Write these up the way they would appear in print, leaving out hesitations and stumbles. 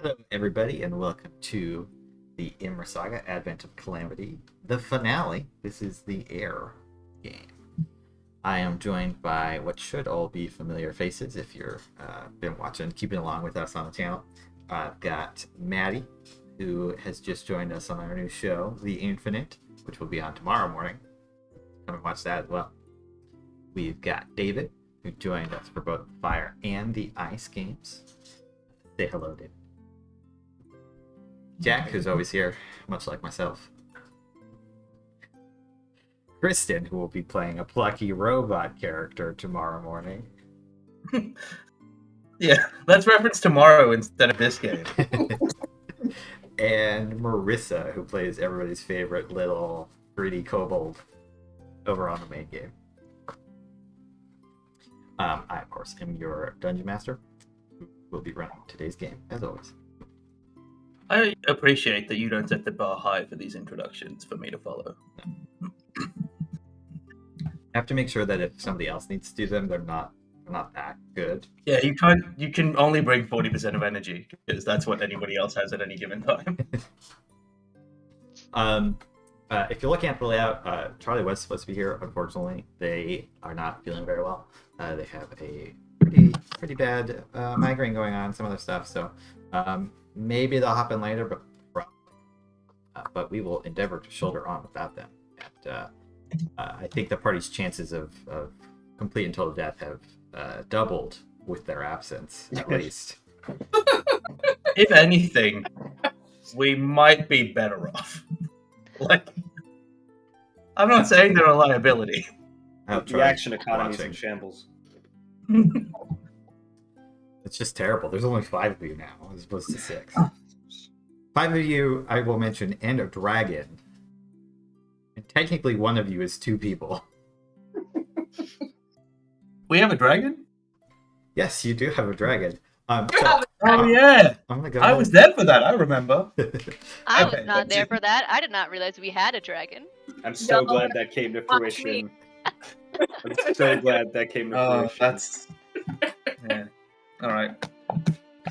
Hello, everybody, and welcome to the Imris Saga Advent of Calamity, the finale. This is the Air game. I am joined by what should all be familiar faces if you're been watching, keeping along with us on the channel. I've got Madi, who has just joined us on our new show, The Infinite, which will be on tomorrow morning. Come and watch that as well. We've got David, who joined us for both the Fire and the Ice games. Say hello, David. Jack, who's always here, much like myself. Kristen, who will be playing a plucky robot character tomorrow morning. Yeah, let's reference tomorrow instead of this game. And Marisa, who plays everybody's favorite little greedy kobold over on the main game. I, of course, am your Dungeon Master, who will be running today's game, as always. I appreciate that you don't set the bar high for these introductions for me to follow. I have to make sure that if somebody else needs to do them, they're not that good. Yeah, you can only bring 40% of energy, because that's what anybody else has at any given time. If you're looking at the layout, Charlie was supposed to be here. Unfortunately, they are not feeling very well. They have a pretty bad migraine going on, some other stuff. So maybe they'll hop in later, but we will endeavor to shoulder on without them. And I think the party's chances of complete and total death have doubled with their absence, at least. If anything, we might be better off. Like, I'm not saying they're a liability. The action economy is in shambles. It's just terrible. There's only 5 of you now, as opposed to 6. 5 of you, I will mention, and a dragon. And technically, one of you is 2 people. We have a dragon? Yes, you do have a dragon. Yeah! I'm gonna go I was there for that, I remember. I Okay, was not there for that. I did not realize we had a dragon. I'm so glad that came to fruition. I'm so glad that came to fruition. That's... Yeah. Alright.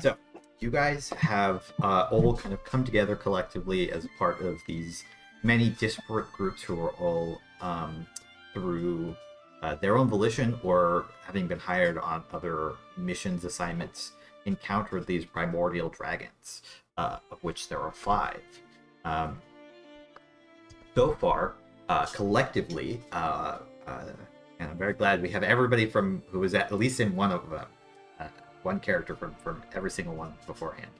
So, you guys have all kind of come together collectively as part of these many disparate groups who are all through their own volition or having been hired on other missions, assignments, encountered these primordial dragons, of which there are 5. So far, collectively, and I'm very glad we have everybody from who was at least in one of them. One character from every single one beforehand.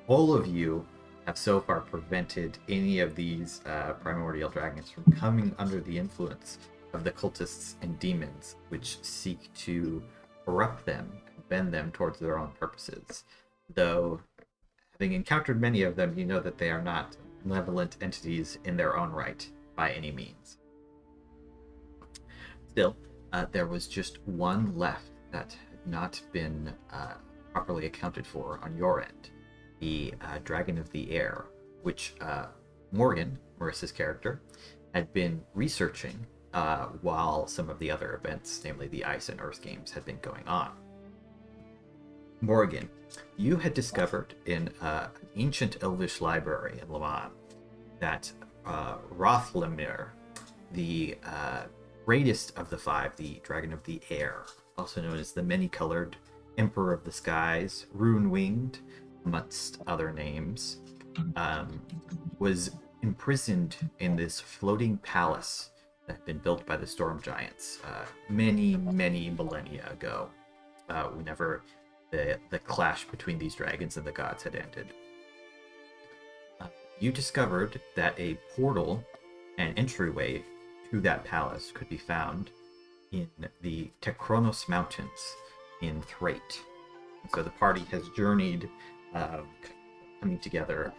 All of you have so far prevented any of these primordial dragons from coming under the influence of the cultists and demons, which seek to corrupt them and bend them towards their own purposes. Though, having encountered many of them, you know that they are not malevolent entities in their own right by any means. Still, there was just one left that not been properly accounted for on your end. The Dragon of the Air, which Morgane, Marisa's character, had been researching while some of the other events, namely the Ice and Earth games, had been going on. Morgane, you had discovered in an ancient elvish library in Lamont that Rathlammlir, the greatest of the 5, the Dragon of the Air, also known as the Manycolored, Emperor of the Skies, Rune-Winged, amongst other names, was imprisoned in this floating palace that had been built by the Storm Giants many millennia ago, whenever the clash between these dragons and the gods had ended. You discovered that a portal and entryway to that palace could be found in the Tekronos Mountains in Thrate. So the party has journeyed, coming together,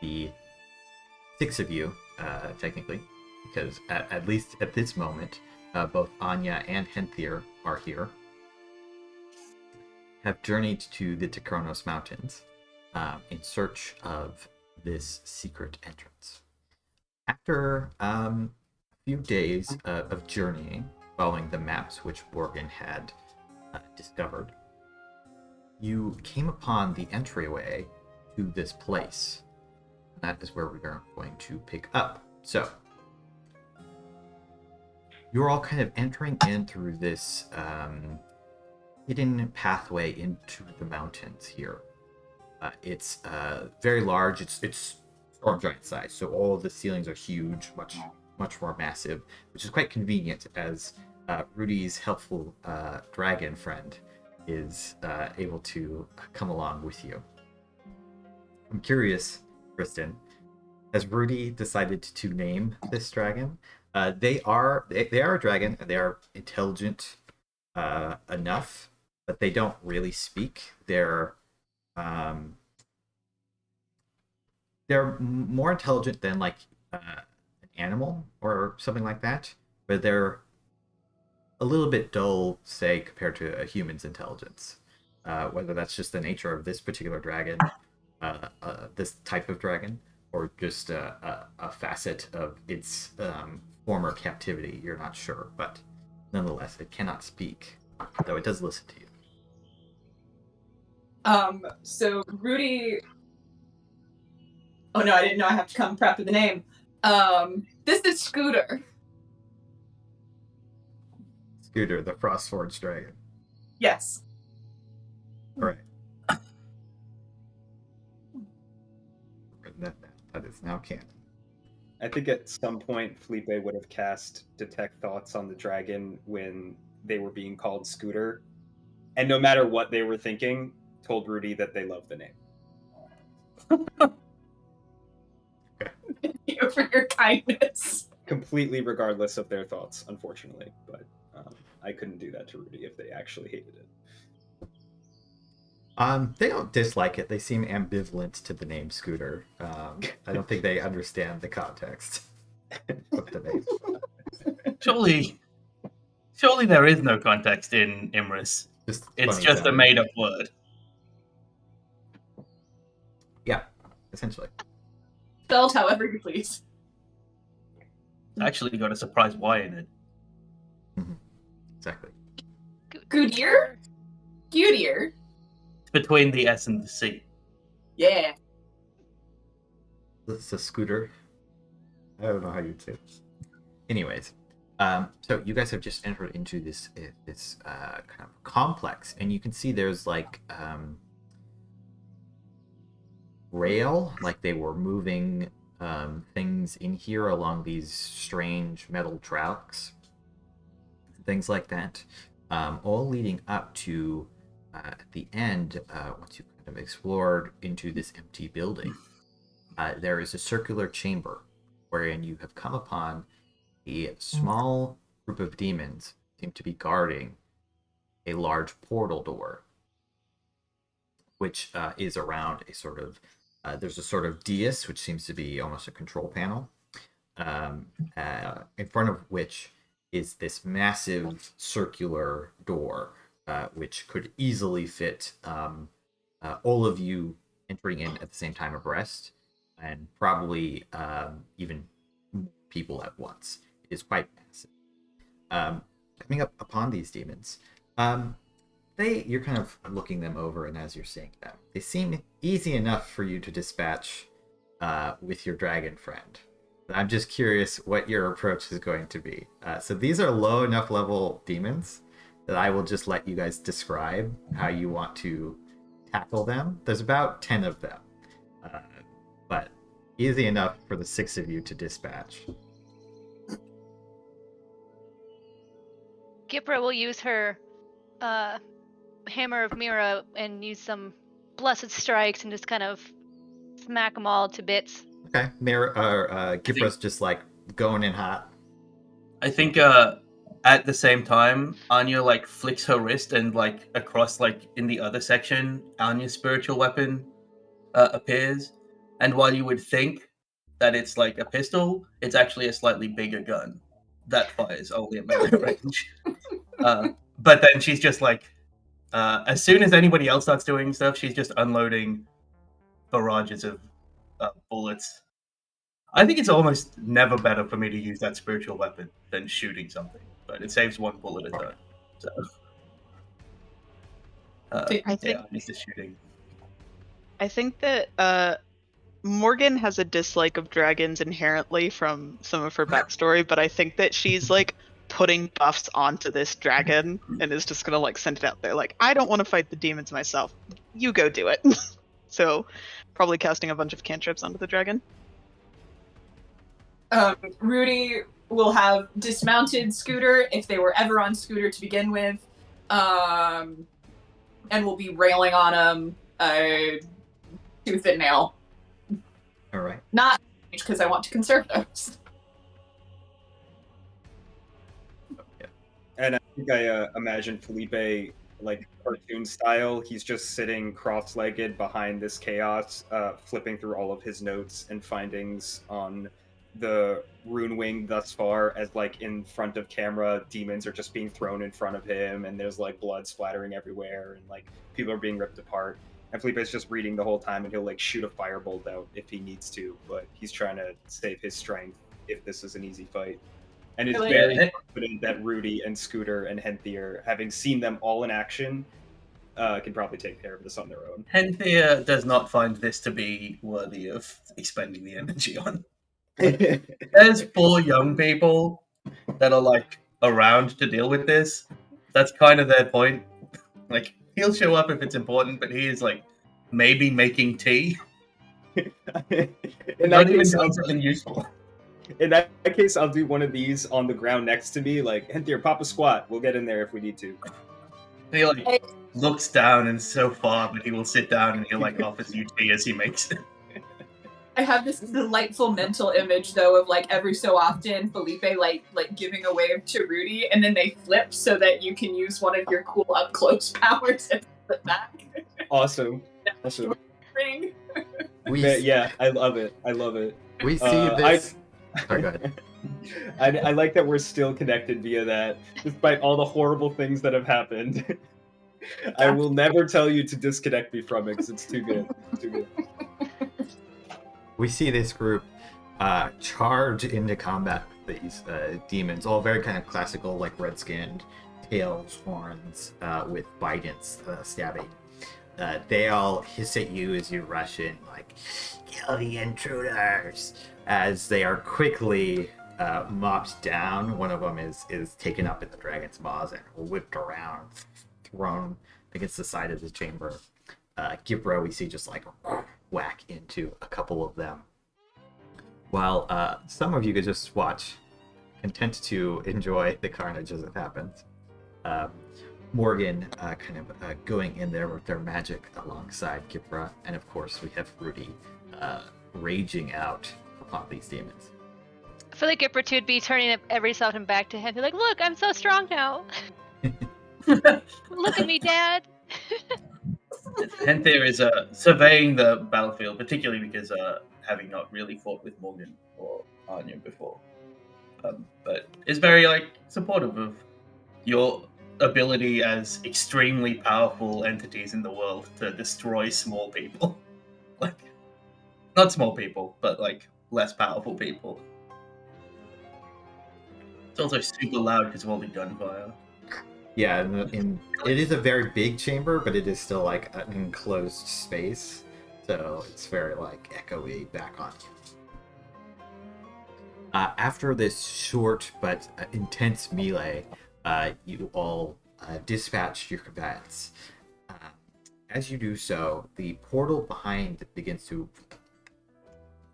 the 6 of you, technically, because at least at this moment, both Anya and Henthir are here, have journeyed to the Tekronos Mountains in search of this secret entrance. After few days of journeying, following the maps which Morgane had discovered, you came upon the entryway to this place. That is where we are going to pick up. So, you're all kind of entering in through this hidden pathway into the mountains here. It's very large. It's storm giant size, so all of the ceilings are huge, much more massive, which is quite convenient as Rudy's helpful dragon friend is able to come along with you. I'm curious, Kristen, has Rudy decided to name this dragon? They are a dragon, and they are intelligent enough, but they don't really speak. They're more intelligent than like an animal or something like that, but they're a little bit dull, say, compared to a human's intelligence. Whether that's just the nature of this particular dragon, this type of dragon, or just a facet of its former captivity, you're not sure. But nonetheless, it cannot speak, though it does listen to you. So Rudy... Oh no, I didn't know I have to come prep with the name. This is Scooter. Scooter, the Frostforged dragon. Yes. All right. That is now canon. I think at some point Felipe would have cast Detect Thoughts on the dragon when they were being called Scooter. And no matter what they were thinking, told Rudy that they love the name. Thank you for your kindness. Completely regardless of their thoughts, unfortunately. But I couldn't do that to Rudy if they actually hated it. They don't dislike it. They seem ambivalent to the name Scooter. I don't think they understand the context of the name. Surely there is no context in Imris. It's just a made-up word. Yeah, essentially. Spelled however you please. Actually got a surprise Y in it. Mm-hmm. Exactly. Goodier? Goodier? Between the S and the C. Yeah. This is a Scooter. I don't know how you'd say this. Anyways, so you guys have just entered into this kind of complex, and you can see there's like rail, like they were moving things in here along these strange metal tracks, things like that, all leading up to at the end, once you kind of explored into this empty building, there is a circular chamber wherein you have come upon a small group of demons seem to be guarding a large portal door, which is around a sort of there's a sort of dais, which seems to be almost a control panel, in front of which is this massive circular door, which could easily fit all of you entering in at the same time abreast, and probably even people at once. It is quite massive. Coming up upon these demons, you're kind of looking them over, and as you're seeing them, they seem easy enough for you to dispatch with your dragon friend. I'm just curious what your approach is going to be. So these are low enough level demons that I will just let you guys describe how you want to tackle them. There's about 10 of them, but easy enough for the 6 of you to dispatch. Gipre will use her Hammer of Mira and use some blessed strikes and just kind of smack them all to bits. Okay, Gipre's just like going in hot. I think at the same time, Anya like flicks her wrist, and like across like in the other section, Anya's spiritual weapon appears. And while you would think that it's like a pistol, it's actually a slightly bigger gun that fires only at melee range. But then she's just like, as soon as anybody else starts doing stuff, she's just unloading barrages of bullets. I think it's almost never better for me to use that spiritual weapon than shooting something, but it saves 1 bullet a turn. So. I think- Anya's just shooting. I think that Morgan has a dislike of dragons inherently from some of her backstory, but I think that she's like putting buffs onto this dragon and is just gonna like send it out there. Like, I don't want to fight the demons myself. You go do it. So, probably casting a bunch of cantrips onto the dragon. Rudy will have dismounted Scooter if they were ever on Scooter to begin with, and will be railing on him tooth and nail. All right. Not because I want to conserve those. And I think I imagine Felipe, like cartoon style, he's just sitting cross-legged behind this chaos, flipping through all of his notes and findings on the rune wing thus far, as like in front of camera, demons are just being thrown in front of him, and there's like blood splattering everywhere, and like people are being ripped apart. And Felipe's just reading the whole time, and he'll like shoot a firebolt out if he needs to, but he's trying to save his strength if this is an easy fight. And is very confident that Rudy and Scooter and Henthir, having seen them all in action, can probably take care of this on their own. Henthir does not find this to be worthy of expending the energy on. Yeah, There's 4 young people that are like around to deal with this. That's kind of their point. Like, he'll show up if it's important, but he is like maybe making tea. Not even doing something useful. In that case, I'll do one of these on the ground next to me, like, Henthir, pop a squat. We'll get in there if we need to. He like looks down and so far, but he will sit down and he like offers you tea as he makes it. I have this delightful mental image though of like every so often Felipe like giving a wave to Rudy, and then they flip so that you can use one of your cool up close powers and flip back. Awesome. Ring. Yeah, I love it. I love it. We see this. Oh, go ahead. I like that we're still connected via that, despite all the horrible things that have happened. I will never tell you to disconnect me from it because it's too good. It's too good. We see this group charge into combat with these demons, all very kind of classical, like red-skinned, tails, horns, with bidents stabbing. They all hiss at you as you rush in, like, kill the intruders, as they are quickly mopped down. One of them is taken up in the dragon's maws and whipped around, thrown against the side of the chamber. Gipre, we see just like whack into a couple of them. While some of you could just watch, content to enjoy the carnage as it happens. Morgane kind of going in there with their magic alongside Gipre, and of course we have Rudy raging out upon these demons. I feel like Gipre would be turning up every so often back to him, like, look, I'm so strong now. Look at me, Dad. Henthir is surveying the battlefield, particularly because having not really fought with Morgane or Arya before, but is very like supportive of your ability as extremely powerful entities in the world to destroy small people. Like, not small people, but like less powerful people. It's also super loud because of all the gunfire. Yeah, it is a very big chamber, but it is still like an enclosed space, so it's very like echoey back on you. After this short but intense melee, you all dispatch your combatants. As you do so, the portal behind begins to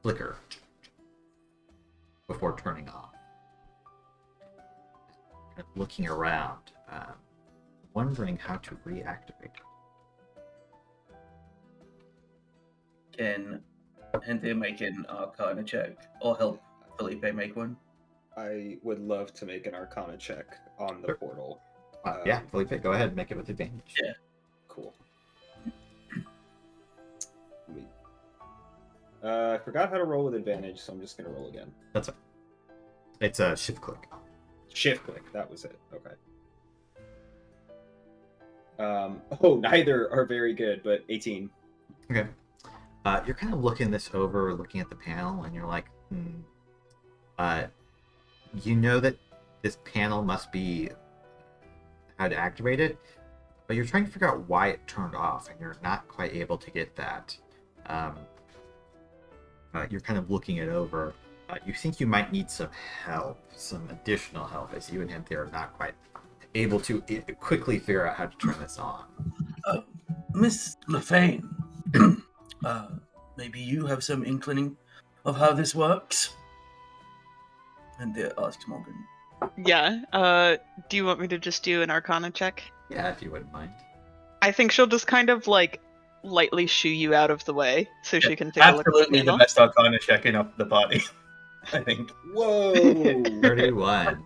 flicker before turning off. Looking around, wondering how to reactivate it. Can Henthir make an Arcana check or help Felipe make one? I would love to make an Arcana check on the Sure. portal. Yeah, Felipe, go ahead, make it with advantage. Yeah. Cool. I forgot how to roll with advantage, so I'm just gonna roll again. That's fine. It's a shift click. Shift click, that was it. Okay. Neither are very good, but 18. Okay. You're kind of looking this over, looking at the panel, and you're like, you know that this panel must be how to activate it. but you're trying to figure out why it turned off, and you're not quite able to get that. You're kind of looking it over. You think you might need some help, some additional help, as you and Henthir are not quite able to quickly figure out how to turn this on. Miss Fane, maybe you have some inkling of how this works? And they asked Morgane. Yeah. Do you want me to just do an Arcana check? Yeah, if you wouldn't mind. I think she'll just kind of like lightly shoo you out of the way so she can take a look at Absolutely the the panel. best Arcana checking up the body, I think. Whoa! 31.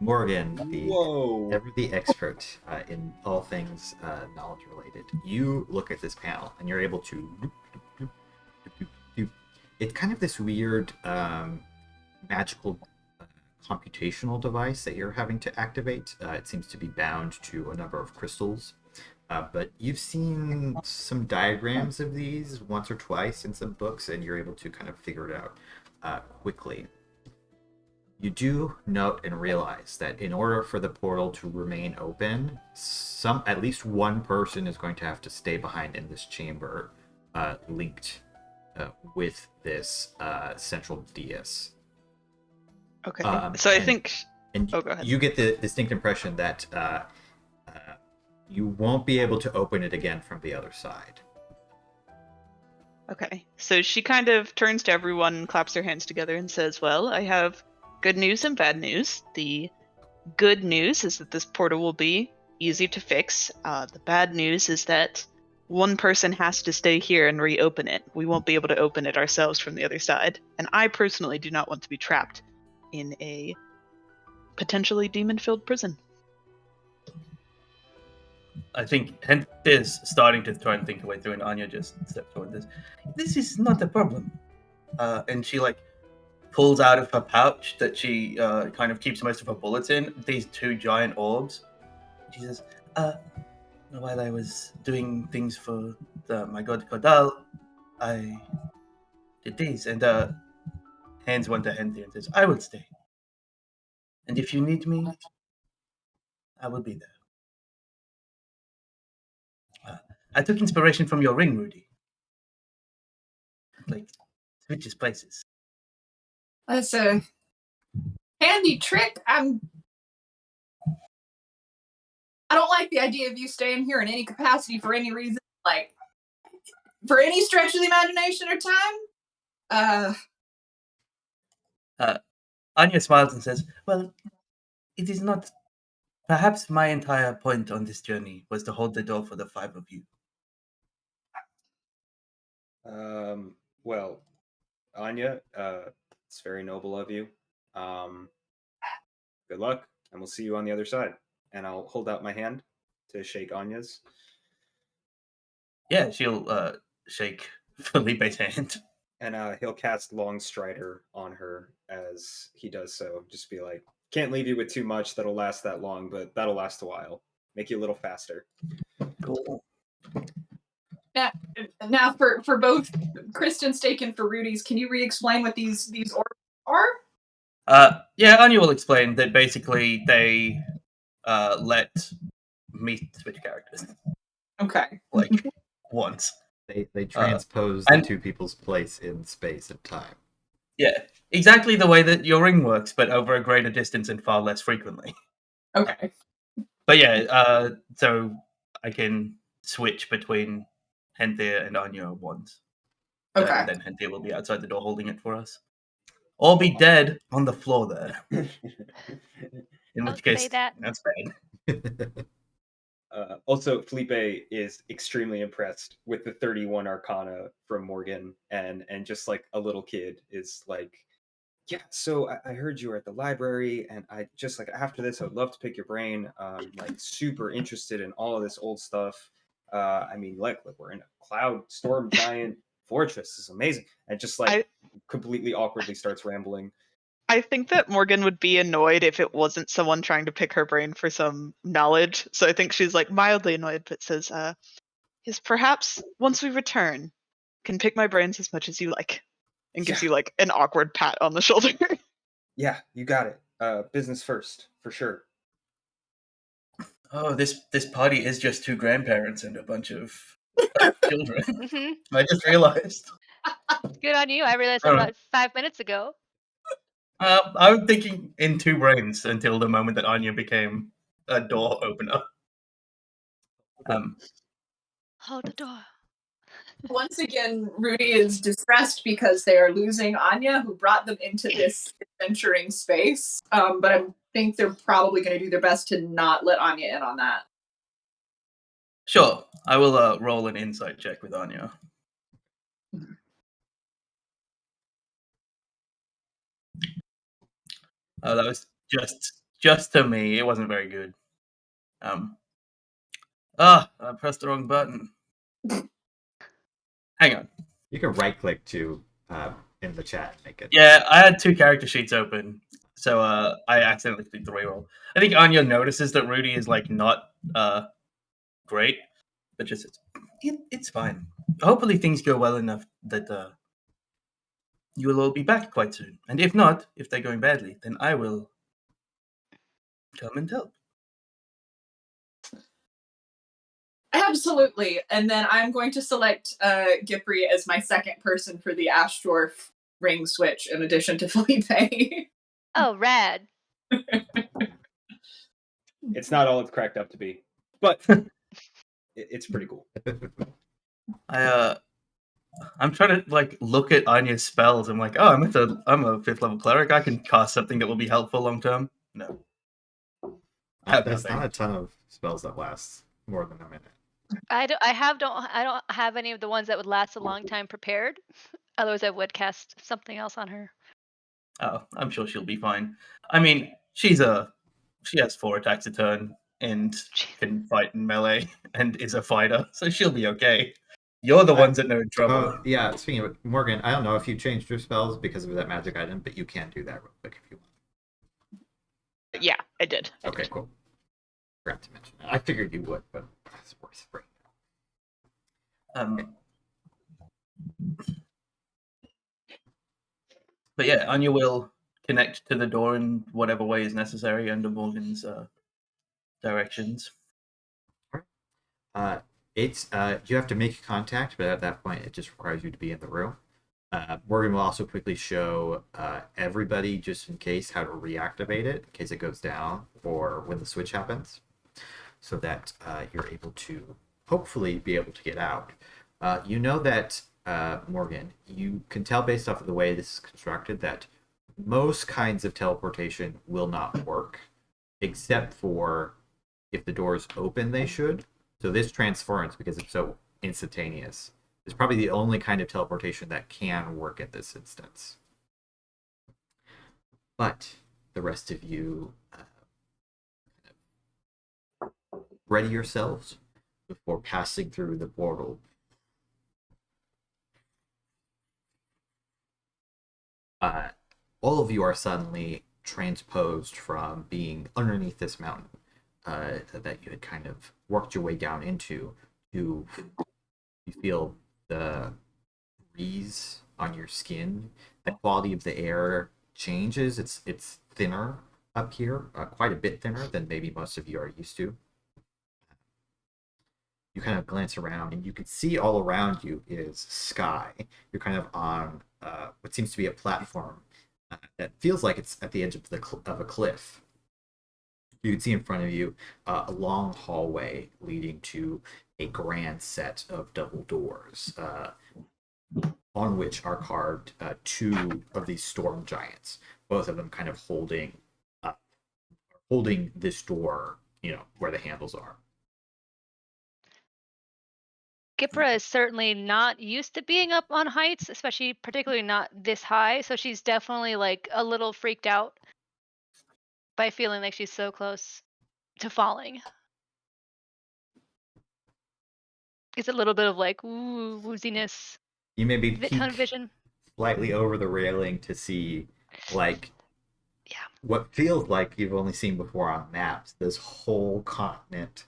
Morgane, Whoa! ever the expert in all things knowledge related, you look at this panel and you're able to. It's kind of this weird magical computational device that you're having to activate. It seems to be bound to a number of crystals. But you've seen some diagrams of these once or twice in some books, and you're able to kind of figure it out quickly. You do note and realize that in order for the portal to remain open, at least one person is going to have to stay behind in this chamber, linked with this central dais. Okay. So I think. And Oh, go ahead. you get the distinct impression that you won't be able to open it again from the other side. Okay. So she kind of turns to everyone, claps her hands together, and says, "Well, I have good news and bad news. The good news is that this portal will be easy to fix. The bad news is that one person has to stay here and reopen it. We won't be able to open it ourselves from the other side. And I personally do not want to be trapped in a potentially demon-filled prison." I think Henthir is starting to try and think her way through, and Anya just steps toward this. This is not a problem. And she pulls out of her pouch that she kind of keeps most of her bullets in, these two giant orbs. She says, while I was doing things for my god Kodal, I did these. And hands one to Henthir and says, I will stay. And if you need me, I will be there. I took inspiration from your ring, Rudy. Switches places. That's a handy trick. I don't like the idea of you staying here in any capacity for any reason, like for any stretch of the imagination or time. Anya smiles and says, well, it is not. Perhaps my entire point on this journey was to hold the door for the five of you. Well, Anya, it's very noble of you. Good luck, and we'll see you on the other side. And I'll hold out my hand to shake Anya's. Yeah, she'll shake Felipe's hand. And he'll cast Long Strider on her as he does so. Just be like, can't leave you with too much that'll last that long, but that'll last a while. Make you a little faster. Cool. Now for both Kristen's stake and for Rudy's, can you re-explain what these orbs are? Yeah, Anya will explain that basically they let me switch characters. Okay. Once. They transpose and- the two people's place in space and time. Yeah, exactly the way that your ring works, but over a greater distance and far less frequently. Okay. But yeah, so I can switch between Henthir and Anya once. Okay. And then Henthir will be outside the door holding it for us. Or be dead on the floor there. In which Don't case, say that. that's bad. Also, Felipe is extremely impressed with the 31 Arcana from Morgane, and just like a little kid is like, yeah, so I heard you were at the library, and I just like after this, I would love to pick your brain. Like super interested in all of this old stuff. I mean, like we're in a cloud storm giant fortress. This is amazing. And just completely awkwardly starts rambling. I think that Morgane would be annoyed if it wasn't someone trying to pick her brain for some knowledge. So I think she's mildly annoyed, but says, yes, perhaps once we return, can pick my brains as much as you like. And gives you an awkward pat on the shoulder. Yeah, you got it. Business first, for sure. Oh, this party is just 2 grandparents and a bunch of children. Hmm. I just realized. Good on you. I realized that about 5 minutes ago. I was thinking in 2 brains until the moment that Anya became a door opener. Hold the door. Once again, Rudy is distressed because they are losing Anya, who brought them into this adventuring space. But I think they're probably going to do their best to not let Anya in on that. Sure, I will roll an insight check with Anya. Oh, that was just to me. It wasn't very good. I pressed the wrong button. Hang on. You can right click to in the chat and make it. Yeah, I had 2 character sheets open, so I accidentally clicked the reroll. I think Anya notices that Rudy is like not great, but just it's fine. Hopefully things go well enough that you will all be back quite soon. And if not, if they're going badly, then I will come and help. Absolutely. And then I'm going to select Gipre as my second person for the Ashdorf ring switch in addition to Felipe. Oh, rad. It's not all it's cracked up to be, but it's pretty cool. I'm trying to like look at Anya's spells. I'm like, oh, I'm a 5th level cleric. I can cast something that will be helpful long term. No, There's not a ton of spells that last more than a minute. I don't have any of the ones that would last a long time prepared. Otherwise, I would cast something else on her. Oh, I'm sure she'll be fine. I mean, she has 4 attacks a turn and can fight in melee and is a fighter, so she'll be okay. You're the ones that are in trouble. Yeah, speaking of Morgane, I don't know if you changed your spells because of that magic item, but you can do that real quick if you want. Yeah, I did. Okay, cool. Forgot to mention that. I figured you would, but it's worth bringing. But yeah, Anya will connect to the door in whatever way is necessary under Morgane's directions. You have to make contact, but at that point, it just requires you to be in the room. Morgane will also quickly show everybody, just in case, how to reactivate it in case it goes down or when the switch happens, so that you're able to hopefully be able to get out. You know that, Morgane, you can tell based off of the way this is constructed that most kinds of teleportation will not work, except for if the doors open, they should. So this transference, because it's so instantaneous, is probably the only kind of teleportation that can work at this instance. But the rest of you ready yourselves before passing through the portal. All of you are suddenly transposed from being underneath this mountain that you had kind of worked your way down into to you feel the breeze on your skin. The quality of the air changes. It's thinner up here, quite a bit thinner than maybe most of you are used to. You kind of glance around and you can see all around you is sky. You're kind of on what seems to be a platform that feels like it's at the edge of a cliff. You can see in front of you a long hallway leading to a grand set of double doors, on which are carved 2 of these storm giants, both of them kind of holding this door, where the handles are. Gipre is certainly not used to being up on heights, especially particularly not this high, so she's definitely like a little freaked out by feeling like she's so close to falling. It's a little bit of like wooziness. You maybe Tunnel vision. Slightly over the railing to see, like, what feels like you've only seen before on maps, this whole continent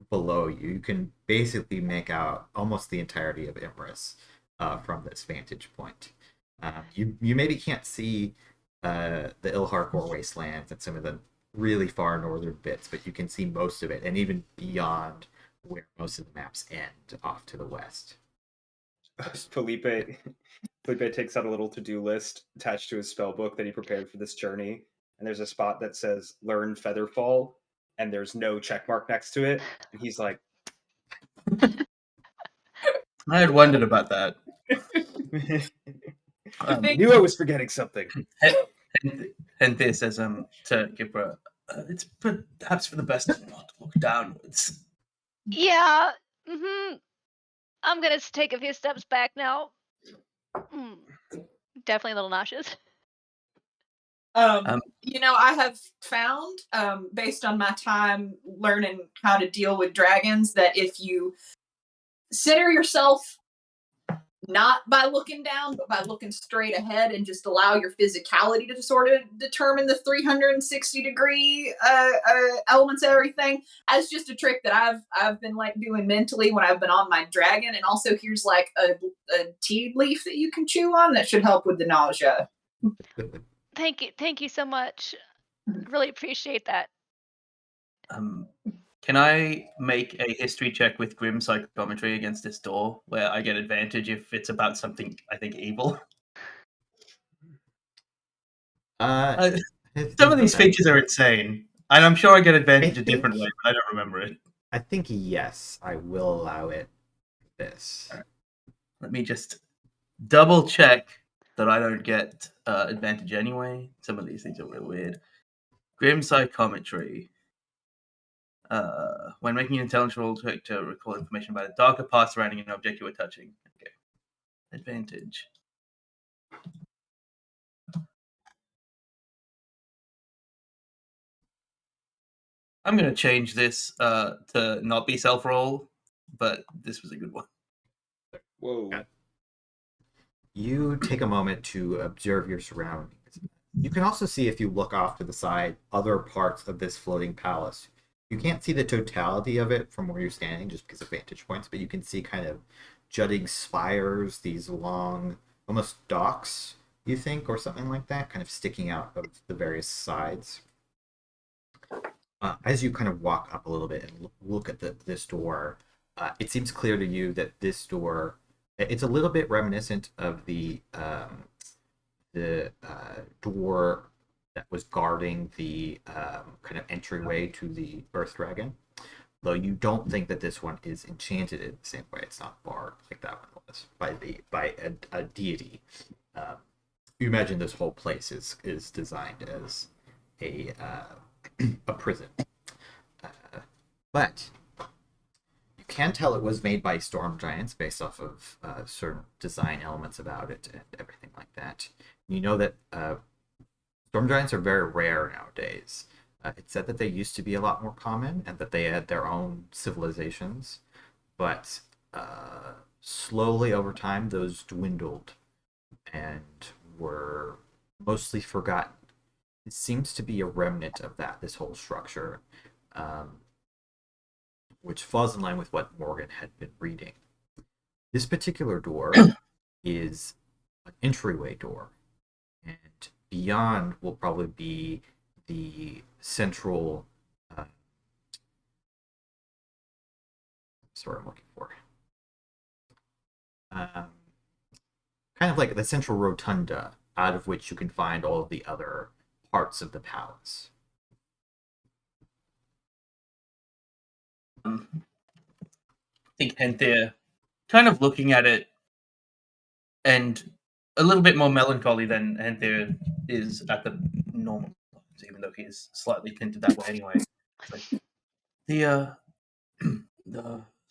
below you. You can basically make out almost the entirety of Imris from this vantage point. You maybe can't see the Ilharkor wastelands and some of the really far northern bits, but you can see most of it, and even beyond where most of the maps end off to the west. Felipe takes out a little to-do list attached to his spell book that he prepared for this journey, and there's a spot that says "Learn Featherfall," and there's no check mark next to it, and he's like, I had wondered about that. I knew I was forgetting something. Henthir says to Gipre, it's perhaps for the best not to look downwards. Yeah. I'm gonna take a few steps back now. Definitely a little nauseous. I have found, based on my time learning how to deal with dragons, that if you center yourself not by looking down, but by looking straight ahead and just allow your physicality to sort of determine the 360-degree elements of everything, as just a trick that I've been like doing mentally when I've been on my dragon. And also here's like a tea leaf that you can chew on that should help with the nausea. Thank you so much. Really appreciate that. Can I make a history check with Grim Psychometry against this door, where I get advantage if it's about something I think evil? Some of these features are insane, and I'm sure I get advantage a different way, but I don't remember it. I think yes, I will allow it. This. Right. Let me just double check that I don't get advantage anyway. Some of these things are real weird. Grim Psychometry. When making an intelligence roll to recall information about a darker part surrounding an object you were touching. Okay. Advantage. I'm going to change this to not be self-roll, but this was a good one. Whoa. Yeah. You take a moment to observe your surroundings. You can also see, if you look off to the side, other parts of this floating palace. You can't see the totality of it from where you're standing just because of vantage points, but you can see kind of jutting spires, these long, almost docks, you think, or something like that, kind of sticking out of the various sides. As you kind of walk up a little bit and look at this door, it seems clear to you that this door, it's a little bit reminiscent of the door that was guarding the kind of entryway to the Earth Dragon, though you don't think that this one is enchanted in the same way. It's not barred like that one was by a deity. You imagine this whole place is designed as a prison, but you can tell it was made by storm giants based off of certain design elements about it and everything like that. You know that storm giants are very rare nowadays. It's said that they used to be a lot more common and that they had their own civilizations, but slowly over time those dwindled and were mostly forgotten. It seems to be a remnant of this whole structure, which falls in line with what Morgane had been reading. This particular door is an entryway door, and beyond will probably be the central I'm looking for. Kind of like the central rotunda, out of which you can find all of the other parts of the palace. I think Henthir, kind of looking at it, and a little bit more melancholy than Henthir is at the normal times, even though he is slightly tinted that way anyway. But the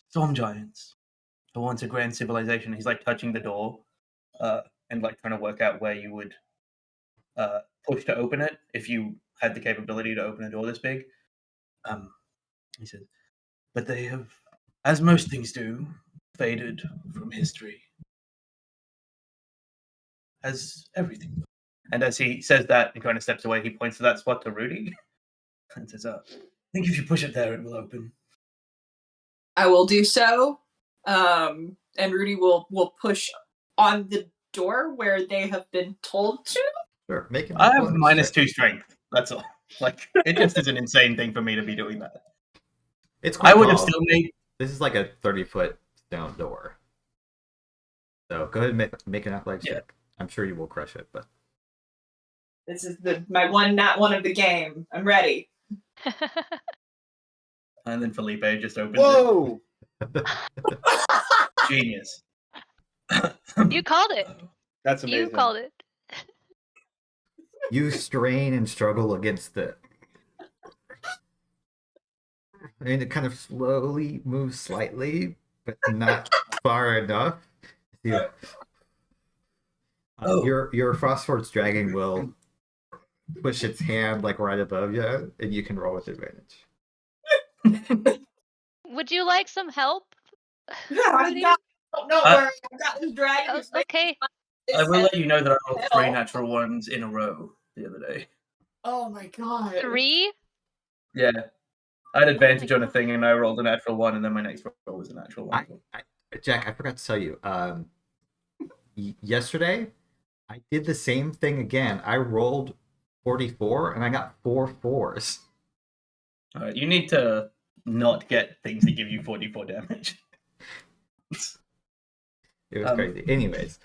storm giants, were once a grand civilization. He's like touching the door, and like trying to work out where you would push to open it if you had the capability to open a door this big. He said, but they have, as most things do, faded from history. As everything. And as he says that and kind of steps away, he points to that spot to Rudy and says, I think if you push it there, it will open. I will do so. And Rudy will push on the door where they have been told to. Sure, make it. I have -2 strength. That's all. Like, it just is an insane thing for me to be doing that. It's quite I would have tall. still made. This is like a 30-foot stone door. So go ahead and make an athletics Yeah. check. I'm sure you will crush it, but This is my one not one of the game. I'm ready. And then Felipe just opens Whoa! it. Genius. You called it. That's amazing. You called it. you strain and struggle against the. And it kind of slowly moves slightly, but not far enough. Your Frostforged dragon will push its hand like right above you, and you can roll with advantage. Would you like some help? I Rudy? don't know where I got this dragon. Oh, who's making okay. I will let you know that I rolled 3 Hell. natural ones in a row the other day. Oh my god. 3? Yeah. I had advantage on a thing and I rolled a natural 1, and then my next roll was a natural 1. Jack, I forgot to tell you. Yesterday, I did the same thing again. I rolled 44, and I got 4 4s. Alright, you need to not get things that give you 44 damage. It was crazy. Anyways,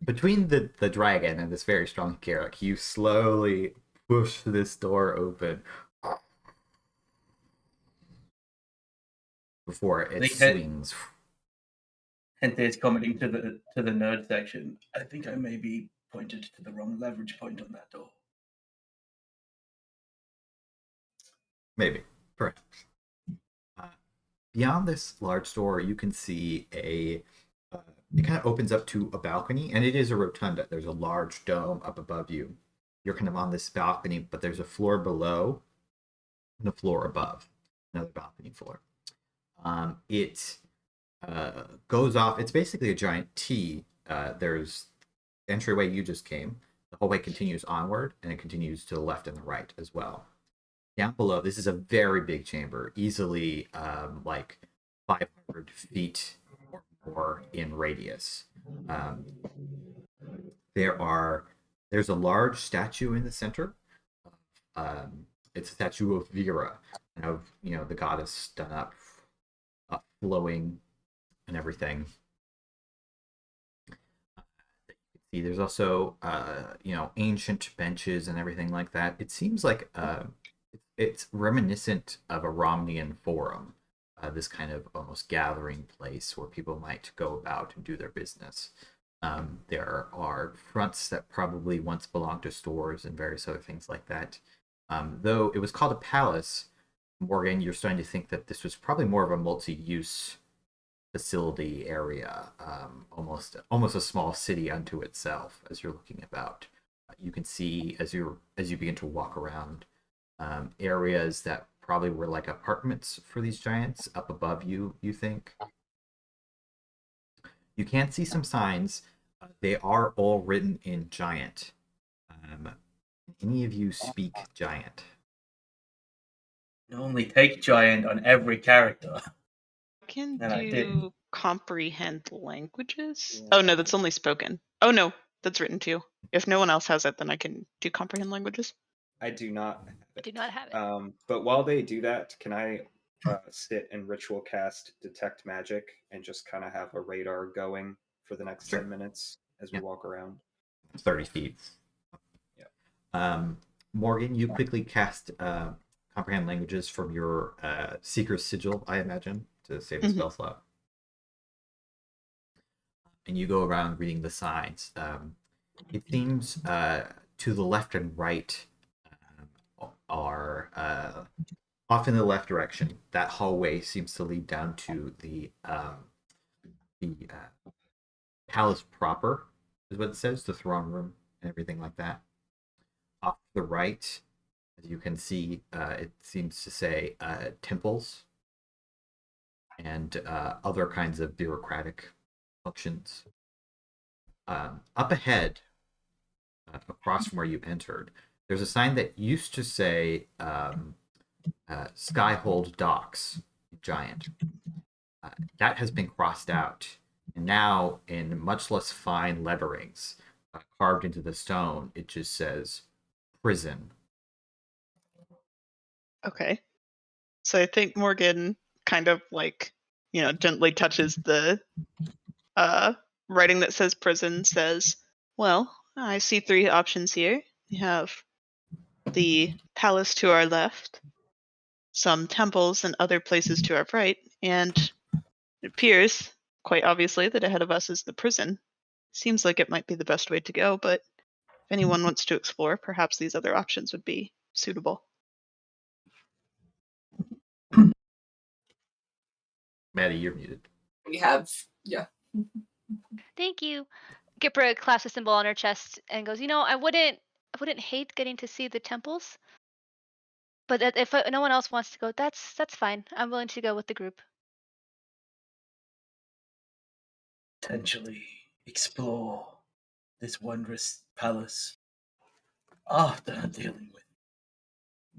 between the dragon and this very strong Garrik, you slowly push this door open before it swings. Henthir's commenting to the nerd section. I think I may be pointed to the wrong leverage point on that door. Maybe, perhaps. Beyond this large door, you can see it kind of opens up to a balcony, and it is a rotunda. There's a large dome up above you. You're kind of on this balcony, but there's a floor below and a floor above, another balcony floor. It goes off. It's basically a giant T. There's the entryway you just came. The hallway continues onward, and it continues to the left and the right as well. Down below, this is a very big chamber, easily like 500 feet or more in radius. There's a large statue in the center. It's a statue of Mira, of the goddess done up, flowing, and everything. See, there's also ancient benches and everything like that. It seems like it's reminiscent of a Romnian forum, this kind of almost gathering place where people might go about and do their business. There are fronts that probably once belonged to stores and various other things like that. Though it was called a palace, Morgane, you're starting to think that this was probably more of a multi-use facility area, almost a small city unto itself. As you're looking about, you can see as you begin to walk around, areas that probably were like apartments for these giants up above you. You think you can see some signs. They are all written in giant. Any of you speak giant? Only take giant on every character. Can And I did. you comprehend languages? Oh no, that's only spoken. Oh no, that's written too. If no one else has it, then I can do comprehend languages. I do not have it. Do not have it. But while they do that, can I sit and ritual cast detect magic and just kind of have a radar going for the next Sure. 10 minutes as we walk around? 30 feet. Yeah. Morgane, you quickly cast comprehend languages from your Seeker's Sigil, I imagine, to save the spell slot. And you go around reading the signs. It seems to the left and right are off in the left direction. That hallway seems to lead down to the palace proper, is what it says, the throne room and everything like that. Off to the right, as you can see, it seems to say temples and other kinds of bureaucratic functions. Up ahead, across from where you entered, there's a sign that used to say Skyhold Docks, giant. That has been crossed out, and now in much less fine letterings carved into the stone, it just says prison Okay. So I think Morgan kind of like, gently touches the writing that says prison, says, well, I see 3 options here. We have the palace to our left, some temples and other places to our right, and it appears, quite obviously, that ahead of us is the prison. Seems like it might be the best way to go, but if anyone wants to explore, perhaps these other options would be suitable. Maddie, you're muted. We have, yeah. Thank you. Gipre clasps a symbol on her chest and goes, I wouldn't hate getting to see the temples. But if no one else wants to go, that's fine. I'm willing to go with the group. Potentially explore this wondrous palace after dealing with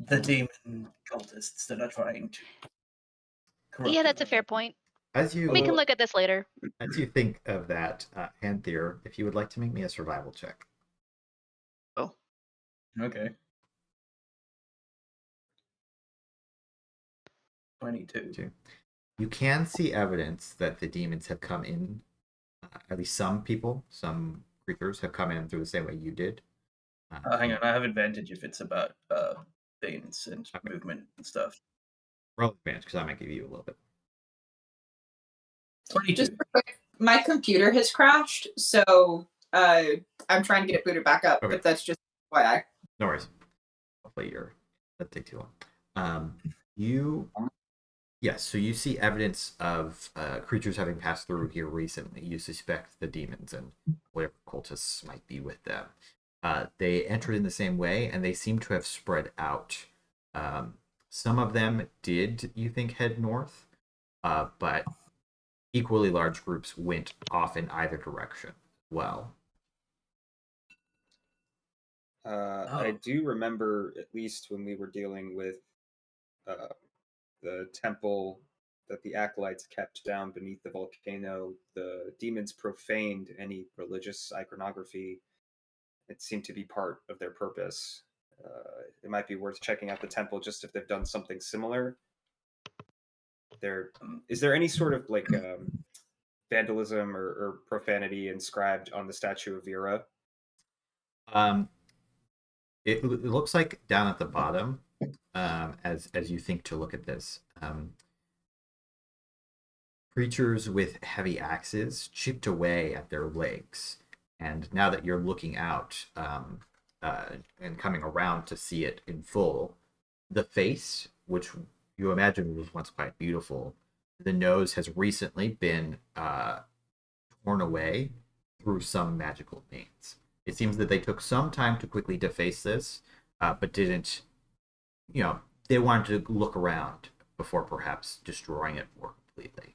the demon cultists that are trying to corrupt. Yeah, that's a fair point. As you We can look at this later. As you think of that, Henthir, if you would like to make me a survival check. Oh. Okay. 22. You can see evidence that the demons have come in. At least some people, some creatures have come in through the same way you did. Hang on, I have advantage if it's about things and movement and stuff. Roll advantage because I might give you a little bit. 22. Just real quick, my computer has crashed, so I'm trying to get it booted back up, Okay. but that's just why No worries. Hopefully that take too long. Yes, so you see evidence of creatures having passed through here recently. You suspect the demons and whatever cultists might be with them. They entered in the same way, and they seem to have spread out. Some of them did, you think, head north, but equally large groups went off in either direction as well. I do remember, at least when we were dealing with the temple that the acolytes kept down beneath the volcano, the demons profaned any religious iconography. It seemed to be part of their purpose. It might be worth checking out the temple just if they've done something similar. Is there any sort of like vandalism or profanity inscribed on the statue of Vera? It looks like down at the bottom, as you think to look at this, creatures with heavy axes chipped away at their legs. And now that you're looking out and coming around to see it in full, the face, which you imagine was once quite beautiful, the nose has recently been torn away through some magical means. It seems that they took some time to quickly deface this, but didn't, they wanted to look around before perhaps destroying it more completely.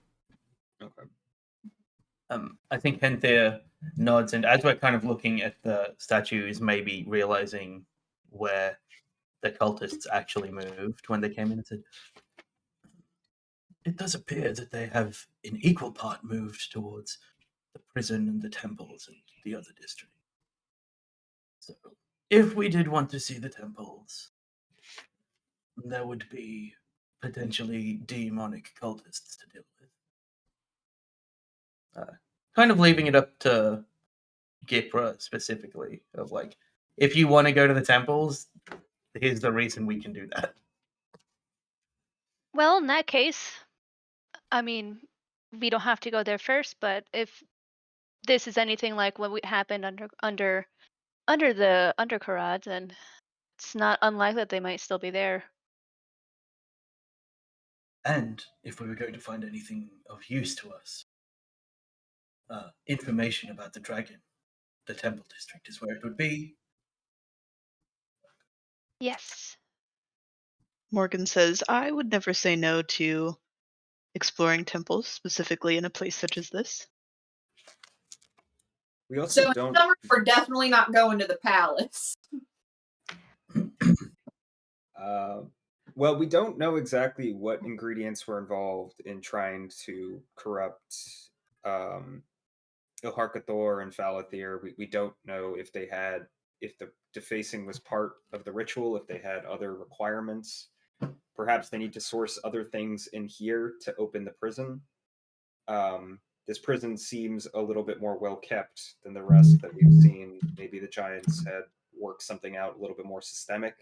Okay. I think Henthir nods, and as we're kind of looking at the statues, maybe realizing where the cultists actually moved when they came in and said, it does appear that they have in equal part moved towards the prison and the temples and the other district. So, if we did want to see the temples, there would be potentially demonic cultists to deal with. Kind of leaving it up to Gipre specifically, of like, if you want to go to the temples, here's the reason we can do that. Well, in that case, I mean, we don't have to go there first, but if this is anything like what happened under the Undercarads, then it's not unlikely that they might still be there. And if we were going to find anything of use to us, information about the dragon, the temple district is where it would be. Yes. Morgan says, I would never say no to exploring temples, specifically in a place such as this. We also So don't. in summer, we're definitely not going to the palace. Well, we don't know exactly what ingredients were involved in trying to corrupt Ilharkathor and Falathir. We don't know if the defacing was part of the ritual, if they had other requirements. perhaps they need to source other things in here to open the prison. This prison seems a little bit more well kept than the rest that we've seen. Maybe the Giants had worked something out a little bit more systemic.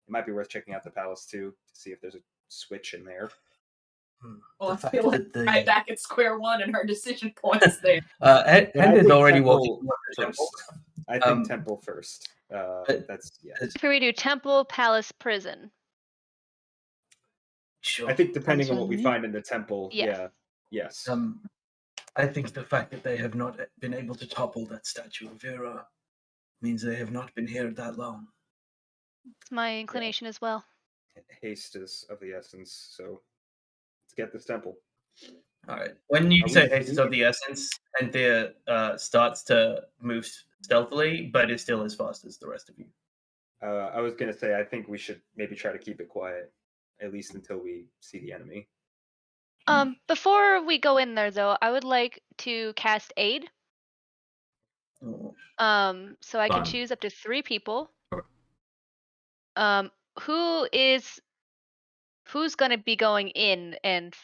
It might be worth checking out the palace too to see if there's a switch in there. Well, The I feel fact like that right back at square one and her decision points there. Henthir's already Temple walking first. I think Temple first. That's yeah. If we do Temple, Palace, Prison. Sure. I think depending on what we Sounds find in the temple, Yes. yeah, yes. I think the fact that they have not been able to topple that statue of Mira means they have not been here that long. It's my inclination as well. Haste is of the essence, so let's get this temple. All right. When you Are say we haste is of the essence, Henthir starts to move stealthily, but is still as fast as the rest of you. I was gonna say I think we should maybe try to keep it quiet, at least until we see the enemy. Before we go in there, though, I would like to cast Aid. Oh. So I can Fun. choose up to 3 people. Sure. Who's gonna be going in and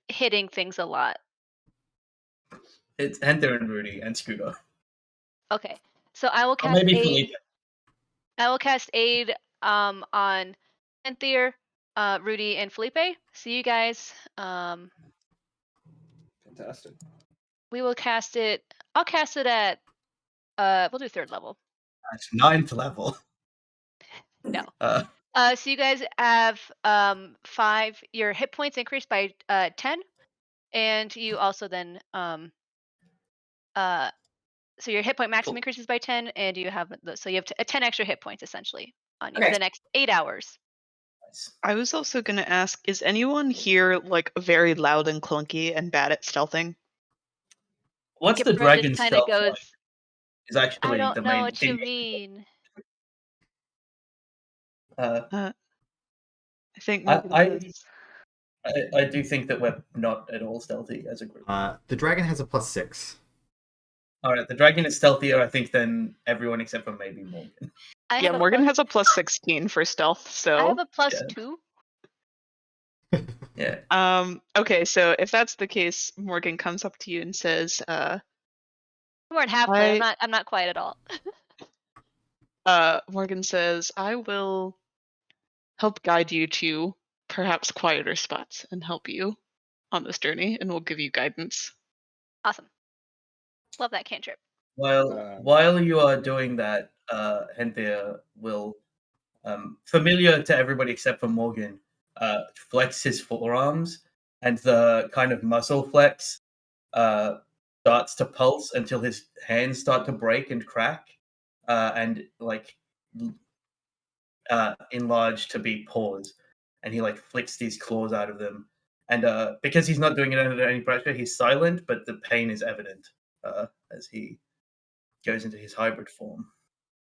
hitting things a lot? It's Henthir and Rudy and Scooter. Okay, so I will Or cast maybe Aid. Felipe. I will cast Aid on Henthir, Rudy, and Felipe. So you guys, Fantastic. we will cast it. I'll cast it at we'll do 3rd level. That's 9th level. No. Uh, So you guys have 5. Your hit points increased by 10, and you also then so your hit point maximum Cool. increases by 10, and you have so you have 10 extra hit points essentially on you Okay. for the next 8 hours. nice. I was also going to ask, is anyone here like very loud and clunky and bad at stealthing? What's the Gipre dragon just kind of stealth goes. like? Is actually I don't the know main what thing. you mean. I think I- Morgan says- I do think that we're not at all stealthy as a group. The dragon has a +6. All right, the dragon is stealthier, I think, than everyone except for maybe Morgan. I yeah, have Morgan a has a +16 for stealth, so I have a Yeah. +2. Yeah. Okay, so if that's the case, Morgan comes up to you and says, I'm more than halfway. I- I'm not quiet at all. Morgan says, I will help guide you to perhaps quieter spots and help you on this journey, and we'll give you guidance. Awesome. Love that cantrip. While you are doing that, Henthir will, familiar to everybody except for Morgan, flex his forearms, and the kind of muscle flex starts to pulse until his hands start to break and crack, and like enlarge to be paws, and he like flicks these claws out of them. And because he's not doing it under any pressure, he's silent, but the pain is evident as he goes into his hybrid form.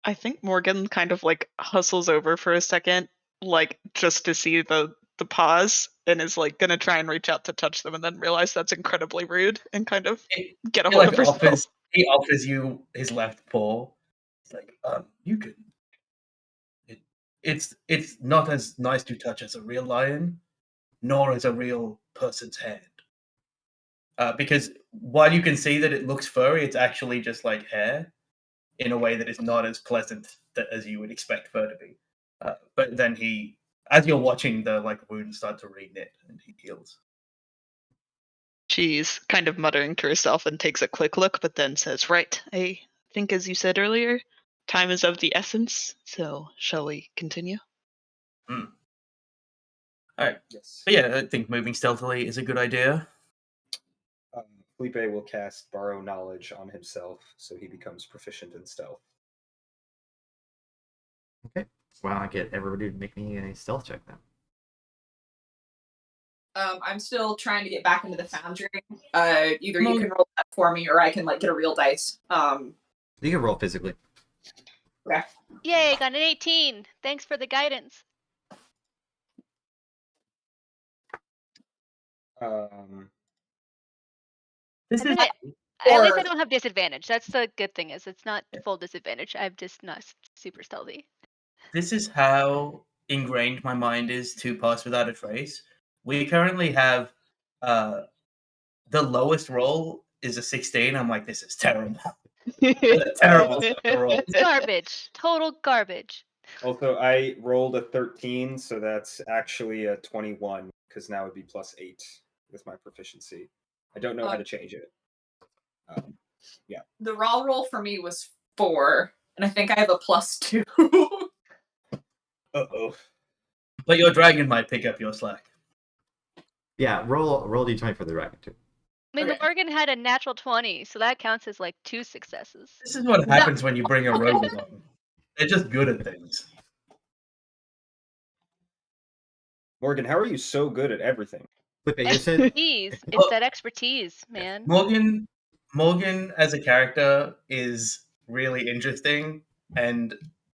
I think Morgan kind of like hustles over for a second, like just to see the paws, and is like gonna try and reach out to touch them, and then realize that's incredibly rude, and kind of get a He hold like of herself. he offers you his left paw. He's like, you can. It's not as nice to touch as a real lion, nor as a real person's hand. Because while you can see that it looks furry, it's actually just like hair, in a way that is not as pleasant as you would expect fur to be. But then as you're watching the like wound start to reknit, and he heals. She's kind of muttering to herself and takes a quick look, but then says, right, I think as you said earlier, time is of the essence, so shall we continue? All right. Yes. But yeah, I think moving stealthily is a good idea. Felipe will cast Borrow Knowledge on himself, so he becomes proficient in stealth. Okay. Why don't I get everybody to make me a stealth check then? I'm still trying to get back into the foundry. Either you can roll that for me, or I can like get a real dice. You can roll physically. Okay. Yay, got an 18. Thanks for the guidance. This is At least I don't have disadvantage. That's the good thing, is it's not full disadvantage. I'm just not super stealthy. This is how ingrained my mind is to pass without a trace. We currently have the lowest roll is a 16. I'm like, this is terrible. Terrible roll. It's garbage. Total garbage. Also, I rolled a 13, so that's actually a 21, because now it'd be +8 with my proficiency. I don't know how to change it. The raw roll for me was 4, and I think I have a +2. Uh-oh. But your dragon might pick up your slack. Yeah, roll d20 for the dragon too. I mean, Okay. the Morgan had a natural 20, so that counts as like 2 successes. This is what happens when you bring a rogue along. They're just good at things. Morgan, how are you so good at everything? Felipe, you said Expertise. It's that expertise, man. Morgan as a character is really interesting and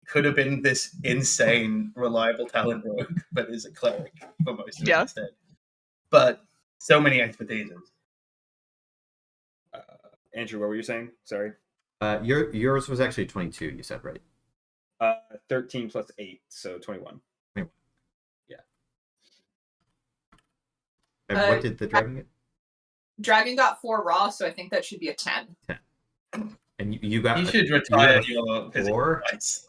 could have been this insane, reliable talent rogue, but is a cleric for most of it instead. But so many expertises. Andrew, what were you saying? Sorry. yours was actually 22. You said, right? 13 plus 8, so 21. Yeah. And what did the dragon get? Dragon got 4 raw, so I think that should be a 10. And you got. You should retire your physical 4. rights.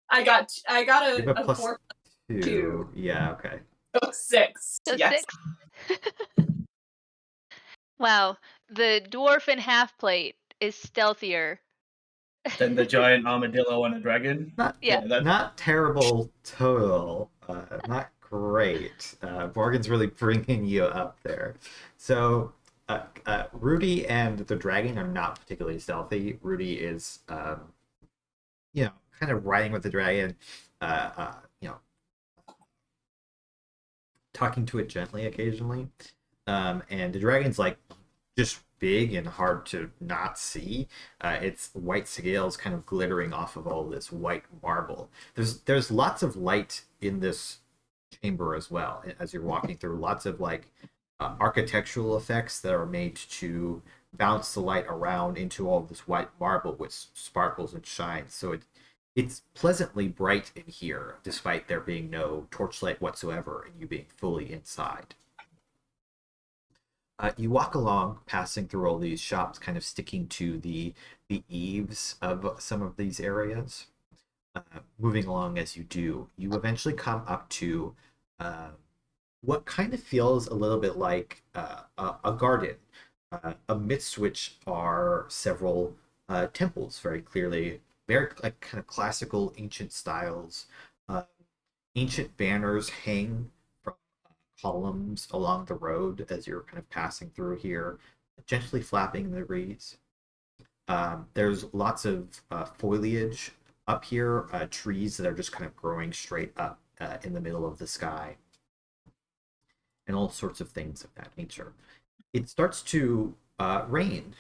I got You have a plus 4, 2. Yeah. Okay. so 6. So Yes. 6. Wow, the dwarf in half plate is stealthier. Then the giant armadillo on a dragon. Yeah. Not terrible total. Not great. Morgan's really bringing you up there. So, Rudy and the dragon are not particularly stealthy. Rudy is, kind of riding with the dragon, talking to it gently occasionally. And the dragon's like just big and hard to not see. Its white scales kind of glittering off of all this white marble. There's lots of light in this chamber as well as you're walking through. Lots of like architectural effects that are made to bounce the light around into all this white marble, which sparkles and shines. So it's pleasantly bright in here, despite there being no torchlight whatsoever and you being fully inside. You walk along, passing through all these shops, kind of sticking to the eaves of some of these areas. Moving along as you do, you eventually come up to what kind of feels a little bit like a garden, amidst which are several temples, very clearly, very like kind of classical ancient styles. Ancient banners hang from columns along the road as you're kind of passing through here, gently flapping in the breeze. There's lots of foliage up here, trees that are just kind of growing straight up in the middle of the sky, and all sorts of things of that nature. It starts to rain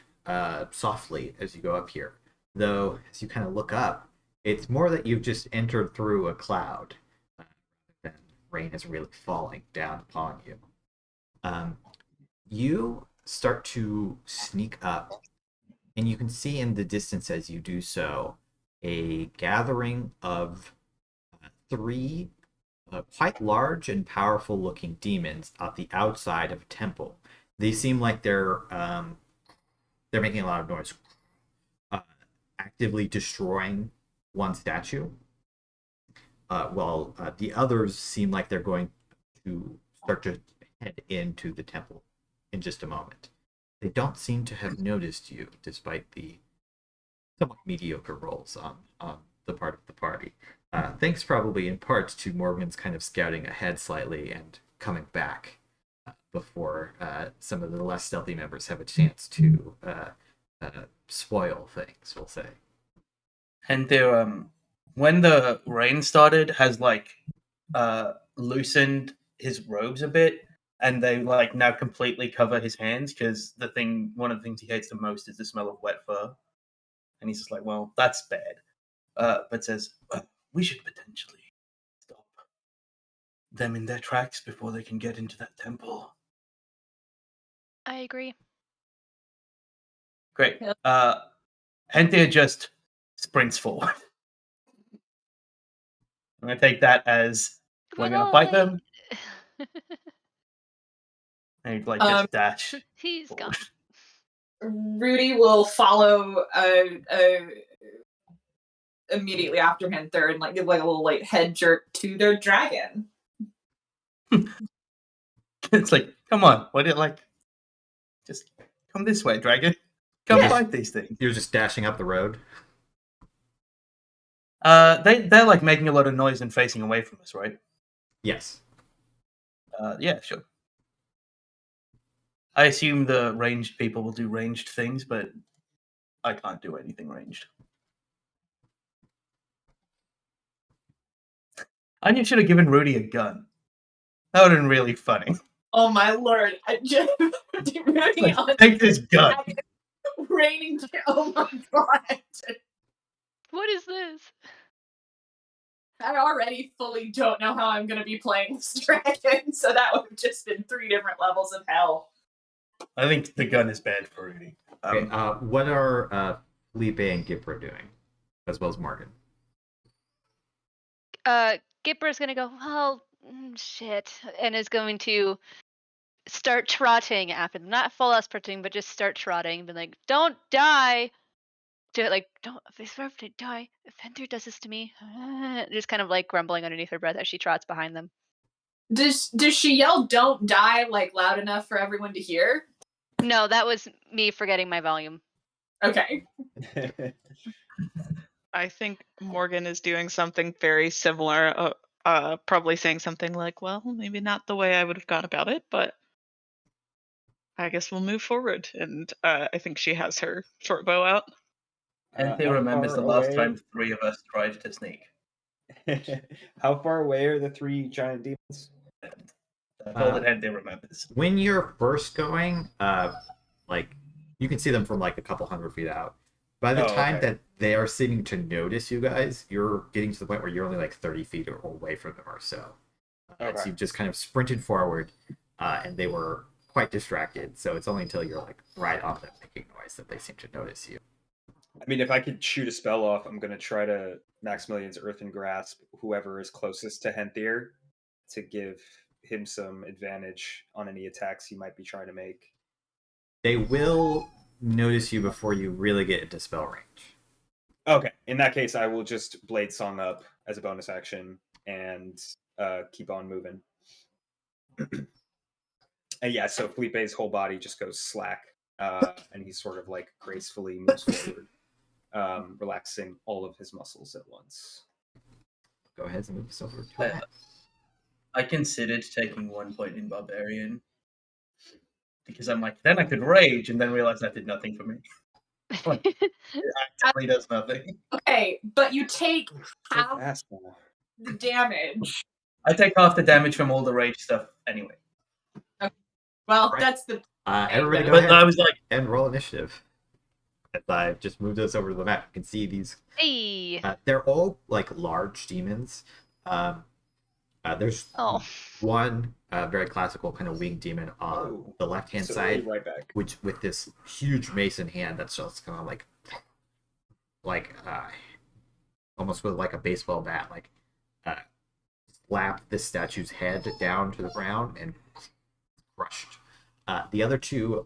softly as you go up here, though as you kind of look up, it's more that you've just entered through a cloud than rain is really falling down upon you. You start to sneak up, and you can see in the distance as you do so a gathering of 3 quite large and powerful looking demons at the outside of a temple. They seem like they're making a lot of noise, actively destroying one statue, while the others seem like they're going to start to head into the temple in just a moment. They don't seem to have noticed you, despite the somewhat mediocre rolls on the part of the party. Thanks probably in part to Morgan's kind of scouting ahead slightly and coming back before some of the less stealthy members have a chance to spoil things, we'll say. Henthir, when the rain started, has like loosened his robes a bit, and they like now completely cover his hands because one of the things he hates the most is the smell of wet fur, and he's just like, well, that's bad. But says we should potentially stop them in their tracks before they can get into that temple. I agree. Great. Yep. Henthir just sprints forward. I'm going to take that as We're Run gonna fight away. them. And he'd like just dash. He's gone. Rudy will follow immediately after Henthir and like give like a little like head jerk to their dragon. It's like, come on, what did like? Just come this way, dragon. Come fight these things. You're just dashing up the road. They're like making a lot of noise and facing away from us, right? Yes. Yeah, sure. I assume the ranged people will do ranged things, but I can't do anything ranged. Anya should have given Rudy a gun. That would have been really funny. Oh my lord! Rudy Like, on take this gun. raining. Oh my god! What is this? I already fully don't know how I'm going to be playing this dragon, so that would have just been 3 different levels of hell. I think the gun is bad for Rudy. Okay, what are Felipe and Gipre doing, as well as Morgane? Gipper's gonna go, well, shit, and is going to start trotting after them. Not full sprinting, but just start trotting. Be like, don't die! Don't, if I die, if Henthir does this to me, just kind of like grumbling underneath her breath as she trots behind them. Does she yell "Don't die" like loud enough for everyone to hear? No, that was me forgetting my volume. Okay. I think Morgane is doing something very similar. Probably saying something like, "Well, maybe not the way I would have gone about it, but I guess we'll move forward." And I think she has her short bow out. Henthir remembers the last time 3 of us tried to sneak. How far away are the 3 giant demons? That's all that Henthir remembers. When you're first going, like you can see them from like a couple hundred feet out. By the time that they are seeming to notice you guys, you're getting to the point where you're only like 30 feet away from them or so. So you've just kind of sprinted forward, and they were quite distracted. So it's only until you're like right on them making noise that they seem to notice you. I mean, if I could shoot a spell off, I'm going to try to Maximilian's Earthen Grasp whoever is closest to Henthir to give him some advantage on any attacks he might be trying to make. They will notice you before you really get into spell range. Okay, in that case, I will just Blade Song up as a bonus action and keep on moving. And yeah, so Felipe's whole body just goes slack, and he sort of like gracefully moves forward, relaxing all of his muscles at once. Go ahead and move yourself over to I considered taking 1 point in Barbarian because I'm like, then I could rage, and then realize that did nothing for me. Like, it actually does nothing. Okay, but you take So half fast now. the damage. I take half the damage from all the rage stuff anyway. Well, Right. that's the. Everybody go But ahead I was like, and roll initiative. As I've just moved us over to the map, you can see these. Hey. They're all like large demons. There's one very classical kind of winged demon on the left-hand So side, right back. which with this huge mace in hand that's just kind of like almost with like a baseball bat, like slap this statue's head down to the ground and crushed. The other two,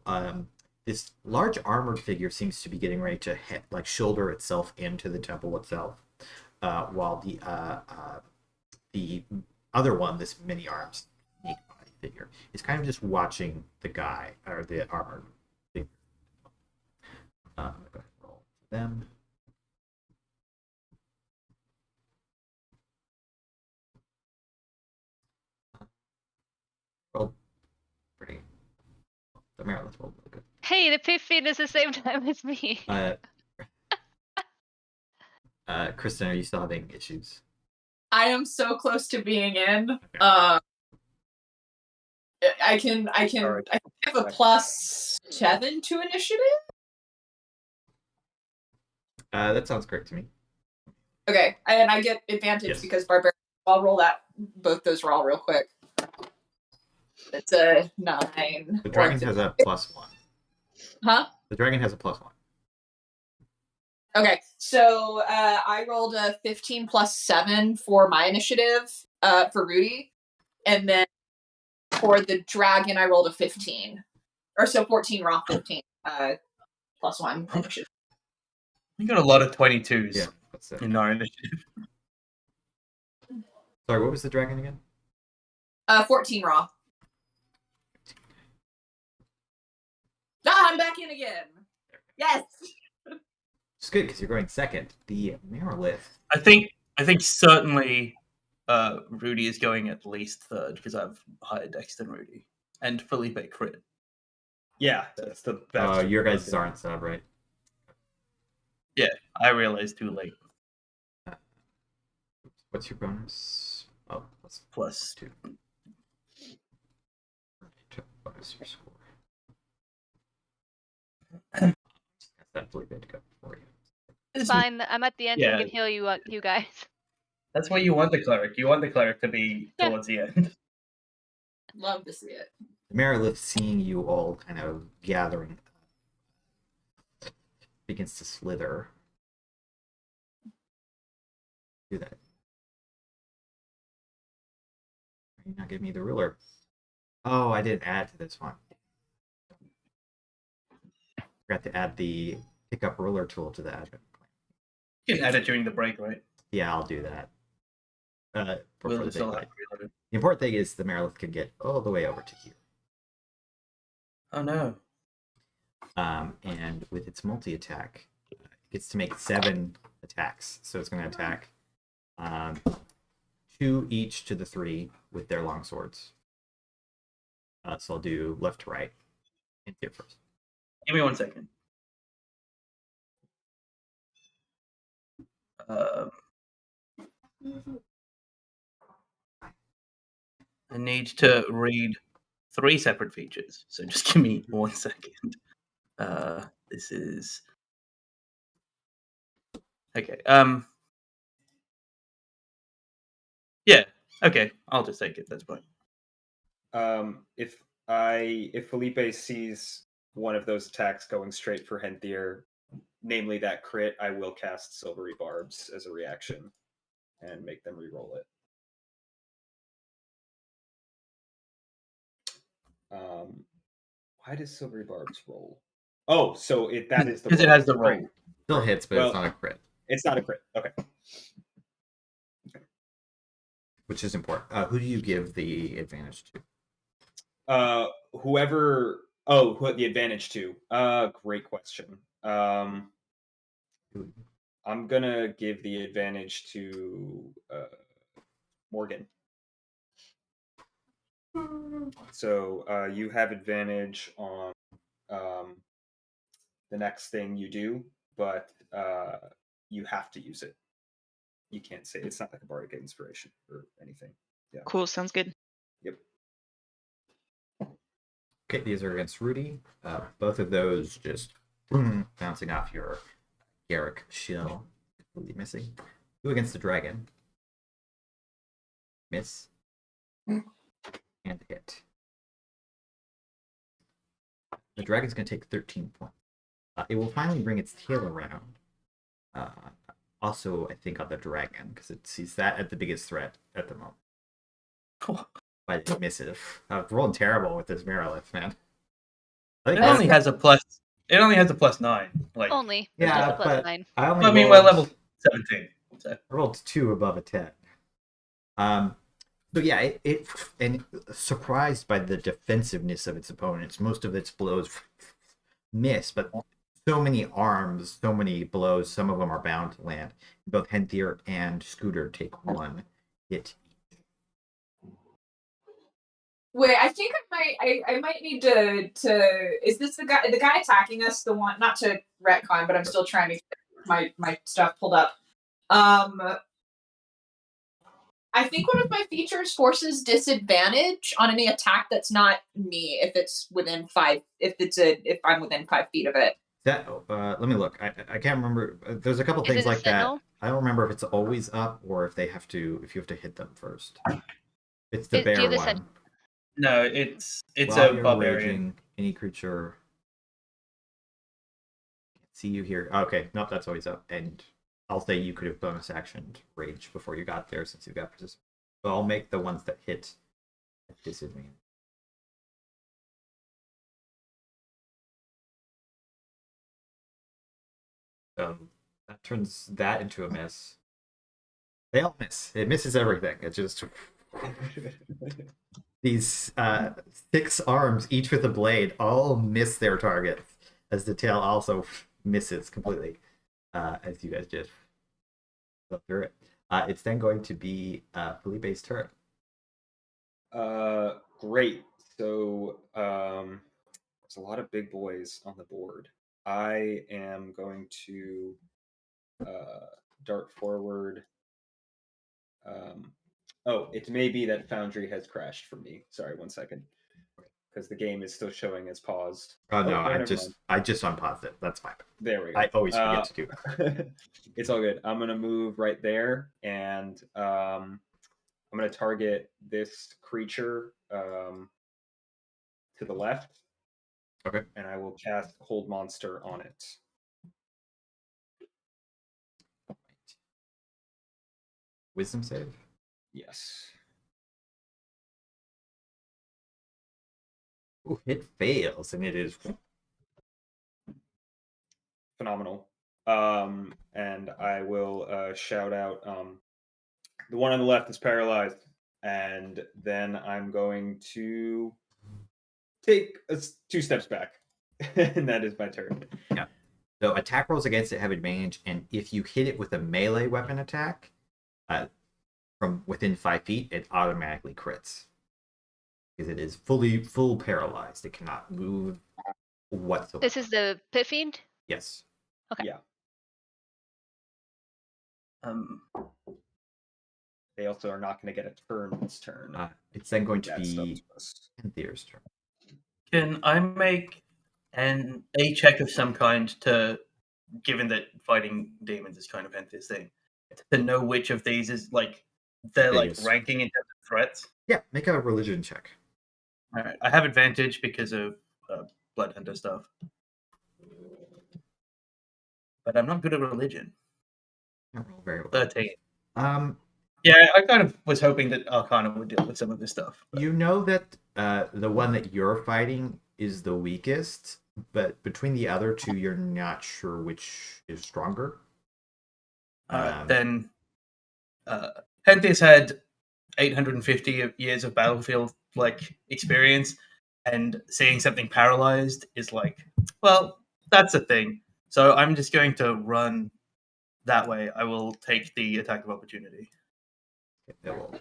this large armored figure seems to be getting ready to shoulder itself into the temple itself, while the other one, this mini arms figure, is kind of just watching the guy or the armored figure. I'm gonna go ahead and roll for them. Roll pretty. The Maryland's rolled really good. Hey, the Pip-Feed is the same time as me. Kristen, are you still having issues? I am so close to being in. Okay. I can Alright. I have a +7 to initiative. That sounds correct to me. Okay, and I get advantage Yes. because Barbarian. I'll roll both those roll real quick. It's a 9. The dragon has a +1. Huh? The dragon has a +1. Okay, so I rolled a 15 + 7 for my initiative. for Rudy, and then for the dragon I rolled a 15, or so 14 raw, 15 +1 initiative. You got a lot of 22s Yeah, that's it. in our initiative. Sorry, what was the dragon again? 14 raw. Ah, I'm back in again. Yes. It's good because you're going second. The Merilith. I think certainly Rudy is going at least third because I have higher dex than Rudy. And Felipe crit. Yeah, that's the best. Your guys aren't sub, right? Yeah, I realized too late. What's your bonus? Oh, Plus 2. Bonus your score. That's that Felipe to go for you. It's fine. I'm at the end. Yeah. I can heal you guys. That's why you want the cleric. You want the cleric to be Yeah. towards the end. Love to see it. The Merilith, seeing you all kind of gathering, begins to slither. Do that. Why are you not giving me the ruler? Oh, I didn't add to this one. Forgot to add the pick up ruler tool to the admin plan. You can add it during the break, right? Yeah, I'll do that. For We'll the just big all fight. have to reload it. The important thing is the Merilith can get all the way over to here. Oh no. And with its multi-attack, it gets to make 7 attacks. So it's going to attack 2 each to the 3 with their long swords. So I'll do left to right. And here first. Give me 1 second. I need to read 3 separate features, so just give me 1 second. This is okay. Yeah. Okay. I'll just take it. That's fine. If Felipe sees one of those attacks going straight for Henthir, namely that crit, I will cast Silvery Barbs as a reaction and make them reroll it. Why does Silvery Barbs roll? Oh, so that is the because it roll. has the roll. Still hits, but it's not a crit. It's not a crit. Okay. Which is important. Who do you give the advantage to? Who the advantage to? Great question. I'm gonna give the advantage to Morgane. So you have advantage on the next thing you do, but you have to use it. You can't say it's not like a bardic inspiration or anything. Yeah. Cool, sounds good. Yep. Okay, these are against Rudy. Both of those just bouncing off your Garrik shield. Completely missing. 2 against the dragon. Miss. And hit. The dragon's going to take 13 points. It will finally bring its tail around. Also, I think on the dragon, because it sees that at the biggest threat at the moment. But it misses. I'm rolling terrible with this Merilith, man. I think It only has a plus. It only has a +9. Like Only. Yeah, Just a but +9. I only I mean, rolled, we're level 17. So. I rolled 2 above a 10. So yeah, it and surprised by the defensiveness of its opponents. Most of its blows miss, but so many arms, so many blows. Some of them are bound to land. Both Henthir and Scooter take 1 hit. Wait, I think I might need to is this the guy attacking us, the one, not to retcon, but I'm still trying to get my stuff pulled up. I think one of my features forces disadvantage on any attack that's not me if it's within 5 if I'm within 5 feet of it. That let me look. I can't remember. There's a couple Is things it a like that. signal? I don't remember if it's always up or if you have to hit them first. It's the Do you bear have the one. No, it's While a you're barbarian. raging, any creature can't see you here. Okay, nope, that's always up. And I'll say you could have bonus actioned rage before you got there since you got participation. So I'll make the ones that hit at disadvantage. That turns that into a miss. They all miss. It misses everything. It just these 6 arms, each with a blade, all miss their targets, as the tail also misses completely. As you guys just go through it. It's then going to be Felipe's turn. Great. So there's a lot of big boys on the board. I am going to dart forward. Oh, it may be that Foundry has crashed for me. Sorry, 1 second. Because the game is still showing as paused. Oh no, never I just unpaused it. That's fine. There we go. I always forget to do that. It's all good. I'm gonna move right there, and I'm gonna target this creature to the left. Okay. And I will cast Hold Monster on it. Wisdom save? Yes. Ooh, it fails, and it is Phenomenal. And I will shout out the one on the left is paralyzed, and then I'm going to take 2 steps back, and that is my turn. Yeah. So attack rolls against it have advantage, and if you hit it with a melee weapon attack from within 5 feet, it automatically crits. Because it is full paralyzed. It cannot move whatsoever. This is the Pit Fiend? Yes. Okay. Yeah. They also are not going to get a turn this turn. It's then going to That be stuff's- Henthir's turn. Can I make a check of some kind to, given that fighting demons is kind of Henthir's thing, to know which of these is like they're like Biggest. ranking in terms of threats? Yeah, make a religion check. All right, I have advantage because of Bloodhunter stuff, but I'm not good at religion. Not roll very well. 13. Yeah, I kind of was hoping that Arcana would deal with some of this stuff. But... You know that the one that you're fighting is the weakest, but between the other 2, you're not sure which is stronger. Then Henthir's had 850 years of battlefield experience, and seeing something paralyzed is like, well, that's a thing. So I'm just going to run that way. I will take the attack of opportunity. It will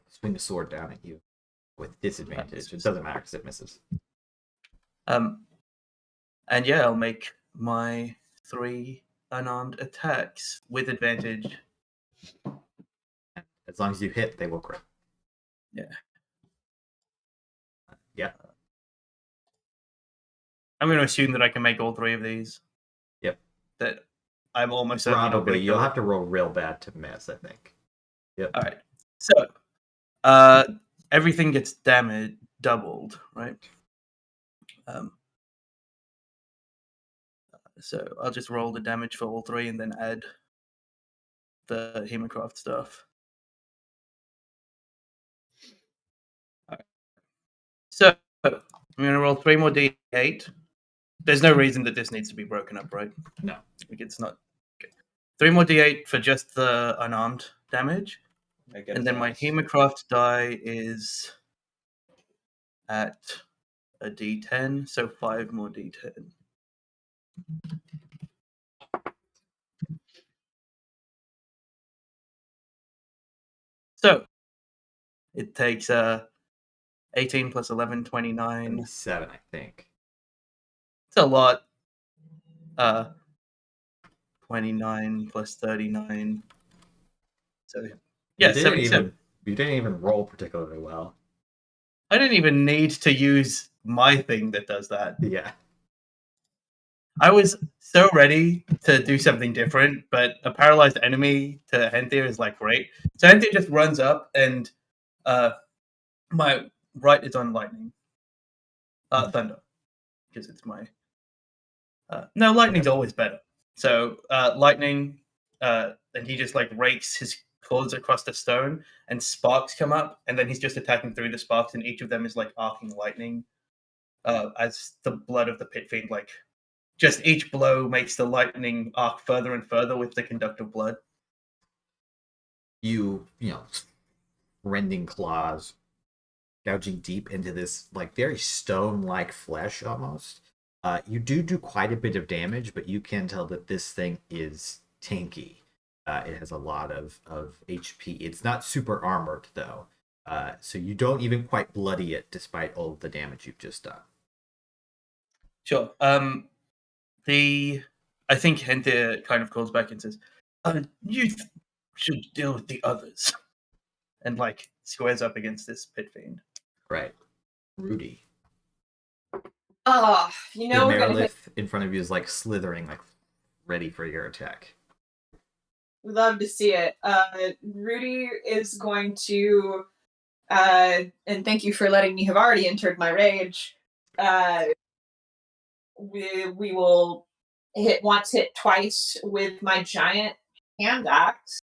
swing the sword down at you with disadvantage. It doesn't matter because it misses. And yeah, I'll make my 3 unarmed attacks with advantage. As long as you hit, they will crit. Yeah. Yeah. I'm going to assume that I can make all 3 of these. Yep. That I'm almost certainly not Probably. going to You'll have to roll real bad to miss, I think. Yep. All right. So, everything gets damage doubled, right? So I'll just roll the damage for all 3 and then add the Hemocraft stuff. All right. So I'm going to roll 3 more d8. There's no reason that this needs to be broken up, right? No. It's not. Okay. 3 more d8 for just the unarmed damage. And then my Hemocraft die is at a d10, so 5 more d10. So it takes 18 plus 11, 29. 27, I think. It's a lot. 29 plus 39. So yeah, 77. You didn't even roll particularly well. I didn't even need to use my thing that does that. Yeah. I was so ready to do something different, but a paralyzed enemy to Henthir is like great. So Henthir just runs up, and my right is on lightning. Thunder, because it's my. No, lightning's always better. So lightning, and he just rakes his chords across the stone, and sparks come up, and then he's just attacking through the sparks, and each of them is like arcing lightning. As the blood of the pit fiend, like just each blow makes the lightning arc further and further with the conductive blood. You know, rending claws, gouging deep into this like very stone-like flesh almost. You do quite a bit of damage, but you can tell that this thing is tanky. It has a lot of HP. It's not super armored though, so you don't even quite bloody it despite all of the damage you've just done. Sure. I think Henthir kind of calls back and says, "You should deal with the others," and like squares up against this pit fiend. Right, Rudy. You know, the we're gonna Merilith in front of you is like slithering, like ready for your attack. We'd love to see it. Rudy is going to, and thank you for letting me have already entered my rage. We will hit once, hit twice with my giant hand axe.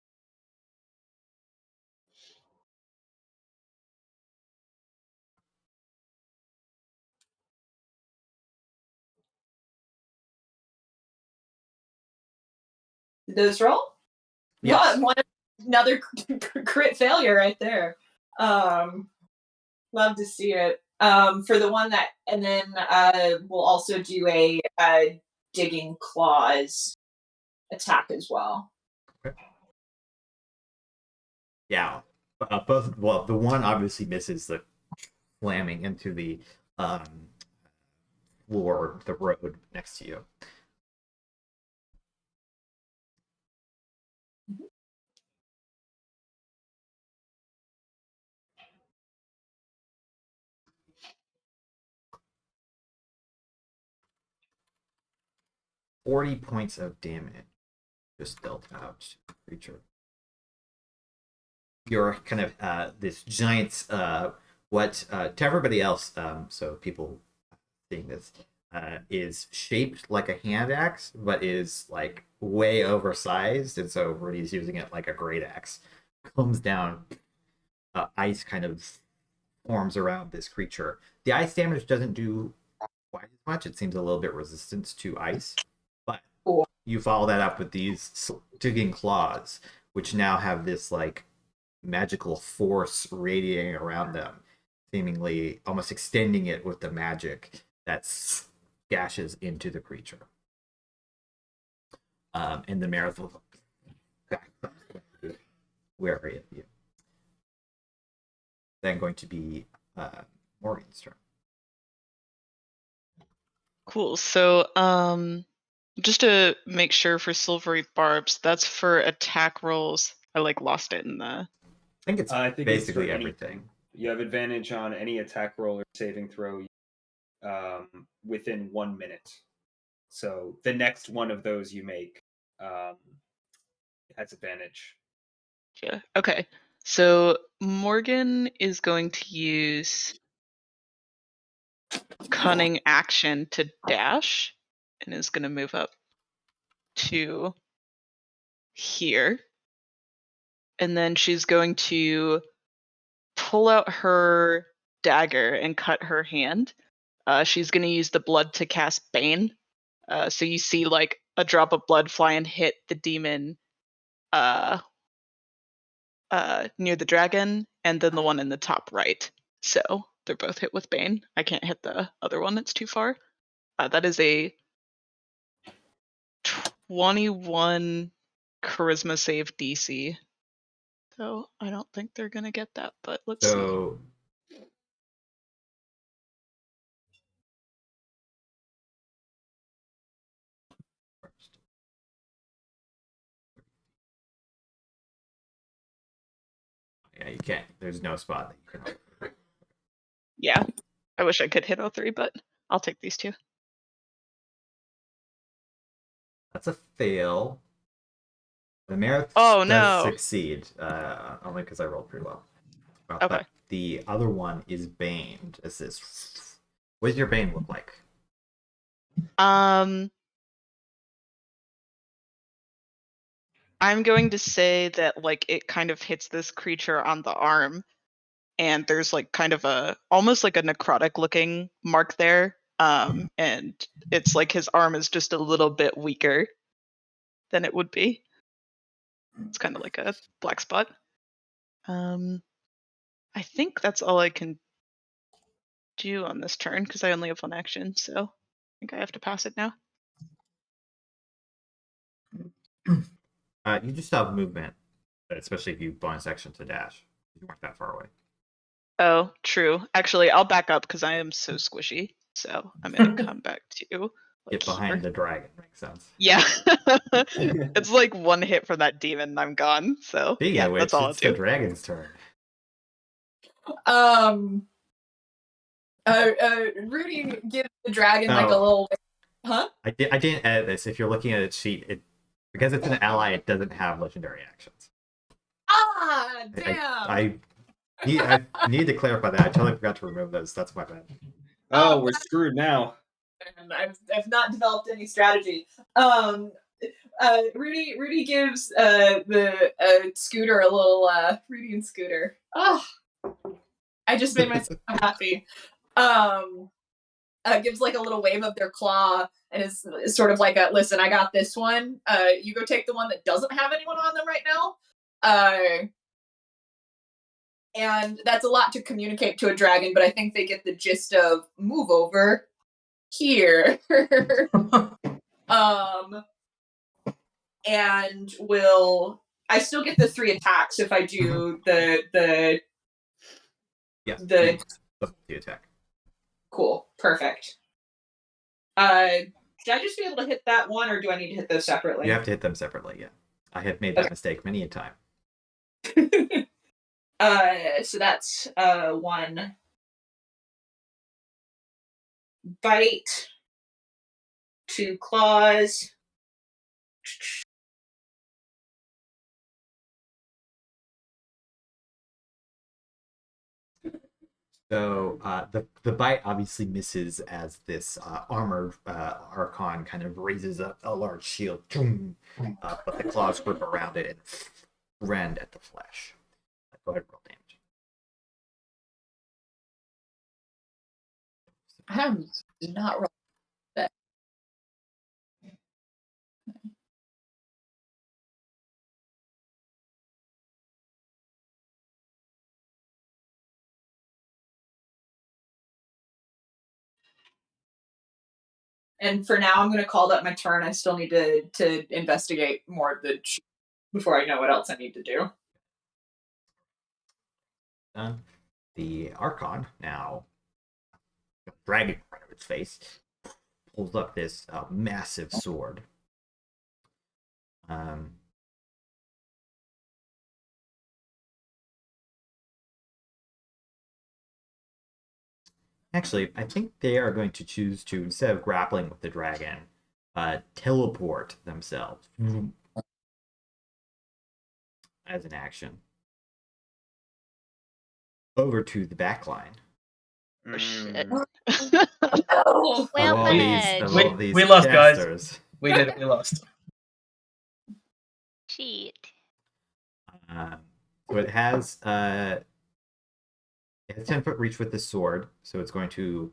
Did those roll? Yes. Another crit failure right there. Love to see it. For the one that, and then we'll also do a digging claws attack as well. Okay. Yeah. Both. Well, the one obviously misses, the slamming into the floor, the road next to you. Mm-hmm. 40 points of damage just dealt out to the creature. You're kind of this giant, what to everybody else, so people seeing this, is shaped like a hand axe, but is like way oversized, and so Rudy's using it like a great axe. Comes down, ice kind of forms around this creature. The ice damage doesn't do quite as much. It seems a little bit resistant to ice, but you follow that up with these digging claws, which now have this like magical force radiating around them, seemingly almost extending it with the magic that gashes into the creature. And the marathon, where are you? Then going to be Morgane's turn. Cool. So, just to make sure for silvery barbs, that's for attack rolls. I like lost it in the. I think it's basically everything. You have advantage on any attack roll or saving throw within 1 minute. So the next one of those you make has advantage. Yeah. Okay. So Morgane is going to use cunning action to dash, and is going to move up to here. And then she's going to pull out her dagger and cut her hand. She's going to use the blood to cast Bane. So you see like a drop of blood fly and hit the demon near the dragon, and then the one in the top right. So they're both hit with Bane. I can't hit the other one, it's too far. That is a 21 charisma save DC. So I don't think they're gonna get that, but let's see. Yeah, you can't. There's no spot that you can. Yeah, I wish I could hit all three, but I'll take these two. That's a fail. The Marith does succeed, only because I rolled pretty well. Okay. But the other one is baned. What does your bane look like? I'm going to say that like it kind of hits this creature on the arm, and there's like kind of almost like a necrotic looking mark there. And it's like his arm is just a little bit weaker than it would be. It's kind of like a black spot. I think that's all I can do on this turn because I only have one action, so I think I have to pass it now. You just have movement, especially if you bonus action to dash. You weren't that far away. Oh, true. Actually, I'll back up because I am so squishy. So I'm gonna come back to Get behind the dragon. Makes sense. Yeah. It's like one hit from that demon and I'm gone. So Speaking of which, that's all I'll it's the do. dragon's turn. Rudy gives the dragon like a little. Huh? I didn't edit this. If you're looking at its sheet, because it's an ally, it doesn't have legendary actions. Ah, damn! I need to clarify that. I totally forgot to remove those. That's my bad. Oh, we're screwed now. And I've not developed any strategy. Rudy gives the Scooter a little Rudy and Scooter. Oh, I just made myself happy. Gives like a little wave of their claw and is sort of like a listen. I got this one. You go take the one that doesn't have anyone on them right now. And that's a lot to communicate to a dragon, but I think they get the gist of move over here. And I still get the 3 attacks if I do the attack. Cool, perfect. Should I just be able to hit that one, or do I need to hit those separately? You have to hit them separately. Yeah, I have made that mistake many a time. So that's 1 bite, 2 claws. So the bite obviously misses as this armored Archon kind of raises up a large shield, but the claws grip around it and rend at the flesh. Go ahead, roll damage. I'm not rolling that. And for now, I'm going to call that my turn. I still need to investigate more of the before I know what else I need to do. Done. The Archon, now dragging in front of its face, pulls up this massive sword. Actually, I think they are going to choose to, instead of grappling with the dragon, teleport themselves as an action over to the back line. Oh, shit. Well played. We lost, casters. guys. We did. We lost. Cheat. So it has 10-foot reach with the sword, so it's going to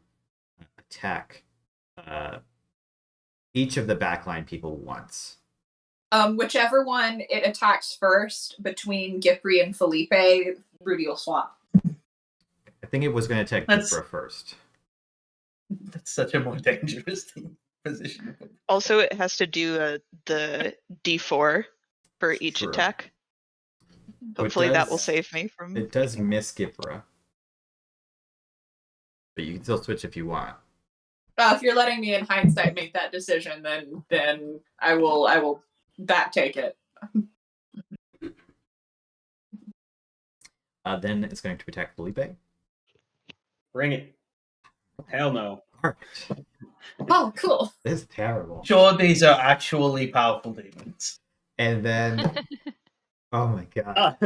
attack each of the backline people once. Whichever one it attacks first between Gipre and Felipe, Rudy will swap. I think it was going to attack Gipre first. That's such a more dangerous position. Also, it has to do the D4 for each attack. Hopefully that will save me from... It does miss Gipre. But you can still switch if you want. If you're letting me in hindsight make that decision, then I will back take it. Then it's going to attack Felipe. Bring it. Hell no. All right. Oh, cool. This is terrible. Sure, these are actually powerful demons. And then, oh my god,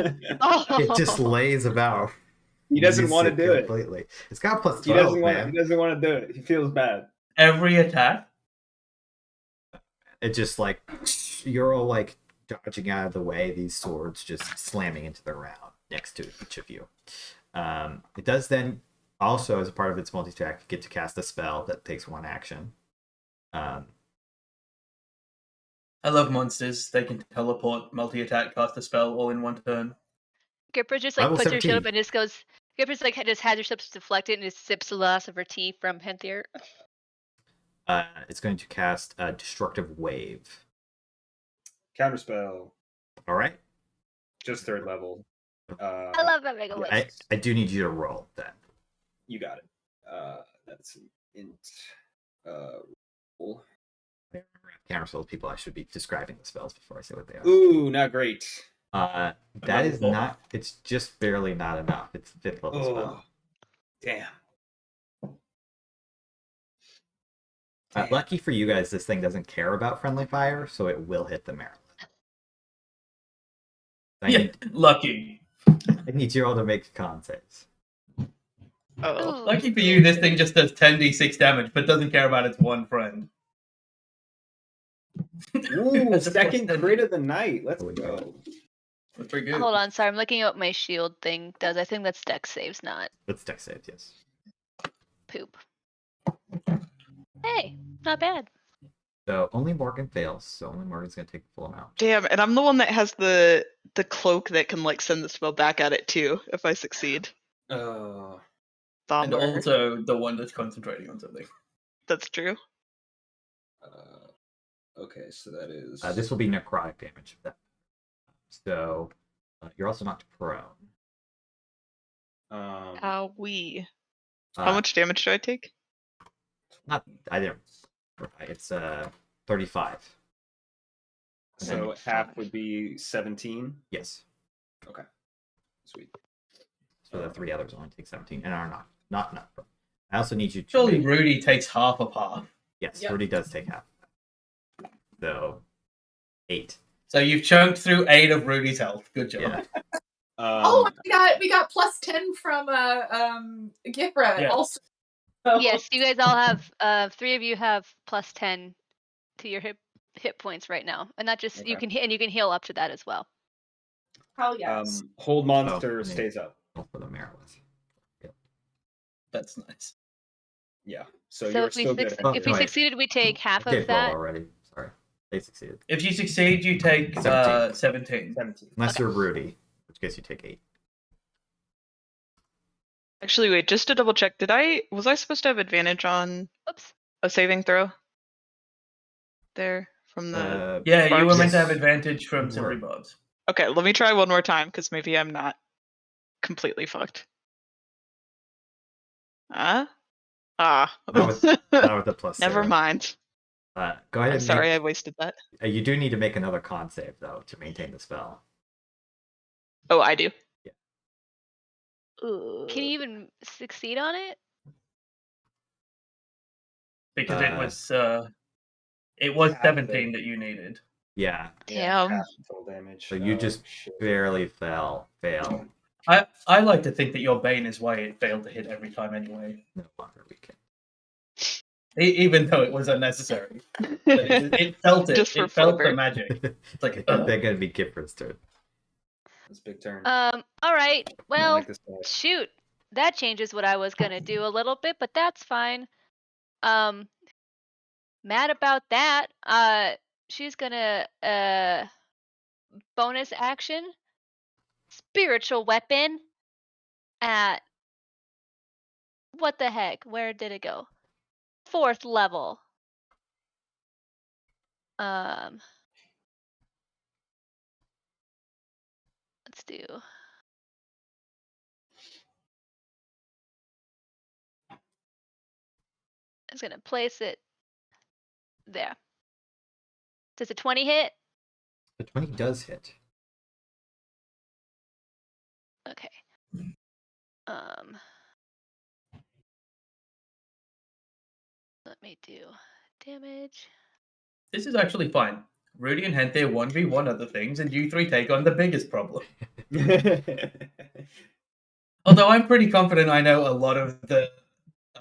Oh. it just lays about. He doesn't want to do it. Completely. It's got plus 12, He doesn't want to do it. He feels bad. Every attack? It just like, you're all like dodging out of the way, these swords just slamming into the ground next to each of you. It does then also, as a part of its multi-attack, get to cast a spell that takes 1 action. I love monsters. They can teleport, multi-attack, cast a spell all in 1 turn. Gipre just Level puts her shield 17. up and just goes. Gipre's just has her ships deflected and just sips the last of her tea from Henthir. It's going to cast a Destructive Wave. Counterspell. All right. Just 3rd level. I love that mega wave. I do need you to roll that. You got it. That's an int. Roll. Counterspell people, I should be describing the spells before I say what they are. Ooh, not great. That is not. It's just barely not enough. It's 5th level spell. Damn. Lucky for you guys, this thing doesn't care about friendly fire, so it will hit the Maryland. Lucky. I need you all to make con saves. Oh. Lucky for you, this thing just does 10d6 damage, but doesn't care about its one friend. Ooh, That's a second plus 10. crit of the night. Let's Holy go. That's pretty good. Hold on, sorry, I'm looking at what my shield thing does. I think that's dex saves, not That's dex save, yes. poop. Hey, not bad. So only Morgan fails, so only Morgan's going to take the full amount. Damn, and I'm the one that has the cloak that can like send the spell back at it too if I succeed. And Bummer. also the one that's concentrating on something. That's true. Okay, so that is. This will be necrotic damage. So you're also knocked prone. How Uh, How much damage do I take? Not, I didn't. It's 35. So half would be 17. Yes. Okay. Sweet. So the 3 others only take 17 and are not prone. I also need you to. Surely make- Rudy takes half of half. Yes, Yep. Rudy does take half. So 8. So you've chunked through 8 of Rudy's health. Good job. Yeah. Oh, we got plus 10 from Gipre Yeah. also. So- Yes, you guys all have 3 of you have plus 10 to your hit points right now, and not just you Okay. can heal up to that as well. Hell yes. Hold monster Oh, stays up. Roll for the Maryland. That's nice. Yeah. So, So you're if we still good. Oh, if we wait. succeeded, we take half I did of roll that. already. Sorry. They succeeded. If you succeed, you take 17. 17. 17. Unless you're Rudy, which case you take 8. Actually, wait, just to double check, was I supposed to have advantage on Oops. a saving throw? There from the. Yeah, you were meant to Yes. have advantage from You some were. rebobs. Okay, let me try one more time because maybe I'm not completely fucked. Not with the plus. Never zero. mind. Go ahead. I'm and sorry I make- wasted that. You do need to make another con save though to maintain the spell. Oh, I do. Can you even succeed on it? Because it was half 17 that you needed. Yeah. Damn. Half total damage. So you Oh, just shit. barely fail. I like to think that your Bane is why it failed to hit every time anyway. No longer weaken. Even though it was unnecessary. But it felt it. Just for It felt the flavor. magic. It's like, They're going to be Gipren's turn. That's a big turn. All right. I don't Well, like this guy. shoot, that changes what I was gonna do a little bit, but that's fine. Mad about that. She's gonna bonus action, spiritual weapon at what the heck? Where did it go? 4th level. Let's do. I was gonna place it there. Does a 20 hit? The 20 does hit. Okay. Let me do damage. This is actually fine. Rudy and Henthir 1v1 other things, and you 3 take on the biggest problem. Although I'm pretty confident I know a lot of the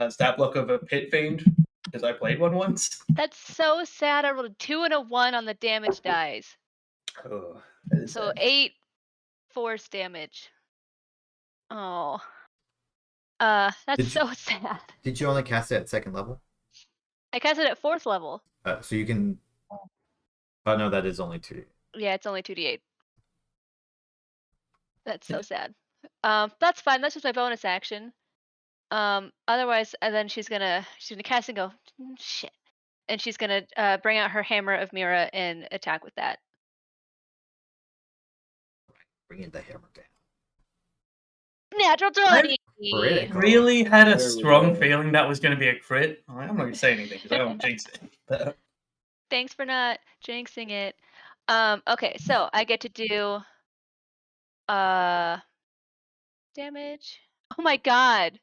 stat block of a Pit Fiend, because I played one once. That's so sad. I rolled a 2 and a 1 on the damage dice. Oh. So 8 force damage. Oh. That's Did you- so sad. Did you only cast it at 2nd level? I cast it at 4th level. So you can. Oh no, that is only 2. Yeah, it's only 2d8. That's so sad. That's fine. That's just my bonus action. Otherwise, and then she's gonna cast and go, shit, and she's gonna bring out her hammer of Mira and attack with that. Bring in the hammer down. Natural 20. Critical. Really had a There we strong go. feeling that was going to be a crit. I'm not going to say anything because I don't jinx it. But Thanks for not jinxing it. Okay, so I get to do damage. Oh my god.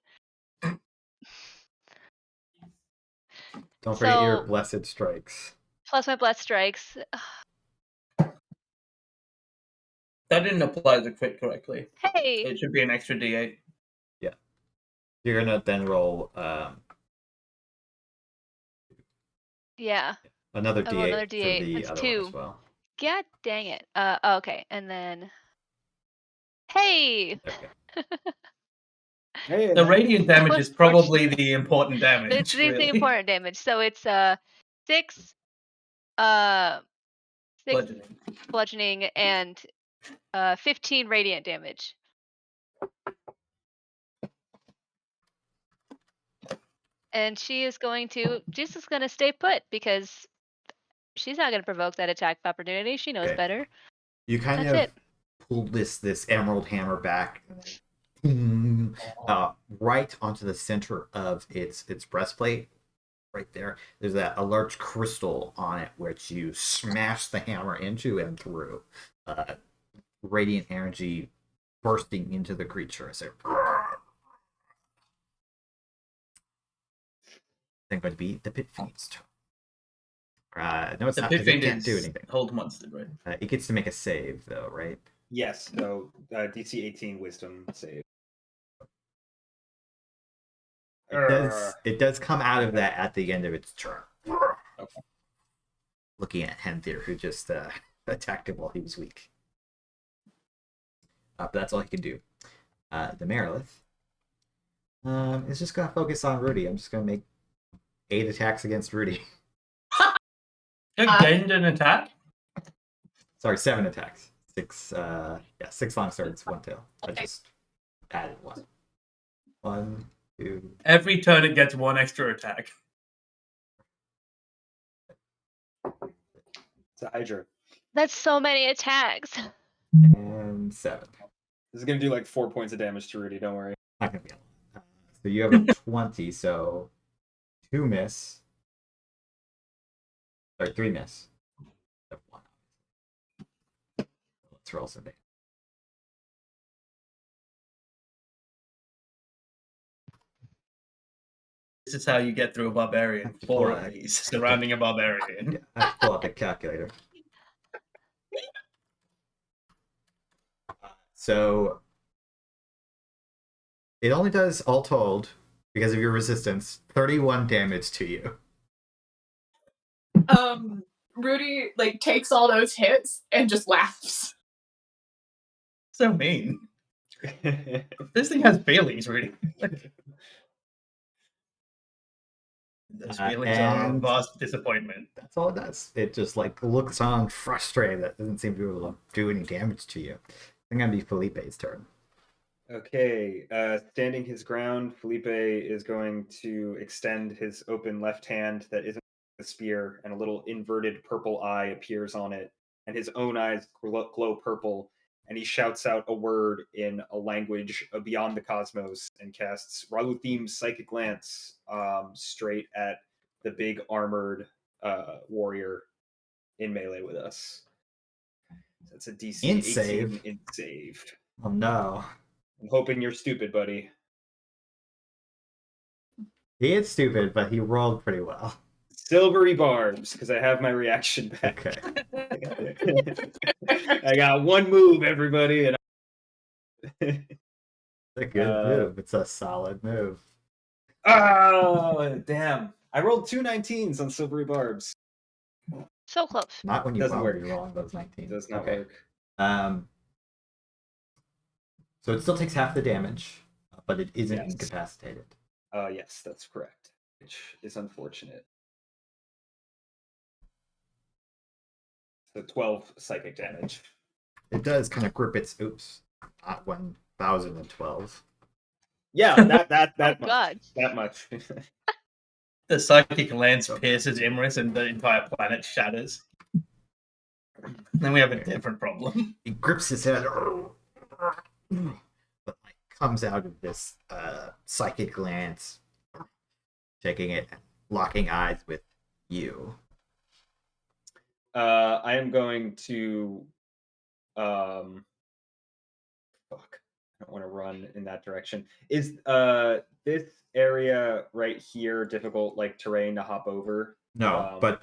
Don't forget your So- blessed strikes. Plus my blessed strikes. that didn't apply the crit correctly. Hey. It should be an extra d8. You're gonna then roll Yeah. another I D8, roll another D8. for the That's other 2. one as well. God dang it. Okay, and then hey. Okay. Hey, The radiant damage was is probably the important damage. It's really. the important damage. So it's 6 Bludgeoning. bludgeoning and 15 radiant damage. And she's just gonna stay put because she's not gonna provoke that attack of opportunity. She knows Okay. better. You kind That's of it. pull this emerald hammer back right onto the center of its breastplate. Right there. There's a large crystal on it which you smash the hammer into and through. Radiant energy bursting into the creature. So then going to be the Pit Fiend's turn. No, it's The not Pit because it Fiend can't is do anything. hold monster, right? It gets to make a save, though, right? Yes, so DC 18 Wisdom save. It does come out of that at the end of its turn. Okay. Looking at Henthir, who just attacked him while he was weak. But that's all he can do. The Merilith is just going to focus on Rudy. I'm just going to make 8 attacks against Rudy. It gained an attack? Sorry, 7 attacks. 6 long swords, 1 tail. I just added 1. 1, 2. Every turn it gets 1 extra attack. It's a Hydra. That's so many attacks. And 7. This is going to do like 4 points of damage to Rudy, don't worry. Not going to be a lot. So you have a 20, so 2 miss. Sorry, 3 miss. 1. Let's roll some damage. This is how you get through a barbarian. 4 of these surrounding a barbarian. Yeah, I have to pull out the calculator. So it only does, all told, because of your resistance, 31 damage to you. Rudy like takes all those hits and just laughs. So mean. This thing has feelings, Rudy. Those feelings are a and- vast disappointment. That's all it does. It just like looks on frustrated. That doesn't seem to be able to do any damage to you. I think that'd be Felipe's turn. Okay, standing his ground, Felipe is going to extend his open left hand that isn't a spear, and a little inverted purple eye appears on it, and his own eyes glow purple, and he shouts out a word in a language beyond the cosmos and casts Raluthim's Psychic Lance straight at the big armored warrior in melee with us. That's a DC Int 18 save. int save. Oh no. I'm hoping you're stupid, buddy. He is stupid, but he rolled pretty well. Silvery barbs, because I have my reaction back. Okay. I got 1 move, everybody, and It's a good move. It's a solid move. oh damn! I rolled 2 19s on silvery barbs. So close. Not when you Doesn't while work. you're rolling those 19. Does not Okay. work. So it still takes half the damage, but it isn't Yes. incapacitated. Yes, that's correct. Which is unfortunate. So 12 psychic damage. It does kind of grip its not 1012. Yeah, that Oh, much. God. That much. The psychic lance pierces Imris and the entire planet shatters. Then we have a different problem. He grips his head, but like comes out of this psychic glance, taking it, locking eyes with you. I am going to fuck. I don't want to run in that direction. Is this area right here difficult like terrain to hop over? No, but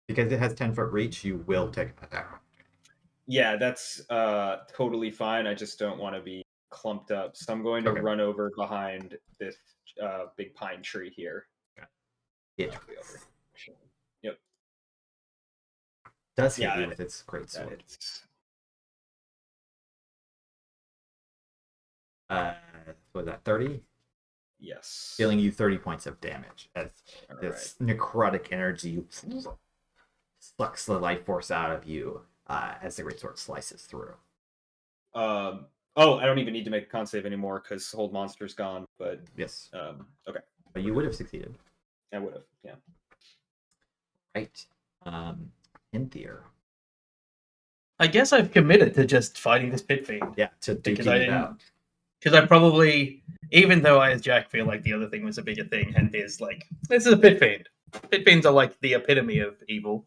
because it has 10-foot reach, you will take an attack. Yeah, that's totally fine. I just don't want to be clumped up. So I'm going to Okay. run over behind this big pine tree here. It Yep. does hit Yeah, you with its great That sword. is- What was that, 30? Yes. Dealing you 30 points of damage as All this necrotic energy sucks the life force out of you as the greatsword slices through. Oh, I don't even need to make a con save anymore because hold monster's gone. But Yes, okay, but you would have succeeded. I would have. Yeah. Right. Henthir. I guess I've committed to just fighting this pit fiend. Yeah, to Because duking I it didn't- out. Because I probably, even though I as Jack feel like the other thing was a bigger thing, Henthir's like, this is a pit fiend. Pit fiends are like the epitome of evil.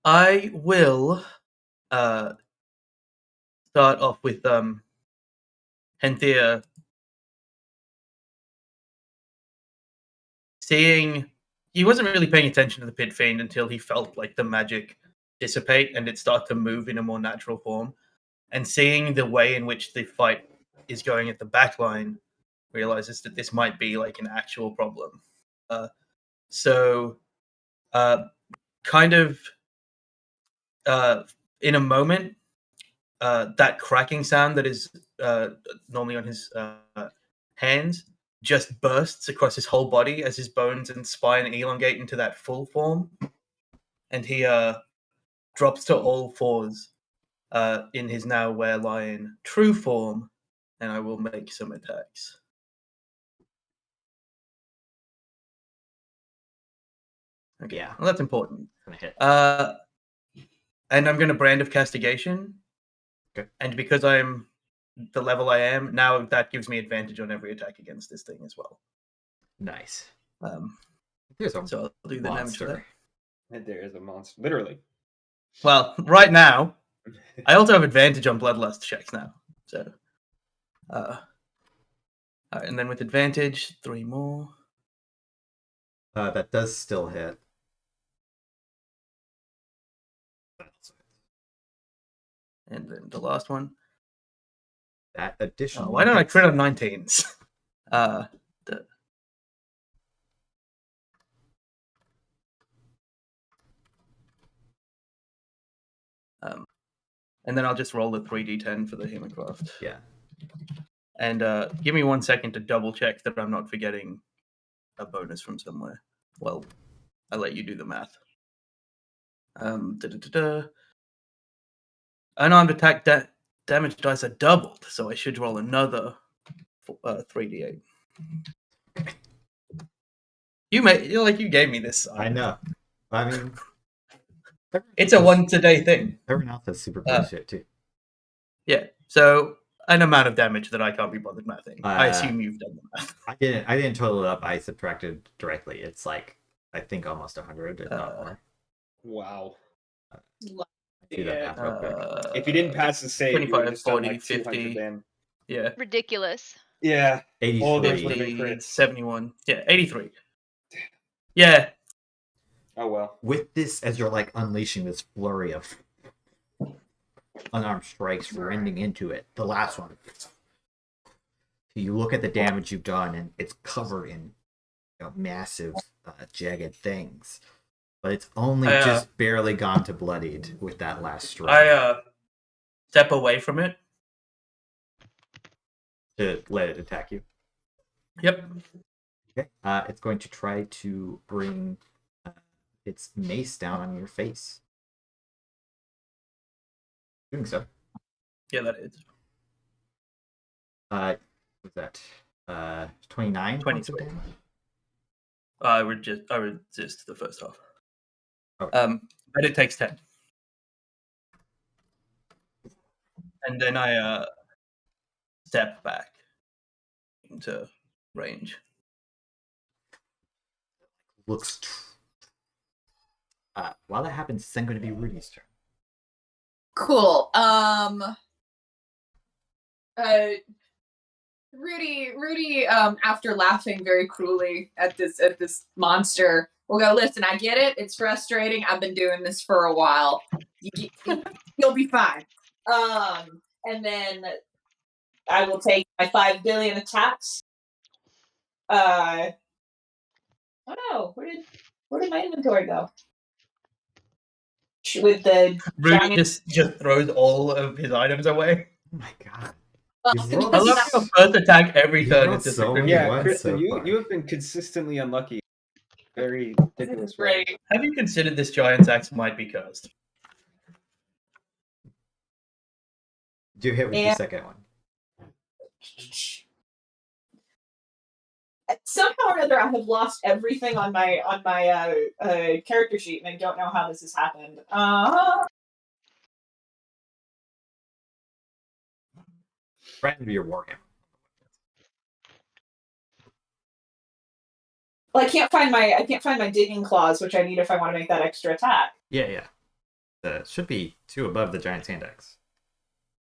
I will start off with Henthir seeing he wasn't really paying attention to the pit fiend until he felt like the magic dissipate and it start to move in a more natural form. And seeing the way in which the fight is going at the back line, realizes that this might be like an actual problem. Kind of in a moment, that cracking sound that is normally on his hands just bursts across his whole body as his bones and spine elongate into that full form, and he drops to all fours in his now were-lion true form, and I will make some attacks. Okay, Yeah. well, that's important. Gonna hit. And I'm going to Brand of Castigation. Okay. And because I'm the level I am, now that gives me advantage on every attack against this thing as well. Nice. So I'll do the damage for that. Monster. And there is a monster, literally. Well, right now, I also have advantage on Bloodlust checks now. So, all right, and then with advantage, 3 more. That does still hit. And then the last one. That additional. Why don't I crit on 19s? And then I'll just roll the 3d10 for the Hemocraft. Yeah. And give me 1 second to double check that I'm not forgetting a bonus from somewhere. Well, I'll let you do the math. Unarmed attack damage dice are doubled, so I should roll another 3d8. You gave me this. I know. I mean, It's a once a day thing. everyone else has super cool shit too. Yeah. So an amount of damage that I can't be bothered mathing. I assume you've done the math. I didn't total it up. I subtracted directly. It's like I think almost 100, if not more. Wow. Do that math real quick. If you didn't pass the save, you would 25, have just done 40, like 200 50. then. Yeah. Ridiculous. Yeah. 83. All those would've been 50, crits. 71. Yeah, 83. Yeah. Oh well. With this, as you're like unleashing this flurry of unarmed strikes, rending into it, the last one. You look at the damage you've done, and it's covered in massive jagged things. But it's only I, just barely gone to bloodied with that last strike. I step away from it. To let it attack you. Yep. Okay. It's going to try to bring its mace down on your face. Doing so. Yeah, that is. What's that? 29 points of 23. damage? I resist the first half. Okay. But it takes 10. And then I step back into range. Looks. While that happens, it's then going to be Rudy's turn. Cool. Rudy, after laughing very cruelly at this monster, will go, listen, I get it. It's frustrating. I've been doing this for a while. You'll be fine. And then I will take my 5 billion attacks. Oh no, where did my inventory go? With the Rudy just throws all of his items away. Oh my god. I love your first attack every turn. rolled It's just so like, many Yeah, ones Kristen, so far. you have been consistently unlucky. Very This ridiculous. is great. have you considered this giant's axe might be cursed? Do hit with the second one. Somehow or another, I have lost everything on my character sheet, and I don't know how this has happened. Threaten to your warhammer. Well, I can't find my digging claws, which I need if I want to make that extra attack. Yeah. Should be 2 above the giant's hand axe.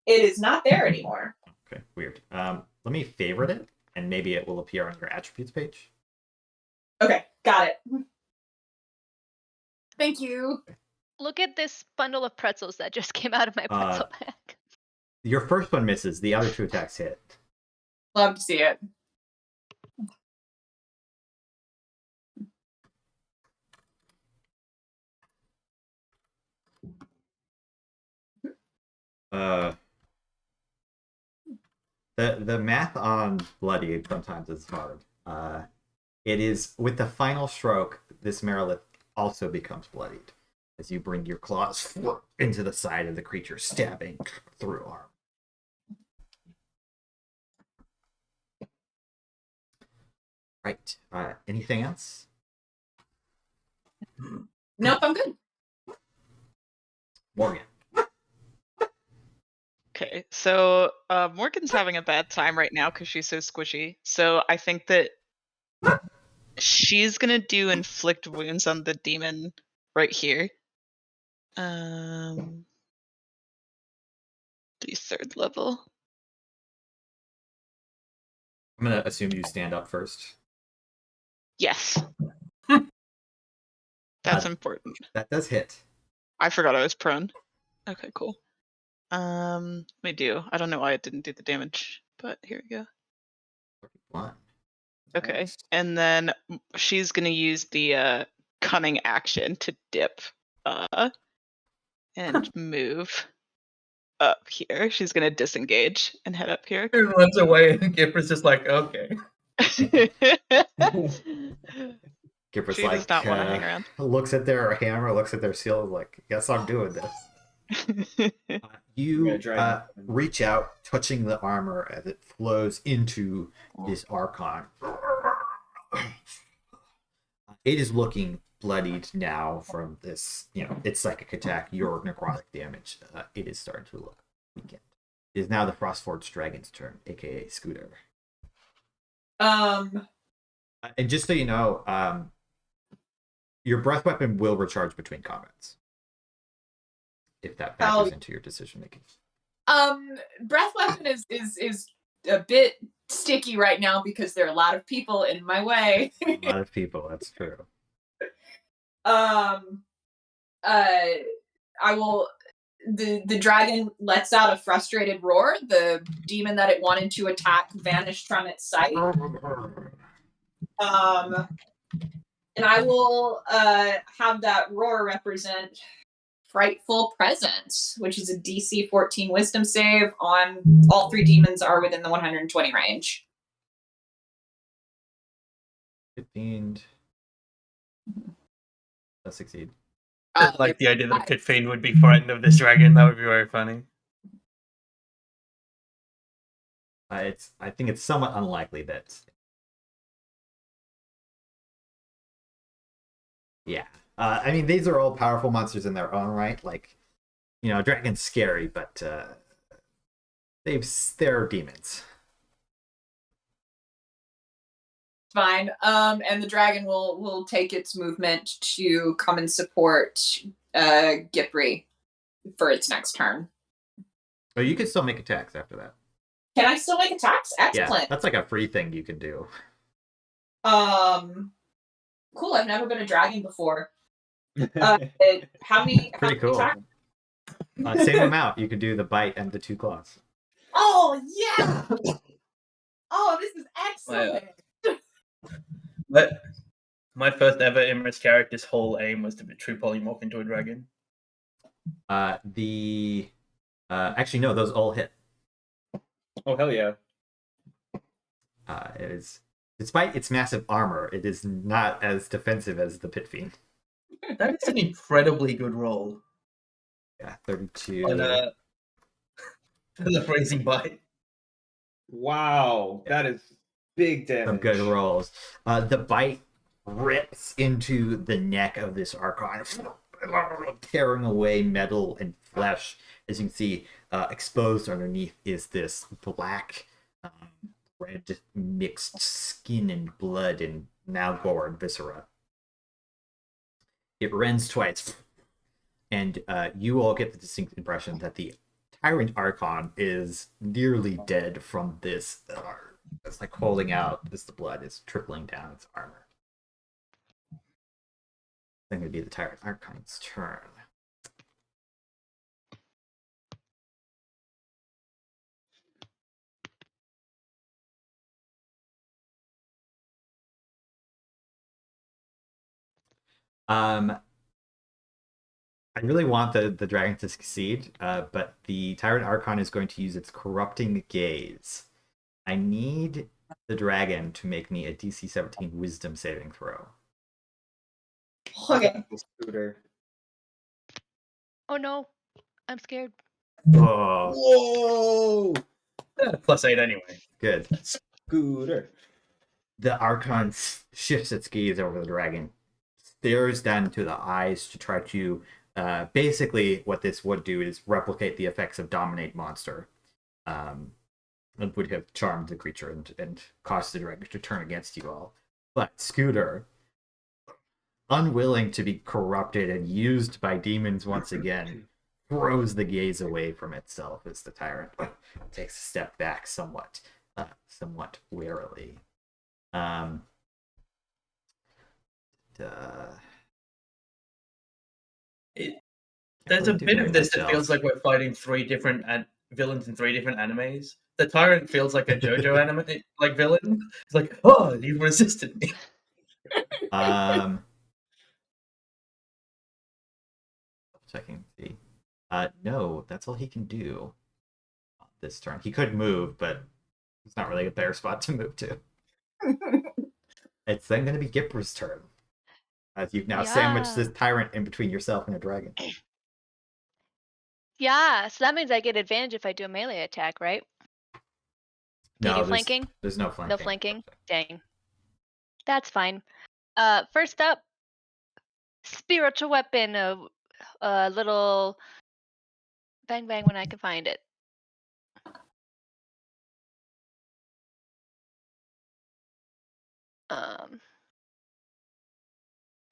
It is not there anymore. Okay, weird. Let me favorite it, and maybe it will appear on your attributes page. Okay, got it. Thank you. Look at this bundle of pretzels that just came out of my pretzel bag. Your first one misses. The other 2 attacks hit. Love to see it. The math on bloody sometimes is hard. It is with the final stroke, this Marilith also becomes bloodied as you bring your claws into the side of the creature, stabbing through arm. Right. Anything else? Nope, I'm good. Morgan. Okay, so Morgan's having a bad time right now because she's so squishy. So I think that she's gonna do inflict wounds on the demon right here. The 3rd level. I'm going to assume you stand up first. Yes. That's important. That does hit. I forgot I was prone. Okay, cool. Let me do. I don't know why it didn't do the damage, but here we go. 1. Okay, Nice. and then she's gonna use the cunning action to dip, and move up here. She's gonna disengage and head up here. He runs away, and Gipre's just like, okay. Gipre's She does not wanna hang around. Looks at their hammer, looks at their shield, like, guess I'm doing this. You reach out, touching the armor as it flows into this Archon. It is looking bloodied now from this, its psychic attack, your necrotic damage. It is starting to look weakened. It is now the Frostforged Dragon's turn, aka Scooter. And just so you know, your breath weapon will recharge between combats. If that factors into your decision making. Breath weapon is a bit sticky right now because there are a lot of people in my way. A lot of people, that's true. I will. The dragon lets out a frustrated roar. The demon that it wanted to attack vanished from its sight. And I will have that roar represent Frightful Presence, which is a DC 14 Wisdom save on all 3 demons are within the 120 range. 15. That's succeed. I like the idea that a pit fiend would be frightened of this dragon. That would be very funny. I think it's somewhat unlikely that. Yeah. I mean, these are all powerful monsters in their own right. Like, a dragon's scary, but they're demons. Fine. And the dragon will take its movement to come and support Gipre for its next turn. Oh, you can still make attacks after that. Can I still make attacks? Excellent. Yeah, that's like a free thing you can do. Cool. I've never been a dragon before. How many? Pretty cool. Same amount. You can do the bite and the 2 claws. Oh yeah! Oh, this is excellent. But my first ever Imris character's whole aim was to be true polymorph into a dragon. Actually no, those all hit. Oh hell yeah! It is, despite its massive armor, it is not as defensive as the Pit Fiend. That is an incredibly good roll. Yeah, 32. On the freezing bite. Wow, that is big damage. Some good rolls. The bite rips into the neck of this Archon, tearing away metal and flesh. As you can see, exposed underneath is this black, red mixed skin and blood and now gore and viscera. It rends twice, and you all get the distinct impression that the Tyrant Archon is nearly dead from this. It's like holding out as the blood is trickling down its armor. Then going to be the Tyrant Archon's turn. I really want the dragon to succeed, but the Tyrant Archon is going to use its Corrupting Gaze. I need the dragon to make me a DC 17 Wisdom saving throw. Okay. Oh no, I'm scared. Oh, Whoa! +8 anyway. Good. Scooter. The Archon shifts its gaze over the dragon, stares down into the eyes to try to basically what this would do is replicate the effects of Dominate Monster. It would have charmed the creature and caused the dragon to turn against you all. But Scooter, unwilling to be corrupted and used by demons once again, throws the gaze away from itself as the tyrant takes a step back somewhat warily. There's a bit of this that feels like we're fighting 3 different villains in 3 different animes. The tyrant feels like a JoJo anime like villain. It's like, oh, you resisted me. Checking the no, that's all he can do on this turn. He could move, but it's not really a better spot to move to. It's then going to be Gipre's turn, as you've now sandwiched this tyrant in between yourself and a dragon. Yeah, so that means I get advantage if I do a melee attack, right? Do you do flanking? There's no flanking. No flanking? Dang. That's fine. First up, spiritual weapon, a little bang bang when I can find it.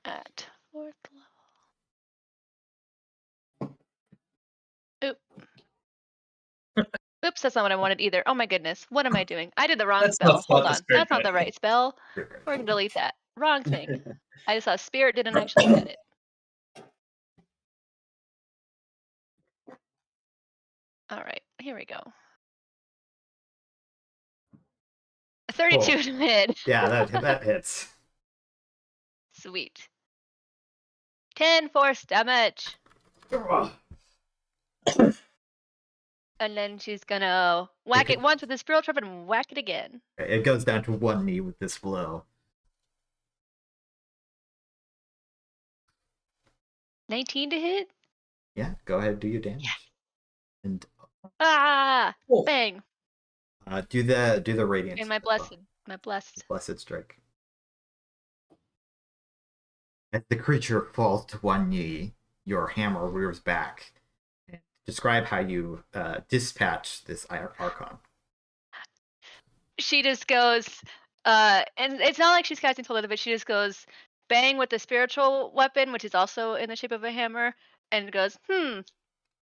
At 4th level. Oop. Oops, that's not what I wanted either. Oh my goodness, what am I doing? I did the wrong spell. Hold on, that's not the right spell. We're gonna delete that. Wrong thing. I just saw spirit didn't actually get it. All right, here we go. 32 to hit. Yeah, that hits. Sweet. 10 force damage. And then she's gonna whack it once with the spiritual trap and whack it again. It goes down to one knee with this blow. 19 to hit. Yeah, go ahead, do your damage. Yes. And Oh. Bang. do the radiant. And my blessed. Blessed strike. As the creature falls to one knee, your hammer rears back. Describe how you dispatch this Archon. She just goes, and it's not like she's casting Totem, but she just goes bang with the spiritual weapon, which is also in the shape of a hammer, and goes,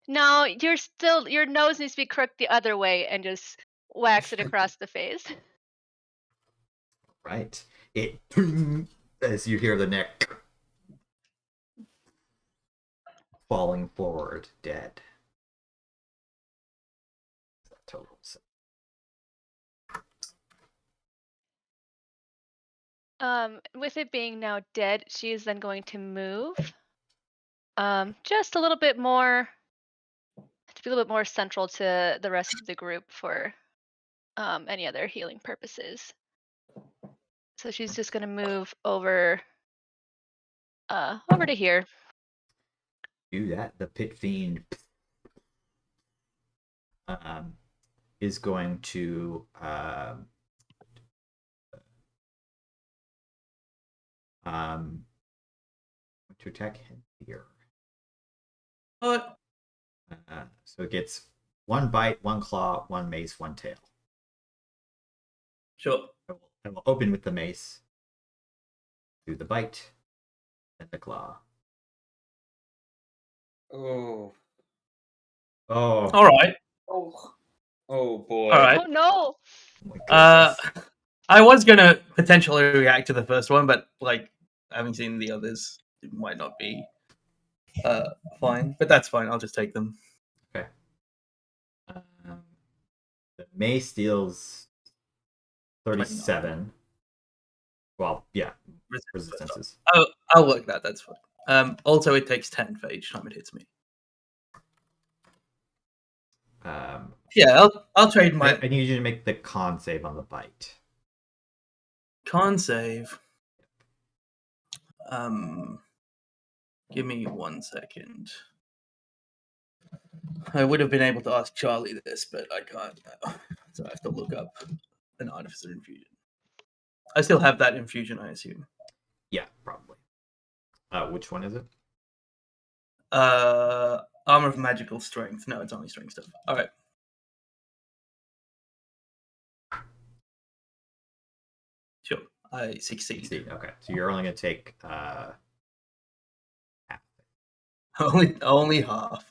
no, your nose needs to be crooked the other way, and just whacks it across the face. Right. It as you hear the neck falling forward, dead. Total. With it being now dead, she is then going to move just a little bit more to be a little bit more central to the rest of the group for any other healing purposes. So she's just gonna move over to here. Do that. The pit fiend is going to attack Henthir. What? So it gets one bite, one claw, one mace, one tail. Sure. I will open with the mace, do the bite, and the claw. Oh. Oh. All right. Oh boy. All right. Oh no! My goodness. I was gonna potentially react to the first one, but like having seen the others, it might not be fine. But that's fine. I'll just take them. Okay. The mace deals 37. Well, yeah, resistances. Oh, I'll work that. That's fine. Also, it takes 10 for each time it hits me. Yeah, I'll trade my. I need you to make the con save on the bite. Con save. Give me 1 second. I would have been able to ask Charlie this, but I can't now. So I have to look up an Artificer Infusion. I still have that infusion, I assume. Yeah, probably. Which one is it? Armor of Magical Strength. No, it's only strength stuff. All right. Sure. I succeed. Okay, so you're only going to take half. Only half.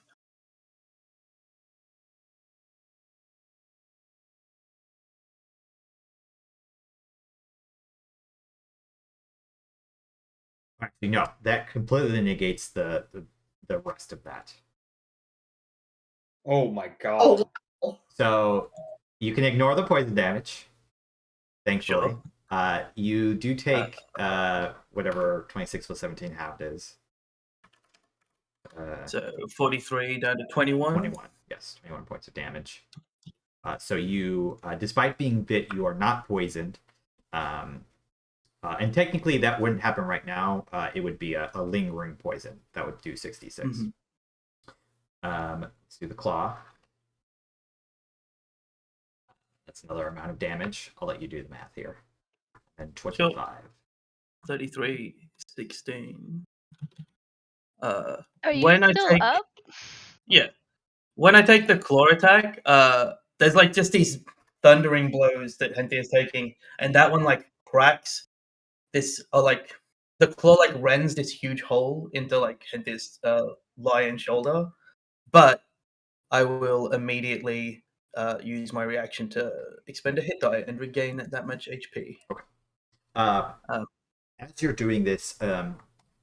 Actually, no, that completely negates the rest of that. Oh my god. So you can ignore the poison damage. Thankfully. Sure. You do take whatever 26 plus 17 half is. So 43 down to 21. 21, yes, 21 points of damage. So you, despite being bit, you are not poisoned. And technically that wouldn't happen right now. It would be a lingering poison. That would do 66. Mm-hmm. Let's do the claw. That's another amount of damage. I'll let you do the math here. And 25. Sure. 33, 16. Are you when still I take, up? Yeah. When I take the claw attack, there's like just these thundering blows that Henthir's taking, and that one like cracks this, like the claw like rends this huge hole into like Henthir's lion shoulder. But I will immediately use my reaction to expend a hit die and regain that much HP. Okay. As you're doing this,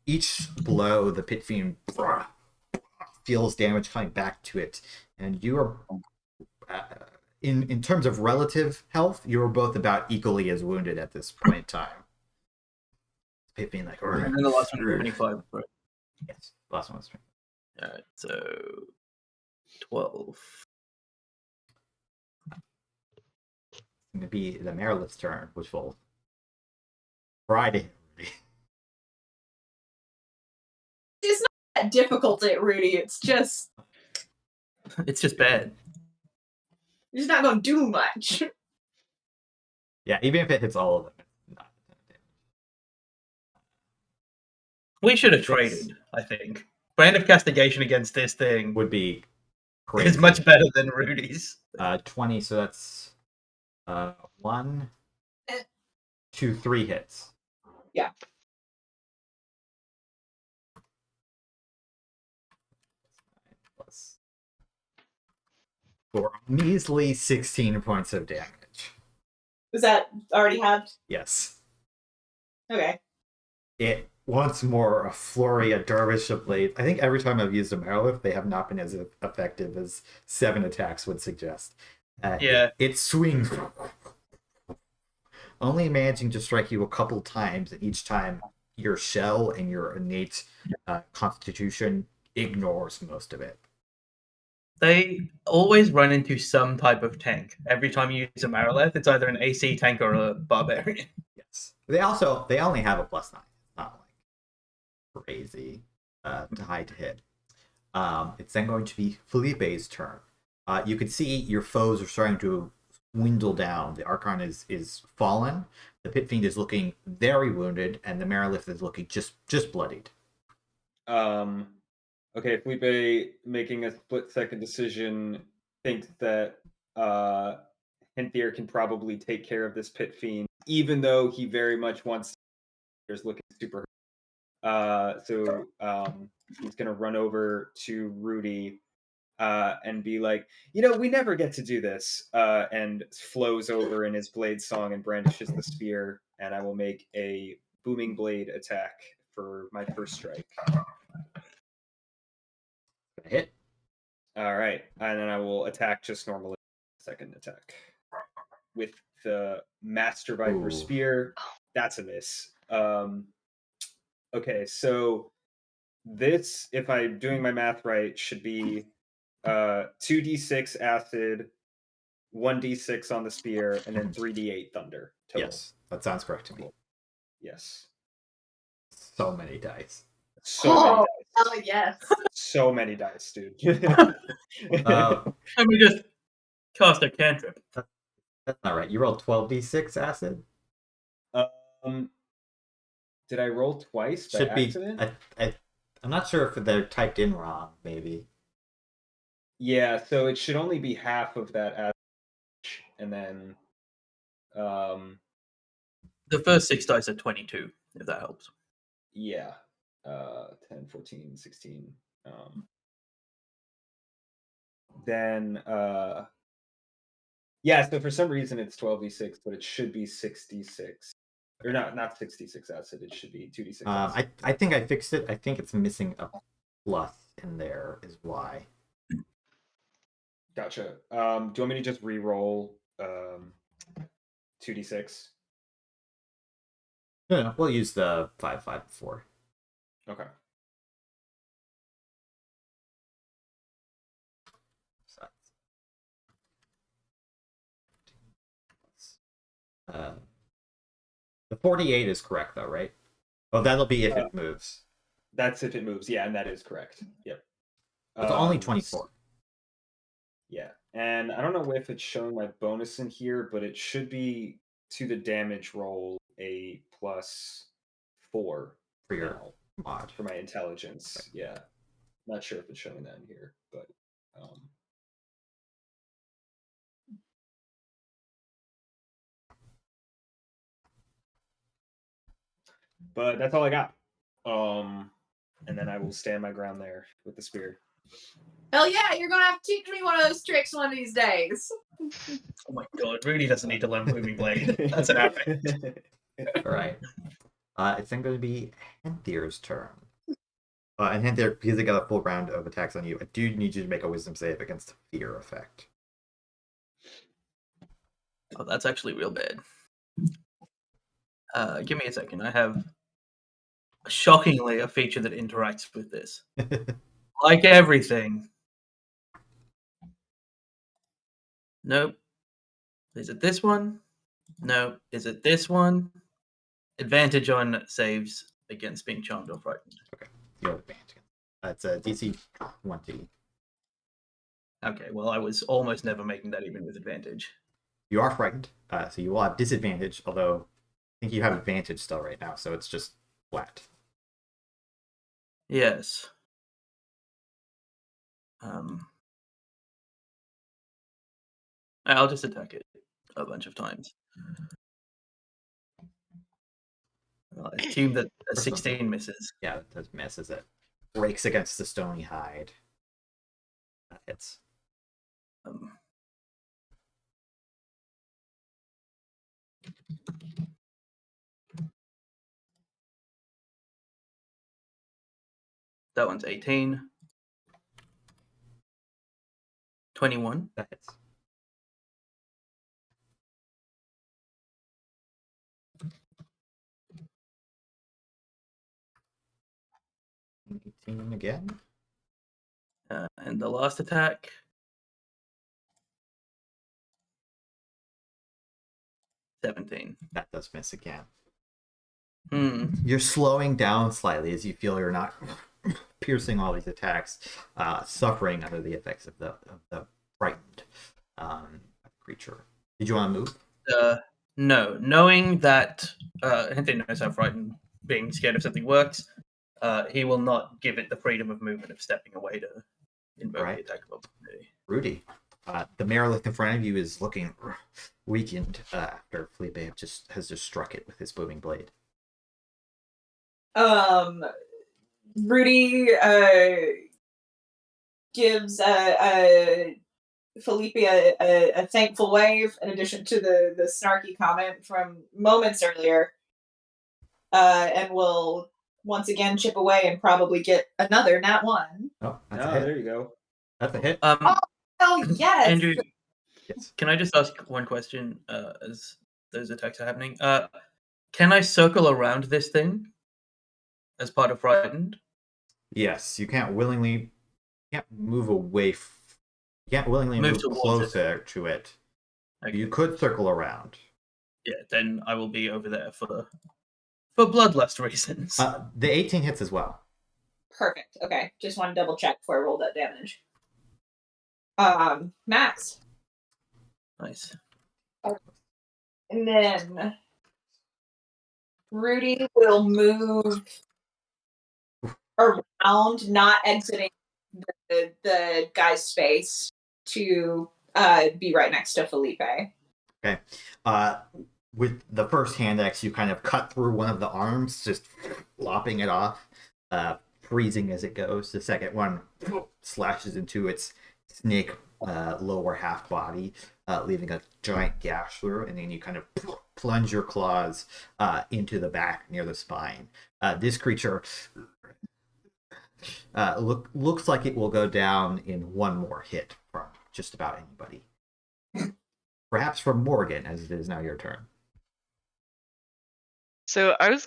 each blow, the pit fiend feels damage coming back to it, and you are, in terms of relative health, you are both about equally as wounded at this point in time. Pit Fiend like. And then the last one 25. Right? Yes, last one was 20. Alright, so 12. It's going to be the Merilith's turn, which will Friday. It's not that difficult, Rudy. It's just It's just bad. you're just not going to do much. Yeah, even if it hits all of them, it's not a ton of damage. We should have traded, I think. Brand of Castigation against this thing Would be crazy. is much better than Rudy's. 20, so that's 1, 2, 3 hits. Yeah. Plus for a measly 16 points of damage. Was that already halved? Yes. Okay. It once more a flurry, a dervish of blades. I think every time I've used a Merilith, they have not been as effective as 7 attacks would suggest. Yeah. It swings, only managing to strike you a couple times, and each time your shell and your innate constitution ignores most of it. They always run into some type of tank. Every time you use a Marileth, it's either an AC tank or a Barbarian. Yes. They only have a +9. It's not like crazy high to hit. It's then going to be Felipe's turn. You can see your foes are starting to dwindle down. The Archon is fallen. The Pit Fiend is looking very wounded, and the Merilith is looking just bloodied. Okay, Felipe, making a split-second decision, thinks that Henthir can probably take care of this Pit Fiend, even though he very much wants to. Is looking super. So he's gonna run over to Rudy and be like, we never get to do this, and flows over in his blade song and brandishes the spear, and I will make a booming blade attack for my first strike. Hit. All right, and then I will attack just normally. Second attack with the Master Viper Spear. That's a miss. Okay, so this, if I'm doing my math right, should be 2d6 acid, 1d6 on the spear, and then 3d8 thunder total. Yes, that sounds correct to me. Yes. So many dice. So Oh, yes. so many dice, dude. And we just cast a cantrip. That's not right. You rolled 12d6 acid? Did I roll twice by Should accident? be. I'm not sure if they're typed in wrong, maybe. Yeah, so it should only be half of that acid, and then The first 6 dice are 22, if that helps. yeah. 10, 14, 16. Then yeah, so for some reason it's 12d6, but it should be 6d6. Or not 66 acid, it should be 2d6 acid. I think I fixed it. I think it's missing a plus in there is why. Gotcha. Do you want me to just re-roll 2d6? No, we'll use the 5, 5, 4. Okay. The 48 is correct, though, right? Oh, that'll be if it moves. That's if it moves, yeah, and that is correct. Yep. It's only 24. Yeah, and I don't know if it's showing my bonus in here, but it should be to the damage roll a +4 For your now, mod. for my intelligence. Okay. Yeah, not sure if it's showing that in here, but that's all I got. And then I will stand my ground there with the spear. Hell yeah, you're gonna have to teach me one of those tricks one of these days. Oh my god, Rudy doesn't need to learn Booming Blade. That's an epic. All right. It's then going to be Henthir's turn. And Henthir, because they got a full round of attacks on you, I do need you to make a wisdom save against the fear effect. Oh, that's actually real bad. Give me a second. I have shockingly a feature that interacts with this. Like everything. Nope. Is it this one? No. Is it this one? Advantage on saves against being charmed or frightened. Okay, you have advantage. That's a DC 20. Okay, well, I was almost never making that even with advantage. You are frightened, so you will have disadvantage, although I think you have advantage still right now, so it's just flat. Yes. I'll just attack it a bunch of times. I assume that a 16 misses. Yeah, it does miss as it breaks against the stony hide. That hits. That one's 18. 21. That hits. Again. And the last attack. 17. That does miss again. Hmm. You're slowing down slightly as you feel you're not piercing all these attacks, suffering under the effects of the frightened creature. Did you want to move? No. Knowing that Henthir knows how frightened being scared of something works, he will not give it the freedom of movement of stepping away to invoke the attack of opportunity. Rudy, the Merilith in front of you is looking weakened after Felipe has just struck it with his booming blade. Rudy gives Felipe a thankful wave in addition to the snarky comment from moments earlier, and will once again chip away and probably get another nat 1. Oh, that's a hit. There you go. That's a hit. Oh yes. Andrew, Yes. can I just ask one question as those attacks are happening? Can I circle around this thing as part of frightened? Yes, you can't willingly move away. You can't willingly move closer to it. Okay. You could circle around. Yeah, then I will be over there for bloodlust reasons. The 18 hits as well. Perfect. Okay, just want to double check before I roll that damage. Max. Nice. And then Rudy will move around, not exiting the guy's space, to be right next to Felipe. Okay. With the first hand axe, you kind of cut through one of the arms, just lopping it off, freezing as it goes. The second one slashes into its snake lower half body, leaving a giant gash through, and then you kind of plunge your claws into the back near the spine. This creature looks like it will go down in one more hit from just about anybody. Perhaps from Morgane, as it is now your turn. So I was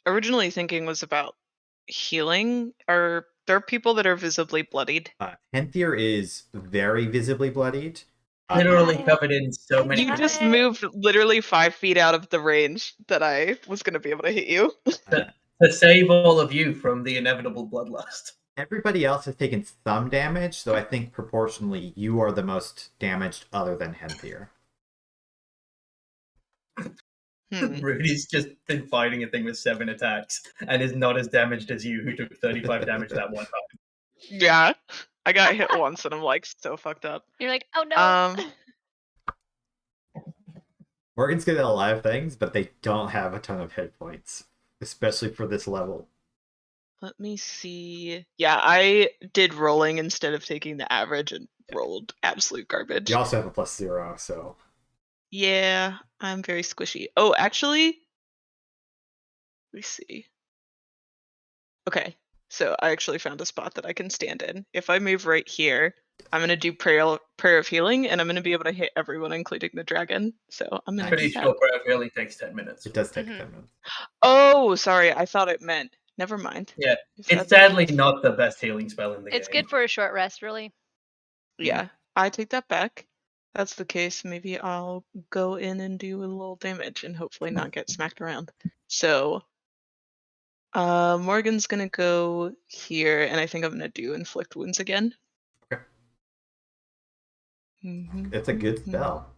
originally thinking was about healing. Are there people that are visibly bloodied? Henthir is very visibly bloodied. Literally covered in so many. You just moved literally 5 feet out of the range that I was going to be able to hit you. To save all of you from the inevitable bloodlust. Everybody else has taken some damage, so I think proportionally you are the most damaged other than Henthir. Rudy's just been fighting a thing with 7 attacks and is not as damaged as you, who took 35 damage that one time. Yeah, I got hit once and I'm like so fucked up. You're like, oh no. Morgane's good at a lot of things, but they don't have a ton of hit points, especially for this level. Let me see. Yeah, I did rolling instead of taking the average and rolled absolute garbage. You also have a +0, so... Yeah, I'm very squishy. Oh, actually, let me see. Okay, so I actually found a spot that I can stand in. If I move right here, I'm gonna do prayer of healing, and I'm gonna be able to hit everyone, including the dragon. So I'm gonna Pretty do that. sure prayer really takes 10 minutes. It does take Mhm. 10 minutes. Oh, sorry. I thought it meant. Never mind. Yeah, If it's that's- sadly not the best healing spell in the It's game. good for a short rest, really. Yeah, I take that back. That's the case. Maybe I'll go in and do a little damage and hopefully not get smacked around. So, Morgan's gonna go here, and I think I'm gonna do inflict wounds again. Okay. Mhm. It's a good spell.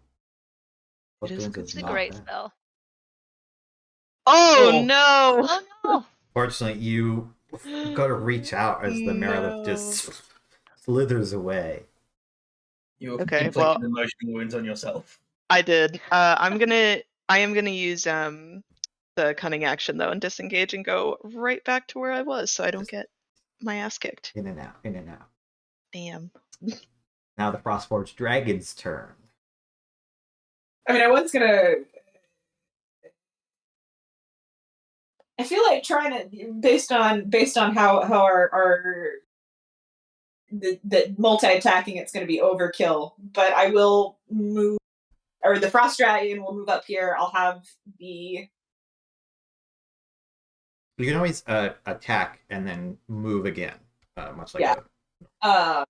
It is good. It's a great spell. Oh no! Oh no! Fortunately, you got to reach out as the Merilith just slithers away. You Okay, inflicted well- emotional wounds on yourself. I did. I am gonna use the cunning action though and disengage and go right back to where I was, so I don't get my ass kicked. In and out, in and out. Damn. Now the Frostforged Dragon's turn. I mean, I was gonna. I feel like trying to, based on how our the multi-attacking, it's going to be overkill. But I will move, or the Frost Dragon will move up here. I'll have the. You can always attack and then move again, much like Yeah. a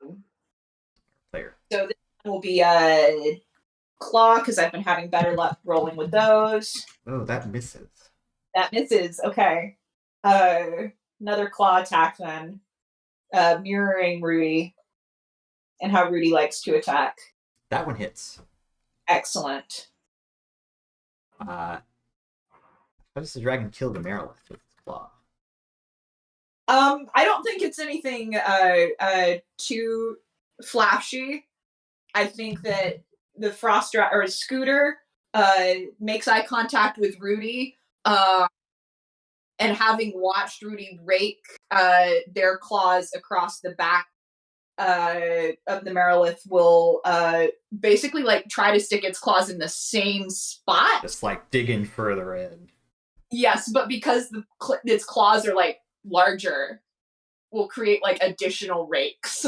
player. So this one will be a claw because I've been having better luck rolling with those. Oh, that misses. That misses. Okay. Another claw attack then. Mirroring Rudy and how Rudy likes to attack. That one hits. Excellent. How does the dragon kill the Merilith with its claw? I don't think it's anything too flashy. I think that the or Scooter makes eye contact with Rudy, and having watched Rudy rake their claws across the back of the Merilith, will basically like try to stick its claws in the same spot. Just like digging further in. Yes, but because its claws are like larger, will create like additional rakes.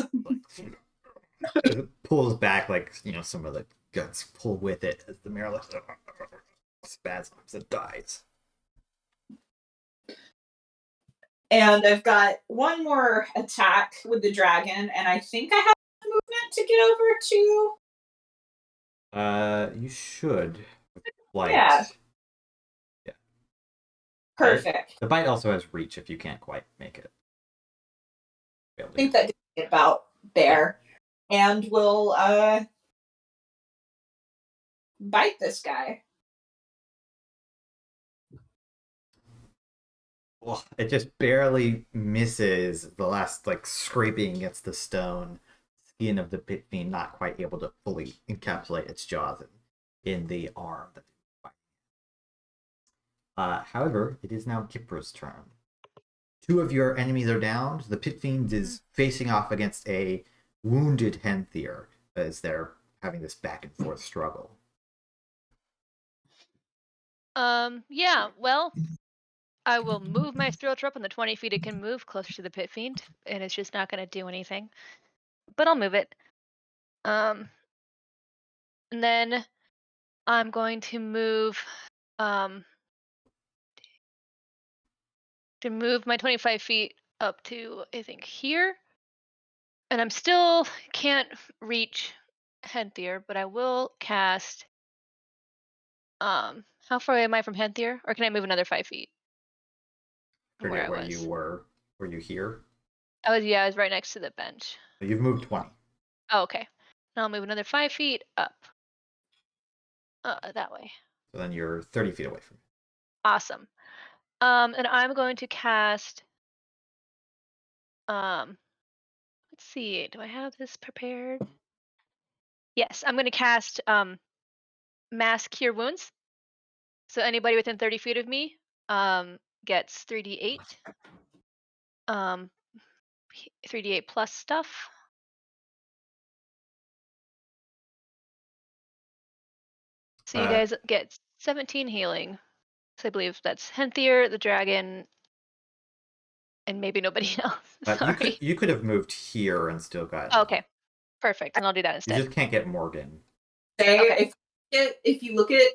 It pulls back, like, some of the guts pull with it as the Merilith spasms and dies. And I've got one more attack with the dragon, and I think I have movement to get over to. You should. Like, Yeah. Yeah. Perfect. The bite also has reach if you can't quite make it. I think that gets me about there. And we'll bite this guy. Well, it just barely misses the last, scraping against the stone skin of the pit fiend, not quite able to fully encapsulate its jaws in the arm. However, it is now Gipre's turn. 2 of your enemies are downed. The pit fiend is facing off against a wounded Henthir as they're having this back and forth struggle. Yeah, well, I will move my spiritual trap on the 20 feet it can move closer to the pit fiend, and it's just not going to do anything. But I'll move it. And then I'm going to move my 25 feet up to, I think, here. And I'm still can't reach Henthir, but I will cast. How far away am I from Henthir, or can I move another 5 feet? From Forget where I where was. you were. Were you here? I was right next to the bench. You've moved 20. Oh, okay. Now I'll move another 5 feet up. That way. So then you're 30 feet away from it. Awesome. And I'm going to cast. Let's see. Do I have this prepared? Yes, I'm going to cast Mass Cure Wounds. So anybody within 30 feet of me gets 3d8. 3d8 plus stuff. So you guys get 17 healing. So I believe that's Henthir, the dragon, and maybe nobody else. Sorry. You could have moved here and still got. Oh, okay. Perfect, and I'll do that You instead. just can't get Morgane. Say if you look at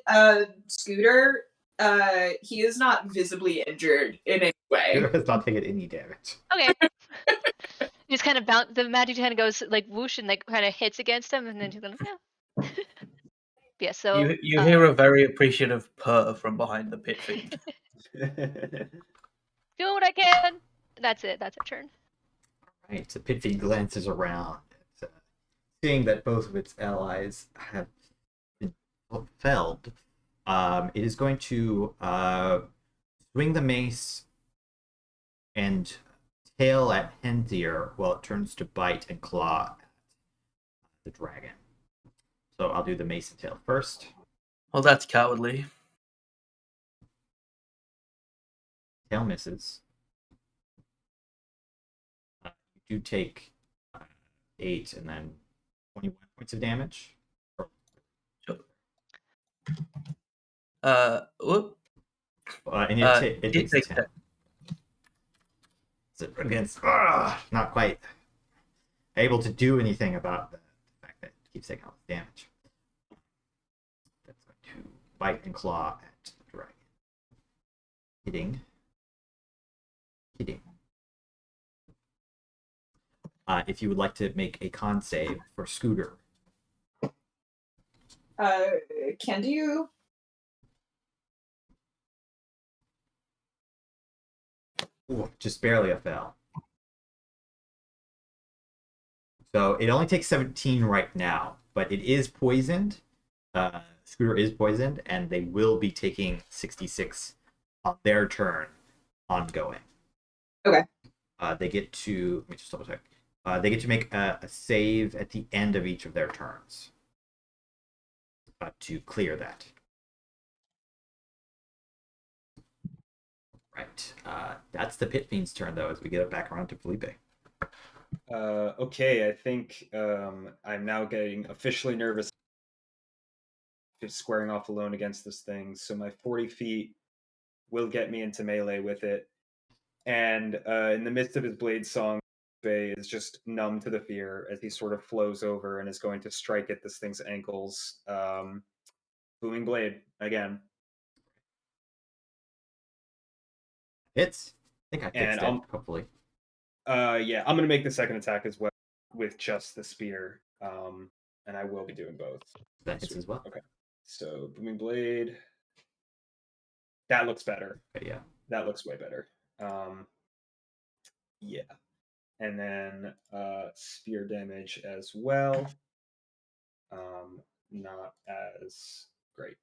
Scooter, he is not visibly injured in any way. Scooter has not taken any damage. Okay. You just kind of bounce. The magic kind of goes like whoosh and like kind of hits against him, and then he's gonna yeah. Yeah. So You hear a very appreciative purr from behind the pit fiend. doing what I can. That's it. That's our turn. Right, the pit fiend glances around, seeing that both of its allies have been felled. It is going to swing the mace and tail at Henthir while it turns to bite and claw at the dragon. So I'll do the mace and tail first. Well, that's cowardly. Tail misses. You do take 8 and then 21 points of damage. Sure. Whoop. And it takes 10. So against not quite able to do anything about the fact that it keeps taking all this damage. That's going to bite and claw at the dragon. Hitting. If you would like to make a con save for Scooter. Can you? Ooh, just barely a fail. So it only takes 17 right now, but it is poisoned. Scooter is poisoned, and they will be taking 66 on their turn ongoing. Okay. They get to, let me just double check. They get to make a save at the end of each of their turns to clear that. Right. That's the Pit Fiend's turn, though, as we get it back around to Felipe. Okay, I think I'm now getting officially nervous. Just squaring off alone against this thing. So my 40 feet will get me into melee with it. And in the midst of his blade song, Felipe is just numb to the fear as he sort of flows over and is going to strike at this thing's ankles. Booming blade again. Hits. I think I fixed it, hopefully. Yeah, I'm going to make the second attack as well with just the spear. And I will be doing both. That hits as well. Okay. So, Booming Blade. That looks better. Okay, yeah. That looks way better. Yeah. And then spear damage as well. Not as great.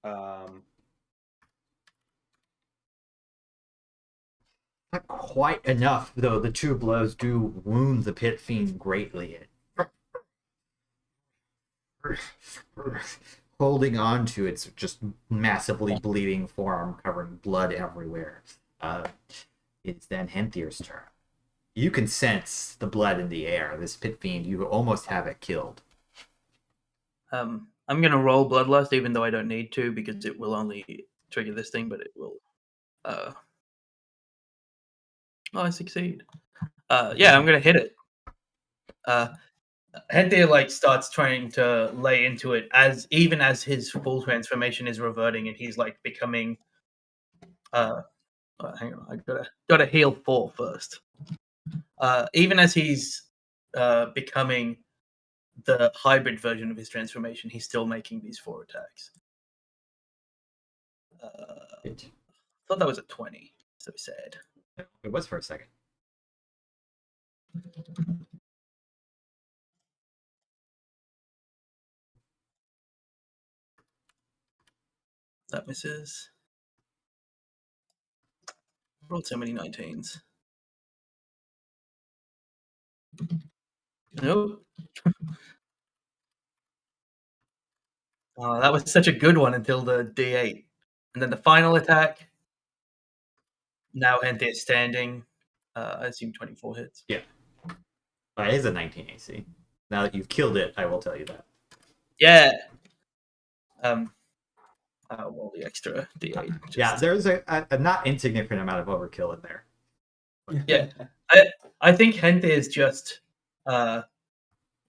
Not quite enough, though. The two blows do wound the Pit Fiend greatly. Holding on to its just massively bleeding forearm, covering blood everywhere. It's then Henthir's turn. You can sense the blood in the air. This Pit Fiend, you almost have it killed. I'm going to roll Bloodlust, even though I don't need to, because it will only trigger this thing, but it will... I succeed. Yeah, I'm going to hit it. Henthir starts trying to lay into it even as his full transformation is reverting and he's becoming hang on, I gotta heal 4 first. Even as he's becoming the hybrid version of his transformation, he's still making these 4 attacks. I thought that was a 20. So sad. It was for a second. That misses. Rolled so many 19s. Nope. Oh, that was such a good one until the D8. And then the final attack. Now Henthir is standing. I assume 24 hits. Yeah. It is a 19 AC. Now that you've killed it, I will tell you that. Yeah. I'll roll the extra D8. Yeah, there's a not insignificant amount of overkill in there. Yeah. I think Henthir is just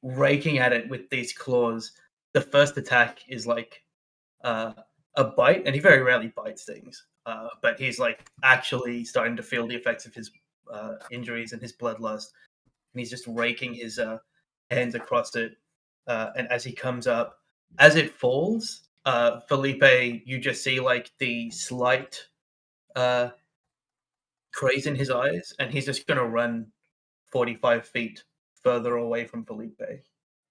raking at it with these claws. The first attack is like a bite, and he very rarely bites things. But he's like actually starting to feel the effects of his injuries and his bloodlust, and he's just raking his hands across it. And as he comes up, as it falls, Felipe, you just see like the slight craze in his eyes, and he's just gonna run 45 feet further away from Felipe.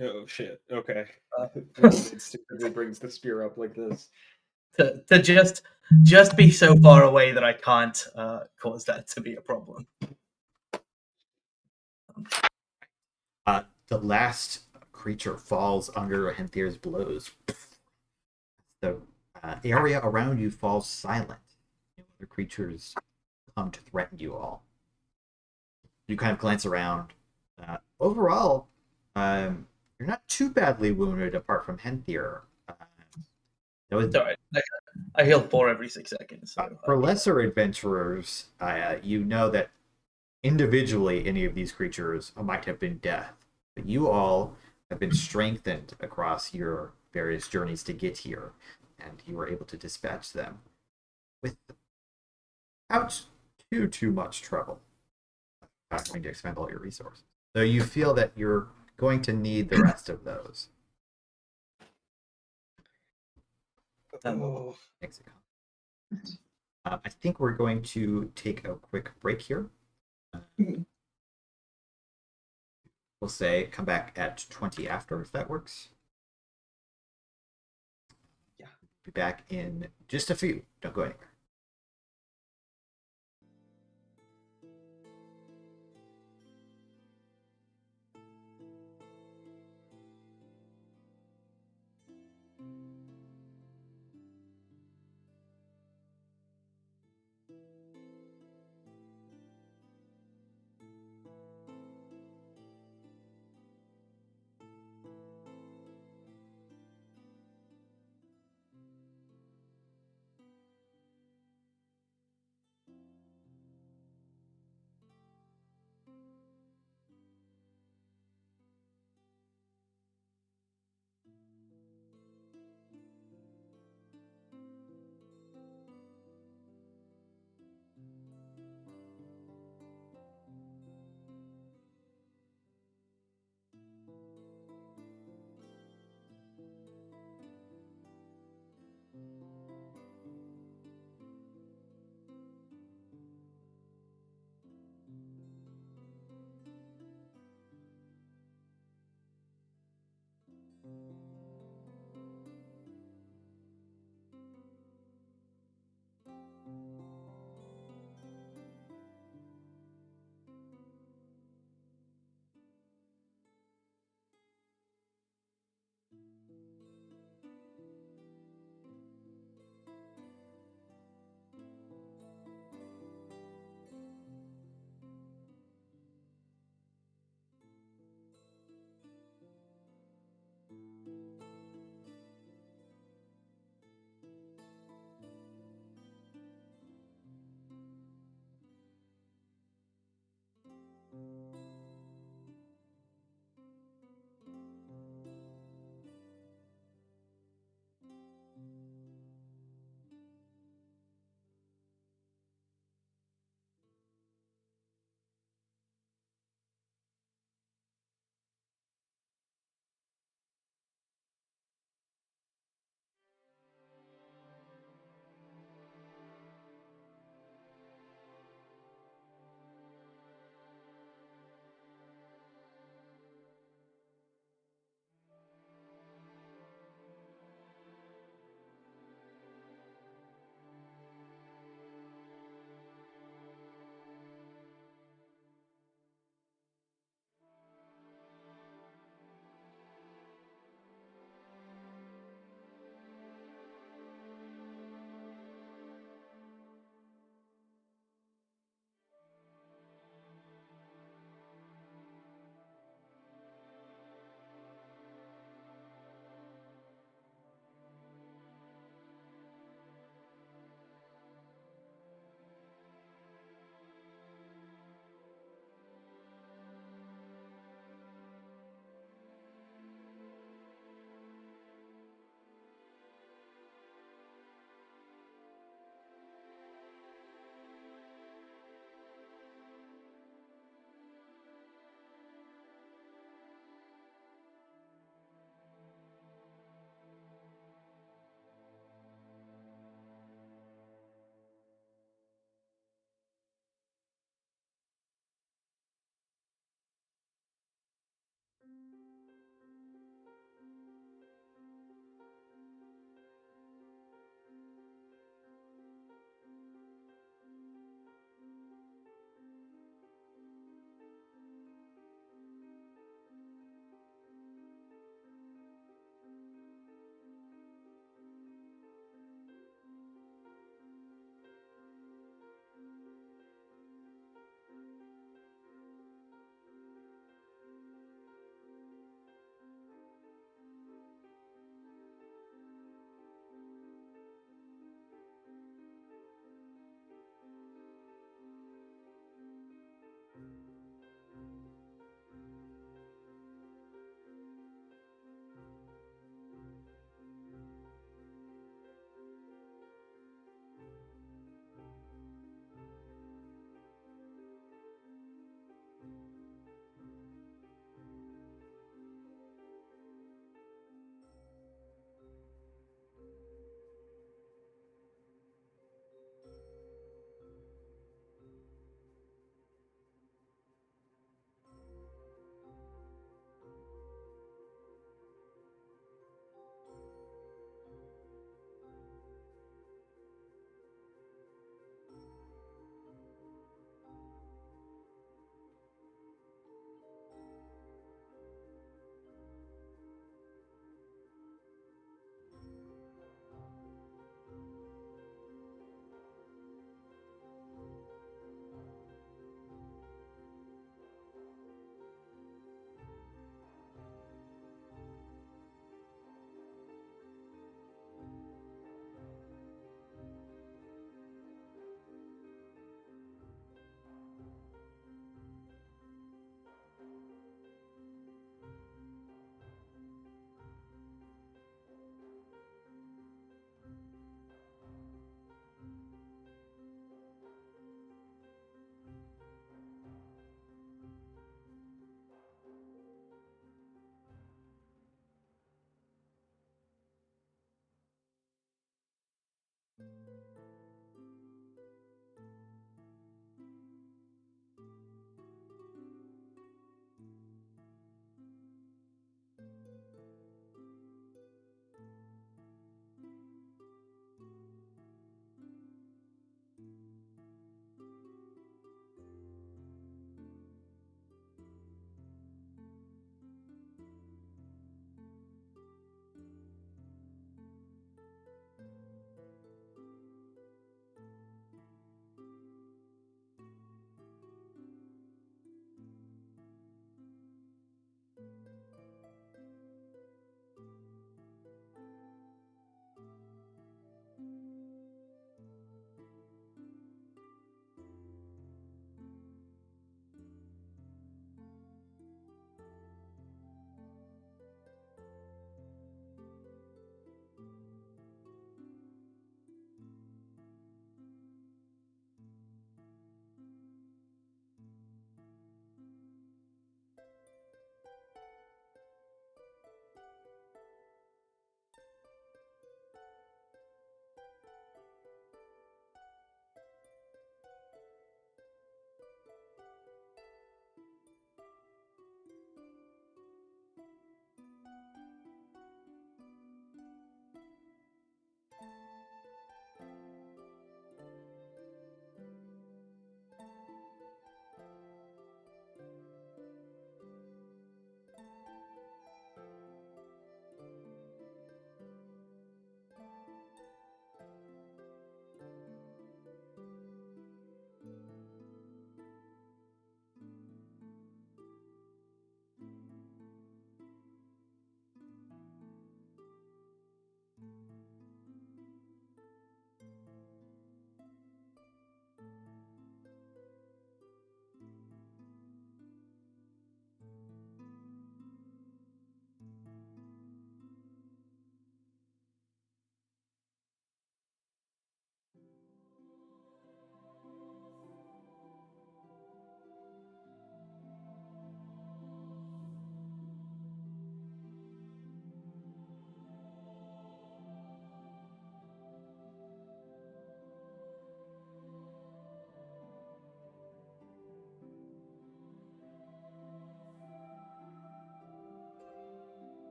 Oh shit. Okay. Uh, It stupidly brings the spear up like this. to just be so far away that I can't cause that to be a problem. The last creature falls under Henthir's blows. The area around you falls silent. No other creatures come to threaten you all. You kind of glance around. Overall, you're not too badly wounded apart from Henthir. It's all right. I heal 4 every 6 seconds. So, For lesser adventurers, you know that individually any of these creatures might have been death, but you all have been strengthened across your various journeys to get here, and you were able to dispatch them without too much trouble. Not having to expend all your resources. So you feel that you're going to need the rest of those. Oh. I think we're going to take a quick break here. We'll say come back at 20 after, if that works. Yeah. Be back in just a few. Don't go anywhere.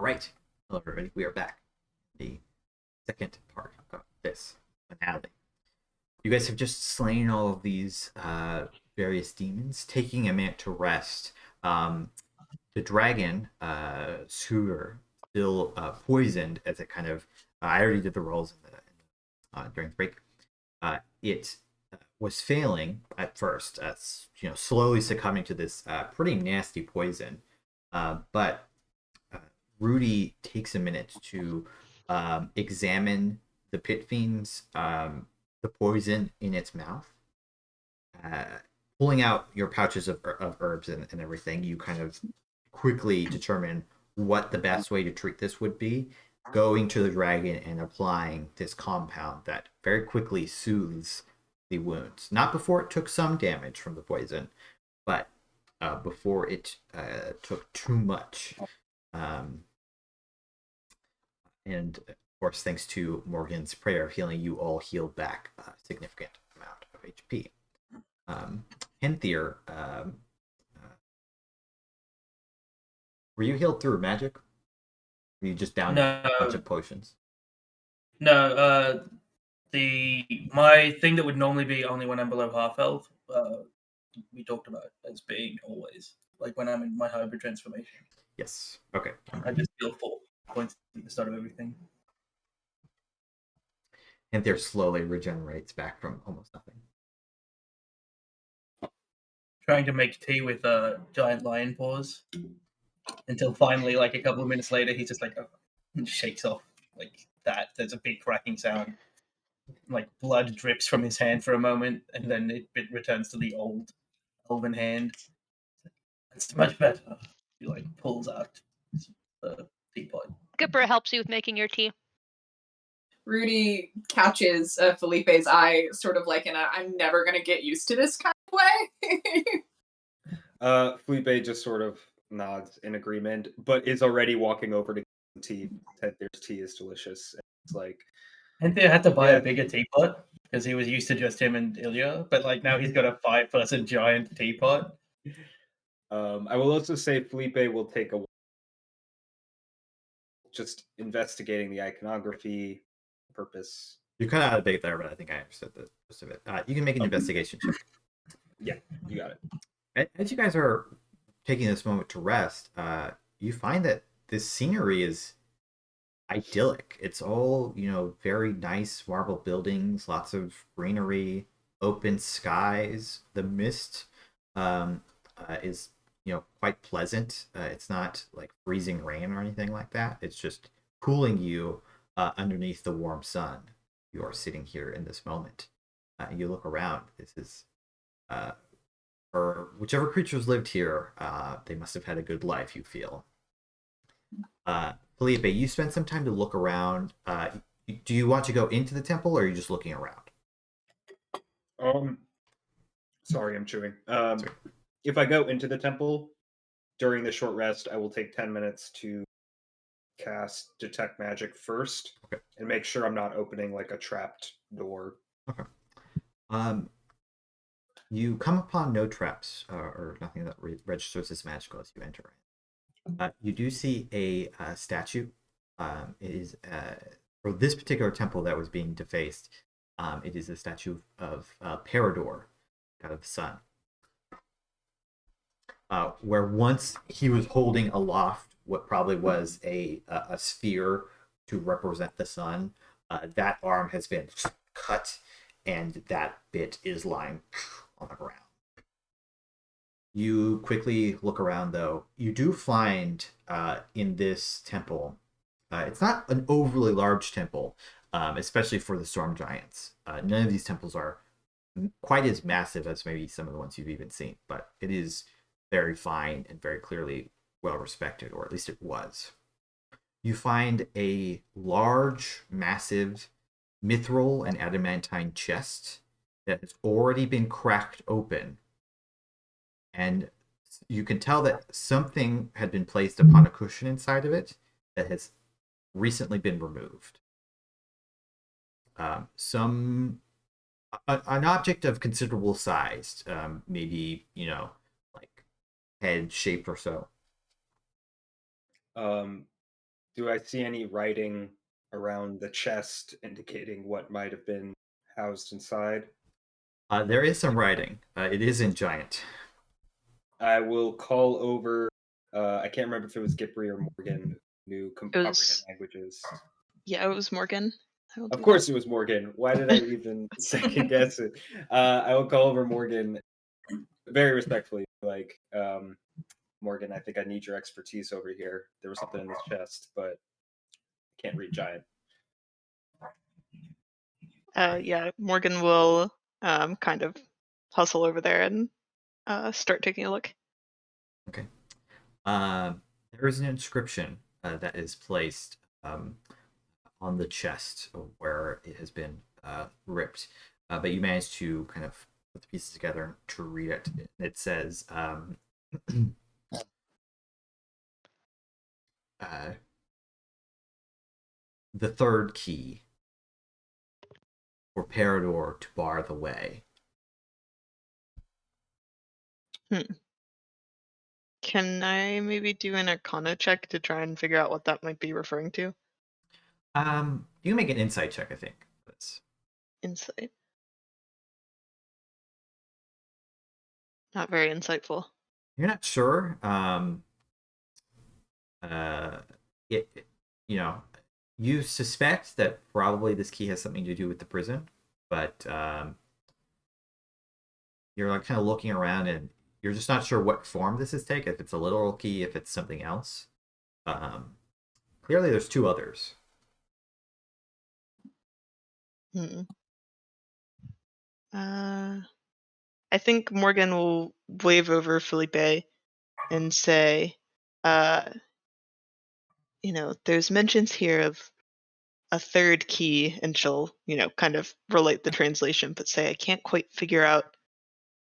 All right. Hello, everybody. We are back. The second part of this finale. You guys have just slain all of these various demons, taking a minute to rest. The dragon, Scooter, still poisoned as it kind of. I already did the rolls during the break. It was failing at first, slowly succumbing to this pretty nasty poison. But Rudy takes a minute to examine the pit fiend's the poison in its mouth. Pulling out your pouches of herbs and everything, you kind of quickly determine what the best way to treat this would be, going to the dragon and applying this compound that very quickly soothes the wounds. Not before it took some damage from the poison, but before it took too much. And of course, thanks to Morgane's prayer healing, you all healed back a significant amount of HP. Henthir, were you healed through magic? Were you just down a bunch of potions? No, my thing that would normally be only when I'm below half health, we talked about as being always, like when I'm in my hybrid transformation. Yes. Okay. I just heal 4 points at the start of everything. Henthir slowly regenerates back from almost nothing. Trying to make tea with giant lion paws until finally, like a couple of minutes later, he's just like, and shakes off like that. There's a big cracking sound. Like blood drips from his hand for a moment, and then it returns to the old elven hand. It's much better. He like pulls out the teapot. Gipre helps you with making your tea. Rudy catches Felipe's eye, sort of like in a "I'm never gonna get used to this" kind of way. Felipe just sort of nods in agreement, but is already walking over to tea. Henthir's tea is delicious. It's like Henthir had to buy a bigger teapot because he was used to just him and Ilya, but like now he's got a 5-person giant teapot. I will also say Felipe will take a just investigating the iconography purpose. You cut out a bit there, but I think I understood the rest of it. You can make an investigation check. Yeah, you got it. As you guys are taking this moment to rest, you find that this scenery is idyllic. It's all, very nice marble buildings, lots of greenery, open skies. The mist is, quite pleasant. It's not like freezing rain or anything like that. It's just cooling you underneath the warm sun. You are sitting here in this moment. You look around. This is, for whichever creatures lived here, they must have had a good life, you feel. Felipe, you spent some time to look around. Do you want to go into the temple, or are you just looking around? Sorry, I'm chewing. If I go into the temple during the short rest, I will take 10 minutes to cast Detect Magic first, and make sure I'm not opening like a trapped door. Okay. You come upon no traps or nothing that registers as magical as you enter. You do see a statue. It is for this particular temple that was being defaced. It is a statue of Parador, god of the sun. Where once he was holding aloft what probably was a sphere to represent the sun, that arm has been cut, and that bit is lying on the ground. You quickly look around, though. You do find in this temple, it's not an overly large temple, especially for the storm giants. None of these temples are quite as massive as maybe some of the ones you've even seen, but it is very fine and very clearly well respected, or at least it was. You find a large, massive mithril and adamantine chest that has already been cracked open, and you can tell that something had been placed upon a cushion inside of it that has recently been removed. An object of considerable size, maybe like head shaped or so. Do I see any writing around the chest indicating what might have been housed inside? There is some writing. It is in Giant. I will call over. I can't remember if it was Gipre or Morgane who comprehend languages. Yeah, it was Morgane. Of course, it was Morgane. Why did I even second guess it? I will call over Morgane very respectfully. Like, Morgane, I think I need your expertise over here. There was something in this chest, but I can't read Giant. Yeah, Morgane will kind of hustle over there and start taking a look. Okay. There is an inscription that is placed on the chest where it has been ripped, but you managed to kind of put the pieces together to read it. It says, the third key for Parador to bar the way. Can I maybe do an Arcana check to try and figure out what that might be referring to? You can make an insight check, I think. Insight. Not very insightful. You're not sure. You suspect that probably this key has something to do with the prison, but you're like kind of looking around and you're just not sure what form this is take. If it's a literal key, if it's something else. Clearly, there's two others. I think Morgane will wave over Felipe and say, there's mentions here of a third key, and she'll, kind of relate the translation, but say, I can't quite figure out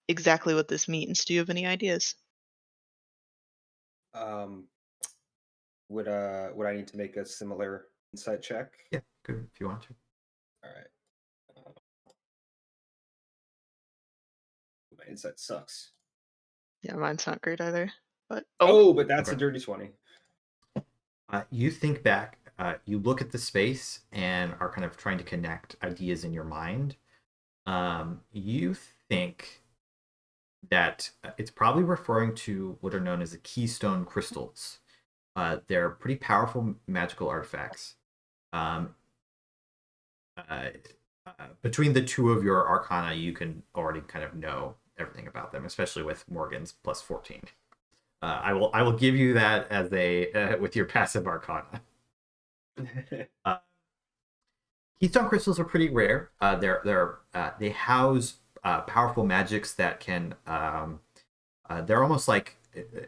exactly what this means. Do you have any ideas? Would I need to make a similar insight check? Yeah, good if you want to. All right. My insight sucks. Yeah, mine's not great either. But but that's a dirty 20. You think back, you look at the space and are kind of trying to connect ideas in your mind. You think that it's probably referring to what are known as the Keystone Crystals. They're pretty powerful magical artifacts. Between the two of your Arcana, you can already kind of know everything about them, especially with Morgane's plus 14. I will give you that as with your passive Arcana. Keystone crystals are pretty rare. They house powerful magics that can. They're almost like,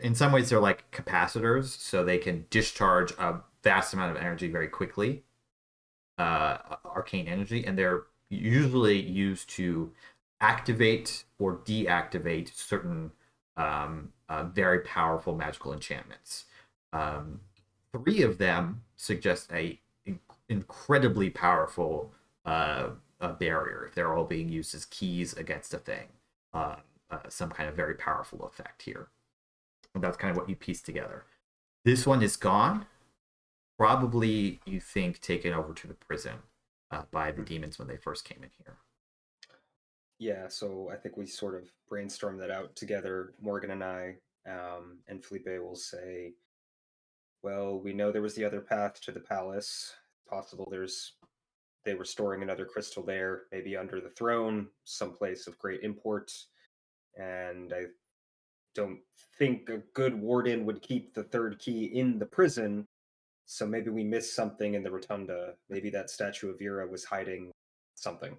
in some ways, they're like capacitors, so they can discharge a vast amount of energy very quickly. Arcane energy, and they're usually used to activate or deactivate certain very powerful magical enchantments. 3 of them suggest a incredibly powerful barrier if they're all being used as keys against a thing. Some kind of very powerful effect here. And that's kind of what you piece together. This one is gone. Probably, you think, taken over to the prison by the demons when they first came in here. Yeah, so I think we sort of brainstormed that out together, Morgane and I, and Felipe will say, well, we know there was the other path to the palace. Possible they were storing another crystal there, maybe under the throne, someplace of great import. And I don't think a good warden would keep the third key in the prison. So maybe we missed something in the rotunda. Maybe that statue of Vera was hiding something.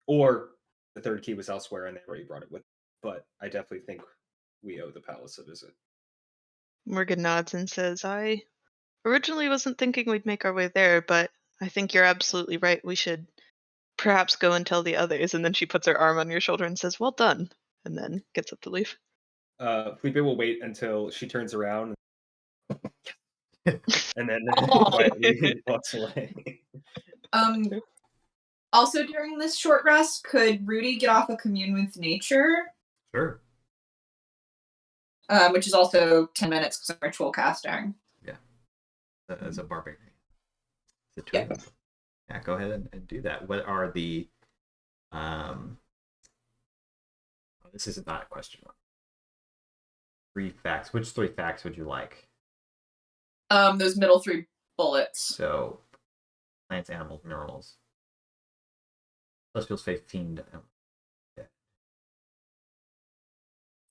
Or the third key was elsewhere and they already brought it with them. But I definitely think we owe the palace a visit. Morgane nods and says, I originally wasn't thinking we'd make our way there, but I think you're absolutely right. We should perhaps go and tell the others. And then she puts her arm on your shoulder and says, well done. And then gets up to leave. Felipe will wait until she turns around and then quietly walks away. Also, during this short rest, could Rudy get off a commune with nature? Sure. Which is also 10 minutes because of ritual casting. Yeah. as a barbarian. The two Yeah. of them. Yeah, go ahead and do that. What are the this is not a question mark. 3 facts. Which 3 facts would you like? Those middle 3 bullets. So plants, animals, minerals. Celestials, faith, fiend.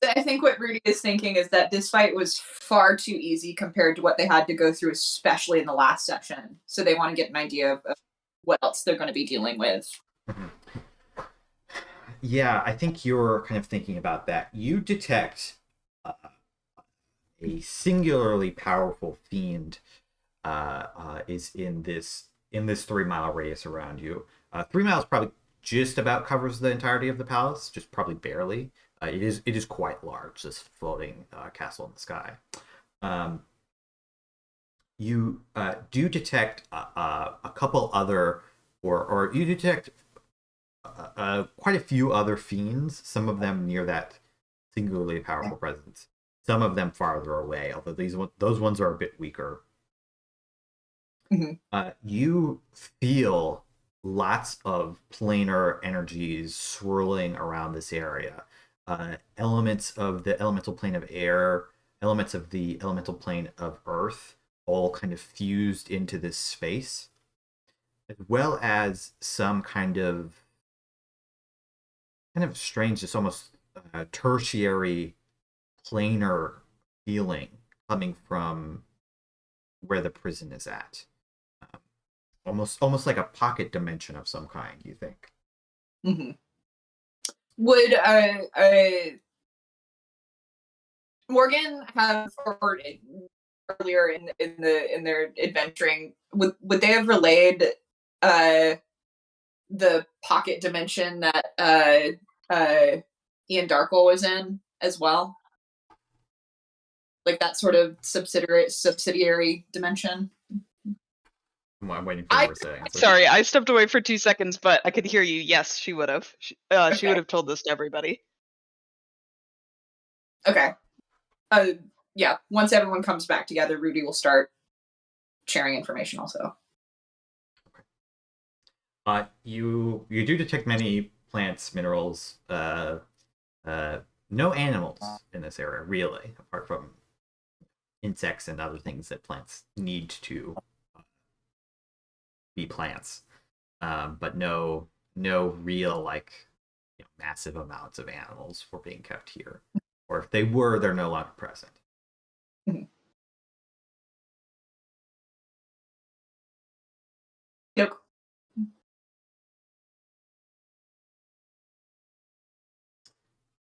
I think what Rudy is thinking is that this fight was far too easy compared to what they had to go through, especially in the last section. So they want to get an idea of what else they're going to be dealing with. Yeah, I think you're kind of thinking about that. You detect a singularly powerful fiend is in this 3-mile radius around you. 3 miles probably just about covers the entirety of the palace, just probably barely. It is quite large, this floating castle in the sky. You do detect a couple other, or you detect quite a few other fiends, some of them near that singularly powerful presence, some of them farther away, although those ones are a bit weaker. You feel lots of planar energies swirling around this area. Elements of the elemental plane of air, elements of the elemental plane of earth, all kind of fused into this space, as well as some kind of strange, just almost tertiary planar feeling coming from where the prison is at. Almost like a pocket dimension of some kind, you think. Would Morgane have, or earlier in their adventuring, would they have relayed the pocket dimension that Ian Darkle was in as well? Like that sort of subsidiary dimension? I'm waiting for Marisa to answer. Sorry, I stepped away for 2 seconds, but I could hear you. Yes, she would have. She would have told this to everybody. Okay. Yeah, once everyone comes back together, Rudy will start sharing information also. You do detect many plants, minerals, no animals in this area, really, apart from insects and other things that plants need to be plants. But no real, massive amounts of animals were being kept here. Or if they were, they're no longer present. Yep.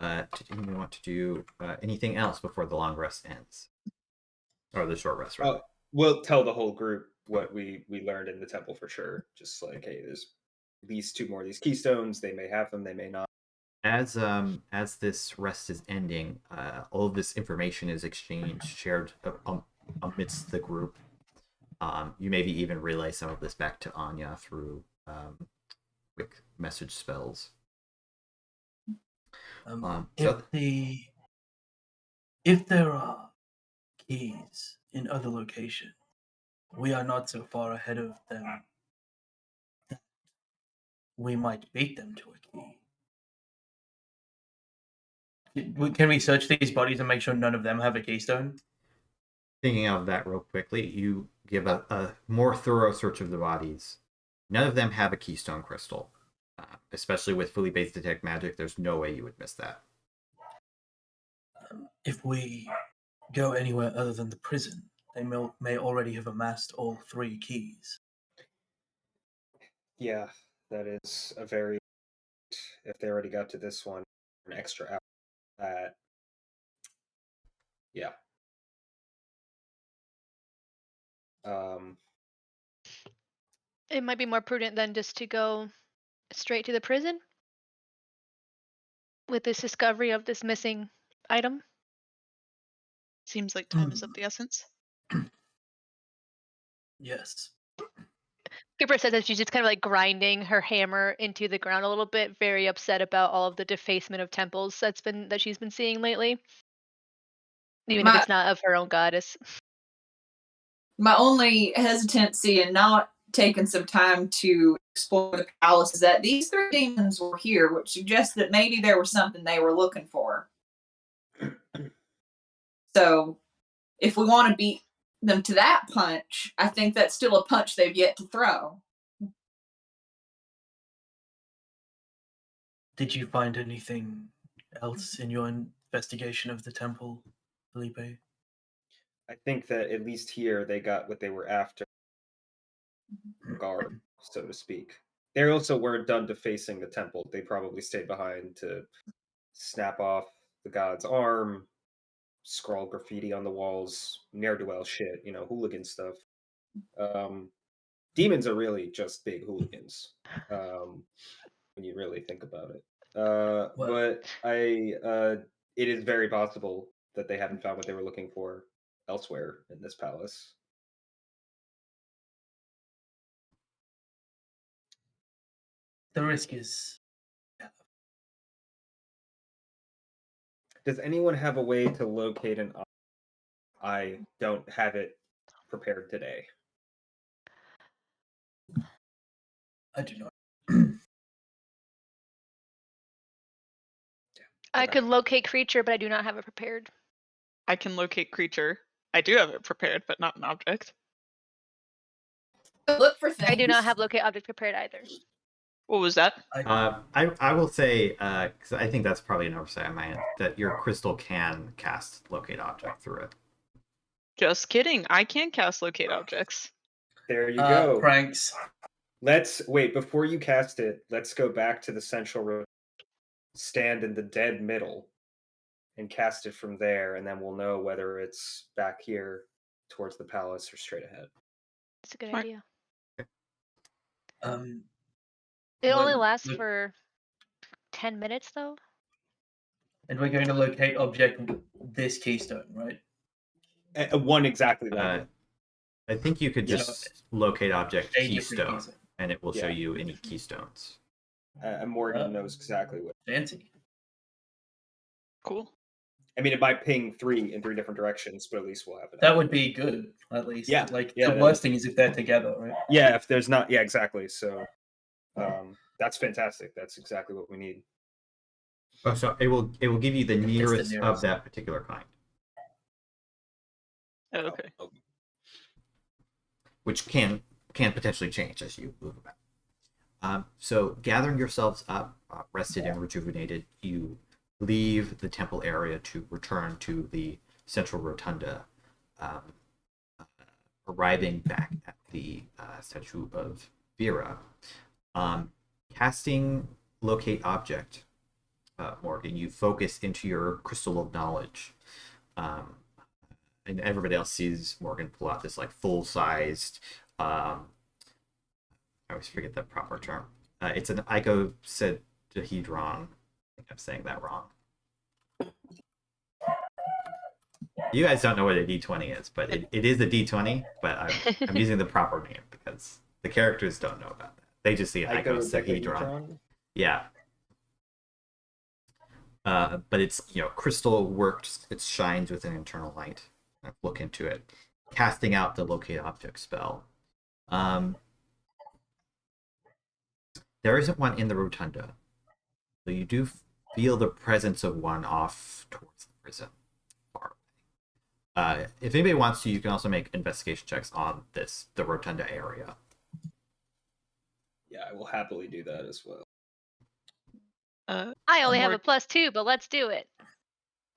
Did anyone want to do anything else before the long rest ends? Or the short rest, rather? We'll tell the whole group what we learned in the temple for sure. Just like, hey, there's at least 2 more of these keystones. They may have them, they may not. As this rest is ending, all of this information is exchanged, shared amidst the group. You maybe even relay some of this back to Anya through quick message spells. If there are keys in other locations, we are not so far ahead of them that we might beat them to a key. Can we search these bodies and make sure none of them have a keystone? Thinking of that real quickly, you give a more thorough search of the bodies. None of them have a keystone crystal. Especially with Felipe's detect magic, there's no way you would miss that. If we go anywhere other than the prison, they may already have amassed all 3 keys. Yeah, that is a very... If they already got to this one, an extra hour. Yeah. It might be more prudent than just to go straight to the prison with this discovery of this missing item. Seems like time is of the essence. Yes. Gipre says that she's just kind of like grinding her hammer into the ground a little bit, very upset about all of the defacement of temples that she's been seeing lately. Even if it's not of her own goddess. My only hesitancy in not taking some time to explore the palace is that these 3 demons were here, which suggests that maybe there was something they were looking for. So, if we want to beat them to that punch, I think that's still a punch they've yet to throw. Did you find anything else in your investigation of the temple, Felipe? I think that at least here they got what they were after. Guard, so to speak. They also weren't done defacing the temple. They probably stayed behind to snap off the god's arm, scrawl graffiti on the walls, ne'er-do-well shit, hooligan stuff. Demons are really just big hooligans, when you really think about it. But it is very possible that they haven't found what they were looking for elsewhere in this palace. The risk is... Does anyone have a way to locate an object? I don't have it prepared today. I do not. I could locate creature, but I do not have it prepared. I can locate creature. I do have it prepared, but not an object. Look for things. I do not have locate object prepared either. What was that? I will say, because I think that's probably an oversight on my end, that your crystal can cast locate object through it. Just kidding. I can cast locate objects. There you go. Pranks. Let's wait before you cast it. Let's go back to the central room, stand in the dead middle, and cast it from there, and then we'll know whether it's back here towards the palace or straight ahead. That's a good Smart. idea. It only lasts for 10 minutes, though. And we're going to locate object this keystone, right? One exactly like it. I think you could just locate object keystone, keystone, and it will show you any keystones. Morgane knows exactly what. Fancy. Cool. I mean, it might ping 3 in 3 different directions, but at least we'll have it. That would be good, at least. Yeah. The worst thing is if they're together, right? Yeah, if there's not. Yeah, exactly. So, that's fantastic. That's exactly what we need. Oh, so it will give you the nearest of that particular kind. Oh, okay. Which can potentially change as you move about. So gathering yourselves up, rested and rejuvenated, you leave the temple area to return to the central rotunda, arriving back at the statue of Mira. Casting locate object, Morgane, you focus into your crystal of knowledge. And everybody else sees Morgane pull out this full-sized, I always forget the proper term. It's an icosahedron. I think I'm saying that wrong. You guys don't know what a D20 is, but it is a D20, but I'm using the proper name because the characters don't know about that. They just see an icosahedron. Yeah. But it's crystal worked. It shines with an internal light. Look into it. Casting out the locate object spell. There isn't one in the rotunda, so you do feel the presence of one off towards the prison, far away. If anybody wants to, you can also make investigation checks on the rotunda area. Yeah, I will happily do that as well. I only have a +2, but let's do it.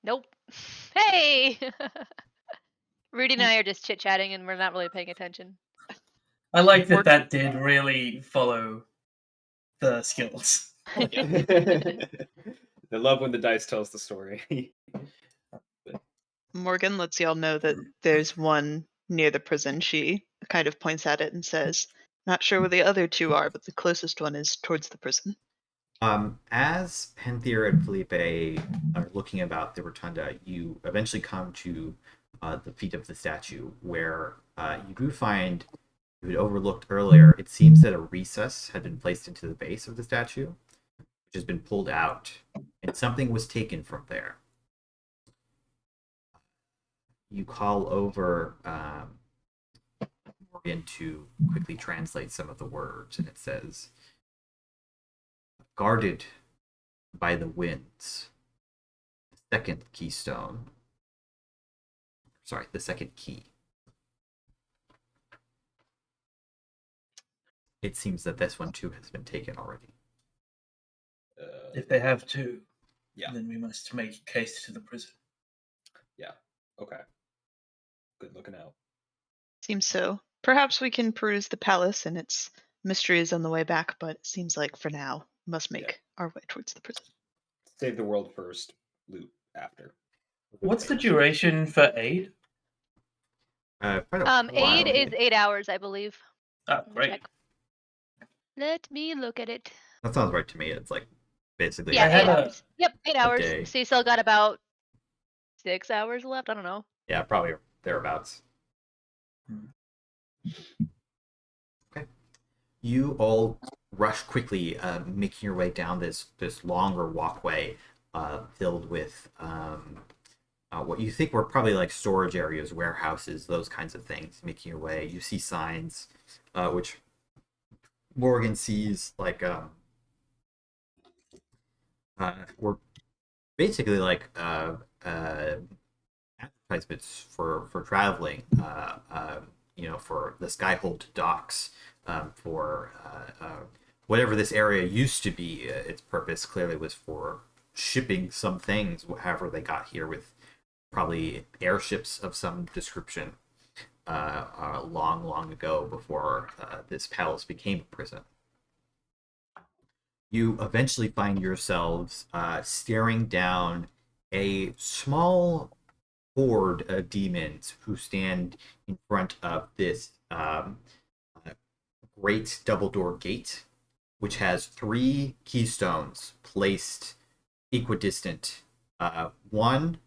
Nope. Hey! Rudy and I are just chit-chatting, and we're not really paying attention. I like that did really follow the skills. I love when the dice tells the story. Morgane lets y'all know that there's one near the prison. She kind of points at it and says, "Not sure where the other 2 are, but the closest one is towards the prison." As Henthir and Felipe are looking about the rotunda, you eventually come to the feet of the statue, where you do find, you had overlooked earlier, it seems that a recess had been placed into the base of the statue, which has been pulled out, and something was taken from there. You call over Morgane to quickly translate some of the words, and it says, "Guarded by the winds, the second keystone." Sorry, the second key. It seems that this one too has been taken already. If they have two, Yeah. then we must make a case to the prison. Yeah. Okay. Good looking out. Seems so. Perhaps we can peruse the palace and its mysteries on the way back, but it seems like for now, we must make our way towards the prison. Save the world first, loot after. What's the duration for aid? Aid is 8 hours, I believe. Oh, great. Check. Let me look at it. That sounds right to me. It's like basically Yeah, I had 8 a- hours. Yep, 8 hours. day. So you still got about 6 hours left. I don't know. Yeah, probably thereabouts. Okay. You all rush quickly, making your way down this longer walkway filled with what you think were probably like storage areas, warehouses, those kinds of things. Making your way, you see signs, which Morgane sees like were basically like advertisements for traveling, for the Skyhold docks, for whatever this area used to be. Its purpose clearly was for shipping some things, however they got here, with probably airships of some description, long ago, before this palace became a prison. You eventually find yourselves staring down a small horde of demons who stand in front of this great double door gate, which has 3 keystones placed equidistant, one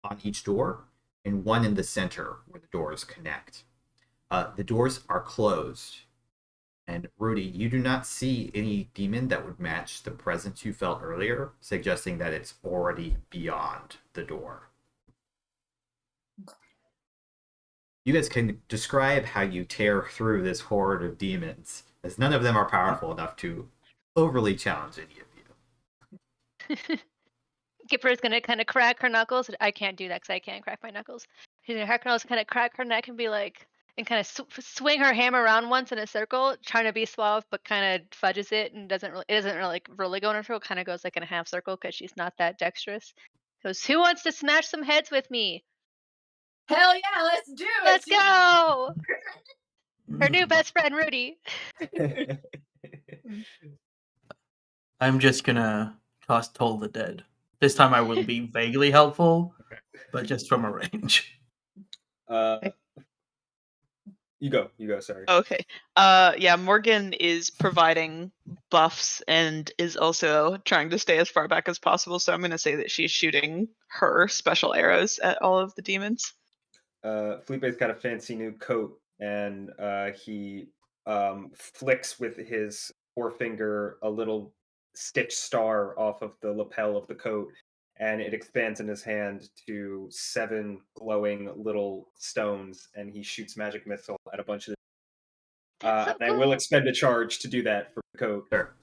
on each door and one in the center where the doors connect. The doors are closed. And Rudy, you do not see any demon that would match the presence you felt earlier, suggesting that it's already beyond the door. You guys can describe how you tear through this horde of demons, as none of them are powerful enough to overly challenge any of you. Gipre is gonna kind of crack her knuckles. I can't do that because I can't crack my knuckles. She's gonna crack her knuckles, kind of crack her neck, and be like, and kind of swing her hammer around once in a circle, trying to be suave, but kind of fudges it and doesn't really go in a circle. Kind of goes like in a half circle because she's not that dexterous. Goes, who wants to smash some heads with me? Hell yeah, let's do it! Let's go! Her new best friend, Rudy. I'm just gonna cast Toll the Dead. This time I will be vaguely helpful, but just from a range. You go, sorry. Okay. Yeah, Morgane is providing buffs and is also trying to stay as far back as possible, so I'm going to say that she's shooting her special arrows at all of the demons. Felipe's got a fancy new coat, and he flicks with his forefinger a little stitched star off of the lapel of the coat, and it expands in his hand to 7 glowing little stones, and he shoots magic missile at a bunch of them. And I will expend a charge to do that for the coat. Sure.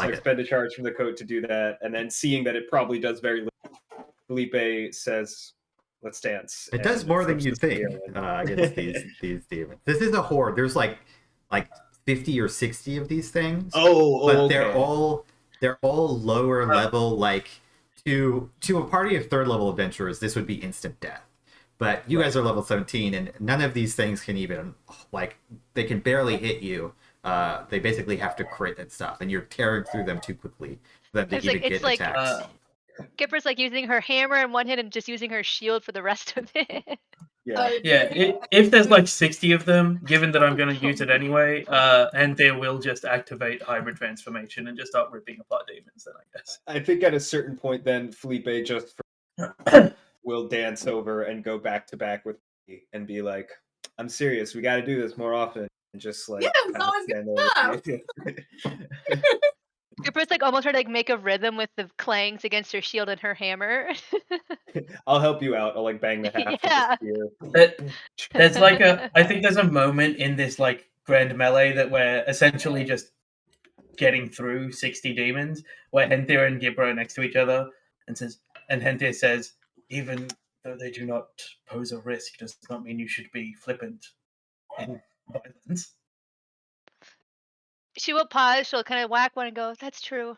Expend a charge from the coat to do that, and then seeing that it probably does very little, Felipe says, "Let's dance." It does more than you think against these demons. This is a horde. There's like 50 or 60 of these things. But okay. they're all lower level. Like to a party of 3rd level adventurers, this would be instant death. But you guys are level 17, and none of these things can even they can barely hit you. They basically have to crit and stuff, and you're tearing through them too quickly for them to even get attacks. Gipre's like using her hammer in one hand and just using her shield for the rest of it. Yeah. If there's like 60 of them, given that I'm going to use it anyway, Henthir will just activate hybrid transformation and just start ripping apart demons. Then I guess. I think at a certain point, then Felipe just will dance over and go back to back with me and be like, "I'm serious. We got to do this more often." And just like it's always good stuff. Gipre's like almost trying to like make a rhythm with the clangs against her shield and her hammer. I'll help you out. I'll like bang the haft Yeah. of the spear. There's I think there's a moment in this like grand melee that we're essentially just getting through 60 demons, where Henthir and Gipre are next to each other, and Henthir says, even though they do not pose a risk, does not mean you should be flippant in violence. She will pause. She'll kind of whack one and go, "That's true."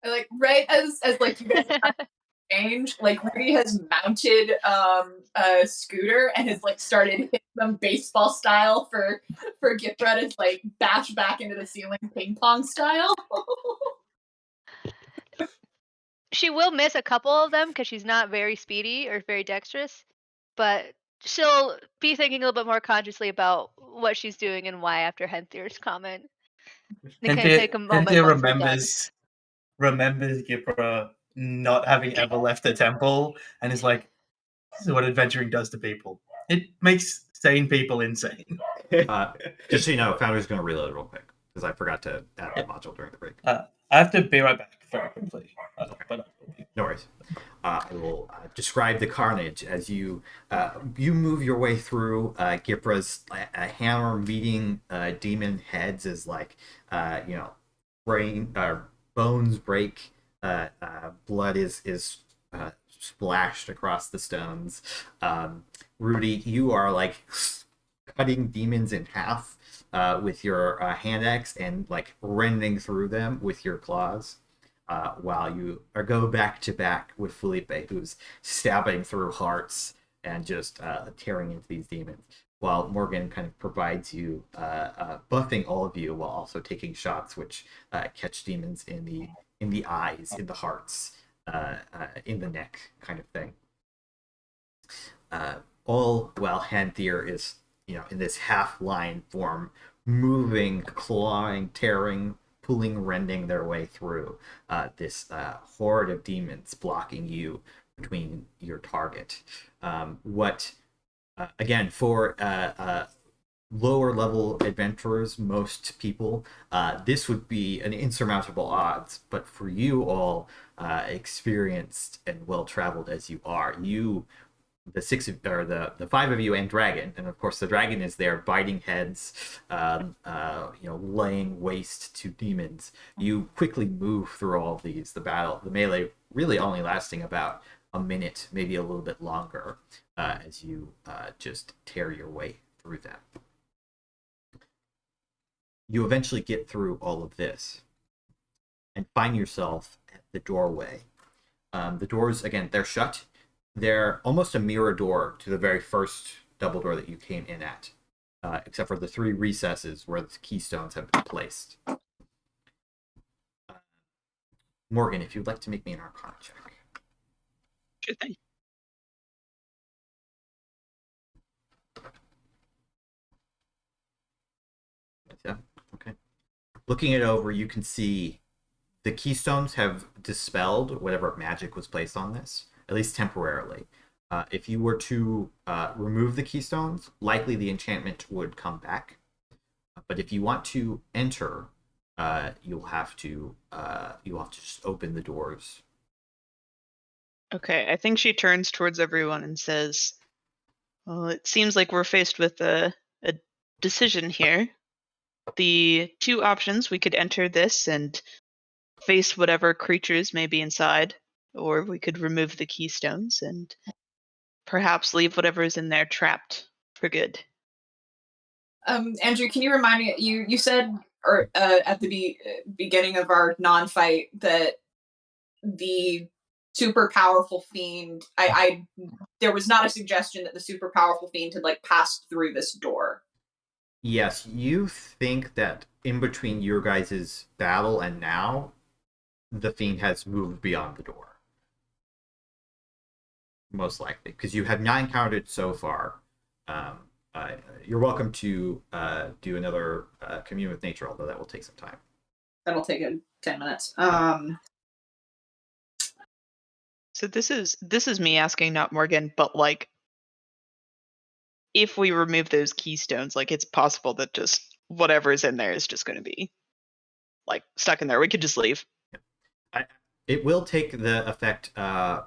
Like right as like you guys change, like Rudy has mounted a scooter and has like started hitting them baseball style for Gipre to like bash back into the ceiling ping pong style. She will miss a couple of them because she's not very speedy or very dexterous, but she'll be thinking a little bit more consciously about what she's doing and why after Henthir's comment. They kind of take a moment. Henthir once we're done. remembers Gipre not having ever left the temple, and is like, this is what adventuring does to people. It makes sane people insane. Just so you know, Founder's going to reload real quick because I forgot to add the module during the break. I have to be right back very quickly. No worries. I will describe the carnage as you move your way through Gipre's hammer meeting demon heads as like bones break, blood is splashed across the stones. Rudy, you are like cutting demons in half with your hand axe and like rending through them with your claws. While you go back to back with Felipe, who's stabbing through hearts and just tearing into these demons, while Morgane kind of provides you buffing all of you while also taking shots which catch demons in the eyes, in the hearts, in the neck, kind of thing. All while Henthir is in this half line form, moving, clawing, tearing, pulling, rending their way through this horde of demons blocking you between your target. Again, for lower level adventurers, most people, this would be an insurmountable odds. But for you all, experienced and well traveled as you are, the five of you and dragon, and of course the dragon is there biting heads, laying waste to demons. You quickly move through all of these. The melee really only lasting about a minute, maybe a little bit longer, as you just tear your way through them. You eventually get through all of this and find yourself at the doorway. The doors, again, they're shut. They're almost a mirror door to the very first double door that you came in at, except for the three recesses where the keystones have been placed. Morgane, if you'd like to make me an Arcana check. Sure thing. Yeah, okay. Looking it over, you can see the keystones have dispelled whatever magic was placed on this, at least temporarily. If you were to remove the keystones, likely the enchantment would come back. But if you want to enter, you'll have to just open the doors. Okay, I think she turns towards everyone and says, well, it seems like we're faced with a decision here. The two options, we could enter this and face whatever creatures may be inside, or we could remove the keystones and perhaps leave whatever is in there trapped for good. Andrew, can you remind me? You said, or at the beginning of our non-fight, that the super powerful fiend. There was not a suggestion that the super powerful fiend had like passed through this door. Yes, you think that in between your guys' battle and now, the fiend has moved beyond the door. Most likely, because you have not encountered it so far. You're welcome to do another commune with nature, although that will take some time. That'll take 10 minutes. So this is me asking, not Morgane, but like, if we remove those keystones, like it's possible that just whatever's in there is just going to be like stuck in there. We could just leave. It will take the effect a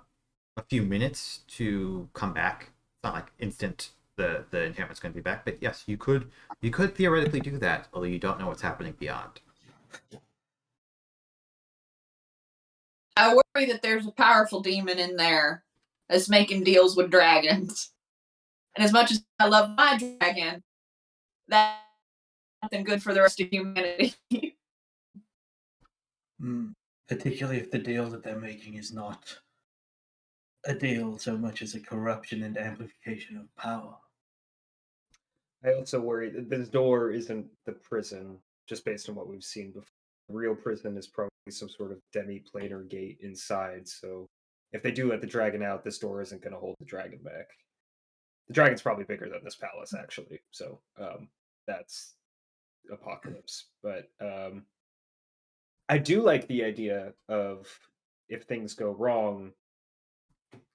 few minutes to come back. It's not like instant the enchantment's going to be back, but yes, you could theoretically do that, although you don't know what's happening beyond. I worry that there's a powerful demon in there that's making deals with dragons. And as much as I love my dragon, that's nothing good for the rest of humanity. Particularly if the deal that they're making is not a deal so much as a corruption and amplification of power. I also worry that this door isn't the prison, just based on what we've seen before. The real prison is probably some sort of demi-planar gate inside, so if they do let the dragon out, this door isn't going to hold the dragon back. The dragon's probably bigger than this palace, actually, so that's apocalypse. But I do like the idea of, if things go wrong,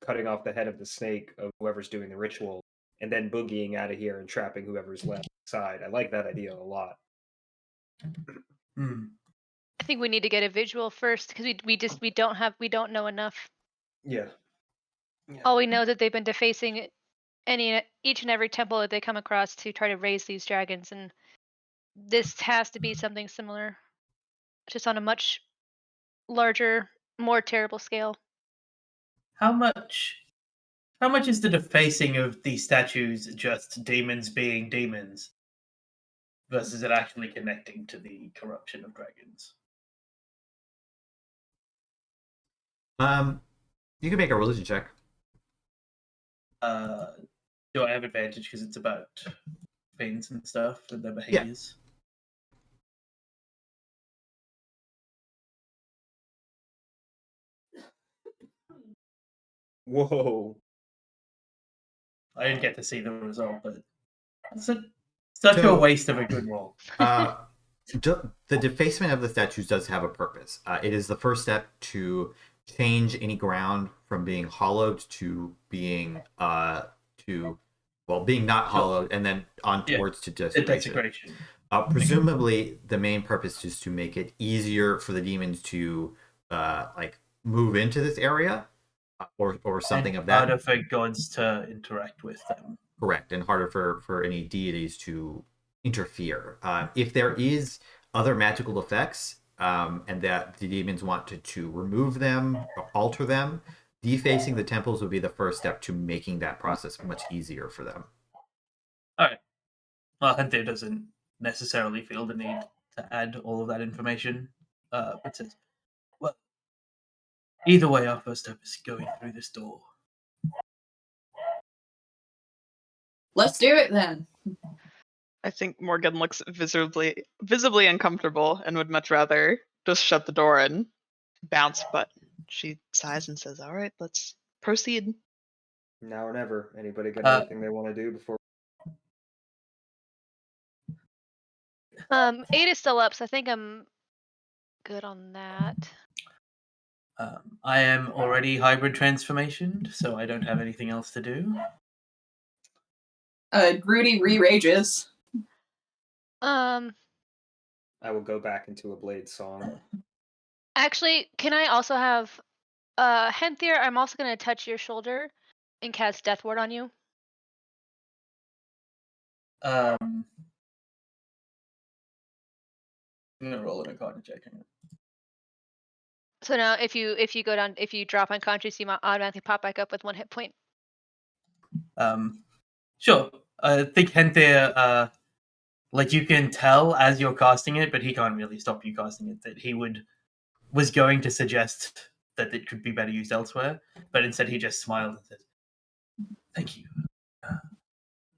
cutting off the head of the snake of whoever's doing the ritual, and then boogieing out of here and trapping whoever's left inside. I like that idea a lot. I think we need to get a visual first because we don't know enough. Yeah. All we know is that they've been defacing each and every temple that they come across to try to raise these dragons, and this has to be something similar, just on a much larger, more terrible scale. How much is the defacing of these statues just demons being demons versus it actually connecting to the corruption of dragons? You can make a religion check. Do I have advantage because it's about Fanes and stuff and their behaviors? Whoa. I didn't get to see the result, but it's such a waste of a good roll. The defacement of the statues does have a purpose. It is the first step to change any ground from being hollowed to being being not hollowed, and then on towards to desecration. Presumably, the main purpose is to make it easier for the demons to move into this area, or something of that. Harder for gods to interact with them. Correct, and harder for any deities to interfere. If there is other magical effects, and that the demons wanted to remove them or alter them, defacing the temples would be the first step to making that process much easier for them. All right. Well, Henthir doesn't necessarily feel the need to add all of that information. But says, well, either way, our first step is going through this door. Let's do it then. I think Morgane looks visibly uncomfortable and would much rather just shut the door and bounce, but she sighs and says, all right, let's proceed. Now or never. Anybody got anything they want to do before? 8 is still up, so I think I'm good on that. I am already hybrid transformationed, so I don't have anything else to do. Rudy re-rages. I will go back into a Blade song. Actually, can I also have Henthir? I'm also going to touch your shoulder and cast Death Ward on you. I'm gonna roll an Arcana check. So now, if you go down, if you drop unconscious, you might automatically pop back up with 1 hit point. Sure. I think Henthir, you can tell as you're casting it, but he can't really stop you casting it. That he was going to suggest that it could be better used elsewhere, but instead he just smiled and said, "Thank you.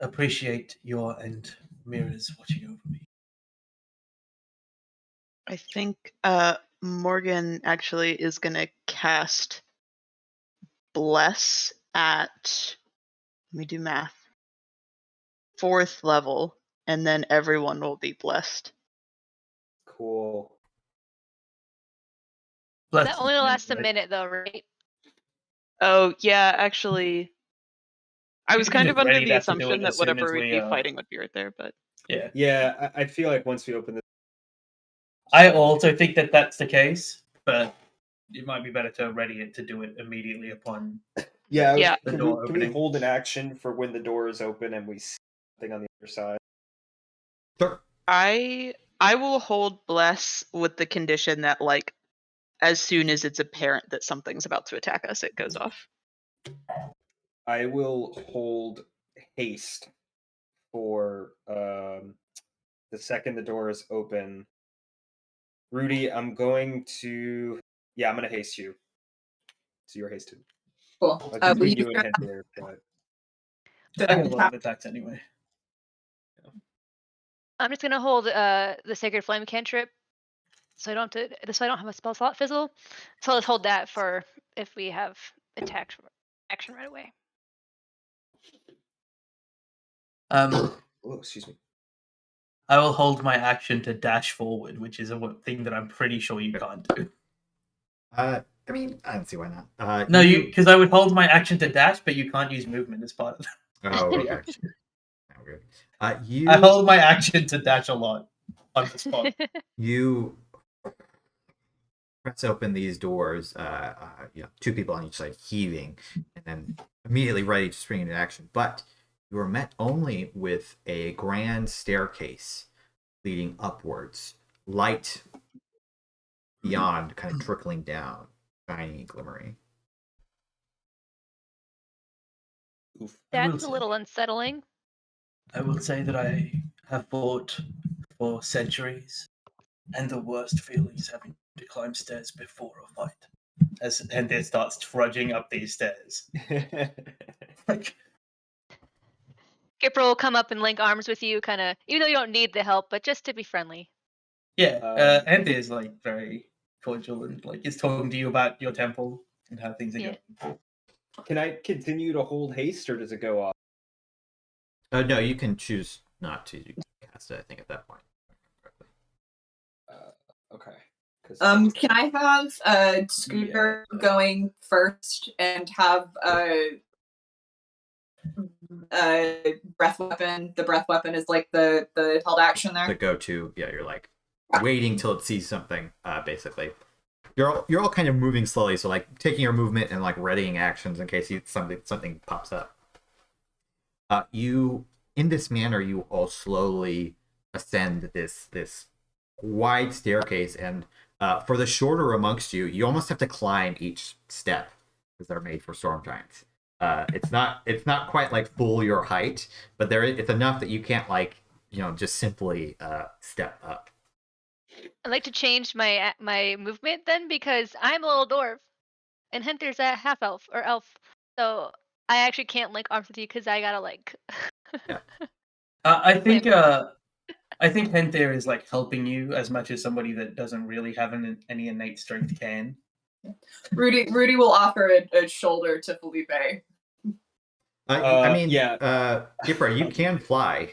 Appreciate your and Mira's watching over me." I think Morgane actually is going to cast Bless at, let me do math, 4th level, and then everyone will be blessed. Cool. That only lasts a minute, though, right? Oh, yeah, actually, I was kind of under ready the that to do assumption it that as soon whatever as we'd we, be fighting would be right there, but... Yeah. Yeah, I feel like once we open this, I also think that that's the case, but it might be better to ready it to do it immediately upon. Yeah. Yeah. The Can door we opening. hold an action for when the door is open and we see something on the other side? Sure. I will hold bless with the condition that like as soon as it's apparent that something's about to attack us, it goes off. I will hold haste for the second the door is open. Rudy, I'm going to haste you. So you're hasted. Cool. Between you and Henthir, but I have a lot of attacks anyway. I'm just gonna hold the Sacred Flame cantrip, so I don't have a spell slot fizzle. So let's hold that for if we have action right away. oh, excuse me. I will hold my action to dash forward, which is a thing that I'm pretty sure you can't do. I mean, I don't see why not. No, because I would hold my action to dash, but you can't use movement as part of that. Oh, okay. Oh, good. I hold my action to dash a lot on the spot. You press open these doors, two people on each side heaving, and then immediately ready to spring into action. But you are met only with a grand staircase leading upwards, light beyond kind of trickling down, shiny, glimmering. Oof. That's a little unsettling. I will say that I have fought for centuries, and the worst feeling is having to climb stairs before a fight. As Henthir starts trudging up these stairs. Like, Gipre will come up and link arms with you, kind of, even though you don't need the help, but just to be friendly. yeah, Henthir is like very cordial and like is talking to you about your temple and how things are going. Can I continue to hold haste, or does it go off? No, you can choose not to cast it, I think, at that point. Okay. Can I have Scooter going first and have breath weapon? The breath weapon is like the held action there. The go-to, yeah, you're like waiting till it sees something, basically. You're all kind of moving slowly, so like taking your movement and like readying actions in case something pops up. You, in this manner, you all slowly ascend this wide staircase, and for the shorter amongst you, you almost have to climb each step because they're made for storm giants. It's not quite like full your height, but it's enough that you can't just simply step up. I'd like to change my movement then, because I'm a little dwarf, and Henthir's a half elf or elf, so I actually can't link arms with you because I gotta like. Yeah. I think Henthir is like helping you as much as somebody that doesn't really have any innate strength can. Rudy will offer a shoulder to Felipe. Gipre, you can fly.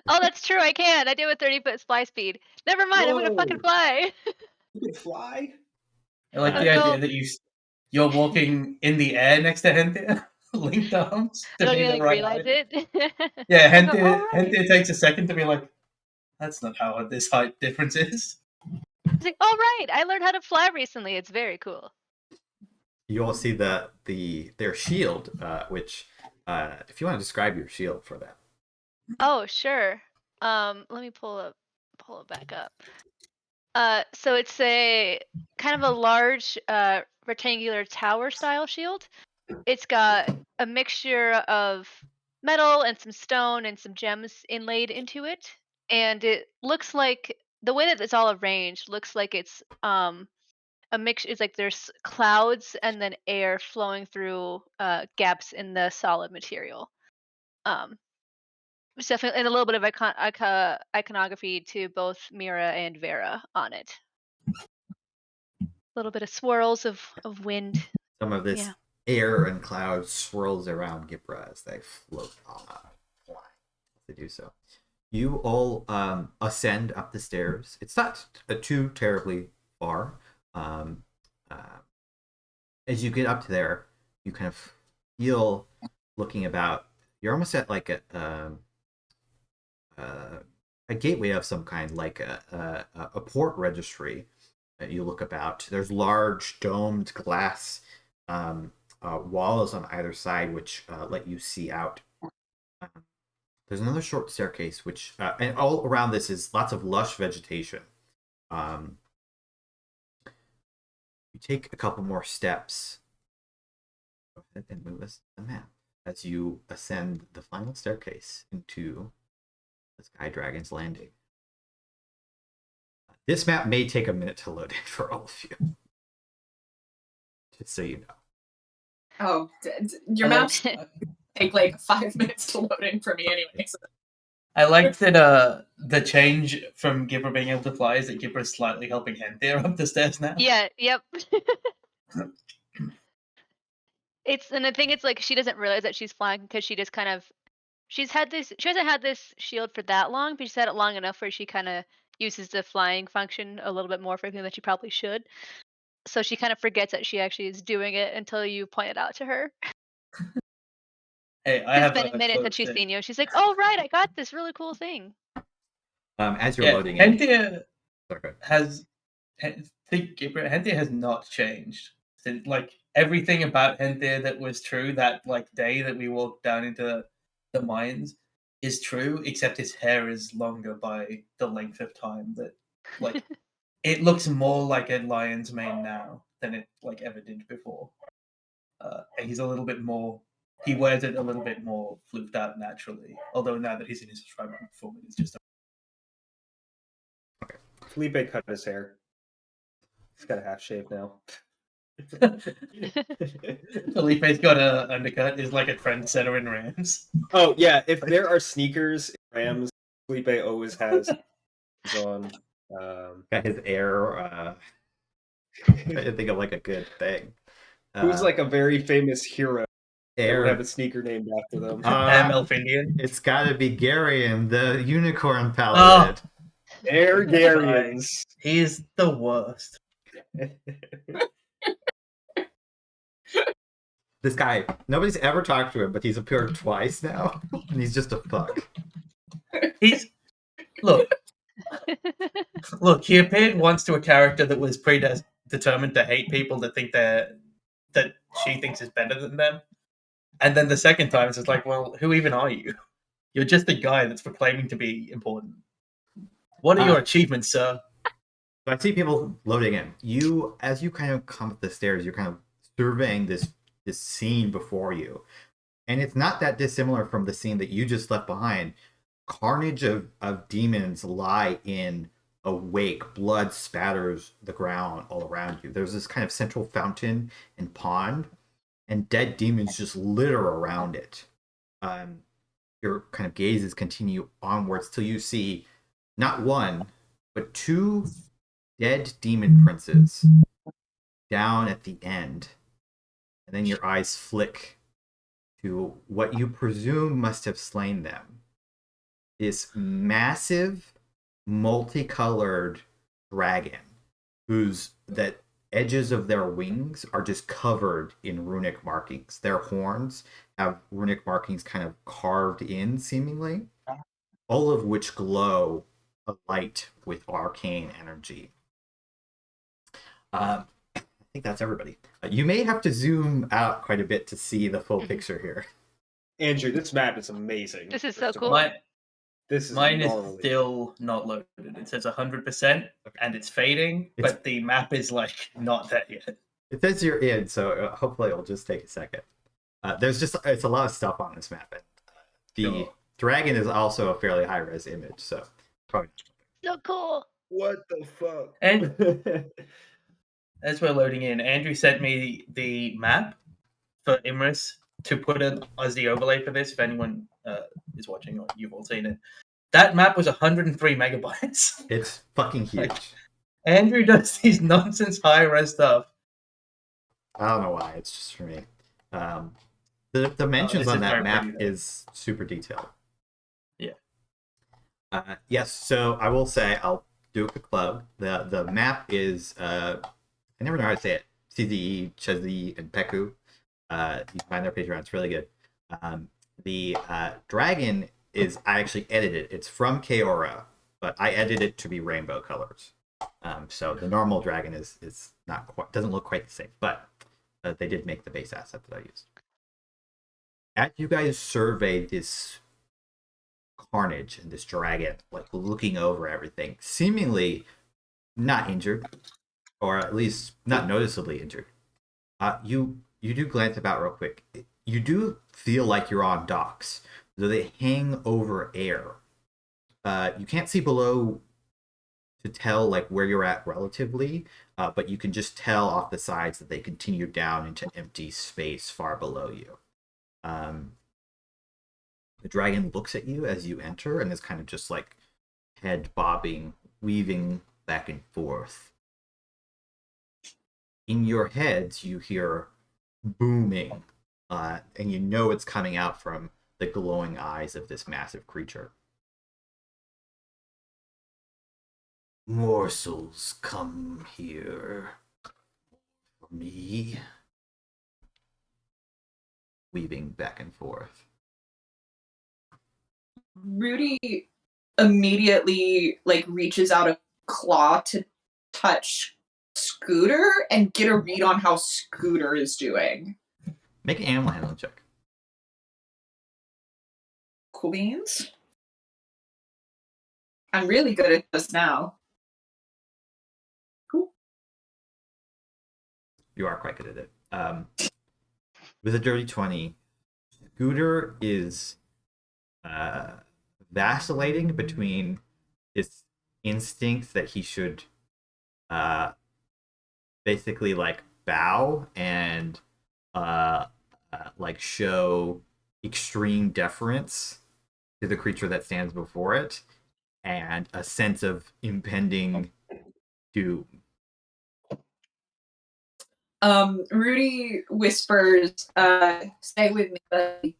Oh, that's true. I can. I do a 30-foot fly speed. Never mind. I'm gonna fucking fly. You can fly? I like the idea that you're walking in the air next to Henthir, linked arms. I don't even realize it. Yeah, Henthir takes a second to be like, that's not how this height difference is. It's like, oh right, I learned how to fly recently. It's very cool. You all see their shield, which if you want to describe your shield for that. Oh sure. Let me pull it back up. So it's a kind of a large rectangular tower style shield. It's got a mixture of metal and some stone and some gems inlaid into it, and it looks like the way that it's all arranged looks like it's a mix. It's like there's clouds and then air flowing through gaps in the solid material. It's definitely, and a little bit of iconography to both Mira and Vera on it. A little bit of swirls of wind. Some of this air and clouds swirls around Gipre as they float on up, flying. They do so. You all ascend up the stairs. It's not too terribly far. As you get up to there, you kind of feel, looking about, you're almost at like a gateway of some kind, like a port registry that you look about. There's large domed glass walls on either side, which let you see out. There's another short staircase, which and all around this is lots of lush vegetation. You take a couple more steps. Go ahead and move us to the map as you ascend the final staircase into the Sky Dragon's Landing. This map may take a minute to load in for all of you. Just so you know. Oh, your maps take like 5 minutes to load in for me anyway. So. I like that the change from Gipre being able to fly is that Gipre is slightly helping Henthir up the stairs now. Yeah, yep. And I think it's like she doesn't realize that she's flying because she just kind of she hasn't had this shield for that long, but she's had it long enough where she kind of uses the flying function a little bit more frequently than she probably should. So she kind of forgets that she actually is doing it until you point it out to her. Hey, It's been a minute since she's seen you. She's like, "Oh right, I got this really cool thing." As you're loading in, Henthir Henthir has not changed. Since, like, everything about Henthir that was true that like day that we walked down into the mines is true, except his hair is longer by the length of time that like it looks more like a lion's mane now than it like ever did before. And he's a little bit more. He wears it a little bit more floofed out naturally. Although now that he's in his prime form, it's just. Felipe cut his hair. He's got a half shave now. Felipe's got a undercut. Is like a trendsetter in Rams. Oh yeah, if there are sneakers in Rams, Felipe always has on. Got his air. I didn't think of like a good thing. Who's like a very famous hero? Air. Would have a sneaker named after them. Elf-Indian. It's got to be Garion, the unicorn paladin. Air Garians. He's the worst. This guy, nobody's ever talked to him, but he's appeared twice now, and he's just a fuck. He's look. He appeared once to a character that was predetermined to hate people that think that she thinks is better than them. And then the second time, it's just like, well, who even are you? You're just a guy that's proclaiming to be important. What are your achievements, sir? So I see people loading in. As you kind of come up the stairs, you're kind of surveying this scene before you. And it's not that dissimilar from the scene that you just left behind. Carnage of demons lie in a wake. Blood spatters the ground all around you. There's this kind of central fountain and pond, and dead demons just litter around it. Your kind of gazes continue onwards till you see not one, but two dead demon princes down at the end. And then your eyes flick to what you presume must have slain them. This massive, multicolored dragon that edges of their wings are just covered in runic markings. Their horns have runic markings kind of carved in, seemingly, all of which glow a light with arcane energy. I think that's everybody. You may have to zoom out quite a bit to see the full picture here. Andrew, this map is amazing. This is so cool. Mine is still not loaded. It says 100%, and it's fading, but the map is like not there yet. It says you're in, so hopefully it'll just take a second. It's a lot of stuff on this map. And, the dragon is also a fairly high-res image, so probably. So cool. What the fuck? And as we're loading in, Andrew sent me the map for Imris to put in as the overlay for this. If anyone is watching or you've all seen it, that map was 103 megabytes. It's fucking huge. Andrew does these nonsense high-res stuff. I don't know why. It's just for me. The dimensions on that map is super detailed. Yeah. Yes. So I will say I'll do a quick plug. The map is I never know how to say it. CZE, Chezi, and Peku. You can find their Patreon. It's really good. The dragon is I actually edited. It's from Kaora. but I edited it to be rainbow colors. So the normal dragon is not quite, doesn't look quite the same, but they did make the base asset that I used. As you guys survey this carnage and this dragon, like looking over everything, seemingly not injured, or at least not noticeably injured, you do glance about real quick. You do feel like you're on docks, though they hang over air. You can't see below to tell like where you're at relatively, but you can just tell off the sides that they continue down into empty space far below you. The dragon looks at you as you enter and is kind of just like head bobbing, weaving back and forth. In your heads, you hear booming, and you know it's coming out from the glowing eyes of this massive creature. Morsels come here for me. Weaving back and forth. Rudy immediately like reaches out a claw to touch Scooter and get a read on how Scooter is doing. Make an animal handling check. Cool beans. I'm really good at this now. Cool. You are quite good at it. With a dirty 20, Scooter is vacillating between his instinct that he should basically like bow and like show extreme deference to the creature that stands before it, and a sense of impending doom. Rudy whispers, stay with me, buddy.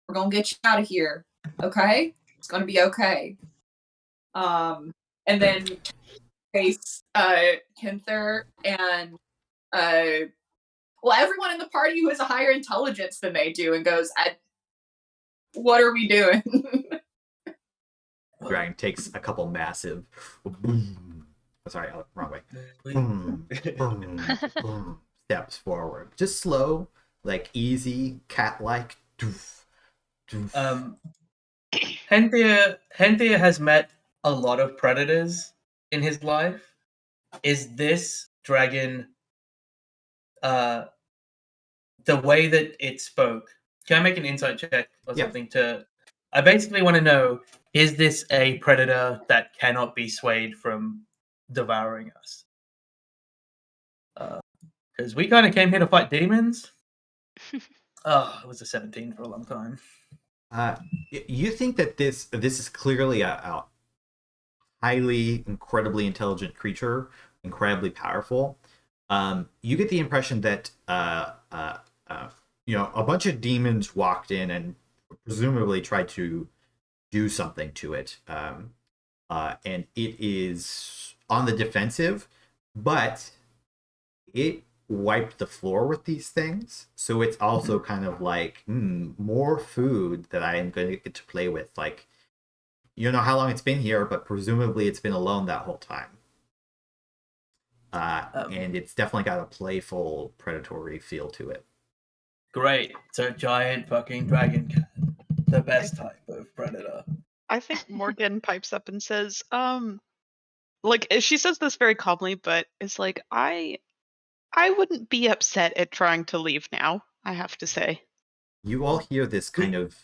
We're gonna get you out of here. Okay? It's gonna be okay. And then face Henthir and everyone in the party who has a higher intelligence than they do and goes, what are we doing? Dragon takes a couple massive boom. Sorry, wrong way. Boom, boom, boom, steps forward. Just slow, like easy, cat-like. Doof, doof. Henthir has met a lot of predators in his life. Is this dragon the way that it spoke? Can I make an insight check or something to... I basically want to know, is this a predator that cannot be swayed from devouring us? Because we kind of came here to fight demons. It was a 17 for a long time. You think that this is clearly a highly, incredibly intelligent creature, incredibly powerful. You get the impression that a bunch of demons walked in and presumably tried to do something to it, and it is on the defensive, but it wiped the floor with these things, so it's also kind of like more food that I am going to get to play with. Like, you don't know how long it's been here, but presumably it's been alone that whole time. And it's definitely got a playful, predatory feel to it. Great. So giant fucking dragon cat. The best type of predator. I think Morgane pipes up and says, like, she says this very calmly, but it's like, I wouldn't be upset at trying to leave now, I have to say. You all hear this kind of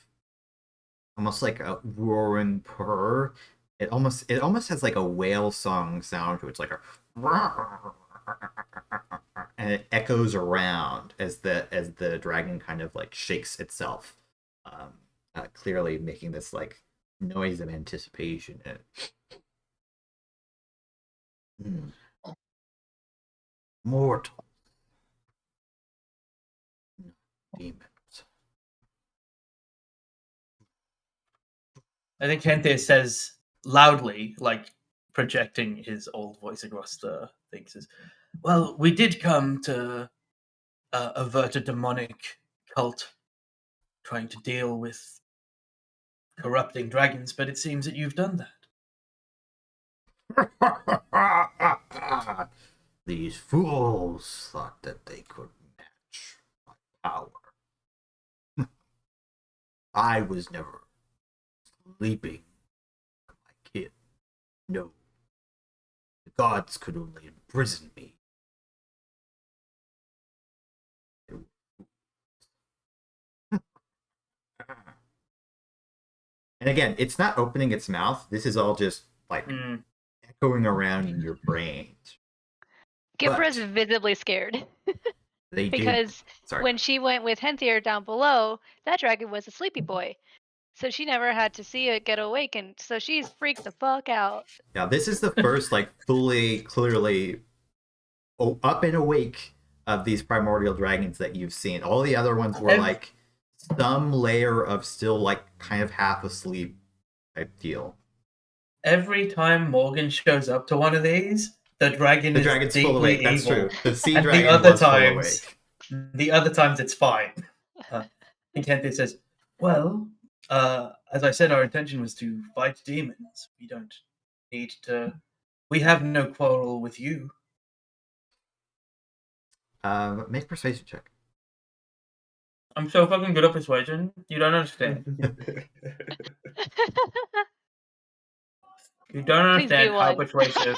almost like a roaring purr. It almost has like a whale song sound to it. It's like a and it echoes around as the dragon kind of like shakes itself, clearly making this like noise of anticipation. Mortal demons. I think Henthir says loudly, like projecting his old voice across the thing, says, well, we did come to avert a demonic cult trying to deal with corrupting dragons, but it seems that you've done that. These fools thought that they could match my power. I was never sleeping with my kid. No. The gods could only imprison me. And again, it's not opening its mouth. This is all just like echoing around in your brain. Gipra's But visibly scared they because did. Sorry. when she went with Henthir down below, that dragon was a sleepy boy. So she never had to see it get awakened. So she's freaked the fuck out. Yeah, this is the first like fully, clearly up and awake of these primordial dragons that you've seen. All the other ones were like some layer of still like kind of half asleep type deal. Every time Morgane shows up to one of these, the dragon's dragon's deeply full awake. evil. That's true. The sea And dragon was full awake. The other times it's fine. Henthir says, "Well, as I said, our intention was to fight demons. We don't need to. We have no quarrel with you." Make persuasion check. I'm so fucking good at persuasion. You don't understand. You don't understand how one. persuasive.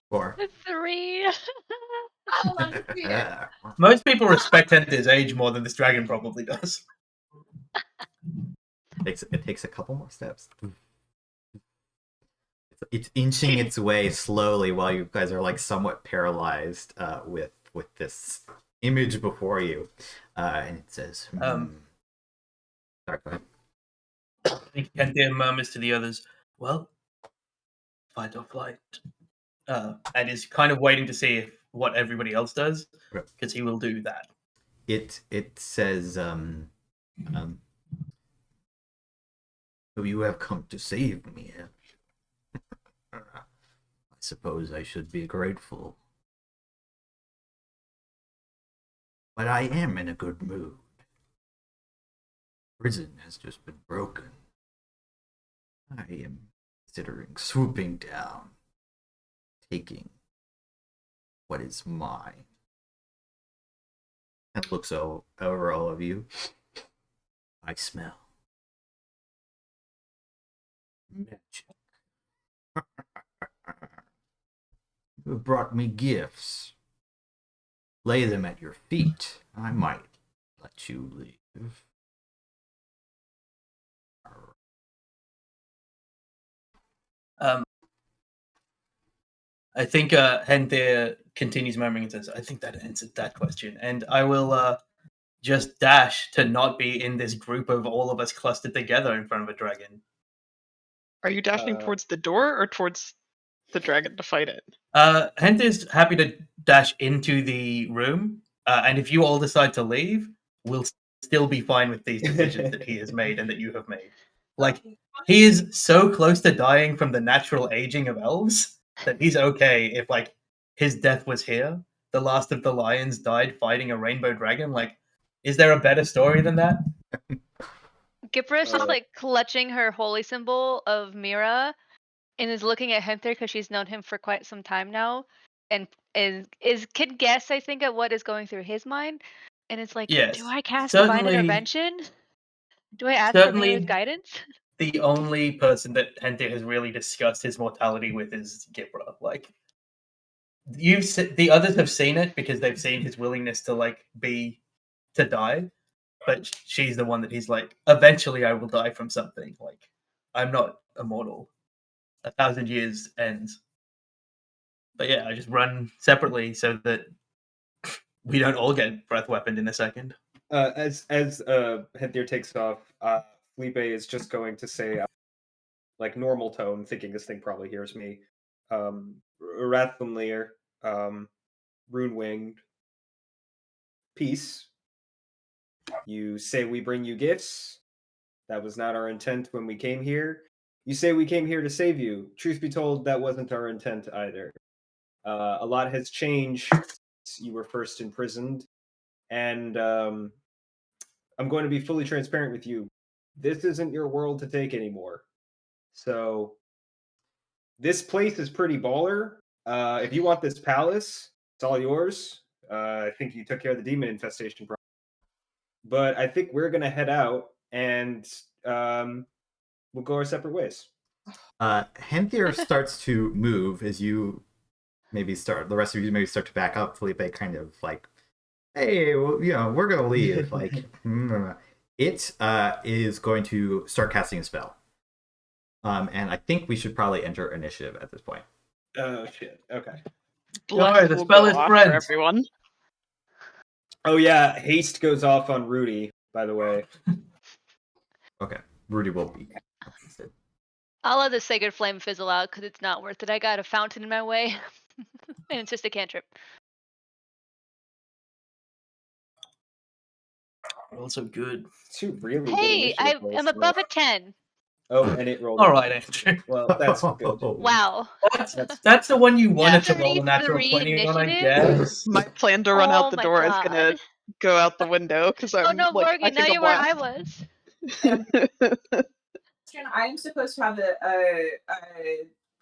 4. 3. Most people respect Henthir's age more than this dragon probably does. It takes a couple more steps. It's inching its way slowly while you guys are like somewhat paralyzed with this image before you, and it says, Sorry, go ahead. I think Henthir murmurs to the others, "Well, fight or flight," and is kind of waiting to see what everybody else does, because he will do that. It says, "So you have come to save me. I suppose I should be grateful. But I am in a good mood. Prison has just been broken. I am considering swooping down, taking what is mine." And looks over all of you. "I smell magic. You have brought me gifts. Lay them at your feet. I might let you leave." I think Henthir continues murmuring and says, "I think that answered that question." And I will just dash to not be in this group of all of us clustered together in front of a dragon. Are you dashing towards the door or towards the dragon to fight it? Henthir's happy to dash into the room, and if you all decide to leave, we'll still be fine with these decisions that he has made and that you have made. Like, he is so close to dying from the natural aging of elves that he's okay if, like, his death was here. The last of the lions died fighting a rainbow dragon. Like, is there a better story than that? Gipra's just like clutching her holy symbol of Mira and is looking at Henthir because she's known him for quite some time now, and can guess, I think, at what is going through his mind. And it's like, Yes, do I cast certainly- divine intervention? Do I ask for Mira's guidance? The only person that Henthir has really discussed his mortality with is Gipre. Like, the others have seen it because they've seen his willingness to die, but she's the one that he's like, eventually I will die from something. Like, I'm not immortal. 1,000 years ends. But yeah, I just run separately so that we don't all get breath weaponed in a second. As Henthir takes off, Felipe is just going to say, like normal tone, thinking this thing probably hears me. Rathlammlir, Rune-winged, peace. You say we bring you gifts. That was not our intent when we came here. You say we came here to save you. Truth be told, that wasn't our intent either. A lot has changed since you were first imprisoned, and I'm going to be fully transparent with you. This isn't your world to take anymore. So this place is pretty baller. If you want this palace, it's all yours. I think you took care of the demon infestation problem. But I think we're gonna head out and we'll go our separate ways. Henthir starts to move as you the rest of you maybe start to back up. Felipe kind of like, hey, well, we're gonna leave. Like, it is going to start casting a spell. And I think we should probably enter initiative at this point. Oh shit. Okay. Blood the will spell go is off for friends. everyone. Oh yeah, haste goes off on Rudy, by the way. Okay, Rudy will be. I'll let the Sacred Flame fizzle out because it's not worth it. I got a fountain in my way, and it's just a cantrip. Also good. Two really Hey, good I initiative rolls am tonight. above a 10. Oh, and it rolled. All right, Andrew. Well, that's good. Wow. That's the one you wanted to Yeah. roll a natural 33 20 on, I initiative? guess. My plan to run Oh out the my door is gonna God. go out the window because I'm Oh no, like, Morgan, now you're where I was. I'm supposed to have a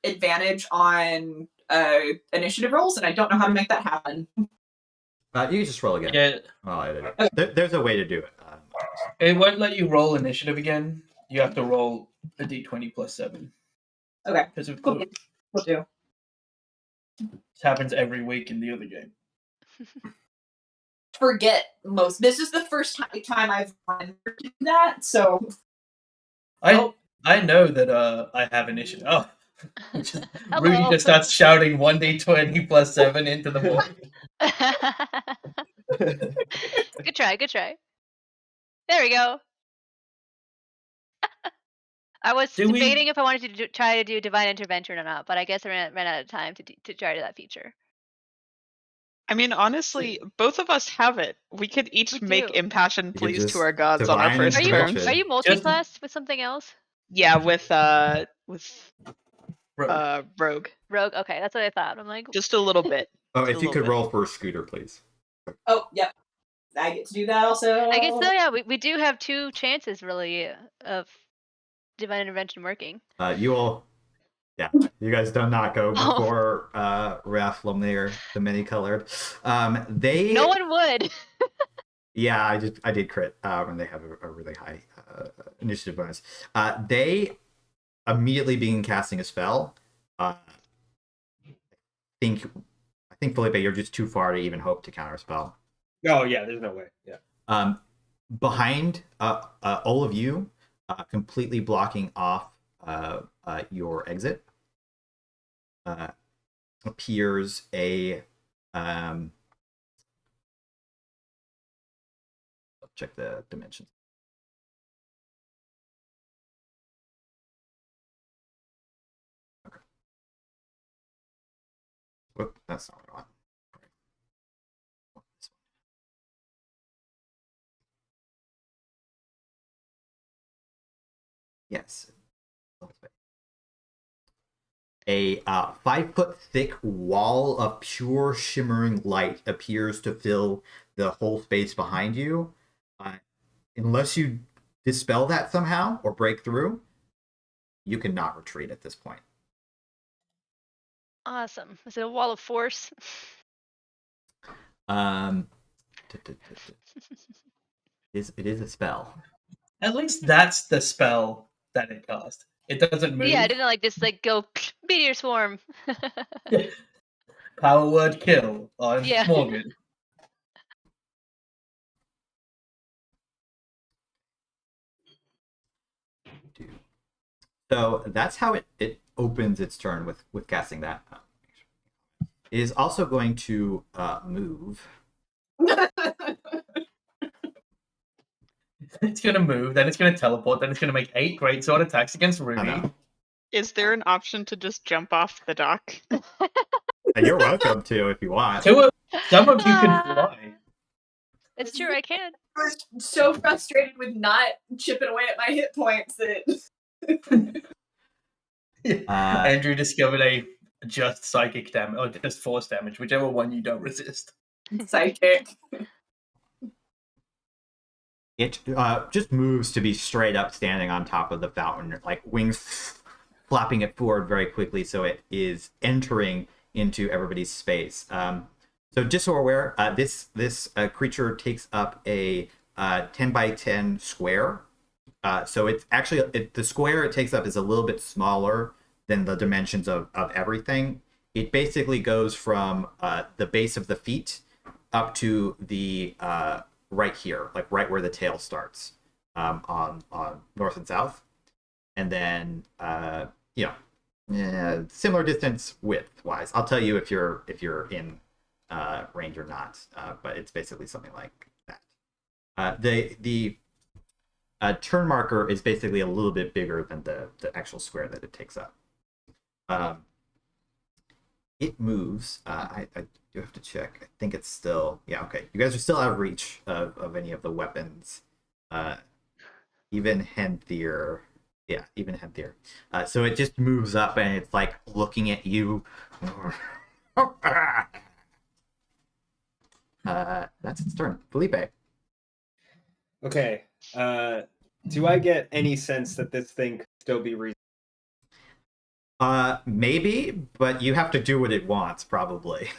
advantage on initiative rolls, and I don't know how to make that happen. You can just roll again. Yeah, Oh, there's a way to do it. it won't let you roll initiative again. You have to roll a d20 plus 7. Okay, Because of cool. Will do. This happens every week in the other game. Forget most. This is the first time I've run through that, so I know that I have initiative. Oh, Rudy Hello. just starts shouting 1d20 plus 7 into the void. Good try, good try. There we go. I was debating if I wanted to try to do Divine Intervention or not, but I guess I ran out of time to try that feature. I mean, honestly, both of us have it. We could each We make do. impassioned You could pleas to just our gods on our divine first intervention. turn. Are you multi-class with something else? Yeah, with Rogue. rogue. Rogue. Okay, that's what I thought. I'm like, Just a little bit. Oh, Just if a you little could bit. roll for a scooter, please. Oh, yep. I get to do that also. I guess so. Yeah, we do have 2 chances really of Divine Intervention working. You guys do not go before Rathlammlir the Manycolored. They No one would. Yeah, I did crit when they have a really high initiative bonus. They immediately begin casting a spell. I think Felipe, you're just too far to even hope to counter spell. Oh yeah, there's no way. Yeah. Behind all of you, completely blocking off your exit, appears a check the dimensions. Okay. Whoop, that's not what I want. Yes. A 5-foot thick wall of pure shimmering light appears to fill the whole space behind you. Unless you dispel that somehow or break through, you cannot retreat at this point. Awesome. Is it a wall of force? It is a spell. At least that's the spell that it cast. It doesn't move. Yeah, I didn't just go meteor swarm. Power word kill on Morgan. So that's how it opens its turn with casting that. It is also going to move. It's going to move, then it's going to teleport, then it's going to make 8 greatsword attacks against Rudy. Is there an option to just jump off the dock? You're welcome to if you want. Some of you can fly. It's true, I can. I was so frustrated with not chipping away at my hit points that Andrew discovered a just psychic damage, or just force damage, whichever one you don't resist. psychic. It just moves to be straight up standing on top of the fountain, like wings flopping it forward very quickly so it is entering into everybody's space. So just so we're aware, this creature takes up a 10 by 10 square. So it's actually the square it takes up is a little bit smaller than the dimensions of everything. It basically goes from the base of the feet up to the right here, like right where the tail starts, on north and south, and then similar distance width wise. I'll tell you if you're in range or not, but it's basically something like that. The turn marker is basically a little bit bigger than the actual square that it takes up. It moves. I do have to check. I think it's still... Yeah, okay. You guys are still out of reach of any of the weapons. Even Henthir. Yeah, even Henthir. So it just moves up and it's like looking at you. That's its turn. Felipe. Okay. Do I get any sense that this thing could still be reasonable? Maybe, but you have to do what it wants, probably.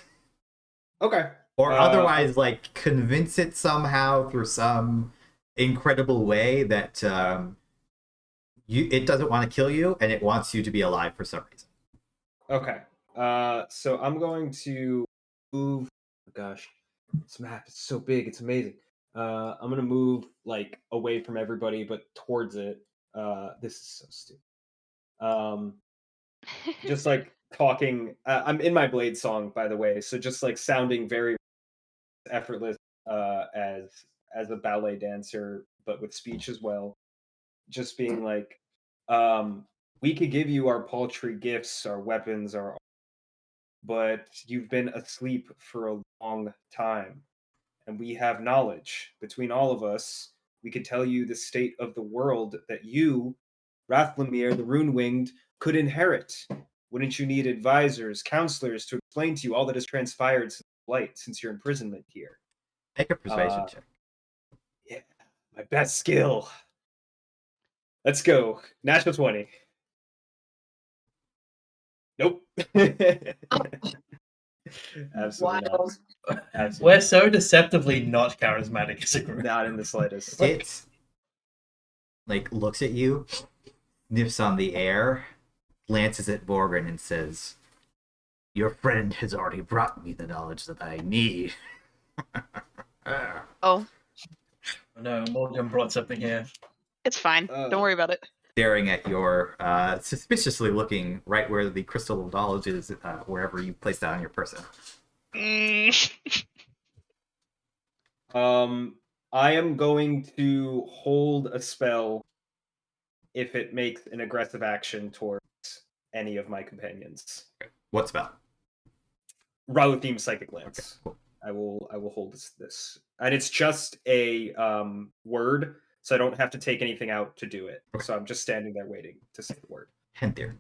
Okay. Or otherwise, like, convince it somehow through some incredible way that it doesn't want to kill you, and it wants you to be alive for some reason. Okay. So I'm going to move... Oh gosh. This map is so big, it's amazing. I'm going to move, like, away from everybody, but towards it. This is so stupid. Just like talking, I'm in my blade song, by the way, so just like sounding very effortless as a ballet dancer, but with speech as well. Just being like, we could give you our paltry gifts, our weapons, but you've been asleep for a long time, and we have knowledge. Between all of us, we could tell you the state of the world that you, Rathlammlir the Rune-Winged, could inherit. Wouldn't you need advisors, counselors to explain to you all that has transpired since flight, since your imprisonment here? Make a persuasion check. Yeah, my best skill. Let's go. Natural 20. Nope. Absolutely Wild. not. Absolutely We're so deceptively not charismatic as a group. not in the slightest. It, like, looks at you, sniffs on the air, glances at Morgane and says, "Your friend has already brought me the knowledge that I need." Oh, No, Morgan brought something here. it's fine. Don't worry about it. Staring at your suspiciously looking right where the crystal of knowledge is, wherever you place that on your person. I am going to hold a spell if it makes an aggressive action towards any of my companions. What spell? Rauthim Psychic Lance. Okay, cool. I will hold this. And it's just a word, so I don't have to take anything out to do it. Okay. So I'm just standing there waiting to say the word. Henthir.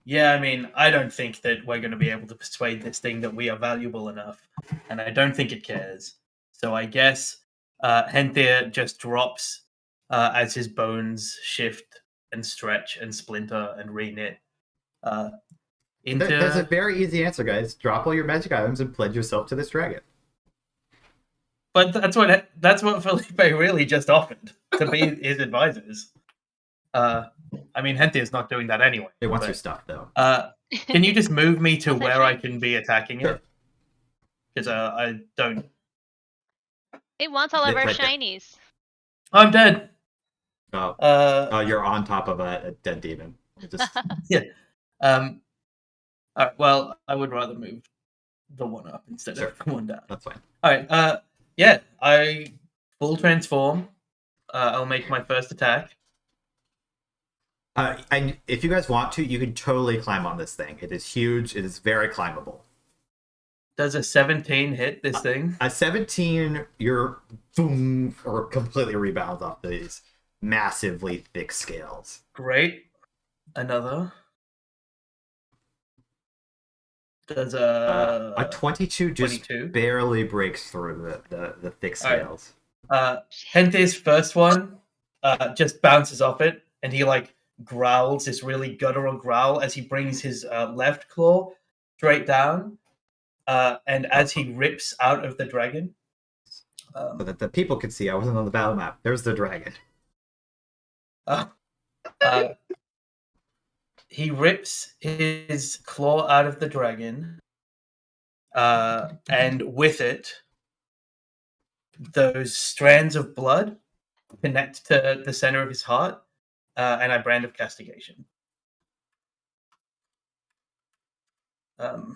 Yeah, I mean, I don't think that we're going to be able to persuade this thing that we are valuable enough, and I don't think it cares. So I guess Henthir just drops as his bones shift and stretch and splinter and reknit. There's a very easy answer, guys. Drop all your magic items and pledge yourself to this dragon. But that's what Felipe really just offered, to be his advisors. I mean, Henthir's not doing that anyway. It wants your stuff, though. Can you just move me to That's where I okay. can be attacking Sure. it? Because I don't... It wants all of It's our right there. shinies. I'm dead! Oh, you're on top of a dead demon. It just... Yeah. Alright, well, I would rather move the one up instead Sure. of the one down. That's fine. Alright, yeah, I full transform. I'll make my first attack. And if you guys want to, you can totally climb on this thing. It is huge. It is very climbable. Does a 17 hit this thing? A 17, you're boom, or completely rebounds off these massively thick scales. Great. Another. Does a 22 just 22? barely breaks through the thick All right. scales. Henthir's first one just bounces off it, and he like growls this really guttural growl as he brings his left claw straight down, and as he rips out of the dragon. So that the people could see, I wasn't on the battle map. There's the dragon. He rips his claw out of the dragon, and with it, those strands of blood connect to the center of his heart, and I brand of castigation. So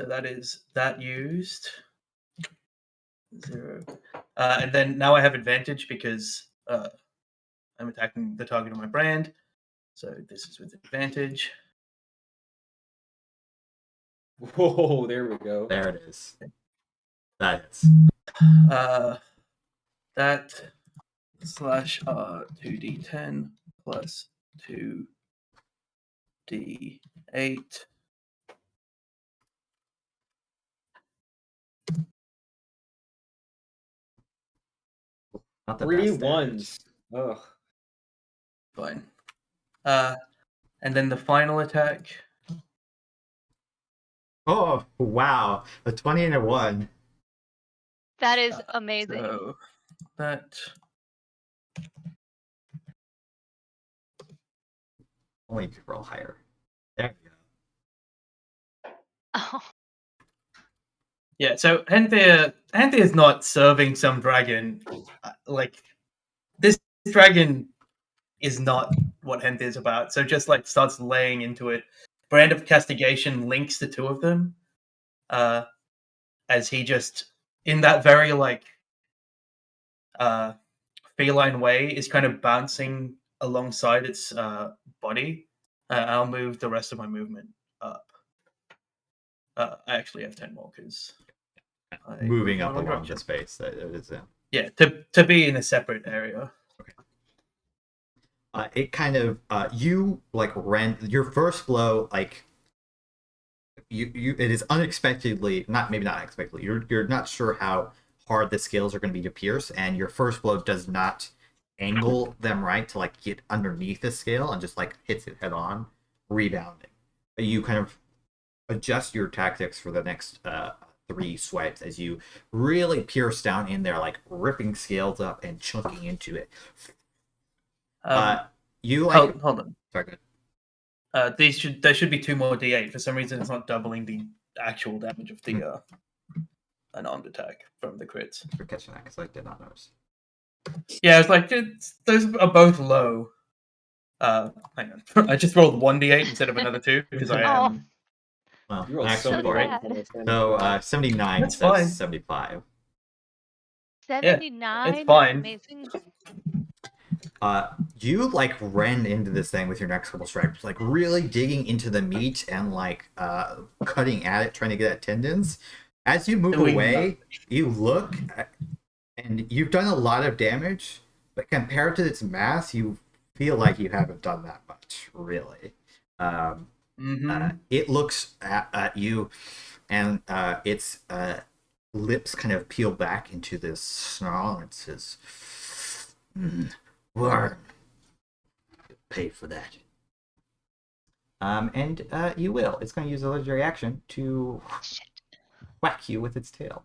that is that used. 0. And then now I have advantage because I'm attacking the target of my brand. So this is with advantage. Whoa, there we go. There it is. That is. That slash 2d10 plus 2d8. Not the 3 best ones. Ugh. Fine. And then the final attack. Oh, wow. A 20 and a 1. That is amazing. So that Only if you roll higher. There you go. Oh, yeah. So Henthir is not serving some dragon. Like this dragon is not what Henthir is about. So just like starts laying into it. Brand of Castigation links the two of them. As he just in that very like feline way is kind of bouncing alongside its body. I'll move the rest of my movement up. I actually have 10 more because Moving up along the space that it is in. Yeah, to be in a separate area. It kind of you like rent your first blow, like you it is unexpectedly not unexpectedly. You're not sure how hard the scales are going to be to pierce, and your first blow does not angle them right to like get underneath the scale and just like hits it head on, rebounding. You kind of adjust your tactics for the next 3 swipes as you really pierce down in there, like ripping scales up and chunking into it. You like hold on. Sorry, go ahead. There should be 2 more d8. For some reason, it's not doubling the actual damage of the unarmed attack from the crits. For catching that, because I did not notice. Yeah, it's like those are both low. Hang on, I just rolled 1d8 instead of another 2 because I am. Well, You rolled actually, so many bad. ones. so 79 That's says fine. 75. 79. it's fine. Amazing. You like rend into this thing with your next couple strikes, like really digging into the meat and like cutting at it, trying to get at tendons. As you move away, you look and you've done a lot of damage, but compared to its mass, you feel like you haven't done that much, really. It looks at you, and its lips kind of peel back into this snarl, and it says, "Worm, pay for that." And you will. It's going to use a legendary action to whack you with its tail.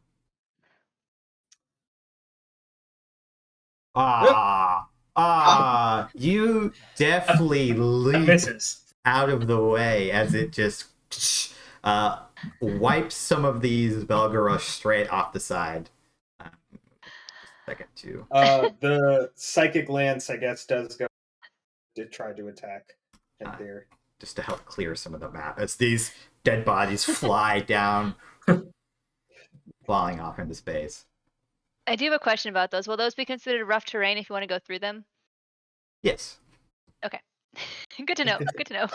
You definitely leap out of the way as it just wipes some of these Belgarush straight off the side. Second to the psychic lance, I guess, did try to attack Henthir. Just to help clear some of the map as these dead bodies fly down, falling off into space. I do have a question about those. Will those be considered rough terrain if you want to go through them? Yes. Okay. Good to know. Good to know.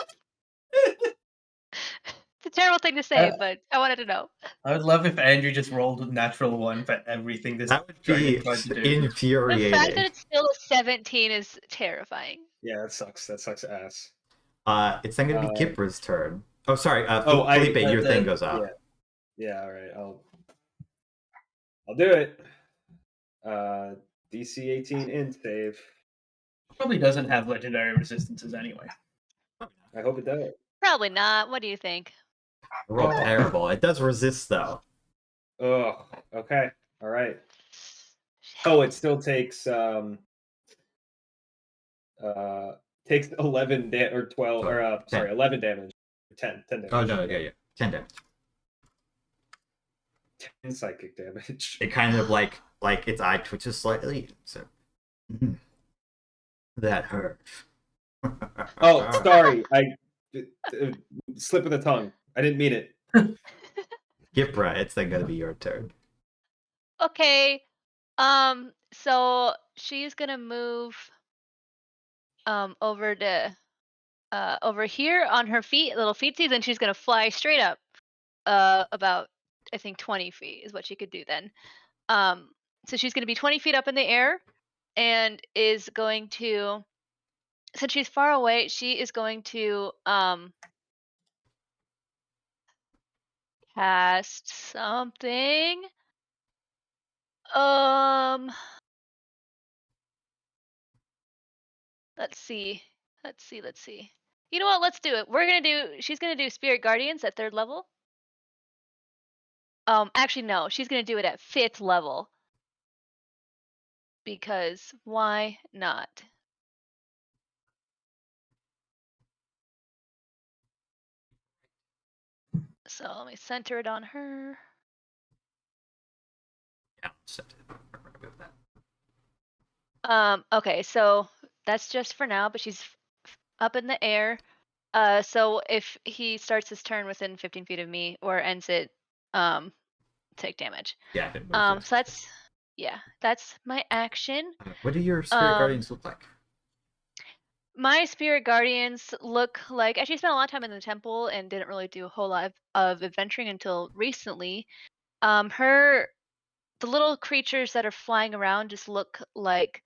It's a terrible thing to say, but I wanted to know. I would love if Andrew just rolled a natural 1 for everything this That would be tried to do. infuriating. The fact that it's still a 17 is terrifying. Yeah, that sucks. That sucks ass. It's then going to be Gipre's turn. Oh, sorry. I- Felipe, your thing goes off. Yeah, all right. I'll do it. DC 18 int save. Probably doesn't have legendary resistances anyway. I hope it does. Probably not. What do you think? Roll terrible. It does resist though. Oh, okay. All right. Oh, it still takes 11 or 12 or 10. 11 damage. 10 damage. Oh no, yeah. 10 damage. 10 psychic damage. It kind of like its eye twitches slightly. So that hurt. Oh, sorry. I slip of the tongue. I didn't mean it. Gipre, it's then gonna be your turn. Okay. So she's gonna move over to over here on her feet, little feetsies, and she's gonna fly straight up. About I think 20 feet is what she could do then. So she's gonna be 20 feet up in the air, and is going to, since she's far away, she is going to cast something. Let's see. You know what? Let's do it. She's gonna do Spirit Guardians at 3rd level. Actually no, she's gonna do it at 5th level. Because why not? So let me center it on her. Yeah, set it. We're gonna go with that. Okay, so that's just for now, but she's up in the air. So if he starts his turn within 15 feet of me or ends it, take damage. Yeah. If it moves, So that's my action. what do your spirit guardians look like? My spirit guardians look like, I actually spent a lot of time in the temple and didn't really do a whole lot of adventuring until recently. The little creatures that are flying around just look like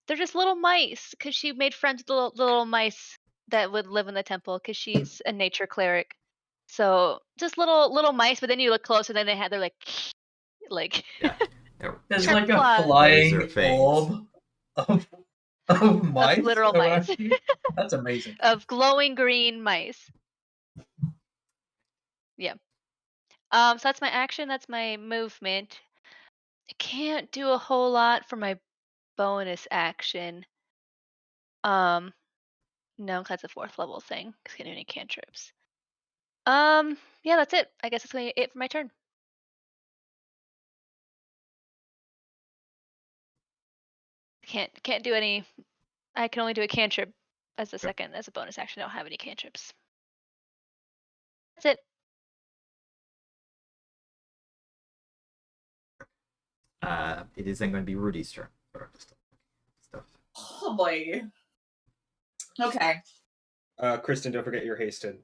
they're just little mice, because she made friends with the little mice that would live in the temple, because she's a nature cleric. So just little mice, but then you look closer, then they're like Yeah. There's Sharp like a claws. flying Laser fangs. orb of mice. literal mice. around you. That's amazing. Of glowing green mice. Yeah. So that's my action. That's my movement. I can't do a whole lot for my bonus action. No, because that's a 4th level thing. Because I can't do any cantrips. Yeah, that's it. I guess that's gonna be it for my turn. Can't do any. I can only do a cantrip as a bonus action. I don't have any cantrips. That's it. It is then going to be Rudy's turn. Stuff. Oh boy. Okay. Kristen, don't forget you're hasted.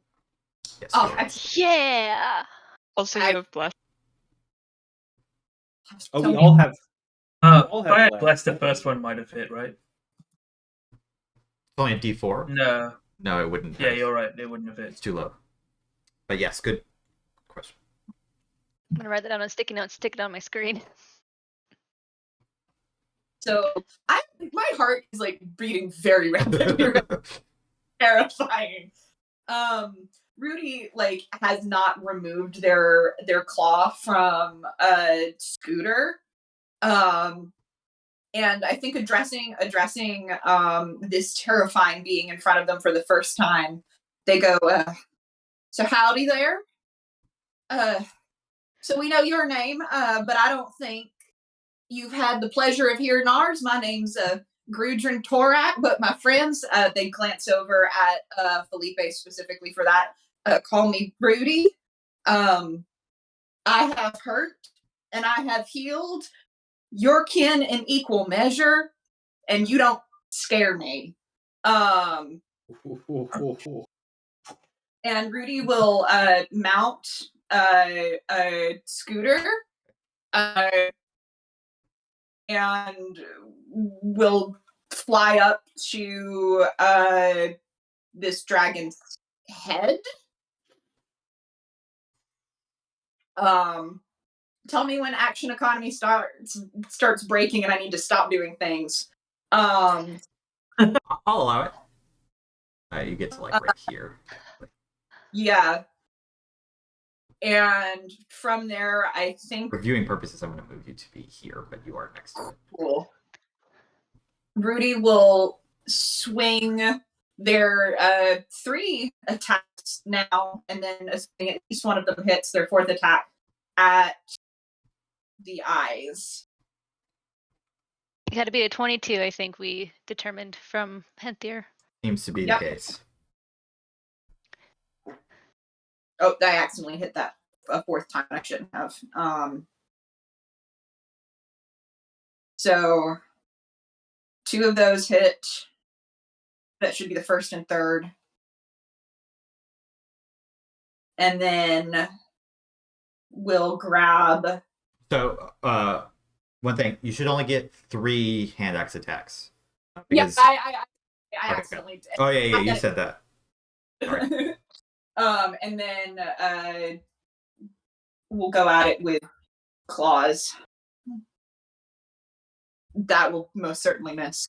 Yes. Oh, you're right. Yeah. Also, I- you have blessed. Oh, So we all have. all If have I had blessed. blessed, the first one might have hit, right? It's only a D4. No. No, it wouldn't. Yeah, have. you're right. It wouldn't have It's hit. too low. But yes, good question. I'm gonna write that down on a sticky note and stick it on my screen. So my heart is like beating very rapidly. Terrifying. Rudy like has not removed their claw from Scooter. And I think addressing this terrifying being in front of them for the first time, they go, so howdy there. So we know your name, but I don't think you've had the pleasure of hearing ours. My name's Grudrin Torrak, but my friends, they glance over at Felipe specifically for that, call me Rudy. I have hurt and I have healed your kin in equal measure, and you don't scare me. And Rudy will mount a scooter and will fly up to this dragon's head. Tell me when action economy starts breaking and I need to stop doing things. I'll allow it. You get to like right here. Yeah. And from there, I think... For viewing purposes, I'm going to move you to be here, but you are next to it. Cool. Rudy will swing their 3 attacks now, and then assuming at least one of them hits their 4th attack at the eyes. You got to be a 22, I think we determined from Henthir. Seems to be the case. Oh, I accidentally hit that a 4th time. I shouldn't have. So 2 of those hit. That should be the 1st and 3rd. And then we'll grab... So, one thing, you should only get 3 hand axe attacks. Yes, I accidentally did. Oh, yeah, you said that. Right. And then we'll go at it with claws. That will most certainly miss.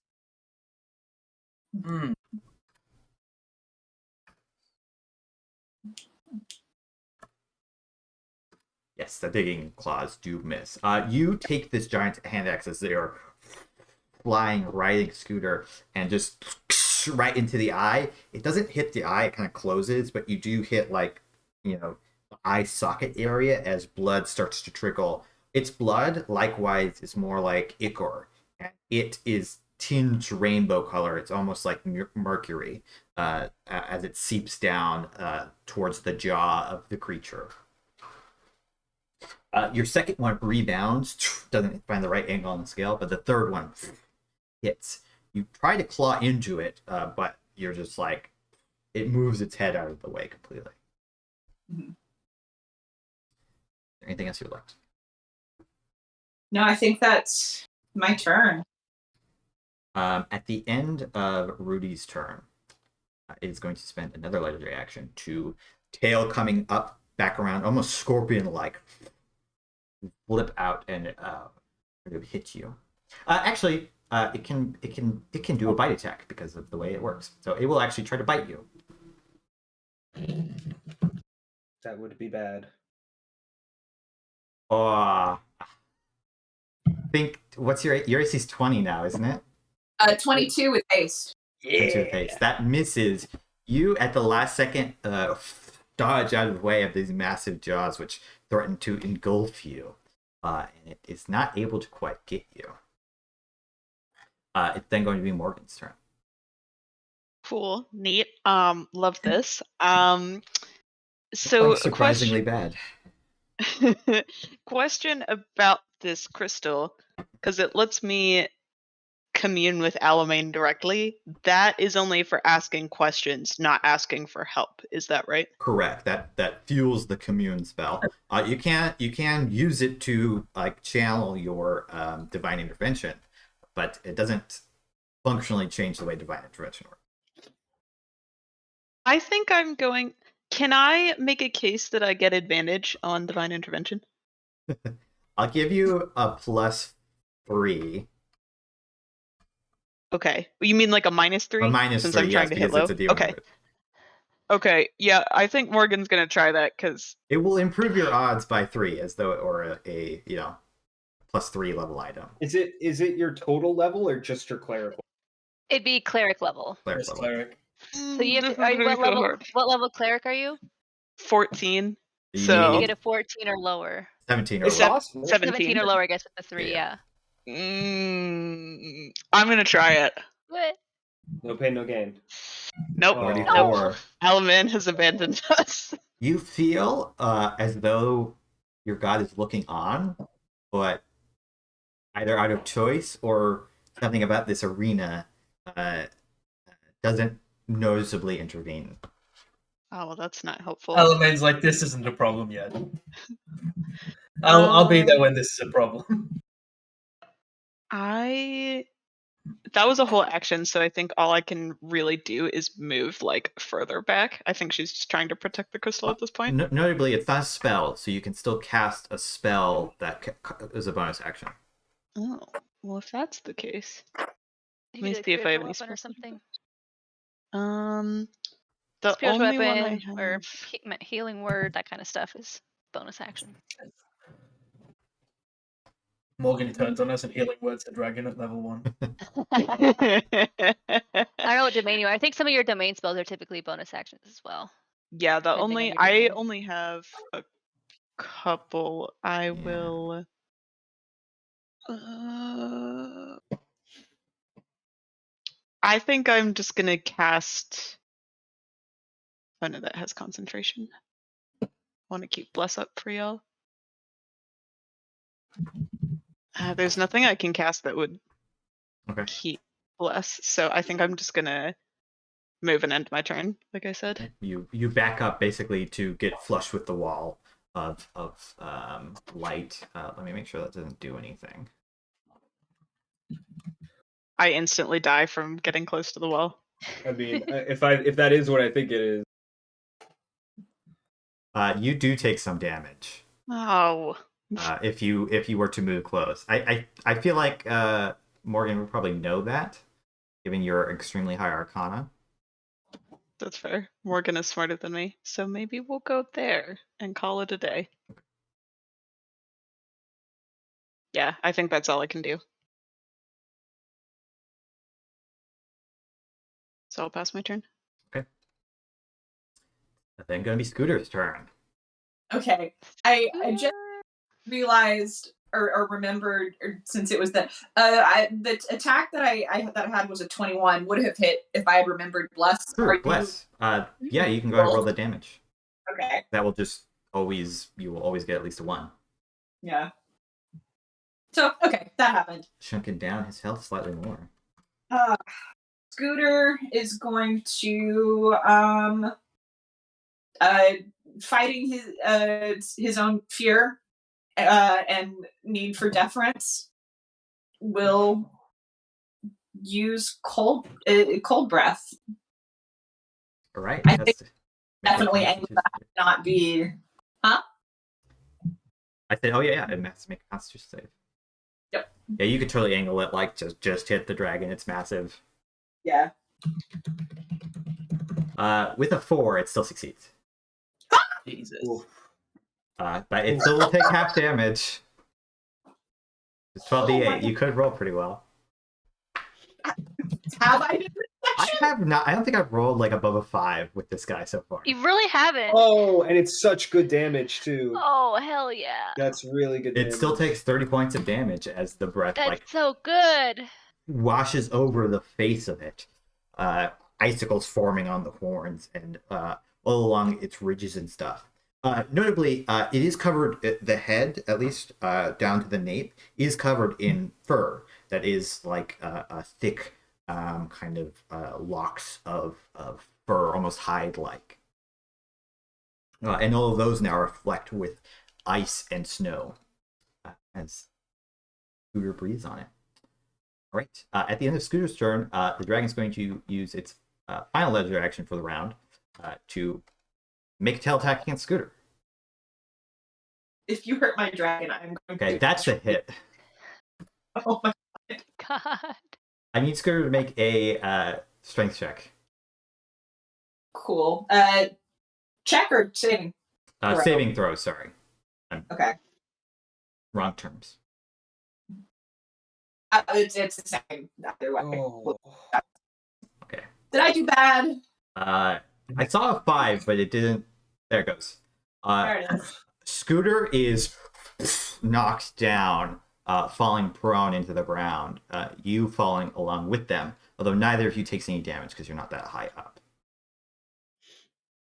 Yes, the digging claws do miss. You take this giant hand axe as they are flying, riding scooter, and just right into the eye. It doesn't hit the eye, it kind of closes, but you do hit, like, the eye socket area as blood starts to trickle. Its blood, likewise, is more like ichor. And it is tinged rainbow color. It's almost like mercury as it seeps down towards the jaw of the creature. Your second one rebounds, doesn't find the right angle on the scale, but the third one hits. You try to claw into it, but you're just like, it moves its head out of the way completely. Mm-hmm. Anything else you'd like? No, I think that's my turn. At the end of Rudy's turn, it is going to spend another legendary action to tail coming up, back around, almost scorpion-like, flip out and hit you. Actually, it can do a bite attack because of the way it works. So it will actually try to bite you. That would be bad. Think what's your AC's 20 now, isn't it? 22 with haste. 22 with haste. That misses. You at the last second dodge out of the way of these massive jaws, which threaten to engulf you, and it is not able to quite get you. It's then going to be Morgane's turn. Cool, neat. Love this. So surprisingly bad. Question about this crystal, because it lets me commune with Alamein directly. That is only for asking questions, not asking for help. Is that right? Correct. That fuels the commune spell. You can use it to like channel your divine intervention, but it doesn't functionally change the way divine intervention works. I think I'm going. Can I make a case that I get advantage on divine intervention? I'll give you a +3. Okay. You mean like a -3? A -3, since I'm trying to hit low? It's a D100. Okay. Okay, yeah, I think Morgan's gonna try that because it will improve your odds by 3, as though it were a +3 level item. Is it your total level or just your cleric? It'd be cleric level. Cleric. So you have what level cleric are you? 14. You So You get a 14 or lower. 17 or It's lower. 17 or lower, I guess, with the 3, Yeah. I'm gonna try it. What? No pain, no gain. Nope. 44. Alamein has abandoned us. You feel as though your god is looking on, but either out of choice or something about this arena doesn't noticeably intervene. Oh, well, that's not helpful. Alamein's like, this isn't a problem yet. I'll be there when this is a problem. I that was a whole action, so I think all I can really do is move like further back. I think she's just trying to protect the crystal at this point. Notably, it's not a spell, so you can still cast a spell that is a bonus action. Oh, well, if that's the case, You let me could see do if I have spiritual any weapon or spells. something. The Spiritual only weapon one I have... or healing word, that kind of stuff is bonus action. Morgane turns on us and healing words to dragon at level 1. I don't know what domain you are. I think some of your domain spells are typically bonus actions as well. Yeah, depending on your I domain. only have a couple. I Yeah. will. I think I'm just gonna cast. Oh no, that has concentration. I want to keep bless up for y'all. There's nothing I can cast that would keep bless, so I think I'm just gonna move and end my turn, like I said. You back up basically to get flush with the wall of light. Let me make sure that doesn't do anything. I instantly die from getting close to the wall. I mean, if that is what I think it is. You do take some damage. Oh. If you were to move close. I feel like Morgane would probably know that, given your extremely high arcana. That's fair. Morgane is smarter than me, so maybe we'll go there and call it a day. Yeah, I think that's all I can do. So I'll pass my turn. Okay. Then gonna be Scooter's turn. Okay. I just realized or remembered, or since it was the attack that I had was a 21 would have hit if I had remembered bless. Sure, bless. Yeah, you can go ahead and roll the damage. Okay. That will just you will always get at least a 1. Yeah. So okay, that happened. Chunking down his health slightly more. Scooter is going to fighting his own fear and need for deference, will use cold breath. All right. I think definitely not be. Huh? I said, oh yeah, it has to make a Constitution save. Yep. Yeah, you could totally angle it like just hit the dragon. It's massive. Yeah. With a 4, it still succeeds. Jesus. But it still will take half damage. It's 12d8. You could roll pretty well. Have I did I have not. I don't think I've rolled like above a 5 with this guy so far. You really haven't. Oh, and it's such good damage too. Oh, hell yeah. That's really good damage. It still takes 30 points of damage as the breath That's so good. washes over the face of it. Icicles forming on the horns and all along its ridges and stuff. Notably, it is covered, the head, at least down to the nape, is covered in fur that is like a thick kind of locks of fur, almost hide-like. And all of those now reflect with ice and snow as Scooter breathes on it. All right. At the end of Scooter's turn, the dragon's going to use its final legendary action for the round to make a tail attack against Scooter. If you hurt my dragon, I'm going to... Okay, that's a hit. Oh my God. I need Scooter to make a strength check. Cool. Check or saving? Saving throw, sorry. Okay. Wrong terms. It's the same either way. Oh. Okay. Did I do bad? I saw a 5, but it didn't. There it goes. There it is. Scooter is knocked down, falling prone into the ground. You falling along with them, although neither of you takes any damage because you're not that high up.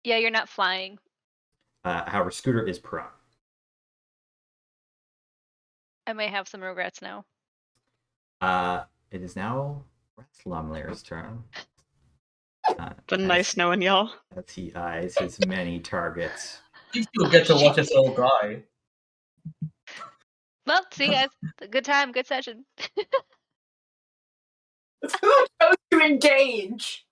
Yeah, you're not flying. However, Scooter is prone. I may have some regrets now. It is now Rathlammlir's turn. Been nice knowing y'all. As he eyes his many targets. You get to watch us all die. Well, see you guys. Good time, good session. engage.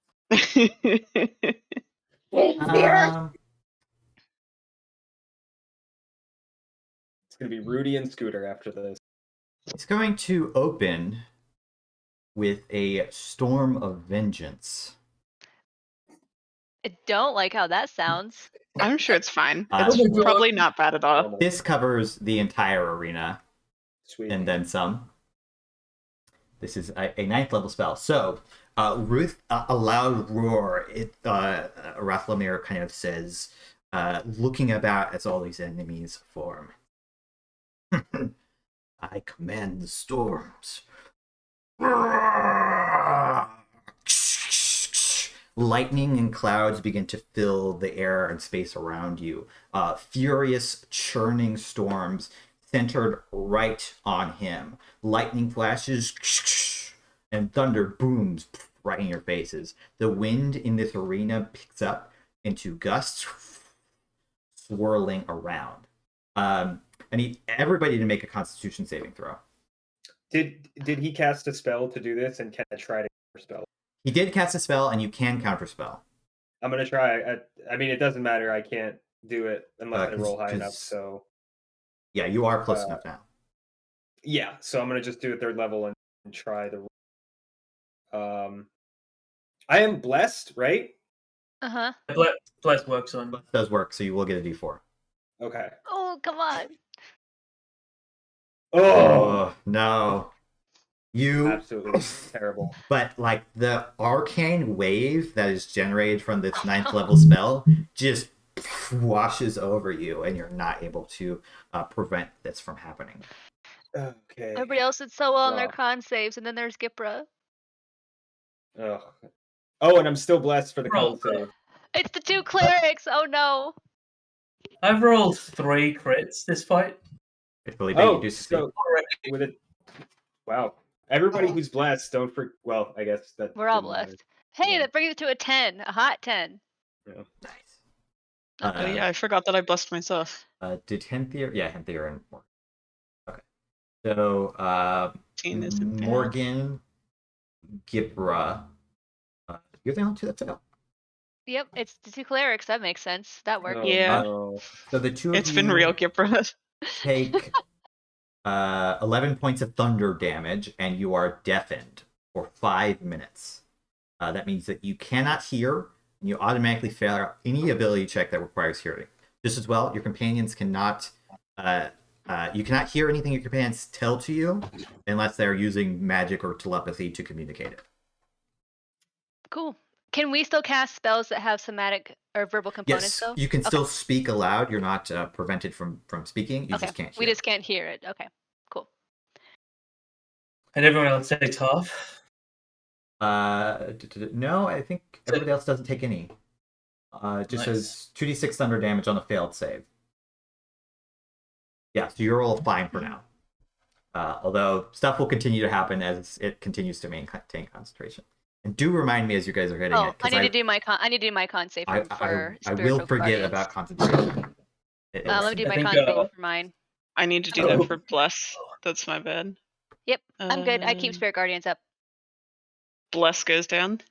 Um, It's gonna be Rudy and Scooter after this. it's going to open with a storm of vengeance. I don't like how that sounds. I'm sure it's fine. Uh, It's probably not bad at all. Normal. This covers the entire arena Sweet. and then some. This is a 9th level spell. So, Ruth, a loud roar, Rathlammlir kind of says, looking about as all these enemies form. I command the storms. Lightning and clouds begin to fill the air and space around you. Furious, churning storms centered right on him. Lightning flashes and thunder booms right in your faces. The wind in this arena picks up into gusts swirling around. I need everybody to make a Constitution saving throw. Did he cast a spell to do this, and can I try to spell? He did cast a spell, and you can counterspell. I'm gonna try. I mean, it doesn't matter. I can't do it unless I roll high 'cause- enough. So Yeah, you are close enough now. yeah, so I'm gonna just do it 3rd level and try the. I am blessed, right? Uh-huh. Bless works on. It does work, so you will get a D4. Okay. Oh, come on. Oh, Oh no. You absolutely terrible. But like the arcane wave that is generated from this 9th level spell just washes over you, and you're not able to prevent this from happening. Okay. Everybody else did so well on their Wow. con saves, and then there's Gipre. Ugh. Oh, and I'm still blessed for the Roll. con save. It's the 2 clerics. Oh no. I've rolled 3 crits this fight. Felipe, Oh, you do succeed. so with it. Wow. Everybody who's blessed, don't forget. Well, I guess that We're all didn't matter. blessed. Hey, Yeah. that brings it to a 10. A hot 10. Nice. Oh yeah, I forgot that I blessed myself. Did Henthir? Yeah, Henthir and Morgane. Okay. So, 18 isn't bad. Morgane, Gipre. You're the only two that fail. Yep, it's the 2 clerics. That makes sense. That worked. Oh, Yeah. no. So the two of It's been real, Gipre. take 11 points of thunder damage, and you are deafened for 5 minutes. That means that you cannot hear, and you automatically fail any ability check that requires hearing. Just as well, your companions cannot. You cannot hear anything your companions tell to you unless they're using magic or telepathy to communicate it. Cool. Can we still cast spells that have somatic or verbal components, Yes, though? you can still speak aloud. You're not prevented from speaking. You Okay. just can't hear. We just can't hear it. Okay. Cool. And everyone else takes half. No, I think everybody else doesn't take any. It just says 2d6 thunder damage on a failed save. Yeah, so you're all fine for now. Although stuff will continue to happen as it continues to maintain concentration. And do remind me as you guys are hitting Oh, it. I need to do my con. I need to do my con save I for will spiritual forget guardians. about concentration. Let me do I my think, con save for mine. I need to do that for bless. That's my bad. Yep, I'm good. I keep spirit guardians up. Bless goes down.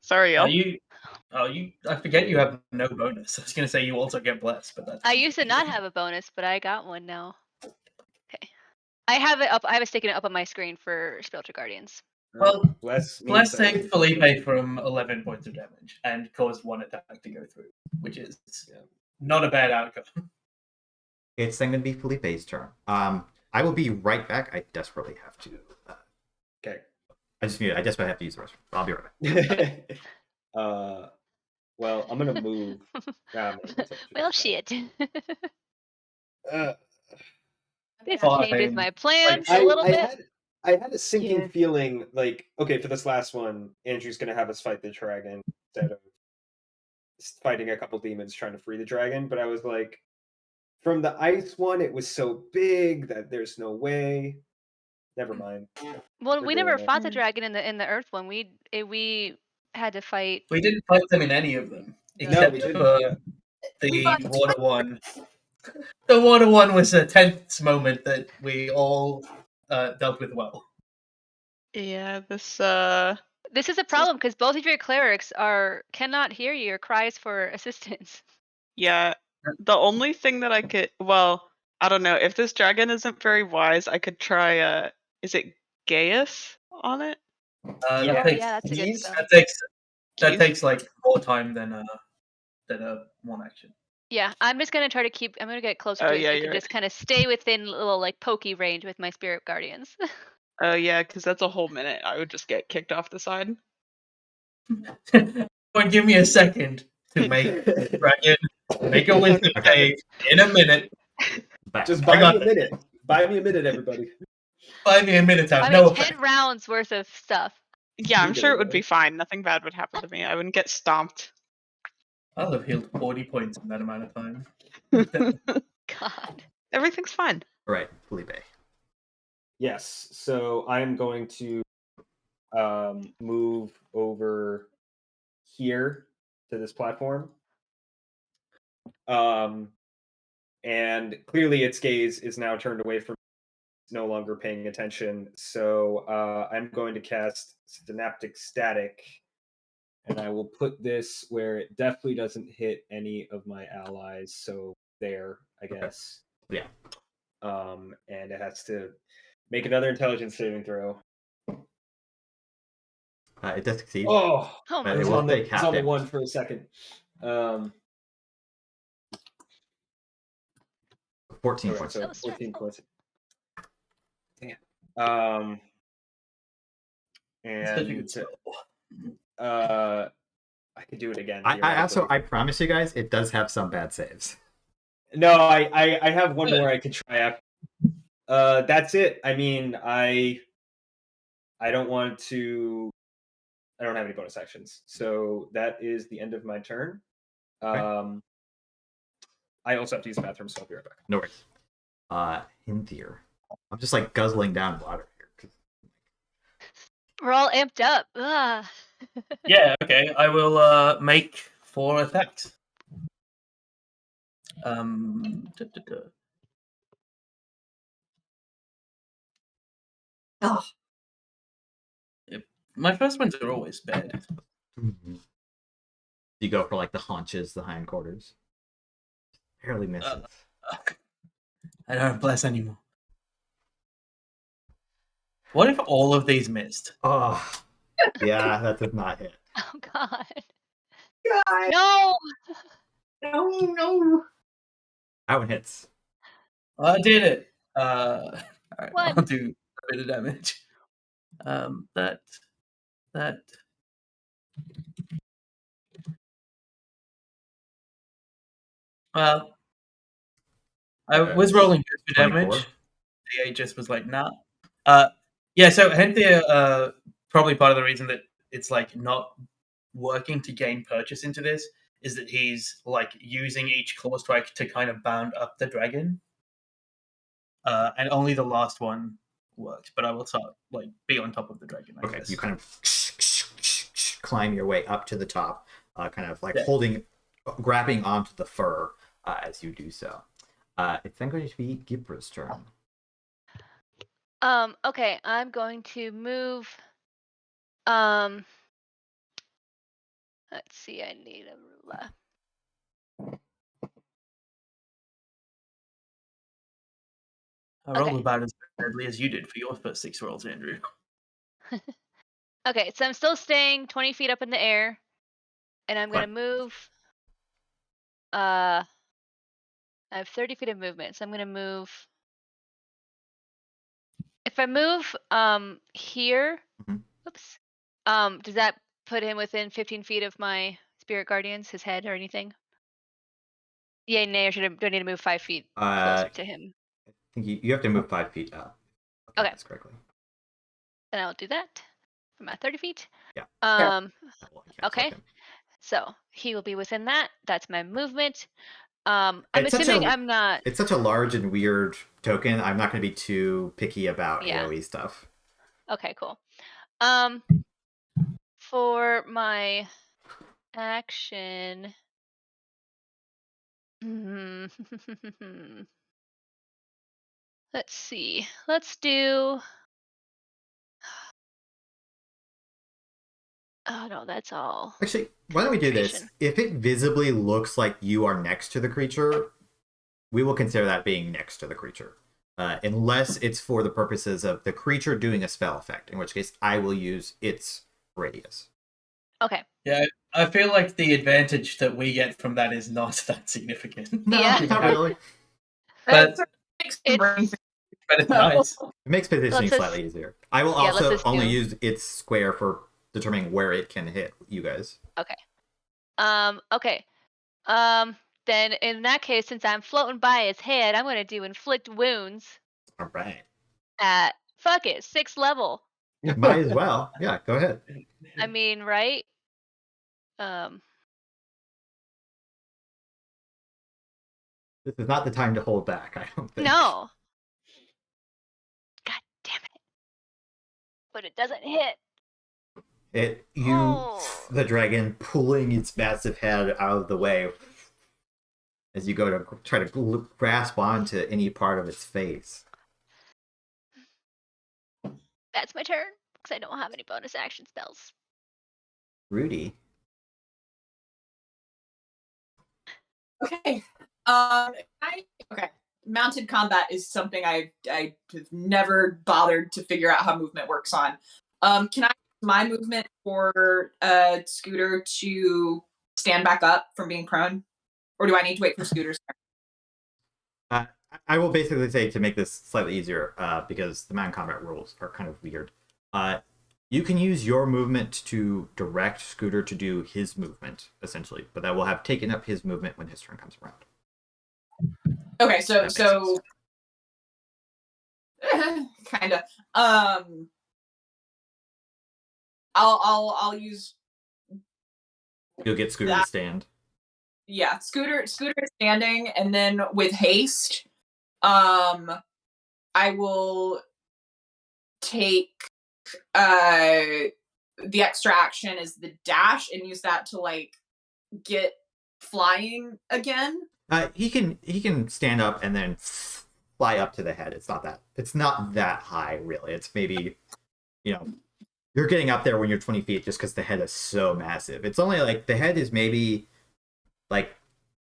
Sorry, Are y'all. you? I forget you have no bonus. I was gonna say you also get blessed, but that's. I used to not have a bonus, but I got one now. Okay. I have it up. I was sticking it up on my screen for spiritual guardians. Well, bless saved Felipe from 11 points of damage and caused 1 attack to go through, which is not a bad outcome. It's then going to be Felipe's turn. I will be right back. I desperately have to. Okay. I desperately have to use the restroom. I'll be right back. Well, I'm gonna move. Well, shit. Uh, This Fine. changes my plans I a little bit. I had a sinking Yeah. feeling like, okay, for this last one, Andrew's gonna have us fight the dragon instead of fighting a couple demons trying to free the dragon. But I was like, from the ice one, it was so big that there's no way. Never mind. Well, We're we doing never it. fought the dragon in the earth one. We had to fight. We didn't fight them in any of them, No, except we didn't. for Yeah. the water one. The water one was a tense moment that we all dealt with well. Yeah, this This is a problem because both of your clerics cannot hear your cries for assistance. Yeah, the only thing that I could, well, I don't know, if this dragon isn't very wise, I could try, is it Gaius on it? Yeah. That's a good spell. That takes like more time than a one action. Yeah, I'm just gonna try to keep. I'm gonna get closer Oh, to it yeah, so you you're can right. just kind of stay within little like pokey range with my spirit guardians. Oh, yeah, because that's a whole minute. I would just get kicked off the side. Well, give me a second to make the dragon make a wisdom save in a minute. Back. Just I buy got me a minute. Buy me a minute, everybody. Buy me a minute. I Have mean, no 10 effect. rounds worth of stuff. Yeah, I'm Leave it sure it would away. be fine. Nothing bad would happen to me. I wouldn't get stomped. I'll have healed 40 points in that amount of time. God. Everything's fine. All right, Felipe. Yes. So I'm going to move over here to this platform. And clearly its gaze is now turned away from it's no longer paying attention. So I'm going to cast Synaptic Static, and I will put this where it definitely doesn't hit any of my allies. So there, I guess. Yeah. And it has to make another intelligence saving throw. It does succeed. Oh, Oh But my it it's will on the take half damage. one for a second. 14 Okay, points. so So 14 stressful. points. Damn. Such a good And spell. I could do it again. I also, theoretically. I promise you guys, it does have some bad saves. No, I have one more I could try after. That's it. I mean, I don't want to. I don't have any bonus actions, so that is the end of my turn. Okay. I also have to use the bathroom, so I'll be right back. No worries. Henthir. I'm just like guzzling down water here. We're all amped up. Ugh. Yeah, okay. I will make 4 attacks. Da, da, da. Oh, My first ones are always bad. You go for like the haunches, the hindquarters. Barely misses. I don't have bless anymore. What if all of these missed? Oh, yeah, that does not hit. Oh God. God. No. No. That one hits. I did it. All right, What? I'll do a bit of damage. That. Well, I was rolling good for 24. damage. The Aegis was like, nah. Yeah. So Henthir, probably part of the reason that it's like not working to gain purchase into this is that he's like using each claw strike to kind of bound up the dragon, and only the last one works. But I will start like be on top of the dragon. I Okay, guess. you kind of climb your way up to the top, kind of like Yeah. grabbing onto the fur as you do so. It's then going to be Gipre's turn. Okay, I'm going to move. Let's see. I need a ruler. I rolled Okay. about as badly as you did for your first 6 rolls, Andrew. Okay, so I'm still staying 20 feet up in the air, and I'm gonna move. I have 30 feet of movement, so I'm gonna move. If I move here, oops. Does that put him within 15 feet of my spirit guardians, his head or anything? Yeah, nay, do I need to move 5 feet closer to him? I think you have to move 5 feet up. Okay. That's correctly. Then I'll do that from at 30 feet. Yeah. Okay. So he will be within that. That's my movement. I'm It's assuming I'm not. It's such a large and weird token. I'm not going to be too picky about Yeah. AoE stuff. Okay, cool. For my action. Let's see. Let's do. Oh no, that's all. Actually, why don't we do this? Concentration. If it visibly looks like you are next to the creature, we will consider that being next to the creature. Unless it's for the purposes of the creature doing a spell effect, in which case I will use its radius. Okay. Yeah, I feel like the advantage that we get from that is not that significant. No, Yeah. not really. But- It's But it's nice. It makes positioning Let's just- slightly easier. I will Yeah, let's also just only do- use its square for determining where it can hit you guys. okay. Then in that case, since I'm floating by its head, I'm gonna do inflict wounds All right. at 6th level. Might as well. Yeah, go ahead. I mean, right? This is not the time to hold back, I don't think. No. God damn it. But it doesn't hit. Oh. The dragon pulling its massive head out of the way as you go to try to grasp onto any part of its face. That's my turn because I don't have any bonus action spells. Rudy. Okay. Okay. Mounted combat is something I have never bothered to figure out how movement works on. Can I use my movement for Scooter to stand back up from being prone? Or do I need to wait for Scooter's turn? I will basically say, to make this slightly easier, because the mounted combat rules are kind of weird, you can use your movement to direct Scooter to do his movement, essentially, but that will have taken up his movement when his turn comes around. Okay, That makes sense. kinda. I'll use You'll get Scooter to stand. yeah, Scooter is standing, and then with haste, I will take the extra action is the dash and use that to like get flying again. He can stand up and then fly up to the head. It's not that high, really. It's maybe, you're getting up there when you're 20 feet just because the head is so massive. It's only like the head is maybe like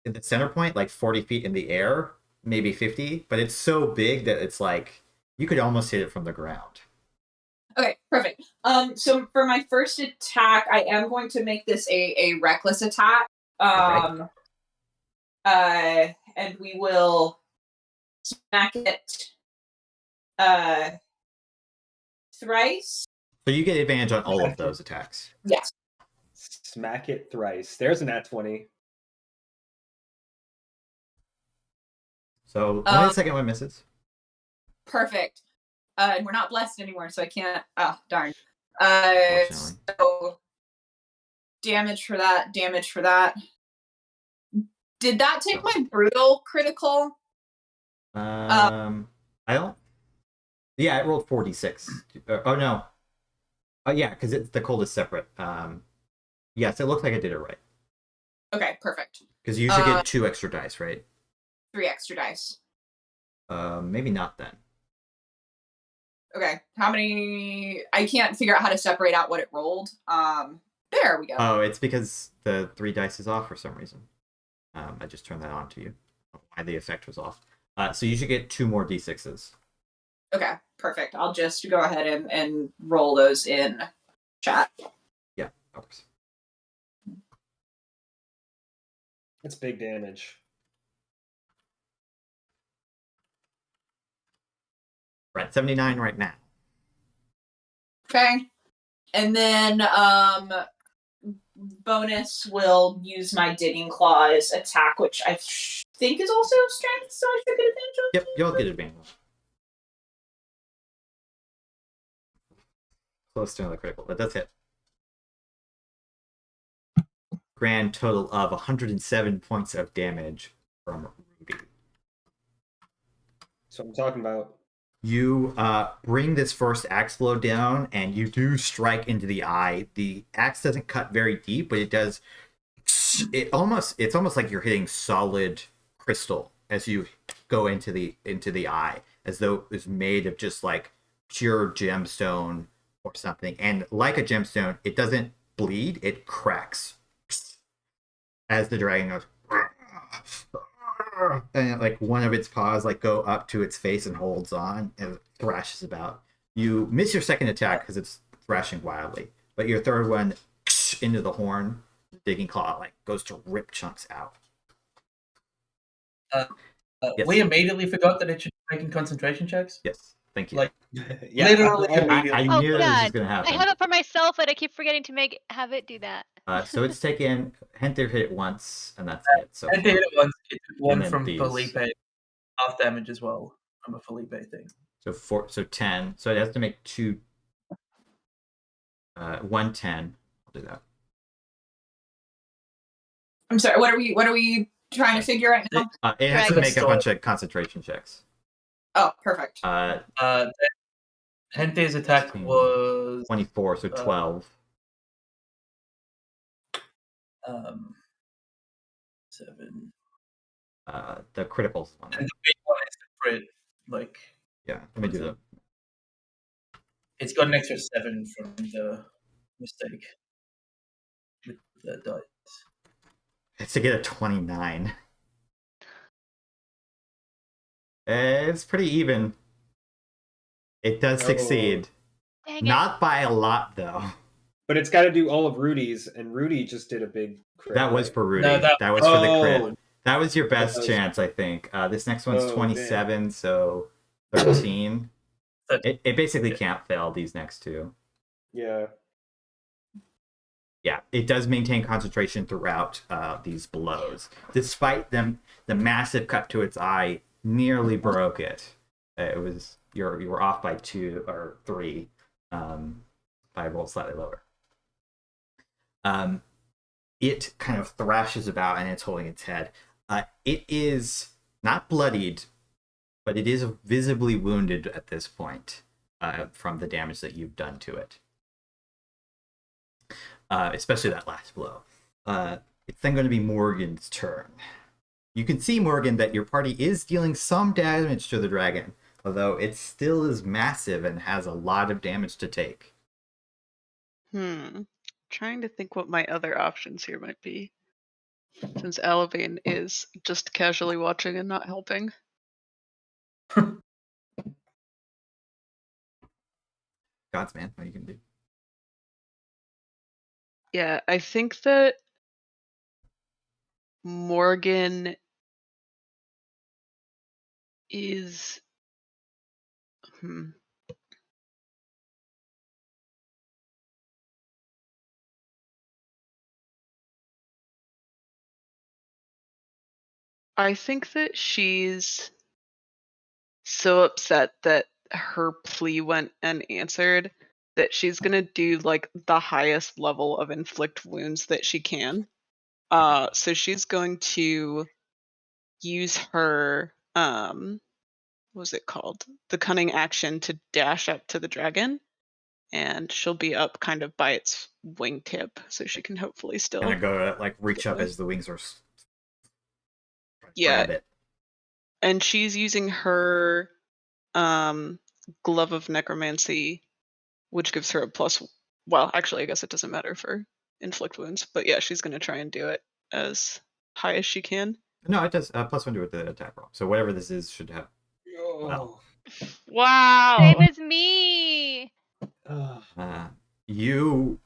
in the center point, like 40 feet in the air, maybe 50, but it's so big that it's like you could almost hit it from the ground. Okay, perfect. So for my first attack, I am going to make this a reckless attack. And we will smack it thrice. So you get advantage on all of those attacks. Yes. Smack it thrice. There's an nat 20. So only the second one misses. Perfect. And we're not blessed anymore, so I can't. Oh, darn. Unfortunately. So damage for that. Did that take my brutal critical? I don't. Yeah, it rolled 46. Oh no. Oh yeah, because the cold is separate. Yes, it looks like I did it right. Okay, perfect. Because you usually get 2 extra dice, right? 3 extra dice. Maybe not then. Okay, how many? I can't figure out how to separate out what it rolled. There we go. Oh, it's because the 3 dice is off for some reason. I just turned that on to you. I don't know why the effect was off. So you should get 2 more d6s. Okay, perfect. I'll just go ahead and roll those in chat. Yeah, of course. That's big damage. We're at 79 right now. Okay. And then bonus will use my Digging Claws attack, which I think is also strength, so I should get advantage of. Yep, you'll get advantage. Close to another critical, but that's it. Grand total of 107 points of damage from Rudy. So I'm talking about. You bring this first axe blow down, and you do strike into the eye. The axe doesn't cut very deep, but it does. It's almost like you're hitting solid crystal as you go into the eye, as though it's made of just like pure gemstone or something. And like a gemstone, it doesn't bleed, it cracks as the dragon goes, and like one of its paws like go up to its face and holds on and thrashes about. You miss your second attack because it's thrashing wildly, but your third one into the horn, digging claw like goes to rip chunks out. Yes. We immediately forgot that it should be making concentration checks. Yes, thank you. Like, Yeah, literally I- immediately. I Oh knew that was god, just gonna I happen. have it for myself, and I keep forgetting to have it do that. So it's taken. Henthir hit it once, and that's it. So And hit it once. It took one And then from these. Felipe. Half damage as well from a Felipe thing. so 10. So it has to make 2. 110. I'll do that. I'm sorry. What are we trying to figure right now? It has to Dragon. make a bunch of concentration checks. Oh, perfect. Henthir's attack 16. was 24, so 12. 7. The criticals one. And the big one is the crit. Like, Yeah, let me do that. it's got an extra 7 from the mistake with the dice. It's to get a 29. It's pretty even. It does succeed. Dang it. Not by a lot, though. But it's got to do all of Rudy's, and Rudy just did a big crit. That was for Rudy. No, that was for the Oh. crit. That was your best was- chance, I think. This next one's Oh, 27, so 13. It basically Yeah. can't fail these next two. Yeah. Yeah, it does maintain concentration throughout these blows. Despite them, the massive cut to its eye nearly broke it. It was you were off by 2 or 3. I rolled slightly lower. It kind of thrashes about and it's holding its head. It is not bloodied, but it is visibly wounded at this point from the damage that you've done to it. Especially that last blow. It's then going to be Morgane's turn. You can see, Morgane, that your party is dealing some damage to the dragon, although it still is massive and has a lot of damage to take. Trying to think what my other options here might be. Since Alavane is just casually watching and not helping. Gods, man, what you can do? Yeah, I think that Morgane is. I think that she's so upset that her plea went unanswered that she's gonna do like the highest level of inflict wounds that she can. So she's going to use her what was it called? The cunning action to dash up to the dragon, and she'll be up kind of by its wingtip, so she can hopefully still. Gonna go to like reach up as the wings are. Yeah. Grab it. And she's using her glove of necromancy, which gives her a plus. Well, actually, I guess it doesn't matter for inflict wounds, but yeah, she's gonna try and do it as high as she can. No, it does +1 to it the attack roll. So whatever this is should have. Oh. Wow. Same as me. You.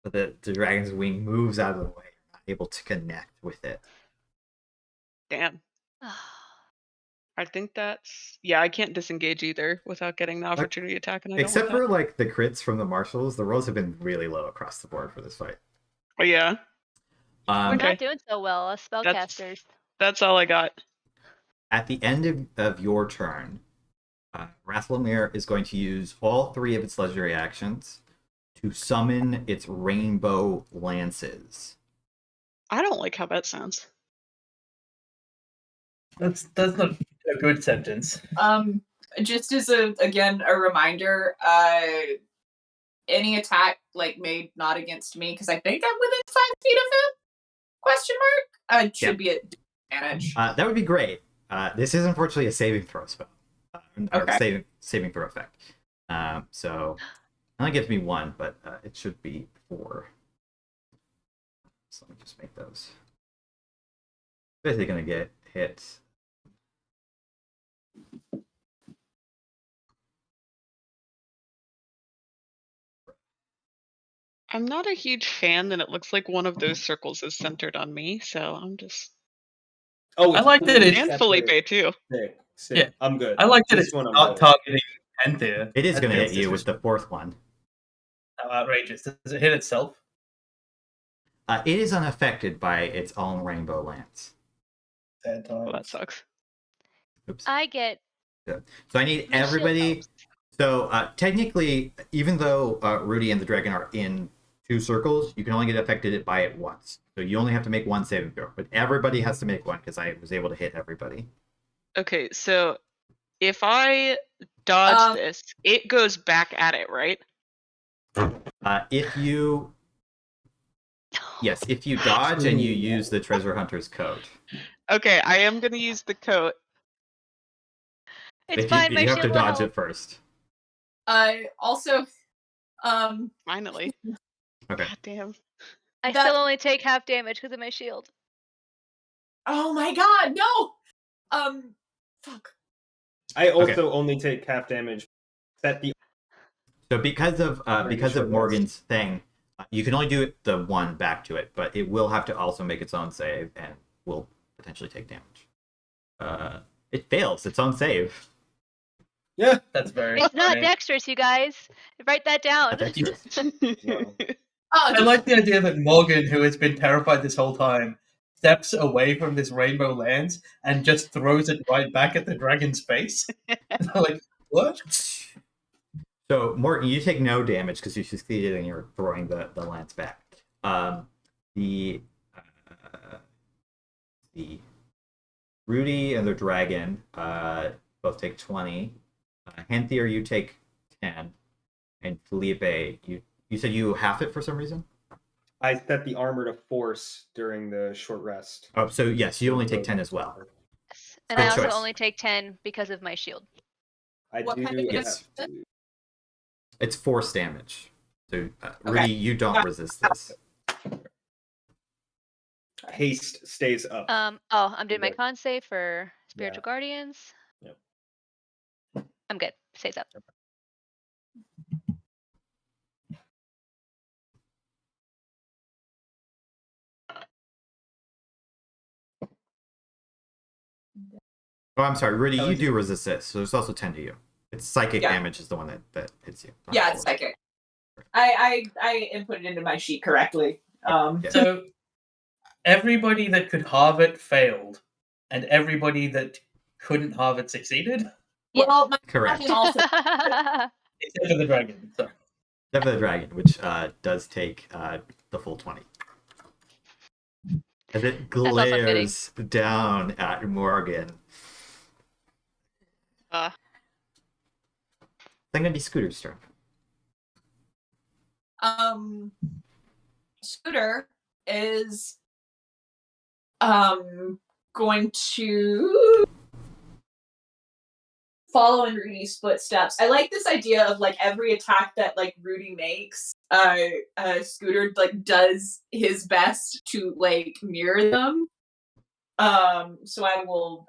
The dragon's wing moves out of the way, not able to connect with it. Damn. I think that's I can't disengage either without getting the opportunity attack, and I Except don't for want like the crits from the marshals, the rolls have been really low across the board for this fight. that. Oh yeah, We're Okay. not doing so well, us spellcasters. that's all I got. At the end of your turn, Rathlammlir is going to use all 3 of its legendary actions to summon its rainbow lances. I don't like how that sounds. That's not a good sentence. Just as a reminder, any attack like made not against me, because I think I'm within 5 feet of him? Question mark. Should be at disadvantage. That would be great. This is unfortunately a saving throw spell. Or Okay. saving throw effect. So only gives me 1, but it should be 4. So let me just make those. Basically gonna get hit. I'm not a huge fan, and it looks like one of those circles is centered on me, so I'm just. Oh, I like that it's And Felipe too. Sick, sick. Yeah. I'm good. I like that This it's one I'm not good. targeting Henthir. It is That gonna feels hit you with the 4th one. How outrageous. Does it hit itself? It is unaffected by its own rainbow lance. Sad Well, that times. sucks. Oops. I get So I need my shield everybody. helps. So technically, even though Rudy and the dragon are in 2 circles, you can only get affected by it once. So you only have to make 1 saving throw. But everybody has to make one because I was able to hit everybody. Okay, so if I dodge this, it goes back at it, right? If you dodge and you use the treasure hunter's code. Okay, I am gonna use the coat. It's If fine. you My have to shield will dodge help. it first. Also, Finally. Okay. God damn. I that- still only take half damage because of my shield. oh my god, no! Fuck. I also only take half damage. Set the So because of short Morgane's thing, you can only do it the 1 back to it, but it will have to also make its own save and will potentially take damage. It fails its own save. yeah. That's very It's not funny. dexterous, you guys. Write that down. That's dexterous. Wow. I like the idea that Morgane, who has been terrified this whole time, steps away from this rainbow lance and just throws it right back at the dragon's face. Like, what? So Morgan, you take no damage because you succeeded and you're throwing the lance back. The Rudy and the dragon both take 20. Henthir, you take 10, and Felipe, you said you half it for some reason. I set the armor to force during the short rest. Oh, so yes, you only take 10 as well. And Good I also choice. only take 10 because of my shield. I What do kind of have damage? to. It's force damage. So Rudy, you don't resist this. Haste stays up. I'm doing my Okay. con save for Spiritual Yeah. Guardians. Yep. I'm good. Stays up. Oh, I'm sorry, Rudy, That you was- do resist this, so there's also 10 to you. It's psychic Yeah. damage is the one that hits you. not Yeah, it's force. psychic. I input it into my sheet correctly. Yeah. So, everybody that could halve it failed, and everybody that couldn't halve it succeeded, Well, my Correct. dragon also except for the dragon. Sorry. Except for the dragon, which does take the full 20. As it also fitting. glares down at Morgan. Uh, It's gonna be Scooter's turn. Scooter is going to follow in Rudy's footsteps. I like this idea of like every attack that like Rudy makes, Scooter like does his best to like mirror them. So I will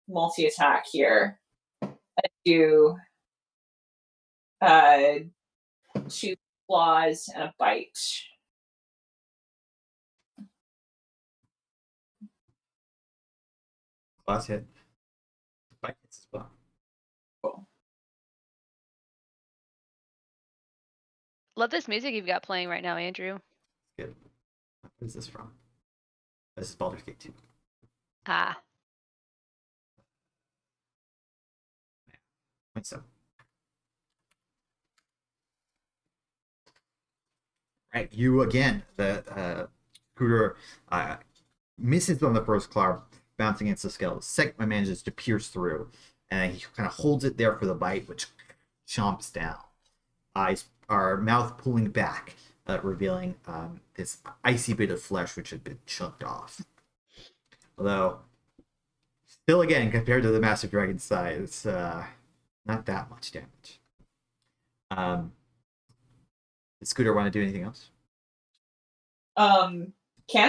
multi-attack here. I do 2 claws and a bite. Last hit. Bite hits as well. Cool. Love this music you've got playing right now, Andrew. Good. What is this from? This is Baldur's Gate 2. Ah. So. Right, you again. The Scooter misses on the first claw, bouncing against the skull. The second one manages to pierce through, and he kind of holds it there for the bite, which chomps down. Eyes are mouth pulling back, revealing this icy bit of flesh which had been chunked off. Although, still again, compared to the massive dragon size, not that much damage. Does Scooter want to do anything else? Can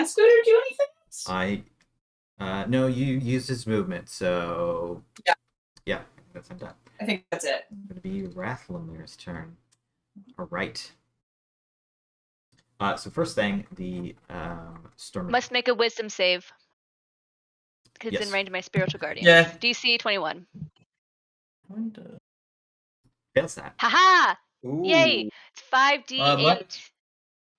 Scooter do anything? No, you used his movement, so yeah, that's I'm done. I think that's it. It's going to be Rathlammlir's turn. All right. So first thing, the storm Must make a wisdom save. Because it's Yes. in range of my spiritual guardian. Yeah. DC 21. fails that. Haha! Ooh. Yay! It's 5d8 It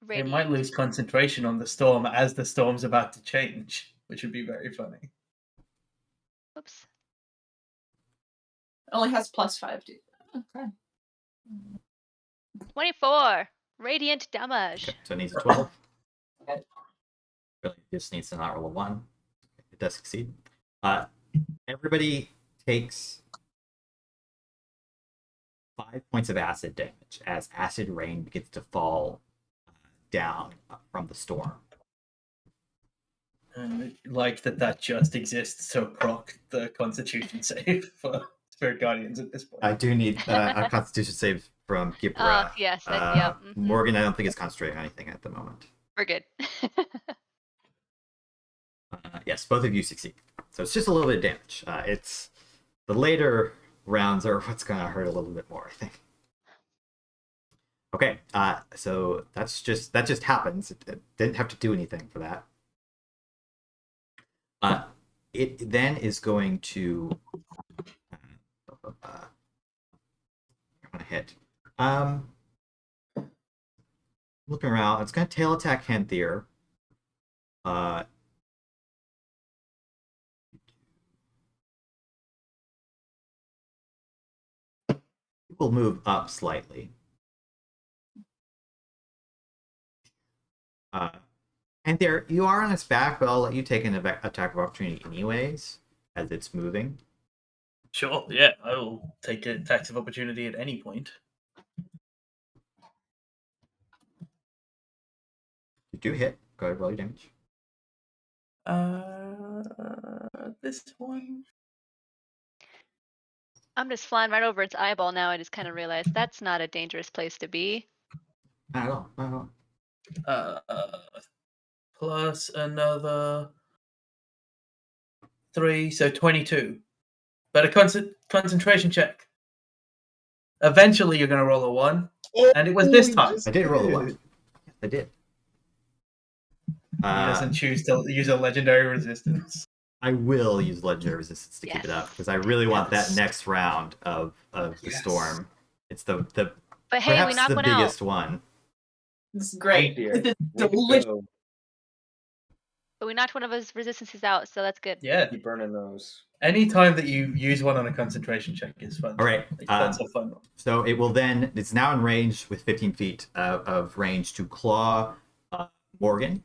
radiant. might lose concentration on the storm as the storm's about to change, which would be very funny. Oops. It only has +5, dude. Okay. 24 radiant damage. Okay, so it needs a 12. Okay. Really, just needs to not roll a 1. It does succeed. Everybody takes 5 points of acid damage as acid rain begins to fall down from the storm. Like that just exists to proc the Constitution save for Spirit Guardians at this point. I do need a Constitution save from Gipre. Yes. Yep. mhm. Morgan, I don't think is concentrating on anything at the moment. We're good. Yes, both of you succeed. So it's just a little bit of damage. It's the later rounds are what's going to hurt a little bit more, I think. Okay, so that just happens. It didn't have to do anything for that. It then is going to hit. Looking around, it's going to tail attack Henthir. It will move up slightly. Henthir, you are on its back, but I'll let you take an attack of opportunity anyways, as it's moving. Sure, yeah, I will take a tax of opportunity at any point. You do hit. Go ahead, roll your damage. This one. I'm just flying right over its eyeball now. I just kind of realized that's not a dangerous place to be. Not at all. Not at all. Plus another 3, so 22. But a concentration check. Eventually, you're going to roll a 1, and it was this time. I did roll a 1. I did. He doesn't choose to use a legendary resistance. I will use legendary resistance to keep it up because I really want that Yes. next round of the Yes. storm. It's the But hey, we perhaps knocked the one biggest out. one. This is great. Dear. This is Way to delicious. go. But we knocked one of his resistances out, so that's good. Yeah. Keep burning those. Any time that you use one on a concentration check is fun. All right, Like, that's a fun one. So it will then. It's now in range with 15 feet of range to claw Morgan.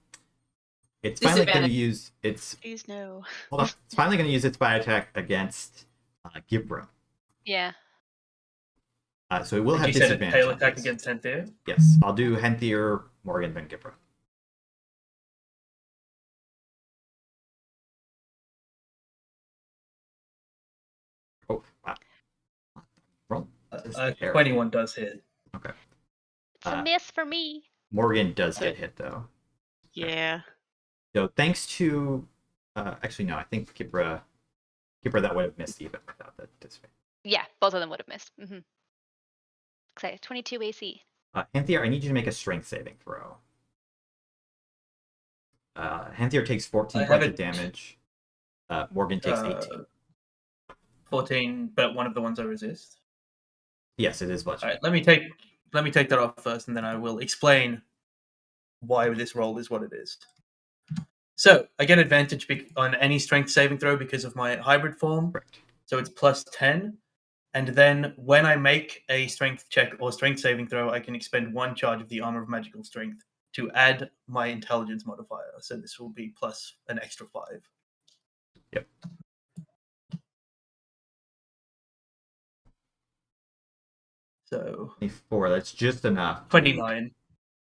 It's finally going to use its. Please no. Hold on. It's finally going to use its bite attack against Gipre. Yeah. So it will have You said a disadvantage. tail on attack this. against Henthir? Yes, I'll do Henthir, Morgan, then Gipre. Oh, wow. Roll. This is terrible. 21 does hit. Okay. It's a miss for me. Morgan does get hit, though. Yeah. So thanks to... actually, no, I think Gipre, that would have missed even without that disadvantage. Yeah, both of them would have missed. Mm-hmm. Okay, 22 AC. Henthir, I need you to make a strength saving throw. Henthir takes 14 I points have of damage. Morgan takes 18. 14, but one of the ones I resist. Yes, it is bludgeoning. All right, let me take that off first, and then I will explain why this roll is what it is. So I get advantage on any strength saving throw because of my hybrid form. Correct. So it's plus 10. And then when I make a strength check or strength saving throw, I can expend 1 charge of the Armor of Magical Strength to add my intelligence modifier. So this will be plus an extra 5. Yep. So 24, that's just enough. 29.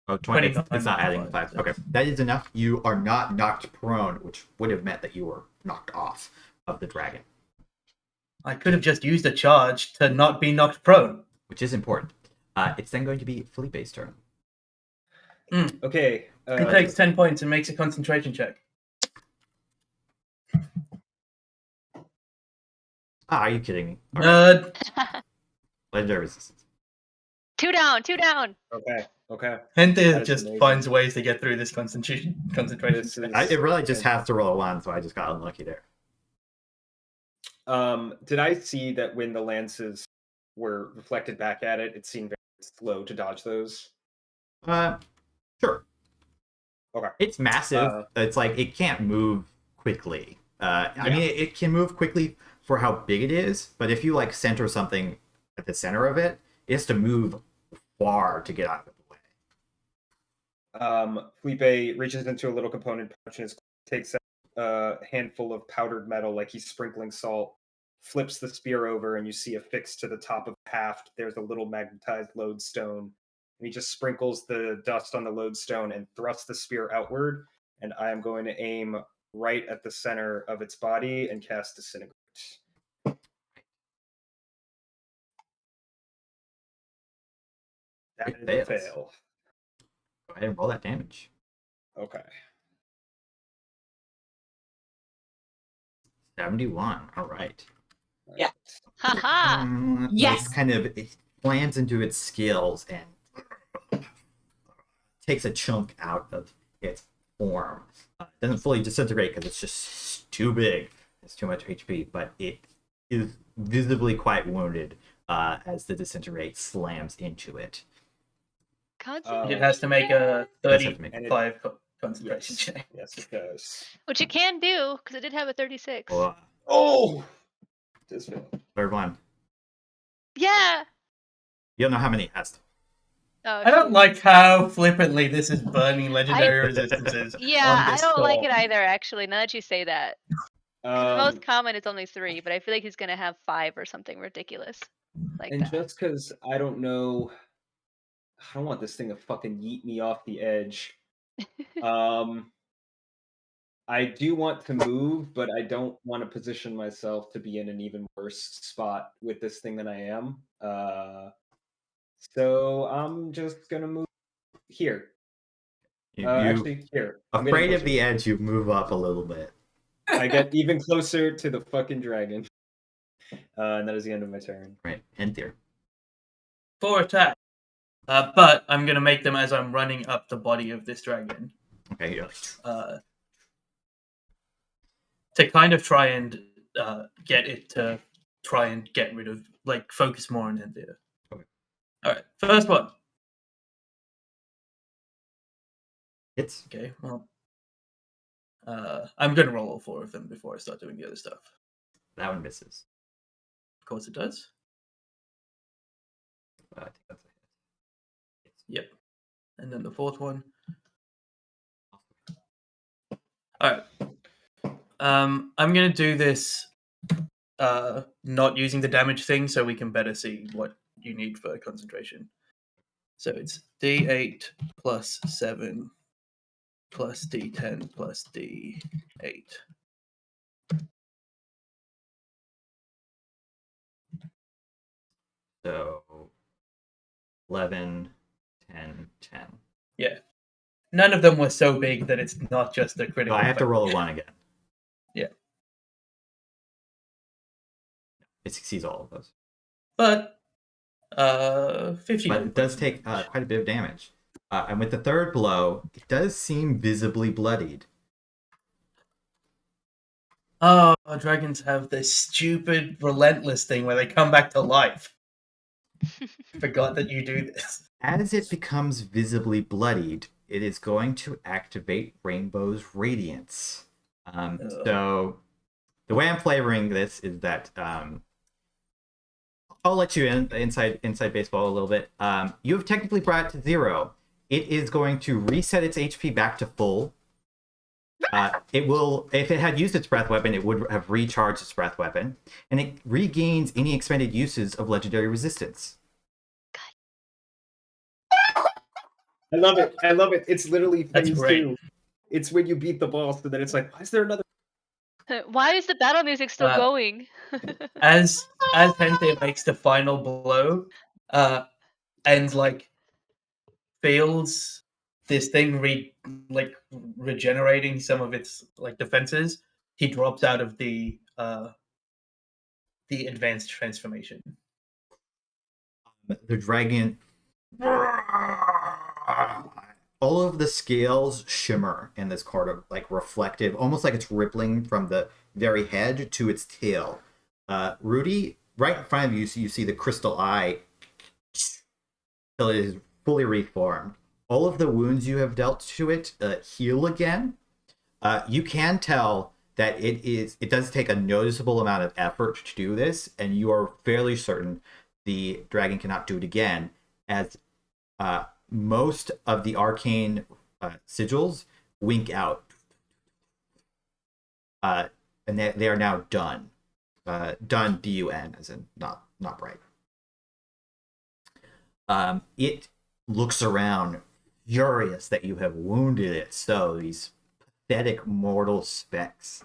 Oh, 20. It's 29 not adding the 5. Okay, that is enough. You are not knocked prone, which would have meant that you were knocked off of the dragon, I could have just used a charge to not be knocked prone. which is important. It's then going to be Felipe's turn. Okay. He takes 10 points and makes a concentration check. Are you kidding me? All right. Nerd. Legendary resistance. 2 down, 2 down. Okay. That Henthir is just amazing. finds ways to get through this concentration This check. is- It really just has to roll a 1, so I just got unlucky there. Did I see that when the lances were reflected back at it, it seemed very slow to dodge those? Sure. Okay. It's massive. It's like it can't move quickly. I mean, it can move quickly for how big it is, but if you like center something at the center of it, it has to move far to get out of the way. Felipe reaches into a little component pouch and takes a handful of powdered metal, like he's sprinkling salt, flips the spear over, and you see affixed to the top of the haft, there's a little magnetized lodestone. And he just sprinkles the dust on the lodestone and thrusts the spear outward. And I am going to aim right at the center of its body and cast Disintegrate. That It is a fails. fail. Go ahead and roll that damage. Okay. 71. All right. Yeah. Haha. Yes. It slams into its scales and takes a chunk out of its form. It doesn't fully disintegrate because it's just too big. It's too much HP, but it is visibly quite wounded as the disintegrate slams into it. It has to make a Does have to make 35 concentration check. Yes, it does. Which it can do, because it did have a 36. Oh! Does fail. Third one. Yeah. You don't know how many it has. Oh, I don't like how flippantly this is burning legendary resistances. Yeah, on I this don't like storm. it either, actually, now that you say that. The most common is only 3, but I feel like he's going to have 5 or something ridiculous like And that. just because I don't know, I don't want this thing to fucking yeet me off the edge. I do want to move, but I don't want to position myself to be in an even worse spot with this thing than I am. So I'm just gonna move here. Actually, here. I'm Afraid getting of the edge, you move up a little bit. I get even closer to the fucking dragon. And that is the end of my turn. Right, Henthir. 4 attacks. But I'm going to make them as I'm running up the body of this dragon. Okay, you're to kind of try and get it to try and get rid of, like, focus more on Henthir. Okay. Alright, first one. It's Okay, well. I'm going to roll all 4 of them before I start doing the other stuff. that one misses. Of course it does. I think that's a hit. Yep. And then the 4th one. Alright. I'm going to do this not using the damage thing so we can better see what you need for concentration. So it's D8 plus 7 plus D10 plus D8. So 11, 10, 10. Yeah. None of them were so big that it's not just a So critical. I have to effect. roll a 1 again. Yeah. It succeeds all of those. But 50. But it does take quite a bit of damage. And with the third blow, it does seem visibly bloodied. Oh, dragons have this stupid relentless thing where they come back to life. Forgot that you do this. As it becomes visibly bloodied, it is going to activate Rainbow's Radiance. So the way I'm flavoring this is that I'll let you inside baseball a little bit. You have technically brought it to 0. It is going to reset its HP back to full. It will, if it had used its breath weapon, it would have recharged its breath weapon, and it regains any expended uses of legendary resistance. I love it. It's literally That's phase great. 2. It's when you beat the boss, and then it's like, why is there another? Why is the battle music still going? As Henthir makes the final blow, and like feels this thing regenerating some of its like defenses, he drops out of the advanced transformation. The dragon, all of the scales shimmer in this card of like reflective, almost like it's rippling from the very head to its tail. Rudy, right in front of you, so you see the crystal eye till it is fully reformed. All of the wounds you have dealt to it heal again. You can tell that it does take a noticeable amount of effort to do this, and you are fairly certain the dragon cannot do it again, as most of the arcane sigils wink out, and they are now done. Done, D-U-N, as in not bright. It looks around, furious that you have wounded it so, these pathetic mortal specks.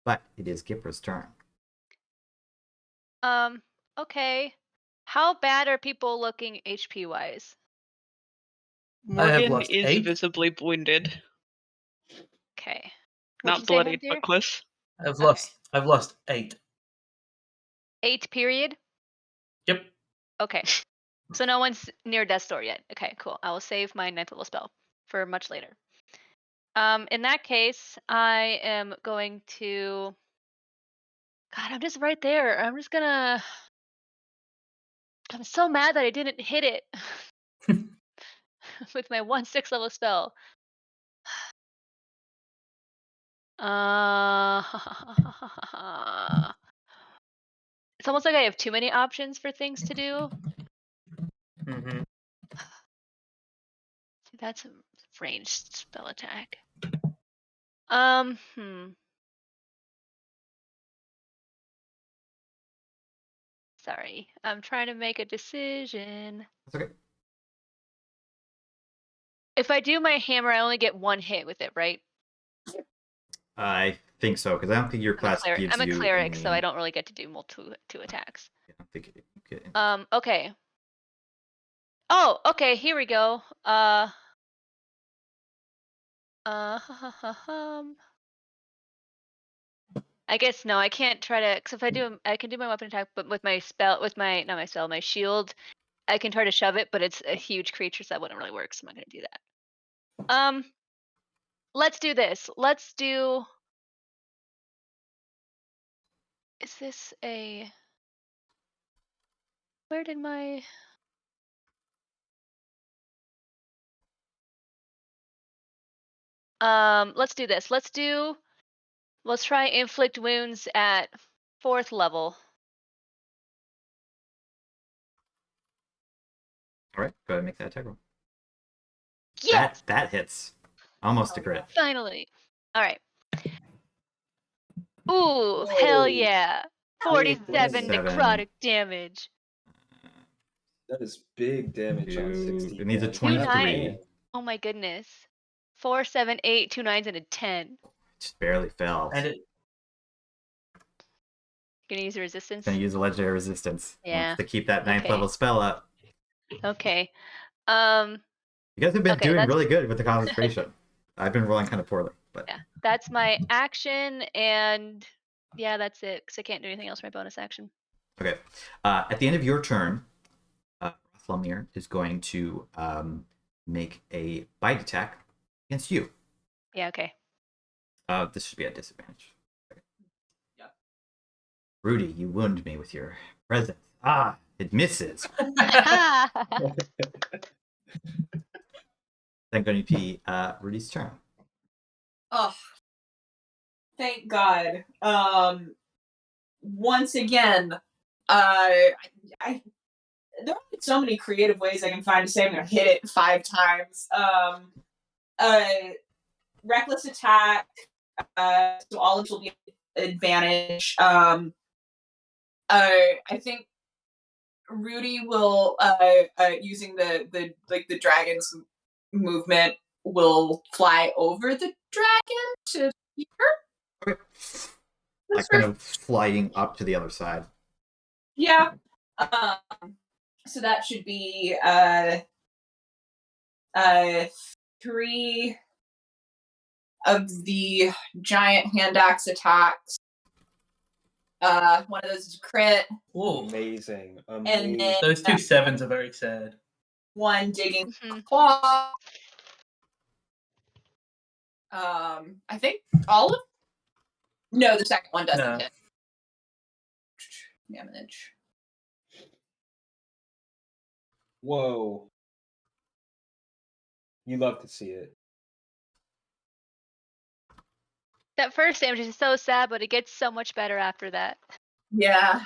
But it is Gipra's turn. Okay. How bad are people looking HP wise? I have Morgan lost is 8. visibly wounded, Okay. What'd not you say, bloodied, Henthir? but close. I've Okay. lost 8. 8 period? Yep. Okay. So no one's near death's door yet. Okay, cool. I will save my ninth level spell for much later. In that case, I am going to... God, I'm just right there. I'm so mad that I didn't hit it with my 1/6 level spell. It's almost like I have too many options for things to do. Mm-hmm. That's a ranged spell attack. Sorry, I'm trying to make a decision. That's okay. If I do my hammer, I only get 1 hit with it, right? I think so, because I don't think your class gives you. I'm a cleric, so I any... don't really get to do two attacks. I don't think you get any. Okay. Oh, okay. Here we go. I guess no, I can't try to. Cause if I do, I can do my weapon attack, but with my spell, my shield, I can try to shove it, but it's a huge creature, so that wouldn't really work. So I'm not gonna do that. Let's do this. Let's do. Is this a? Where did my? Let's do this. Let's try inflict wounds at 4th level. All right, go ahead and make that attack roll. Yes! That hits. Almost a crit. Finally. All right. Ooh, hell yeah. 47 necrotic damage. That is big damage on 16. It needs a damage. 23. Oh my goodness. 4, 7, 8, 2 9s, and a 10. Just barely fell. And it, Gonna use a resistance? Gonna use a legendary resistance. Yeah. Wants to keep that 9th Okay. level spell up. Okay. You guys have been doing that's- really good with the concentration. I've been rolling kind of poorly, but Yeah. That's my action, and yeah, that's it, because I can't do anything else for my bonus action. okay. At the end of your turn, Rathlammlir is going to make a bite attack against you. Yeah, okay. This should be at disadvantage. Okay. Yeah. Rudy, you wound me with your presence. It misses. Then going to be Rudy's turn. Oh, thank God. Once again, there are so many creative ways I can find to say I'm gonna hit it 5 times. Reckless attack, so all of it will be advantage. I think Rudy will using the dragon's movement will fly over the dragon to here. Okay. Like kind of sliding up to the other side. Yeah. So that should be 3 of the giant hand axe attacks. One of those is a crit. Whoa. Amazing. And then Those two sevens are very sad. one digging Mhm. claw. I think all of. No, the second one doesn't No. hit. Damage. Whoa. You love to see it. That first damage is so sad, but it gets so much better after that. Yeah.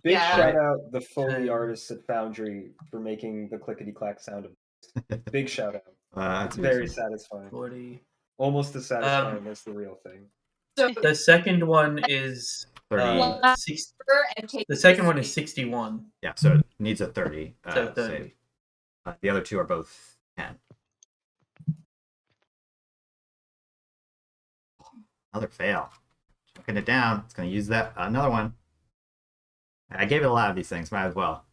Big Yeah. shout out the Foley Same. artists at Foundry for making the clickety clack sound of this. Big shout out. That's Very amazing. satisfying. 40. Almost as satisfying as the real thing. So The second one is 30. 6. and take The second one is 61. Yeah, so it needs a 30 So 30. save. The other two are both 10. Another fail. Chucking it down. It's going to use that. Another one. I gave it a lot of these things. Might as well.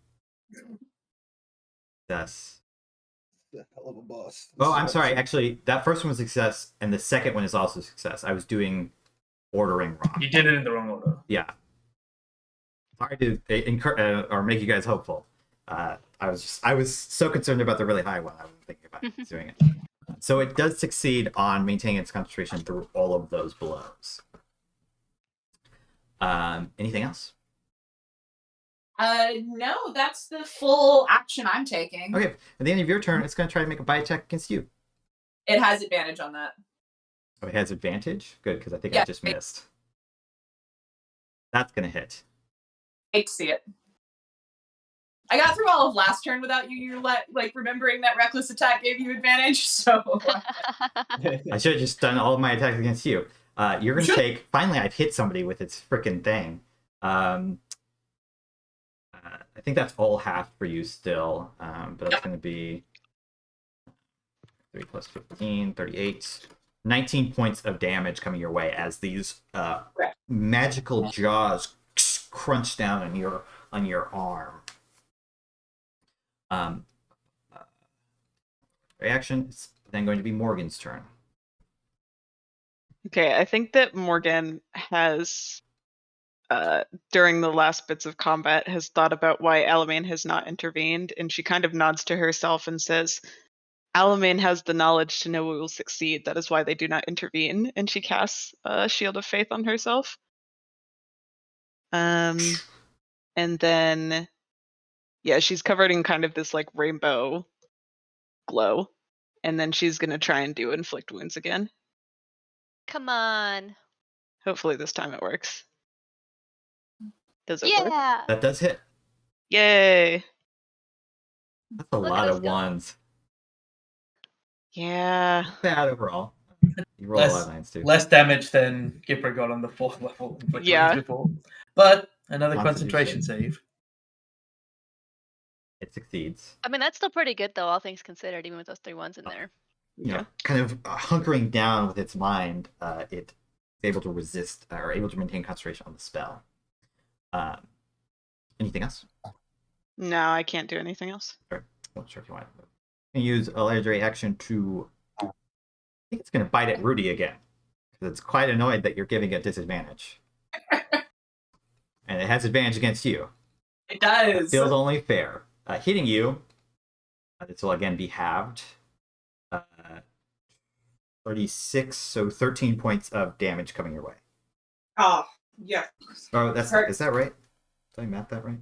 Yes. Hell of a boss. Oh, I'm sorry. Actually, that first one was a success, and the second one is also a success. I was doing ordering wrong. You did it in the wrong order. Yeah. Sorry to or make you guys hopeful. I was so concerned about the really high one. I wasn't thinking about doing it. So it does succeed on maintaining its concentration through all of those blows. Anything else? No, that's the full action I'm taking. Okay. At the end of your turn, it's going to try to make a bite attack against you. It has advantage on that. Oh, it has advantage? Good, because I think Yeah. I just missed. That's going to hit. Hate to see it. I got through all of last turn without you remembering that reckless attack gave you advantage, so I should have just done all of my attacks against you. You're going to take... Finally, I've hit somebody with its frickin' thing. I think that's all half for you still, but that's going to be 3 plus 15, 38. 19 points of damage coming your way as these magical jaws crunch down on your arm. Reaction is then going to be Morgan's turn. Okay, I think that Morgane has, during the last bits of combat, has thought about why Alamane has not intervened, and she kind of nods to herself and says, Alamane has the knowledge to know we will succeed. That is why they do not intervene. And she casts a Shield of Faith on herself. And then, yeah, she's covered in kind of this like rainbow glow. And then she's going to try and do Inflict Wounds again. Come on. Hopefully this time it works. Does it work? Yeah. That does hit. Yay! That's a Look lot at us of go. ones. Yeah. Bad overall. You roll a lot of nines too. Less damage than Gipre got on the 4th level Yeah. before. But another Constitution. concentration save. It succeeds. I mean, that's still pretty good, though, all things considered, even with those 3 ones in there. You know, kind of hunkering down with its mind, it's able to resist or able to maintain concentration on the spell. Anything else? No, I can't do anything else. Sure. Well, sure if you want to. You can use a legendary action to. I think it's going to bite at Rudy again because it's quite annoyed that you're giving it disadvantage, and it has advantage against you. it does. Feels only fair. Hitting you. This will again be halved. 36, so 13 points of damage coming your way. Oh, yeah. Oh, is that right? Did I math that right?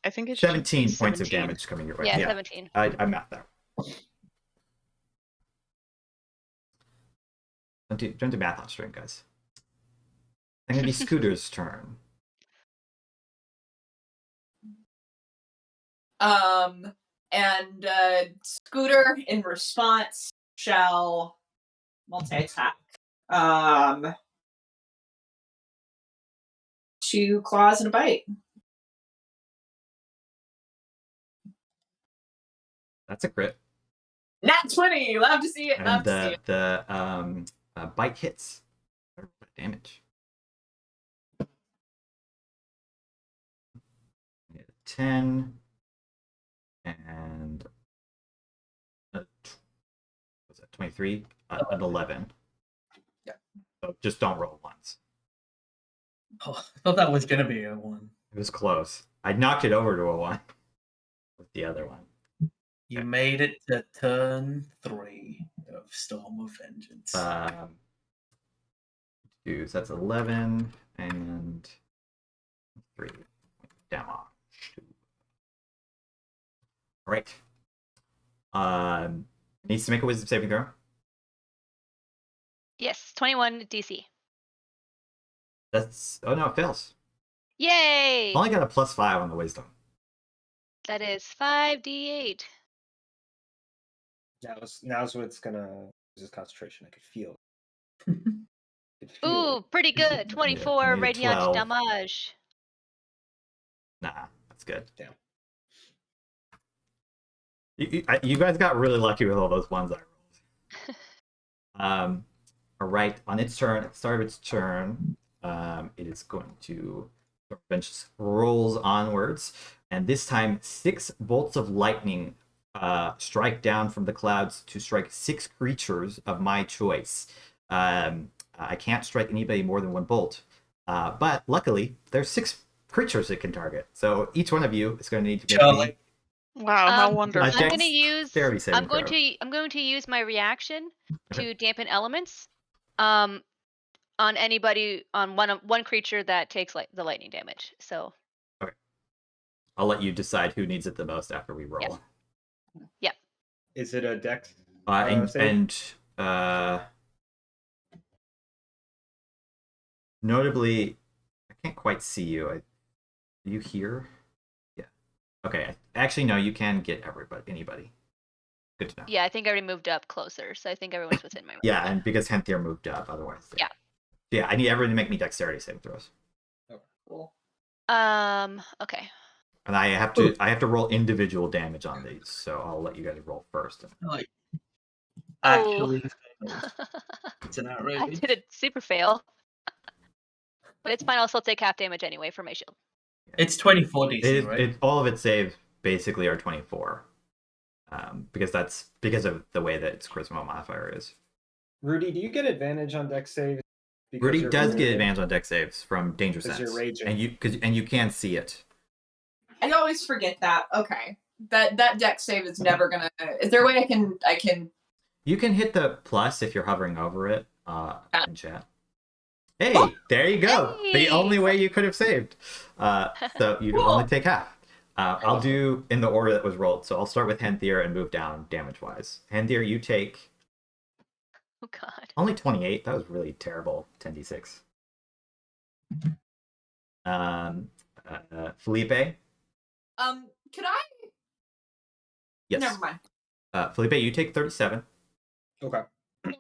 I think it's 17 points of damage coming your way. Yeah, 17. I mathed that. Don't do math on stream, guys. I'm going to be Scooter's turn. And Scooter, in response, shall multi-attack. 2 claws and a bite. That's a crit. Nat 20! Love to see it. Love And to see it. the bite hits. Damage. 10 and 23, an 11. Yeah. So just don't roll once. Oh, I thought that was gonna be a 1. It was close. I knocked it over to a 1 with the other one. You made it to turn 3 of Storm of Vengeance. So that's 11 and 3 damage. All right. Needs to make a wisdom saving throw. Yes, 21 DC. That's it fails. Yay! Only got a +5 on the wisdom. That is 5d8. Now's what it's gonna use his concentration. I could feel. Ooh, pretty good. 24 need a radiant 12. damage. Nah, that's good. Damn. You guys got really lucky with all those ones I rolled. All right, on its turn, at the start of its turn, it is going to rolls onwards, and this time 6 bolts of lightning strike down from the clouds to strike 6 creatures of my choice. I can't strike anybody more than 1 bolt, but luckily there's 6 creatures it can target. So each one of you is going to need to make Charlie. Wow, how wonderful. I'm going to use. Dexterity saving I'm going throw. to. I'm going to use my reaction Okay. to dampen elements. On anybody on one creature that takes the lightning damage. So. I'll let you decide who needs it the most after we roll. Yep. Is it a dex? And notably, I can't quite see you. Are you here? Yeah. Okay. Actually, no. You can get anybody. Good to know. Yeah, I think I already moved up closer, so I think everyone's within my range. Yeah, and because Henthir moved up, otherwise. Yeah. Yeah, I need everyone to make me dexterity saving throws. Oh, cool. Okay. And I have to roll individual damage on these, so I'll let you guys roll first. Like, Oh. actually, it's an I outrage. did a super fail. But it's fine, I'll still take half damage anyway for my shield. It's 24 DC, right? All of its saves basically are 24. Because of the way that its charisma modifier is. Rudy, do you get advantage on dex saves? Because Rudy you're does get raging? advantage on dex saves from danger Because sense, you're raging. and you can see it. I always forget that. Okay. That deck save is never gonna. Is there a way I can? You can hit the plus if you're hovering over it in chat. Hey, there you go. Hey! The only way you could have saved. So you Cool. only take half. I'll do in the order that was rolled. So I'll start with Henthir and move down damage-wise. Henthir, you take Oh god. only 28. That was really terrible. 10d6. Felipe? Could I? Yes. Never mind. Felipe, you take 37. Okay.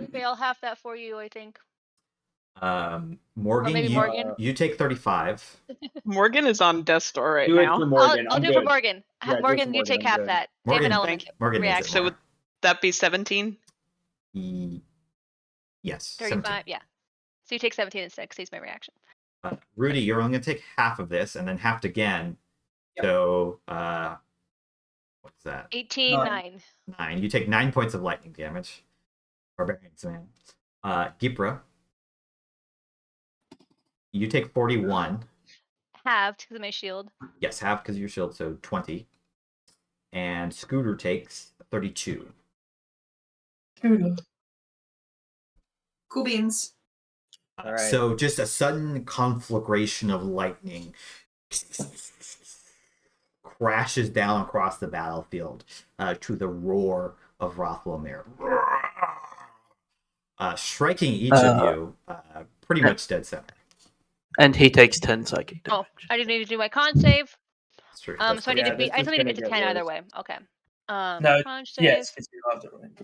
Okay, I'll half that for you, I think. Morgan, maybe Morgan? you take 35. Morgan is on death's door right Do it now. for Morgan. I'll I'm do it for good. Morgan. Yeah, do it Morgan, for you Morgan, take I'm half good. that. Morgan- Dampen element Morgan needs it reaction. So more. would that be 17? Yes. 35, 17. yeah. So you take 17 instead, because he's my reaction. Rudy, you're only going to take half of this and then half again. Yep. So, what's that? 18, 9. 9. You take 9 points of lightning damage. Barbarians, man. Gipre, you take 41. Halved because of my shield. Yes, half because of your shield, so 20. And Scooter takes 32. Cool beans. All right. So just a sudden conflagration of lightning crashes down across the battlefield to the roar of Rathlammlir. Striking each of you pretty much dead center. And he takes 10 psychic Oh, damage. I didn't need to do my con save. That's true. So I need Yeah, to be. this I is still need to gonna get to get 10 either worse. way. Okay. No, Con save. yes, because you have the ring.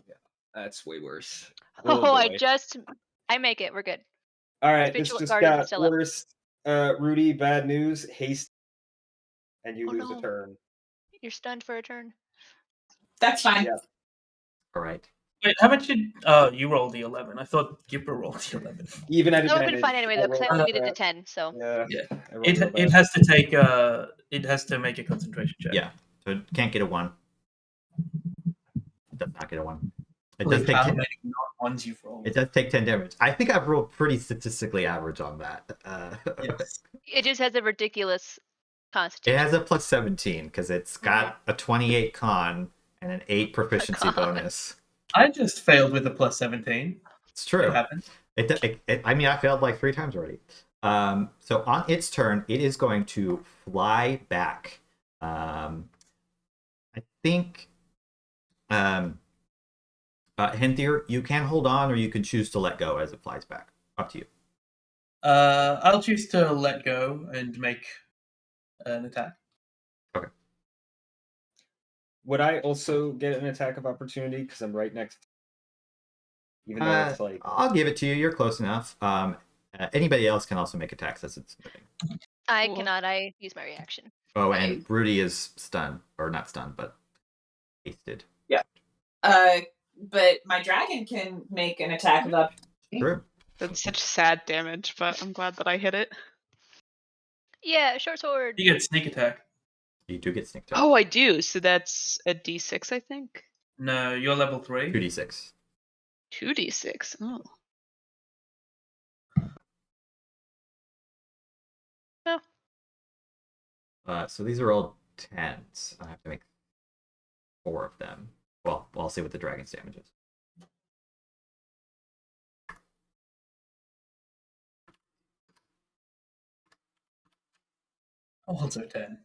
That's way worse. Oh, boy. I make it. We're good. All right, this Spiritual just Guardians are got still up. worse. Rudy, bad news. Haste, and you Oh, lose no. a turn. You're stunned for a turn. That's fine. Yeah. All right. Wait, how much did you rolled the 11? I thought Gipre rolled the 11. Even at That would have been advantage, fine anyway, though, because I rolled only real needed to bad. 10. So Yeah. Yeah. I rolled real It bad. has to take it has to make a concentration check. Yeah. So it can't get a 1. Does not get a 1. It does take how 10, many ones you've rolled. it does take 10 damage. I think I've rolled pretty statistically average on that. Yes. It just has a ridiculous It constitution. has a plus 17 because it's got a 28 con and an 8 proficiency con. bonus. I just failed with a plus 17. It's true. It happens. I mean, I failed like 3 times already. So on its turn, it is going to fly back. I think, Henthir, you can hold on, or you can choose to let go as it flies back. Up to you. I'll choose to let go and make an attack. Would I also get an attack of opportunity because I'm right next? Even though it's like I'll give it to you. You're close enough. Anybody else can also make attacks as it's moving. I Cool. cannot. I use my reaction. Oh, and Rudy is stunned, or not stunned, but hasted. But my dragon can make an attack of opportunity. True. That's such sad damage, but I'm glad that I hit it. Yeah, short sword. You get sneak attack. You do get sneaked up. Oh, I do. So that's a d6, I think. No, you're level 3. 2d6. 2d6. Oh. So these are all 10s. I have to make 4 of them. Well, I'll see what the dragon's damage is. Also 10.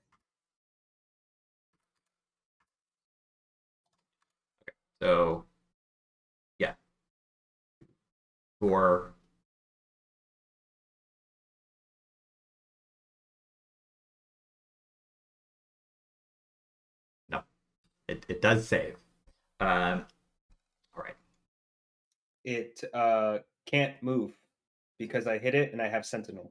So, yeah. For no, it does save. All right. it can't move because I hit it and I have Sentinel,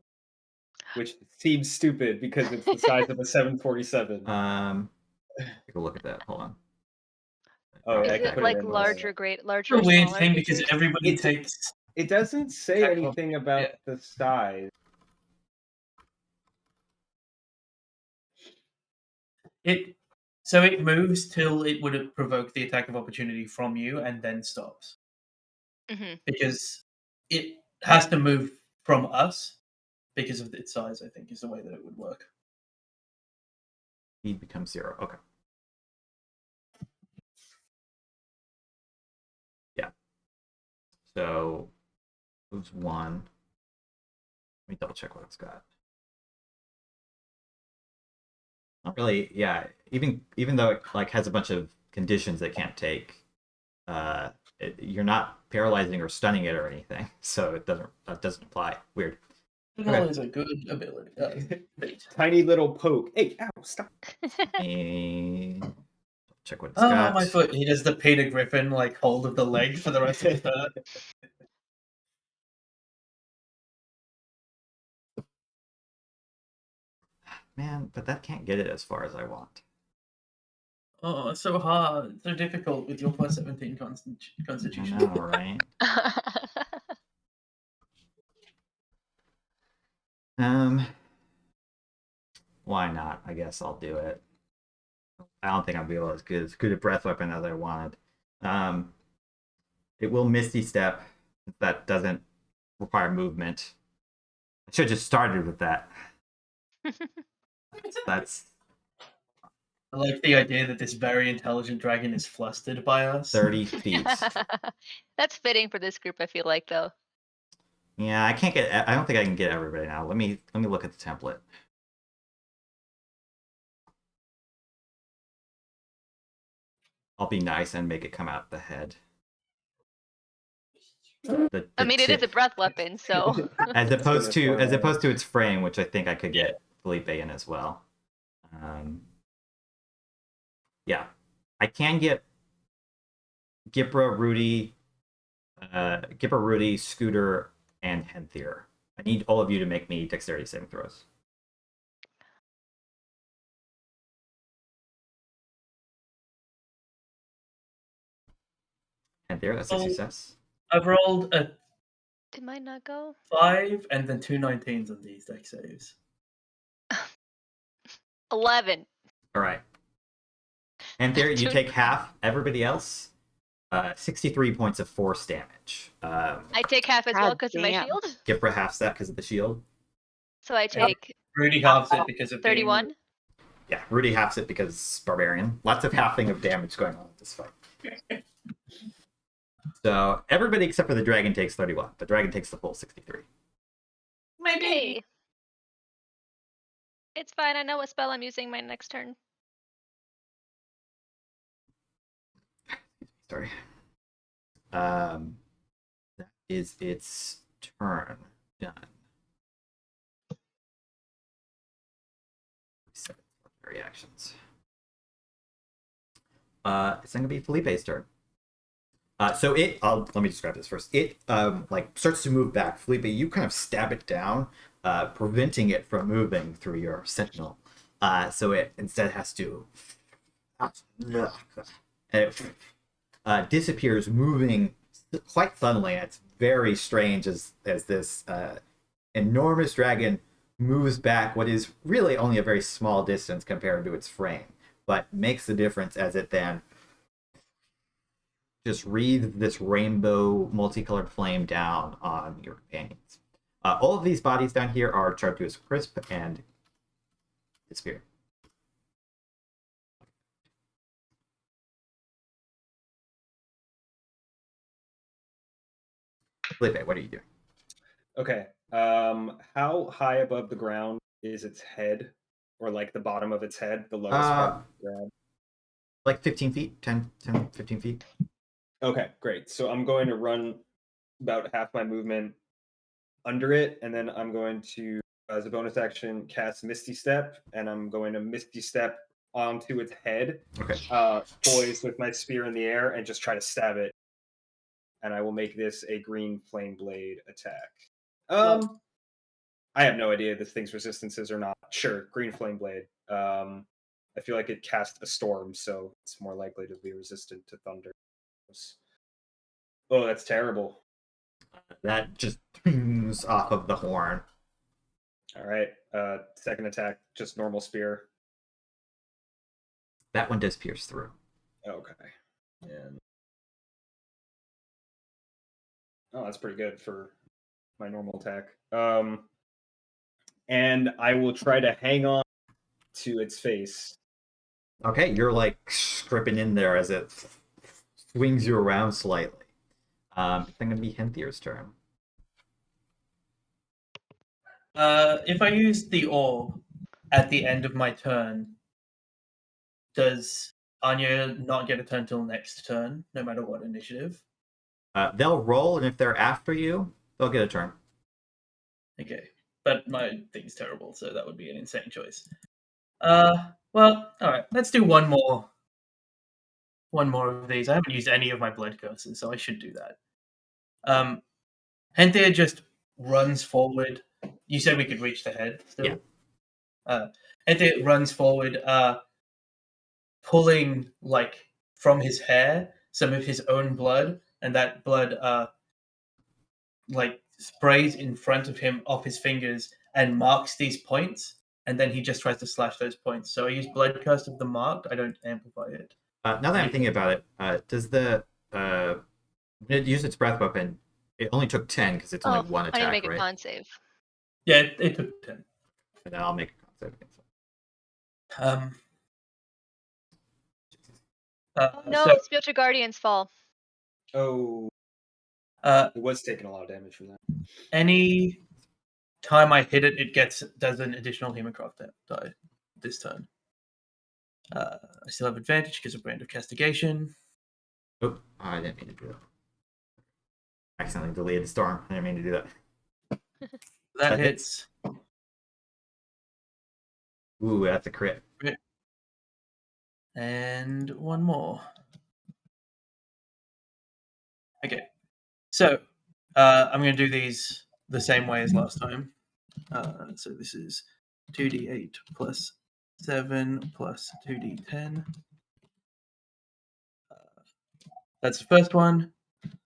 which seems stupid because it's the size of a 747. Take a look at that. Hold on. Oh, Is I can it put like in the- larger, larger, It's a weird smaller thing because creatures? everybody It's- takes. It doesn't say Attack of- anything about yeah. the size. So it moves till it would provoke the attack of opportunity from you and then stops. Mhm. Because it has to move from us because of its size, I think, is the way that it would work. Speed becomes 0. Okay. Yeah. So moves 1. Let me double check what it's got. Not really. Yeah. Even though it like has a bunch of conditions it can't take, you're not paralyzing or stunning it or anything, so that doesn't apply. Weird. It Okay. is a good ability. Feat. Tiny little poke. Hey, ow, stop. And check what it's Oh, got. my foot. He does the Peter Griffin, like, hold of the leg for the rest of his turn. Man, but that can't get it as far as I want. Oh, it's so hard. So difficult with your plus 17 I constitution. know, right? Why not? I guess I'll do it. I don't think I'll be able to as good a breath weapon as I wanted. It will Misty Step. That doesn't require movement. I should have just started with that. That's I like the idea that this very intelligent dragon is flustered by us. 30 feet. That's fitting for this group, I feel like, though. Yeah, I can't get. I don't think I can get everybody now. Let me look at the template. I'll be nice and make it come out the head. I mean, it is a tip. breath weapon, so. As opposed to It's its frame, which I think I could get Felipe in as well. Yeah, I can get Gipre, Rudy, Scooter, and Henthir. I need all of you to make me dexterity saving throws. Henthir, that's a Oh. success. I've rolled a Did mine not go? 5 and then 2 19s on these deck saves. 11. All right. Henthir, you Dude. take half. Everybody else, 63 points of force damage. I take half as well because of my damn. shield. Gipre halves that because of the shield. So I take Rudy halves it because of being 31. Yeah, Rudy halves it because Barbarian. Lots of halving of damage going on in this fight. So everybody except for the dragon takes 31. The dragon takes the full 63. My baby. Hey. It's fine. I know what spell I'm using my next turn. Sorry. That is its turn. Done. Reactions. It's going to be Felipe's turn. So let me describe this first. It starts to move back. Felipe, you kind of stab it down, preventing it from moving through your sentinel. So it instead has to, and it disappears, moving quite suddenly. And it's very strange as this enormous dragon moves back what is really only a very small distance compared to its frame, but makes the difference as it then just wreathes this rainbow multicolored flame down on your companions. All of these bodies down here are charged to as crisp and disappear. Felipe, what are you doing? Okay. How high above the ground is its head, or like the bottom of its head, the lowest part of the ground? Like 15 feet, 10, 15 feet. Okay, great. So I'm going to run about half my movement under it, and then I'm going to, as a bonus action, cast Misty Step, and I'm going to Misty Step onto its head, Okay. poised with my spear in the air, and just try to stab it. And I will make this a green flame blade attack. I have no idea if this thing's resistances or not. Sure, green flame blade. I feel like it cast a storm, so it's more likely to be resistant to thunder. Oh, that's terrible. That just pings off of the horn. All right. Second attack, just normal spear. That one does pierce through. Okay. And oh, that's pretty good for my normal attack. And I will try to hang on to its face. Okay, you're like stripping in there as it swings you around slightly. It's going to be Henthir's turn. If I use the orb at the end of my turn, does Anya not get a turn till next turn, no matter what initiative? They'll roll, and if they're after you, they'll get a turn. Okay, but my thing's terrible, so that would be an insane choice. Well, all right. Let's do one more of these. I haven't used any of my blood curses, so I should do that. Henthir just runs forward. You said we could reach the head still? Yeah. Henthir runs forward, pulling, like, from his hair some of his own blood, and that blood, like, sprays in front of him off his fingers and marks these points, and then he just tries to slash those points. So I use Blood Curse of the Marked. I don't amplify it. Now that I'm thinking about it, does the it use its breath weapon? It only took 10 because it's only one attack, I need to make right? a con save. Yeah, it took 10. And then I'll make a con save against it. No, So, Spiritual Guardians fall. Oh. It was taking a lot of damage from that. any time I hit it, does an additional Hemocraft die this turn. I still have advantage because of Brand of Castigation. Oh, I didn't mean to do that. Accidentally delayed the storm. I didn't mean to do that. That hits. Ooh, that's a crit. And one more. Okay. So, I'm going to do these the same way as last time. So this is 2d8 plus 7 plus 2d10. That's the first one.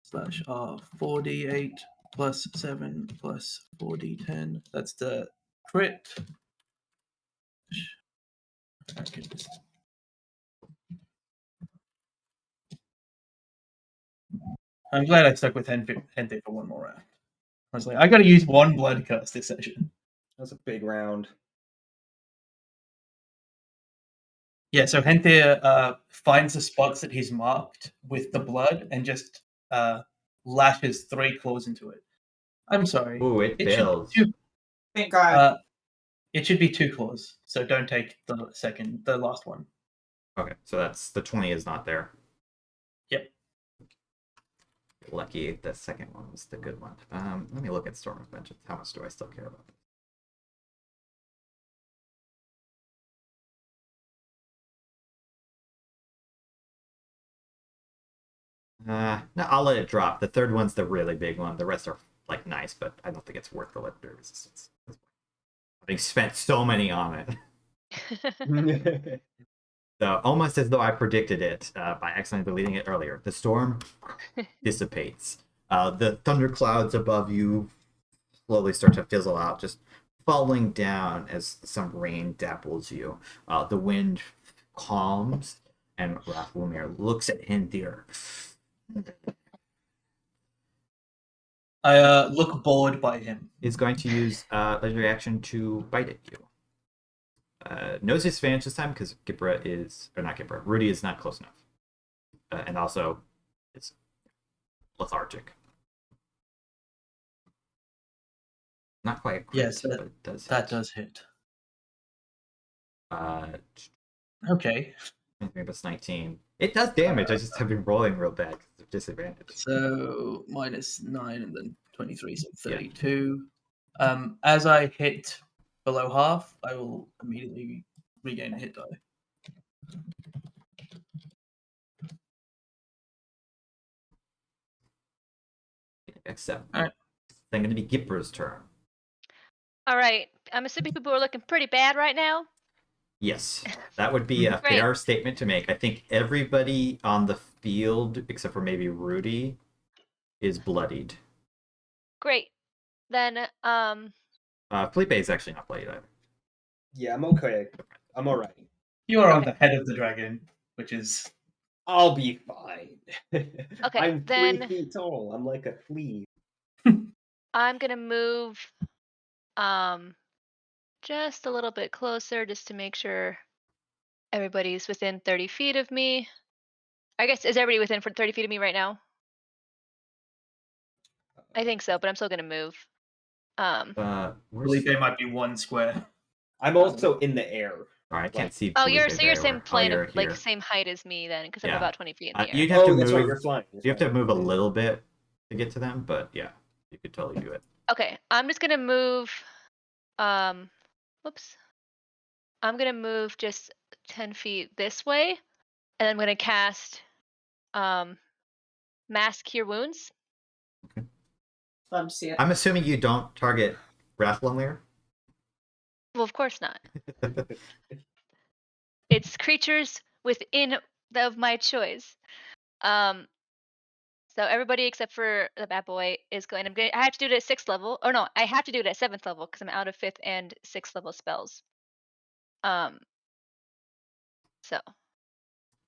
Slash R 4d8 plus 7 plus 4d10. That's the crit. I'm glad I stuck with Henthir for one more round. I was like, I got to use one blood curse this session. That's a big round. Yeah, so Henthir finds the spots that he's marked with the blood and just lashes 3 claws into it. I'm sorry. Ooh, it should fails. be 2, Thank God. it should be 2 claws, so don't take the last one. Okay, so that's the 20 is not there. Yep. Lucky the second one was the good one. Let me look at Storm of Vengeance. How much do I still care about this? No, I'll let it drop. The third one's the really big one. The rest are like nice, but I don't think it's worth the legendary resistance. Having spent so many on it. So almost as though I predicted it by accidentally deleting it earlier. The storm dissipates. The thunderclouds above you slowly start to fizzle out, just falling down as some rain dapples you. The wind calms, and Rathlammlir looks at Henthir. I look bored by him. Is going to use legendary action to bite at you. Knows his advantage this time because Gipre is, or not Gipre, Rudy is not close enough. And also, it's lethargic. Not quite a crit, Yes, but it does That hit. does hit. Uh, Okay. I think that's 19. It does damage, I just have been rolling real bad because of disadvantage. So -9 and then 23, so Yeah. 32. As I hit below half, I will immediately regain a hit die. Except, Alright. then going to be Gipre's turn. All right. I'm assuming people are looking pretty bad right now. Yes, that would be a Great. fair statement to make. I think everybody on the field, except for maybe Rudy, is bloodied. Great. Then, Felipe is actually not bloodied either. Yeah, I'm okay. I'm all right. You are on the head of the dragon, which is I'll be fine. Okay, I'm then- 3 feet tall. I'm like a flea. I'm gonna move, just a little bit closer, just to make sure everybody's within 30 feet of me. I guess is everybody within 30 feet of me right now? I think so, but I'm still gonna move. Where's... Felipe might be 1 square. I'm also in the air. All right, I can't see. Oh, Felipe you're very same well. plane You're of like here. same height as me then, because I'm Yeah. about 20 feet in the air. You'd have to Oh, that's move. right. You're flying. You have to move a little bit to get to them, but yeah, you could totally do it. Okay, I'm just gonna move. Whoops. I'm gonna move just 10 feet this way, and I'm gonna cast Mass Cure Wounds. Love to see it. I'm assuming you don't target Rathlammlir. Well, of course not. It's creatures within of my choice. So everybody except for the bad boy is going. I have to do it at 6th level. Oh no, I have to do it at 7th level because I'm out of 5th and 6th level spells. So.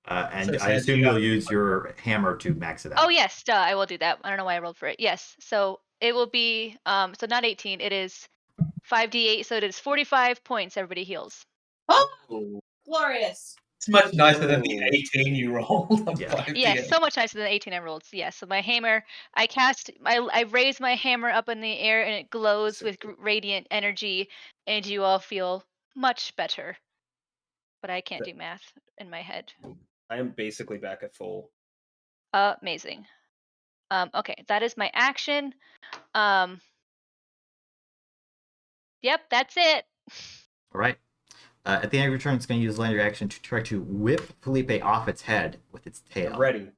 And So I says assume you you'll have- use your hammer to max it out. Oh yes, duh, I will do that. I don't know why I rolled for it. Yes, so it will be so not 18. It is 5d8. So it is 45 points. Everybody heals. Oh, glorious. It's much nicer than the 18 you rolled. On Yeah. 5d8. Yes, so much nicer than the 18 I rolled. So yes, so my hammer, I raise my hammer up in the air and it glows with radiant energy, and you all feel much better. But I can't do math in my head. I am basically back at full. Amazing. Okay, that is my action. Yep, that's it. All right. At the end of your turn, it's going to use legendary action to try to whip Felipe off its head with its tail, I'm ready.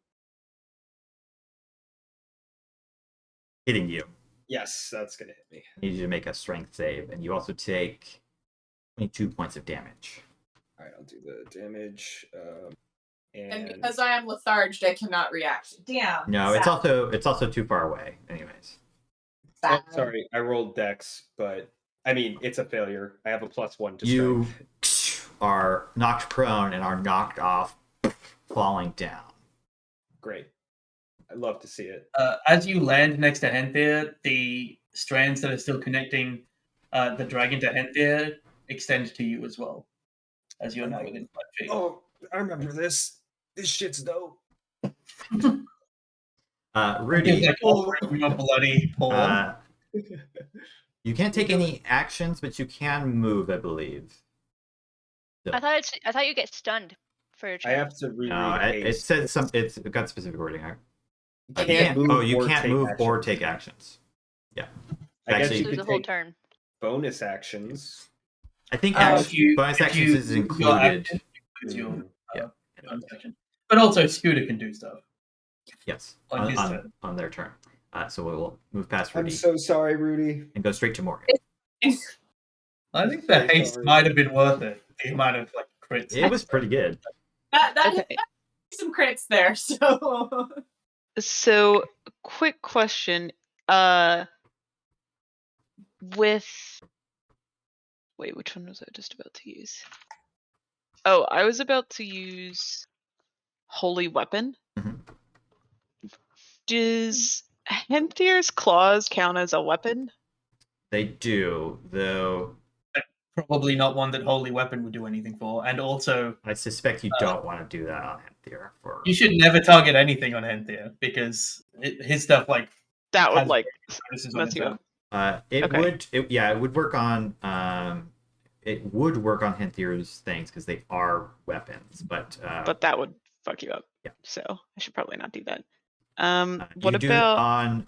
hitting you. Yes, that's gonna hit me. I need you to make a strength save, and you also take 22 points of damage. All right, I'll do the damage. And because I am letharged, I cannot react. Damn. No, it's also too far away. Anyways. Oh, sorry, I rolled Dex, but I mean it's a failure. I have a +1 to You strength. are knocked prone and are knocked off, falling down. Great. I'd love to see it. As you land next to Henthir, the strands that are still connecting the dragon to Henthir extend to you as well, as you're now within 5 feet. Oh, I remember this. This shit's dope. Rudy, Like offering your bloody paw. you can't take any actions, but you can move, I believe. I thought you get stunned for your turn. I have to reread No, it haste. said some. It's got specific wording. You can't move you or can't take move or actions. take actions. Yeah. I guess Actually, you Lose could the whole take turn. bonus actions. I think If you- bonus if actions you- is your included. action includes your, Yeah. bonus action. But also, Scooter can do stuff. Yes, On his turn. on their turn. So we will move past I'm Rudy so sorry, Rudy. and go straight to Morgan. I think the So haste sorry. might have been worth it. The amount of like crits. It was pretty good. That Okay. is some crits there. So So, quick question. Wait, which one was I just about to use? Oh, I was about to use Holy Weapon. Mhm. Does Henthir's claws count as a weapon? They do, though. Probably not one that Holy Weapon would do anything for. And also, I suspect you don't want to do that on Henthir. you should never target anything on Henthir because his stuff like That would has like bonuses on mess its you own. up. It Okay. would. It would work on. It would work on Henthir's things because they are weapons, but That would fuck you up. Yeah. So I should probably not do that. you What do about on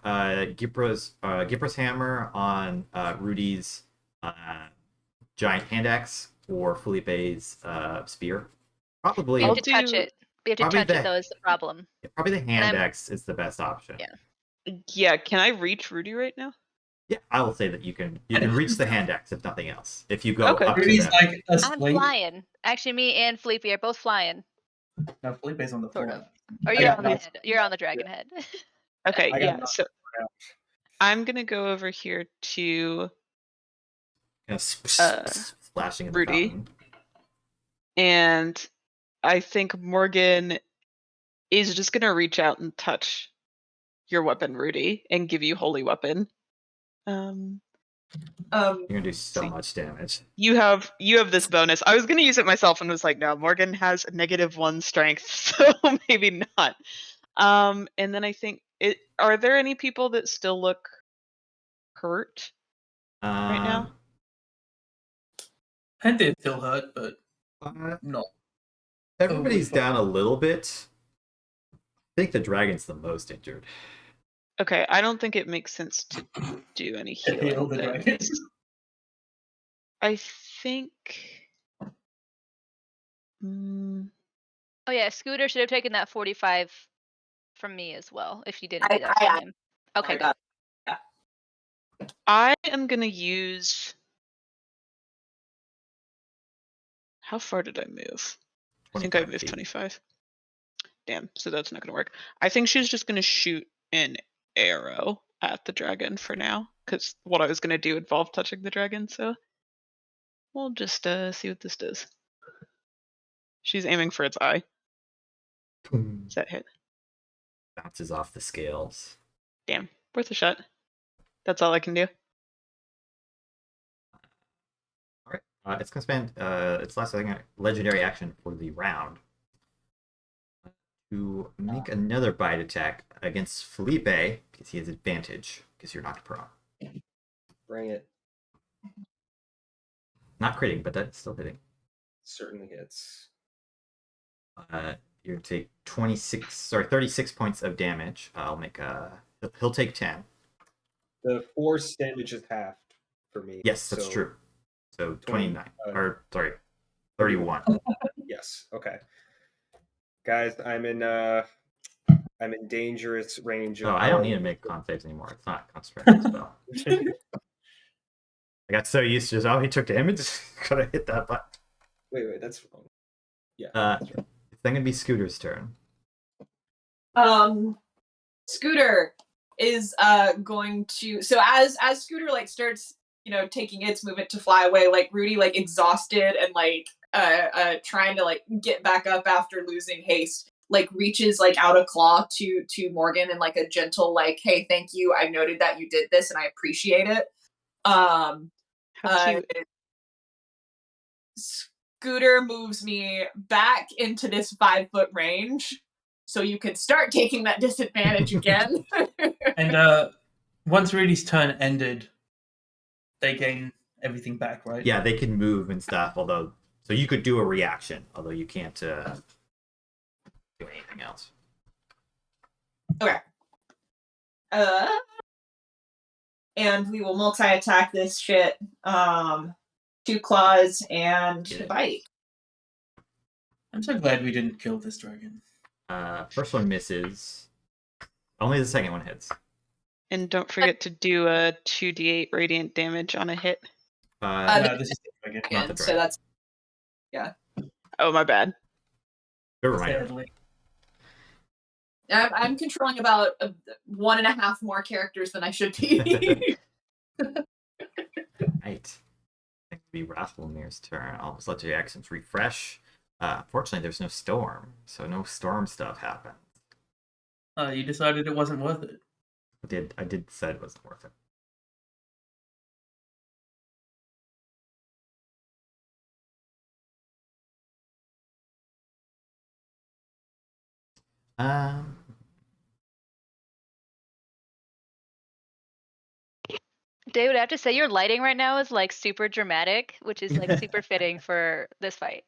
Gipre's hammer, on Rudy's giant hand axe, or Felipe's spear? Probably. We have I'll to touch do- it. We have to probably touch it the- though is the problem. Probably the hand I'm- axe is the best option. Yeah. Yeah, can I reach Rudy right now? Yeah, I will say that you can reach the hand axe if nothing else. If you go Okay. up to Rudy's them. like I'm asleep. flying. Actually, me and Felipe are both flying. No, Felipe's on the Sort floor. of. Or I you're got on the knocked- head. You're on the dragon head. Okay, I got yeah. knocked So around. I'm gonna go over here to Splashing in the Rudy. fountain. and I think Morgan is just gonna reach out and touch your weapon, Rudy, and give you Holy Weapon. You're gonna do so See. much damage. You have this bonus. I was gonna use it myself and was like, no, Morgan has -1 strength, so maybe not. And then I think are there any people that still look hurt right now? Henthir's still hurt, but not. Everybody's fine. down a little bit. I think the dragon's the most injured. Okay, I don't think it makes sense to do any Heal healing. the things. dragon. I think. Mm, Oh yeah, Scooter should have taken that 45 from me as well. If you didn't I- do that for I- him. Okay, I good. got I am gonna use. How far did I move? I think I 25 moved feet. 25. Damn, so that's not gonna work. I think she's just gonna shoot an arrow at the dragon for now, because what I was gonna do involved touching the dragon. So we'll just see what this does. She's aiming for its eye. Does that hit? Bounces off the scales. Damn, worth a shot. That's all I can do. All right. It's gonna spend its last legendary action for the round to make another bite attack against Felipe because he has advantage because you're knocked prone. Bring it. Not critting, but that's still hitting. Certainly hits. You're gonna take 36 points of damage. He'll take 10. The force damage is halved for me. Yes, that's so- true. So 29. 20, 31. Yes. Okay. Guys, I'm in dangerous range. Oh, I don't need to make con saves anymore. It's not a concentration spell. I got so used to just, he took damage. Gotta hit that button. Wait, that's wrong. Yeah. It's then gonna be Scooter's turn. Scooter is going to, so as Scooter like starts, taking its movement to fly away, like Rudy like exhausted and like trying to like get back up after losing haste, like reaches like out a claw to Morgane and like a gentle like, hey, thank you. I noted that you did this and I appreciate it. How cute. Scooter moves me back into this 5-foot range, so you can start taking that disadvantage again. And once Rudy's turn ended, they gain everything back, right? Yeah, they can move and stuff. Although, so you could do a reaction, although you can't do anything else. Okay. And we will multi-attack this shit. 2 claws and bite. I'm so glad we didn't kill this dragon. First one misses. Only the second one hits. And don't forget to do a 2d8 radiant damage on a hit. No, this is the dragon. Not the So dragon. that's Oh, my bad. Good reminder. Sadly. I'm controlling about 1.5 more characters than I should be. Right. It will be Rathlammlir's turn. I'll just let your actions refresh. Fortunately, there's no storm, so no storm stuff happens. You decided it wasn't worth it. I did say it wasn't worth it. David, I have to say your lighting right now is like super dramatic, which is like super fitting for this fight.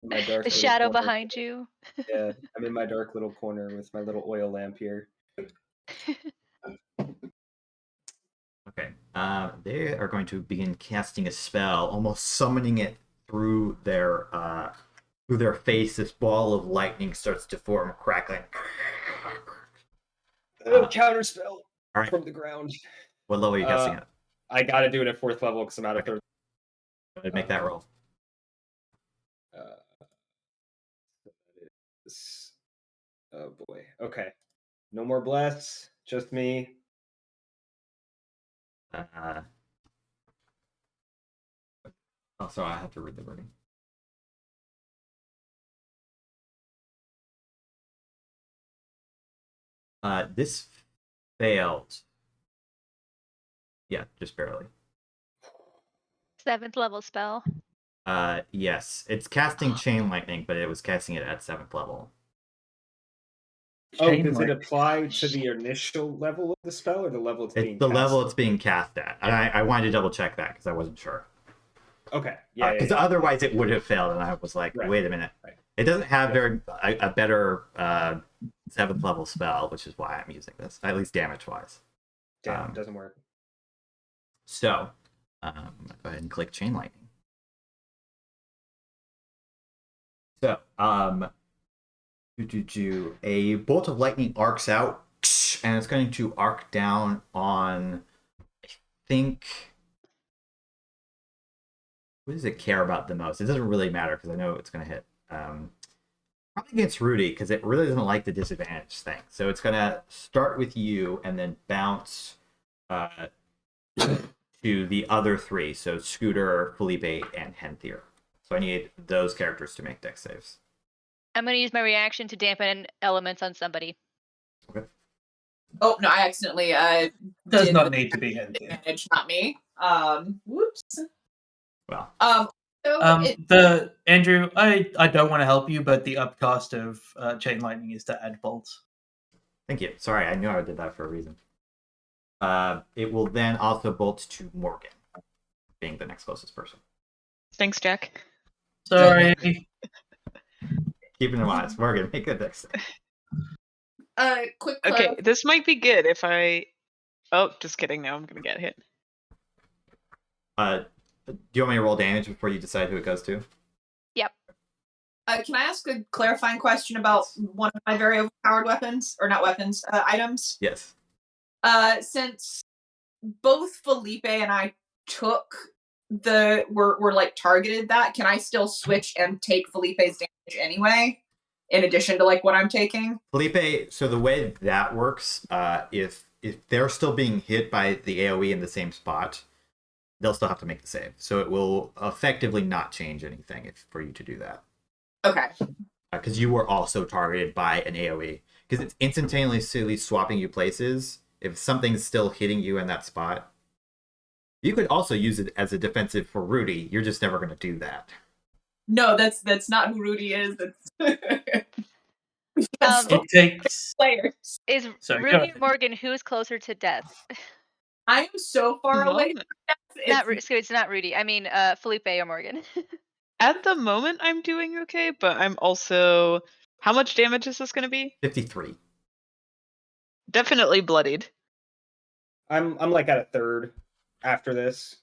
My dark The little shadow corner. behind you. Yeah, I'm in my dark little corner with my little oil lamp here. Okay. They are going to begin casting a spell, almost summoning it through their face. This ball of lightning starts to form, crackling. Counter spell All right. from the ground. What level are you casting at? I gotta do it at 4th level because I'm out of 3rd. Go ahead, make that roll. Oh boy. Okay. No more blasts. Just me. So I have to read the wording. This failed. Yeah, just barely. 7th level spell. Yes. It's casting Chain Lightning, but it was casting it at 7th level. Oh, does it apply to the initial level of the spell or the level it's being It's the cast? level it's being cast at. And I wanted to double check that because I wasn't sure. Okay. Yeah. Because otherwise it would have failed, and I was like, Right. wait a minute. Right. It doesn't have a better 7th level spell, which is why I'm using this, at least damage-wise. Damn, it doesn't work. So, I'm going to go ahead and click Chain Lightning. So, a bolt of lightning arcs out, and it's going to arc down on, I think, who does it care about the most? It doesn't really matter because I know it's going to hit. Probably against Rudy because it really doesn't like the disadvantage thing. So it's going to start with you and then bounce to the other 3. So Scooter, Felipe, and Henthir. So I need those characters to make dex saves. I'm going to use my reaction to dampen elements on somebody. Okay. Oh no, I accidentally Does did not the need to be Henthir. advantage, not me. Whoops. Well, Andrew, I don't want to help you, but the upcast of Chain Lightning is to add bolts. thank you. Sorry, I knew I did that for a reason. It will then also bolt to Morgane, being the next closest person. Thanks, Jack. Sorry. Keep it in mind, Morgane, make a dex save. Quick. Okay, this might be good if I... Oh, just kidding. Now I'm going to get hit. Do you want me to roll damage before you decide who it goes to? Yep. Can I ask a clarifying question about one of my very overpowered weapons, or not weapons, items? Yes. Since both Felipe and I took were like targeted that, can I still switch and take Felipe's damage anyway, in addition to like what I'm taking? Felipe, so the way that works, if they're still being hit by the AoE in the same spot, they'll still have to make the save. So it will effectively not change anything for you to do that. Okay. because you were also targeted by an AoE. Because it's instantaneously swapping you places. If something's still hitting you in that spot, you could also use it as a defensive for Rudy. You're just never going to do that. No, that's not who Rudy is. That's It takes. players. Is Sorry, go Rudy ahead. or Morgan, who is closer to death? I am so far away. Moment. It's not Rudy. I mean, Felipe or Morgan. At the moment, I'm doing okay, but I'm also. How much damage is this going to be? 53. Definitely bloodied. I'm like at a third after this.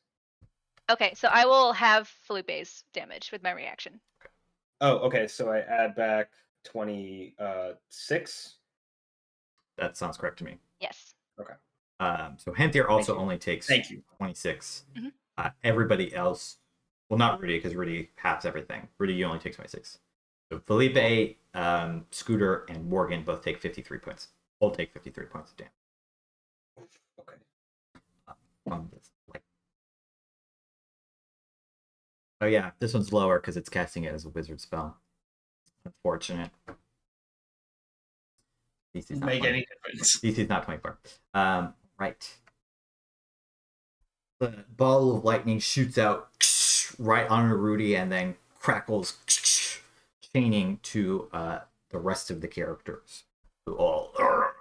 Okay, so I will have Felipe's damage with my reaction. Oh, okay. So I add back 26. That sounds correct to me. Yes. So Henthir also you. only takes Thank you. 26. Mhm. Everybody else, well, not Rudy, because Rudy halves everything. Rudy, you only take 26. So Felipe, Scooter, and Morgan both take 53 points. Both take 53 points of damage. Okay. From this, oh yeah, this one's lower because it's casting it as a wizard spell. Unfortunate. DC's Doesn't not make 20. any difference. DC's not 24. Right. The ball of lightning shoots out right on Rudy and then crackles, chaining to the rest of the characters, who all are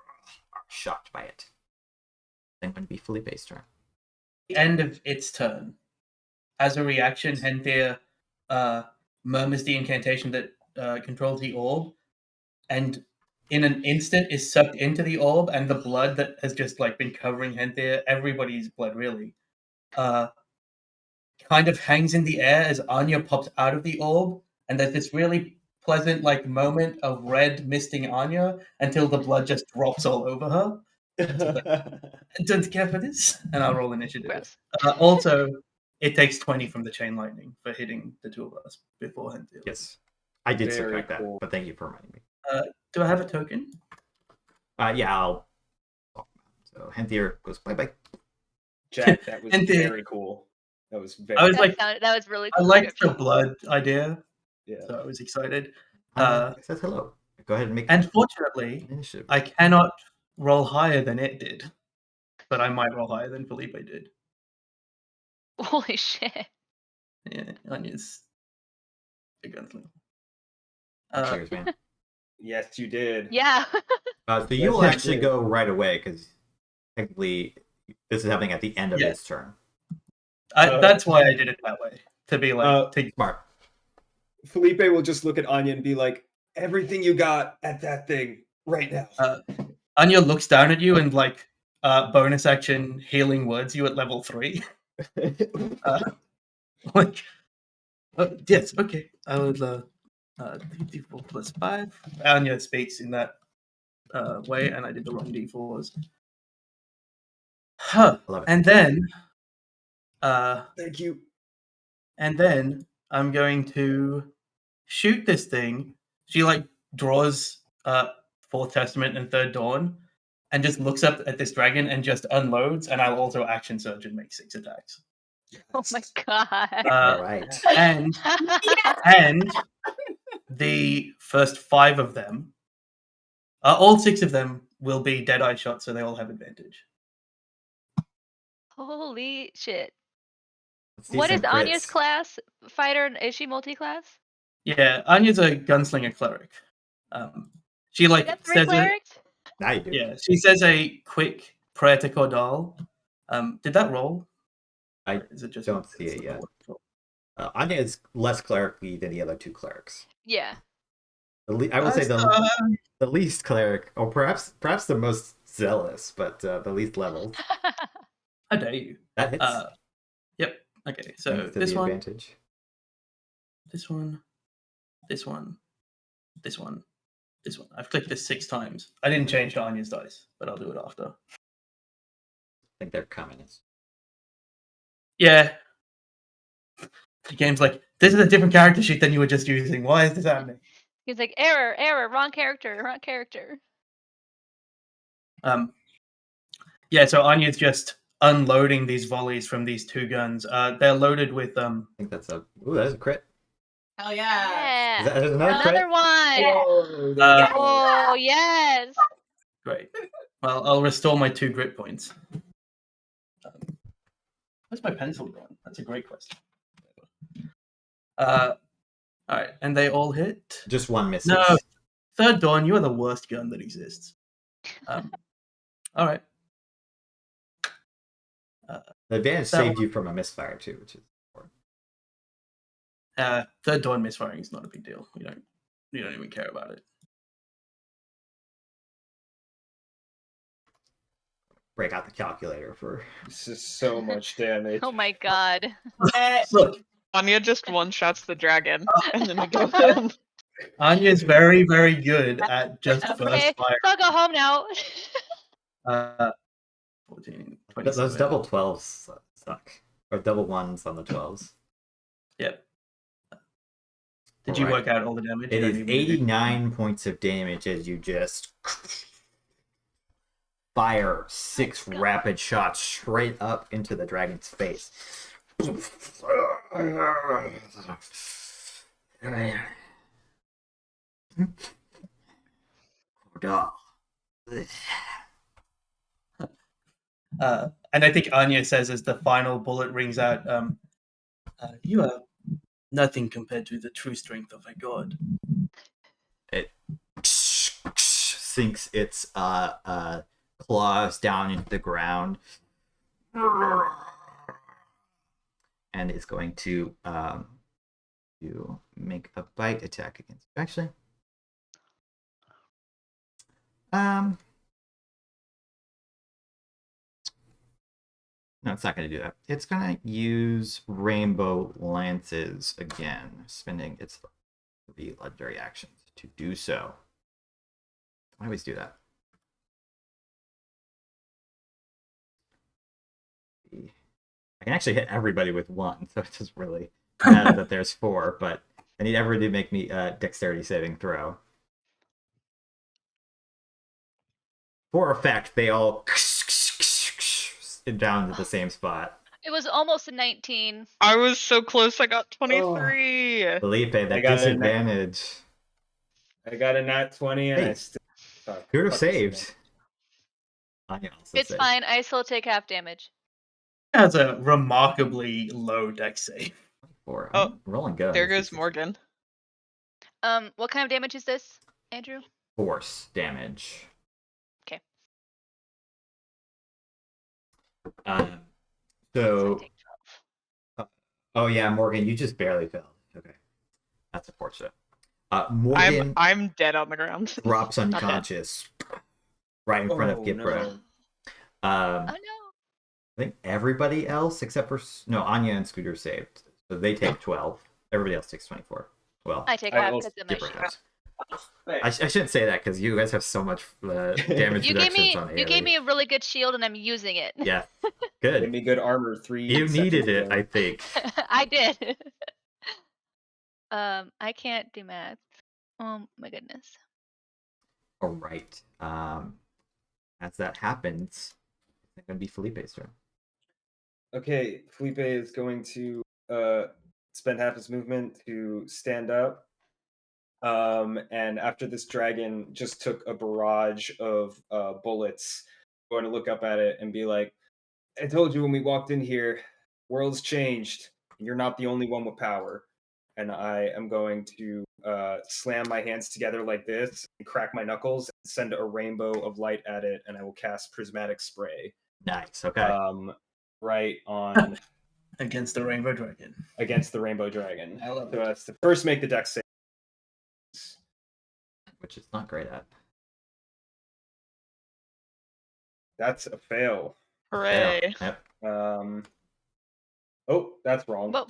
shocked by it. Then going to be Felipe's turn. The end of its turn. As a reaction, Henthir murmurs the incantation that controls the orb, and in an instant is sucked into the orb, and the blood that has just been covering Henthir, everybody's blood really, kind of hangs in the air as Arya pops out of the orb, and there's this really pleasant moment of red misting Arya until the blood just drops all over her. Don't care for this, and I'll roll initiative. Gross. Also, it takes 20 from the chain lightning for hitting the two of us before Henthir. Yes. I did Very subtract that, cool. but thank you for reminding me. Do I have a token? Yeah, I'll. So Henthir goes bye-bye. Jack, that was And the- very cool. That was very I was That was really I cool. liked the description. blood idea, yeah. so I was excited. It says hello. Go ahead and make And fortunately, initiative. I cannot roll higher than it did, but I might roll higher than Felipe did. Holy shit. Yeah, Anya's a gunslinger. Cheers, man. Yes, you did. Yeah. So you will actually go right away because technically this is happening at the end of Yeah. his turn. That's why I did it that way, to be to Smart. Felipe will just look at Anya and be like, everything you got at that thing right now. Anya looks down at you and bonus action healing words you at level 3. Yes, okay. I would 3d4 plus 5. Anya speaks in that way, and I did the wrong d4s. Huh. Love it. And then Thank you. and then I'm going to shoot this thing. She draws Fourth Testament and Third Dawn and just looks up at this dragon and just unloads, and I'll also action surge and make 6 attacks. Oh my god. All right. And the first 5 of them, all 6 of them will be Deadeye shots, so they all have advantage. Holy shit. Let's see What some is Anya's crits. class? Fighter? Is she multi-class? Yeah, Anya's a gunslinger cleric. She You got 3 says clerics? Now you do. yeah, she says a quick prayer to Cordal. Did that roll? I Or is it just don't see it yet. Anya is less cleric-y than the other 2 clerics. Yeah. I would say the least cleric, or perhaps the most zealous, but the least level. How dare you? That hits. Yep. Okay, so Thanks to this the one, advantage. this one, this one, this one, this one. I've clicked this 6 times. I didn't change to Anya's dice, but I'll do it after. I think they're communists. Yeah. The game's this is a different character sheet than you were just using. Why is this happening? He's like, error, wrong character. Yeah, so Anya's just unloading these volleys from these 2 guns. They're loaded with I think that's a... Ooh, that's a crit. Hell yeah. Yeah. There's another crit. Another one. Oh, Oh, yes. Great. Well, I'll restore my 2 grit points. Where's my pencil gone? That's a great question. All right, and they all hit. Just one misses. No, Third Dawn, you are the worst gun that exists. All right. The advantage That saved you from a misfire too, which is important. Third Dawn misfiring is not a big deal. You don't even care about it. Break out the calculator for. This is so much damage. Oh my god. Look, Anya just one-shots the dragon, and then we go home. Anya's very, very good at just Okay, burst fire. I'll go home now. 14, Those 27. double 12s suck. Or double 1s on the 12s. Yep. Did you Alright. work out all the damage? It You is don't even- 89 points of damage as you just fire 6 rapid shots straight up into the dragon's face. And I think Anya says as the final bullet rings out, you are nothing compared to the true strength of a god. It sinks its claws down into the ground and is going to make a bite attack against you. Actually, no, it's not going to do that. It's going to use Rainbow Lances again, spending its 3 legendary actions to do so. I always do that. I can actually hit everybody with 1, so it doesn't really matter that there's 4, but I need everybody to make me a dexterity saving throw. For effect, they all down to the same spot. It was almost a 19. I was so close, I got 23. Felipe, I that got a disadvantage. I got a nat 20 and Hey, I still. Who would have saved? Anya also It's saved. fine. I still take half damage. That's a remarkably low dex save. 4. Oh, I'm rolling good. There goes Morgan. What kind of damage is this, Andrew? Force damage. Okay. So, I take 12. oh yeah, Morgan, you just barely failed. Okay, that's unfortunate. Morgan I'm dead on the ground. drops Okay. unconscious right in front of Oh, Gipre. Oh no. I think everybody else except for Anya and Scooter saved, so they take 12. Everybody else takes 24. Well, I take I half also- because of my Gipre shield. does. I shouldn't say that because you guys have so much damage You gave reductions me on you gave me AoE. a really good shield and I'm using it. Yeah, Give good. me good armor 3 You needed seconds it, ago. I think. I did. I can't do math. Oh my goodness. All right. As that happens, it's going to be Felipe's turn. Okay, Felipe is going to spend half his movement to stand up. And after this dragon just took a barrage of bullets, I'm going to look up at it and be like, I told you when we walked in here, world's changed. You're not the only one with power. And I am going to slam my hands together like this and crack my knuckles and send a rainbow of light at it, and I will cast Prismatic Spray. Nice. Okay. Right on Against the Rainbow Dragon. against the Rainbow Dragon. I love So it. that's the first make the dex save. Which it's not great at. That's a fail. Hooray. Yeah. Yep. Oh, that's wrong. Whoa.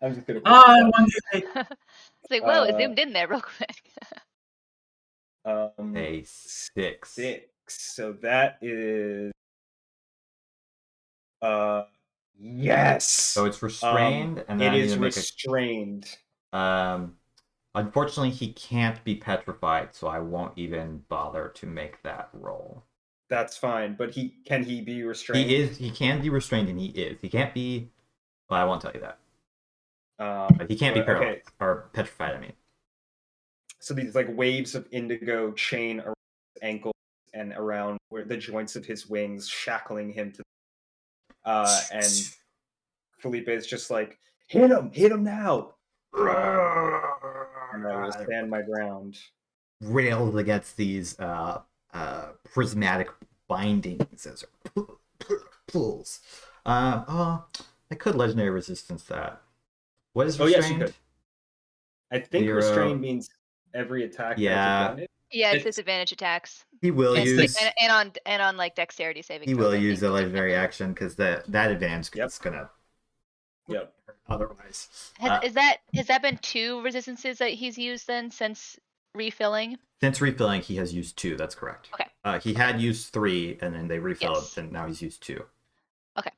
I'm just gonna. I wonder if It's like, whoa, it Uh, zoomed in there real quick. A 6. 6. So that is. Yes. So it's restrained, and then it I need is to make restrained. Unfortunately, he can't be petrified, so I won't even bother to make that roll. That's fine, but can he be restrained? He can be restrained, and he is. He can't be. Well, I won't tell you that. But he can't be okay. paralyzed or petrified. I mean, So these like waves of indigo chain around his ankles and around where the joints of his wings, shackling him to. And Felipe is just like, hit him now. And I will stand my ground. Rails against these prismatic bindings as it pulls. I could legendary resistance that. What is Oh, restrained? yes, you could. I think 0. restrain means every attack Yeah. has advantage. Yeah, it's It's- disadvantage attacks. He will And, use. and on like dexterity saving. He throws, will I use think, a legendary definitely. action because that advantage Yep. is gonna. Yep. Otherwise, Has that been 2 resistances that he's used then since refilling? since refilling, he has used 2. That's correct. Okay. He had used 3, and then they refilled, Yes. and now he's used 2. Okay.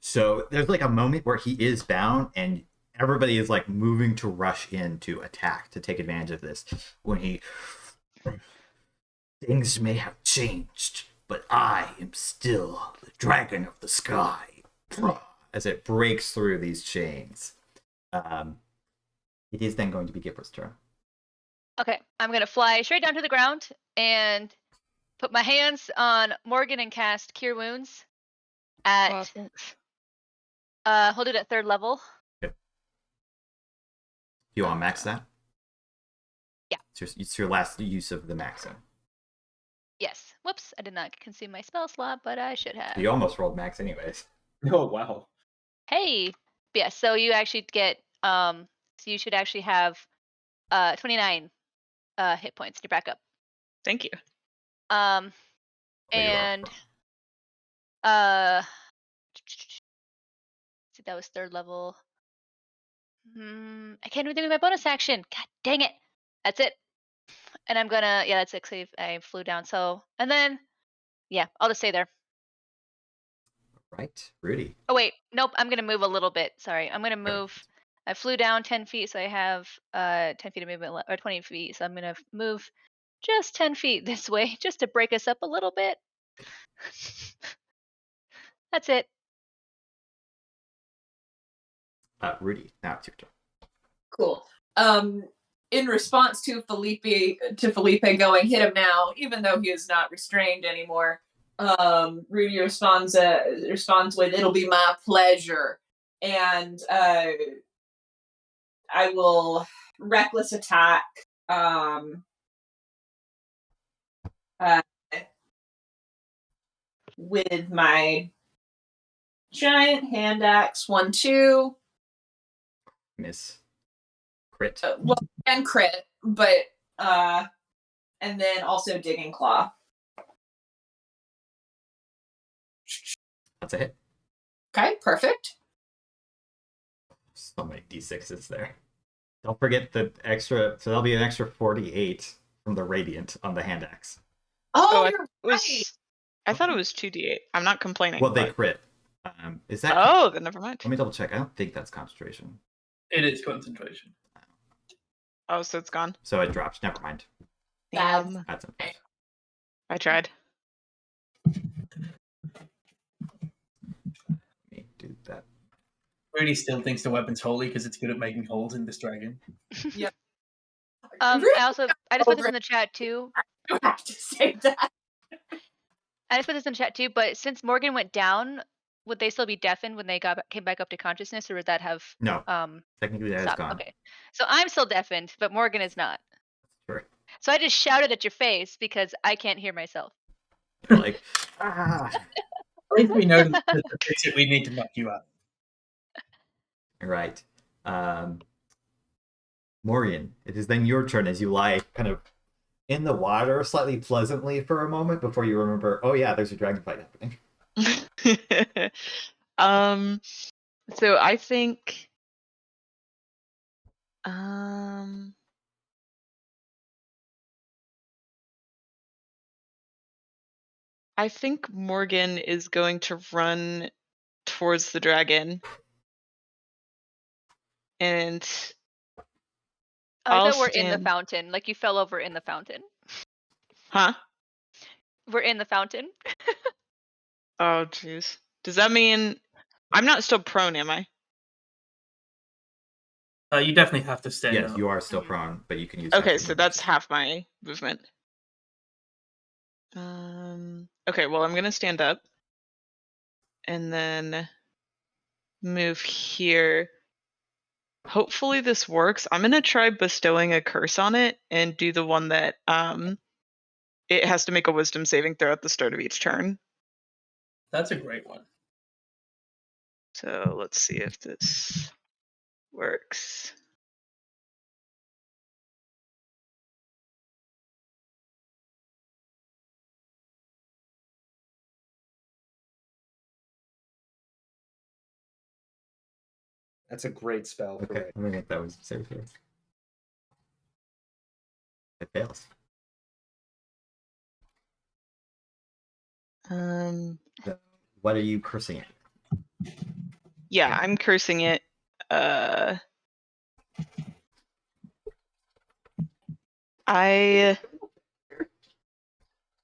So there's like a moment where he is bound, and everybody is like moving to rush in to attack to take advantage of this. When he, things may have changed, but I am still the dragon of the sky. As it breaks through these chains, it is then going to be Gipre's turn. Okay, I'm gonna fly straight down to the ground and put my hands on Morgane and cast Cure Wounds at hold it at 3rd level. Do you want to max that? Yeah. It's your last use of the maxing. Yes. Whoops, I did not consume my spell slot, but I should have. You almost rolled max anyways. Oh, wow. Hey. Yeah, so you actually get so you should actually have 29 hit points to back up. Thank you. And see, that was 3rd level. I can't even think of my bonus action. God dang it. That's it. And I'm gonna, yeah, that's it. 'Cause I flew down. So, and then, yeah, I'll just stay there. Right, Rudy. Oh wait, nope. I'm gonna move a little bit. Sorry, I'm gonna move. I flew down 10 feet, so I have 10 feet of movement, or 20 feet. So I'm gonna move just 10 feet this way, just to break us up a little bit. That's it. Rudy, now it's your turn. Cool. In response to Felipe going, hit him now, even though he is not restrained anymore, Rudy responds with, it'll be my pleasure. And I will reckless attack with my giant hand axe, 1-2. Miss. Crit. Well, and crit, but and then also digging claw. That's a hit. Okay, perfect. So many d6s there. Don't forget the extra, so there'll be an extra 48 from the radiant on the hand axe. Oh, it was. I thought it was 2d8. I'm not complaining. Well, they but- crit. Is that? Oh, then never mind. Let me double check. I don't think that's concentration. It is concentration. Oh, so it's gone. So it drops. Never mind. Damn. That's unfortunate. I tried. Let me do that. Rudy still thinks the weapon's holy because it's good at making holes in this dragon. I just put this in the chat too. You have to say that. I just put this in the chat too, but since Morgane went down, would they still be deafened when they came back up to consciousness, or would that have No. Technically, that is stopped? gone. Okay. So I'm still deafened, but Morgane is not. Sure. So I just shouted at your face because I can't hear myself. Like, ah. At least we know that to fix it, we need to knock you out. Right. Morgane, it is then your turn as you lie kind of in the water slightly pleasantly for a moment before you remember, oh yeah, there's a dragon fight happening. So I think Morgane is going to run towards the dragon. And I thought we're in the fountain. Like you fell over in the fountain. Huh? We're in the fountain. Oh jeez. Does that mean I'm not still prone, am I? You definitely have to stand Yes, up. you are still prone, but you can use. Okay, action so movement that's to- half my movement. Okay, well, I'm gonna stand up. And then move here. Hopefully this works. I'm gonna try bestowing a curse on it and do the one that it has to make a wisdom saving throw at the start of each turn. That's a great one. So let's see if this works. That's a great spell. For Okay, it. I'm gonna get that wisdom save here. It fails. So what are you cursing at? Yeah, I'm cursing it.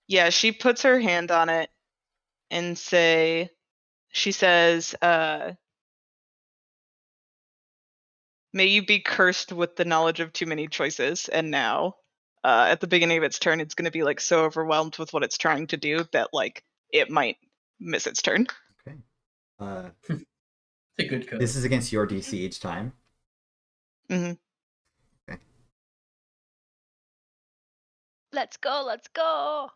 Yeah, she puts her hand on it and she says, may you be cursed with the knowledge of too many choices. And now, at the beginning of its turn, it's going to be like so overwhelmed with what it's trying to do that like it might miss its turn. Okay. It's a good curse. This is against your DC each time. Mm-hmm. Okay. Let's go, let's go.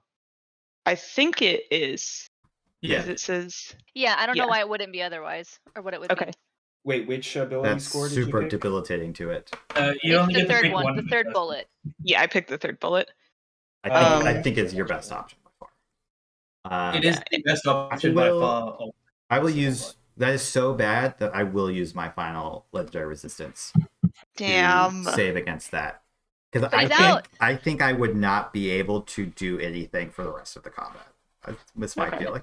I think it is. Yeah. Because it says. Yeah, I don't know Yeah. why it wouldn't be otherwise, or what it would Okay. be. Wait, which ability That's score did you super pick? debilitating to it. You It's only the get to third pick one, one the of third first bullet. Yeah, I picked the third bullet. I think it's your best option by far. It is the best option by far. I will use. That is so bad that I will use my final legendary resistance Damn. to save against that. Because But he's out. I think I would not be able to do anything for the rest of the combat. That's my feeling.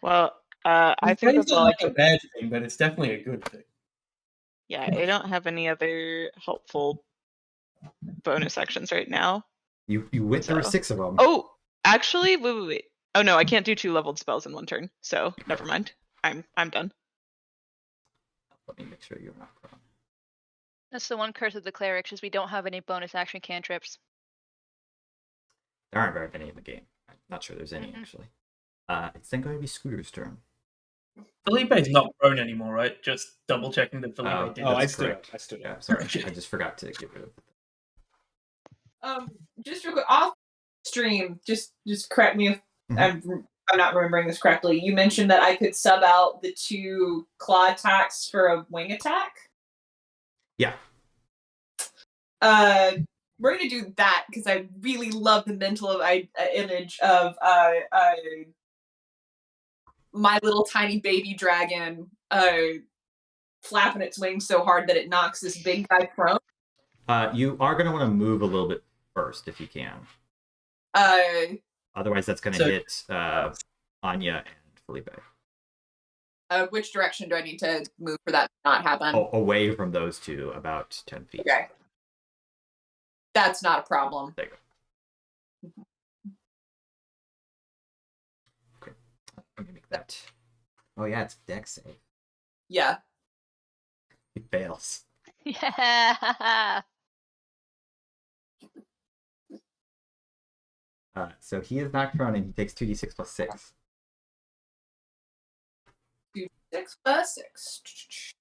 Well, I think that's all I like can. a bad thing, but it's definitely a good thing. Yeah, I don't have any other helpful bonus actions right now. You went through So. 6 of them. Oh, actually, wait. Oh no, I can't do 2 leveled spells in one turn. So never mind. I'm done. Let me make sure you're not prone. That's the one curse of the clerics is we don't have any bonus action cantrips. There aren't very many in the game. I'm not sure there's any actually. It's then going to be Scooter's turn. Felipe's not prone anymore, right? Just double checking that Felipe did. Oh, I That's stood correct. up. I stood Yeah, up. sorry. I just forgot to get rid of it. Just real quick, off stream, just correct me if Mhm. I'm not remembering this correctly. You mentioned that I could sub out the 2 claw attacks for a wing attack. Yeah. We're gonna do that because I really love the mental image of my little tiny baby dragon flapping its wings so hard that it knocks this big guy prone. You are going to want to move a little bit first if you can. Otherwise, that's going to hit Anya and Felipe. Which direction do I need to move for that to not happen? Oh, away from those two, about 10 feet. Okay. That's not a problem. There you go. Okay. Let me make that. Oh, yeah, it's dex save. Yeah. It fails. Yeah. So he is knocked prone and he takes 2d6 plus 6. 2d6 plus 6.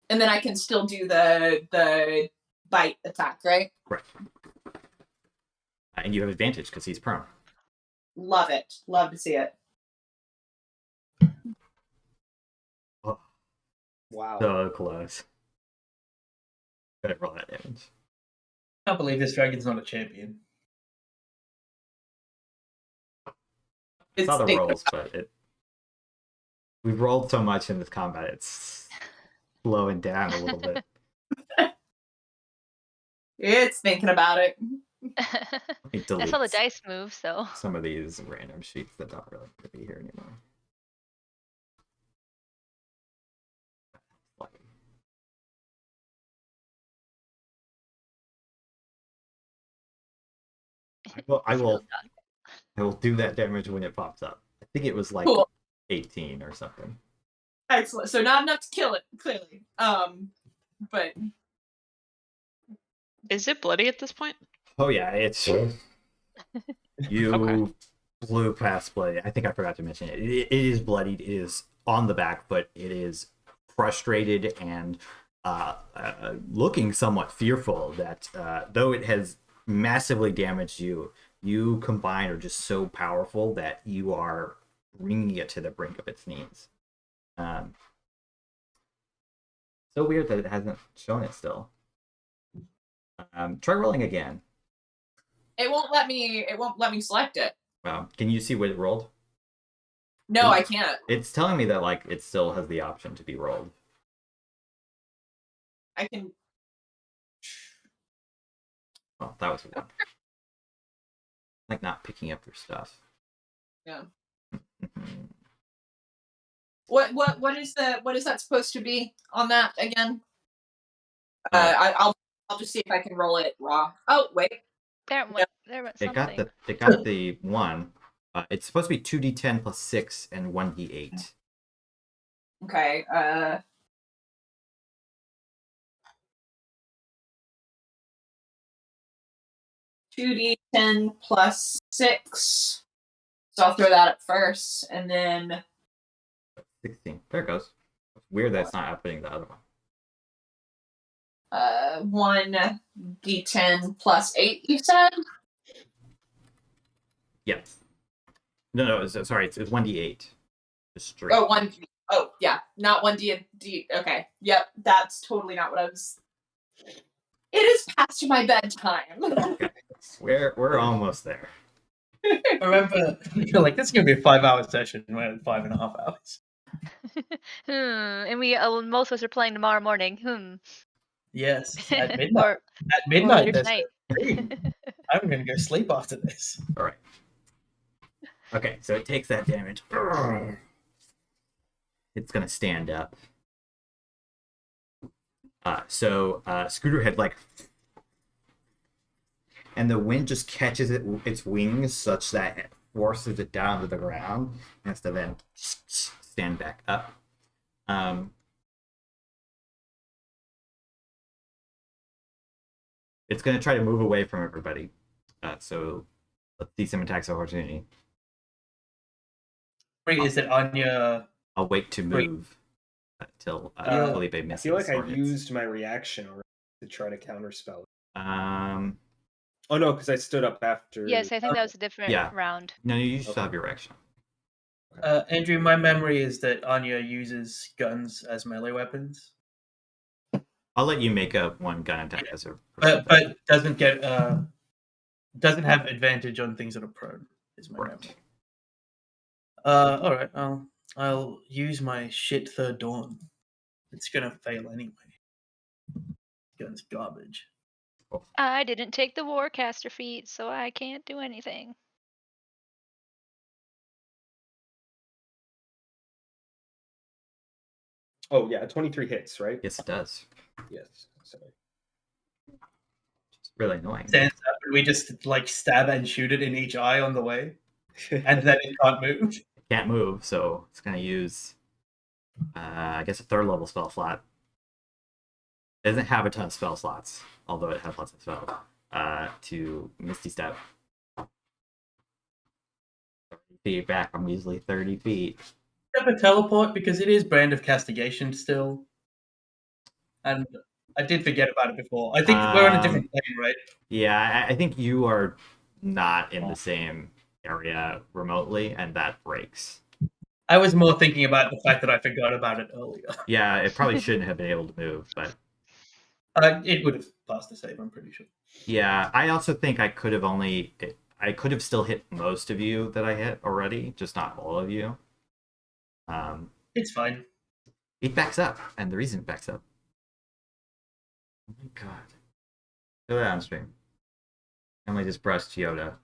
And then I can still do the bite attack, right? Right. And you have advantage because he's prone. Love it. Love to see it. Oh, Wow. so close. Gotta roll that damage. I can't believe this dragon's not a champion. I saw the rolls, but we've rolled so much in this combat, it's slowing down a little bit. It's thinking about it. I saw the dice move, so. Some of these random sheets that don't really need to be here anymore. Well, I will. Still not. I will do that damage when it pops up. I think it was like Cool. 18 or something. Excellent. So not enough to kill it, clearly. But Is it bloody at this point? Oh yeah, it's you Okay. blew past bloody. I think I forgot to mention it. It is bloodied. It is on the back foot. It is frustrated and looking somewhat fearful that though it has massively damaged you, you combined are just so powerful that you are bringing it to the brink of its knees. So weird that it hasn't shown it still. Try rolling again. it won't let me select it. Can you see what it rolled? No, I can't. It's telling me that like it still has the option to be rolled. I can. Well, that was one. Like not picking up your stuff. Yeah. What is that supposed to be on that again? I'll just see if I can roll it raw. Oh wait. There went something. It got the one. It's supposed to be 2d10 plus 6 and 1d8. Okay. 2d10 plus 6. So I'll throw that up first, and then 16. There it goes. It's weird that it's not outputting the other one. 1d10 plus 8, you said? Yes. No, sorry, it's 1d8. Just straight. Oh, 1. Oh, yeah. Not 1d. Okay. Yep. That's totally not what I was. It is past my bedtime. Okay. We're almost there. I remember you're like, this is gonna be a 5-hour session. We had 5.5 hours. And we most of us are playing tomorrow morning. Yes, at midnight. Or At midnight, later there's tonight. a dream. I'm gonna go sleep after this. All right. Okay, so it takes that damage. It's gonna stand up. So Scooterhead like, and the wind just catches its wings such that it forces it down to the ground and has to then stand back up. It's gonna try to move away from everybody. So let's see some attacks of opportunity. Is it Anya? I'll wait to move till Felipe misses. I feel like I or hits. used my reaction already to try to counterspell. Oh no, because I stood up after. Yes, I think that was a different round. No, you still have your reaction. Andrew, my memory is that Anya uses guns as melee weapons. I'll let you make a one gun attack as a. But doesn't get doesn't have advantage on things that are prone. Is my memory. All right. I'll use my shit third dawn. It's gonna fail anyway. Gun's garbage. I didn't take the Warcaster feat, so I can't do anything. Oh yeah, 23 hits, right? Yes, it does. Yes. Sorry. It's really annoying. Stands up and we just like stab and shoot it in each eye on the way, and then it can't move. It can't move, so it's gonna use, I guess, a third level spell slot. It doesn't have a ton of spell slots, although it has lots of spells. To Misty Step. 30 feet back. I'm usually 30 feet. Have a teleport because it is Brand of Castigation still, and I did forget about it before. I think we're on a different plane, right? Yeah, I think you are not in the same area remotely, and that breaks. I was more thinking about the fact that I forgot about it earlier. Yeah, it probably shouldn't have been able to move, but it would have passed the save, I'm pretty sure. yeah, I also think I could have still hit most of you that I hit already, just not all of you. It's fine. It backs up, and the reason it backs up. Oh my god. Go down stream. Emily just brushed Yoda.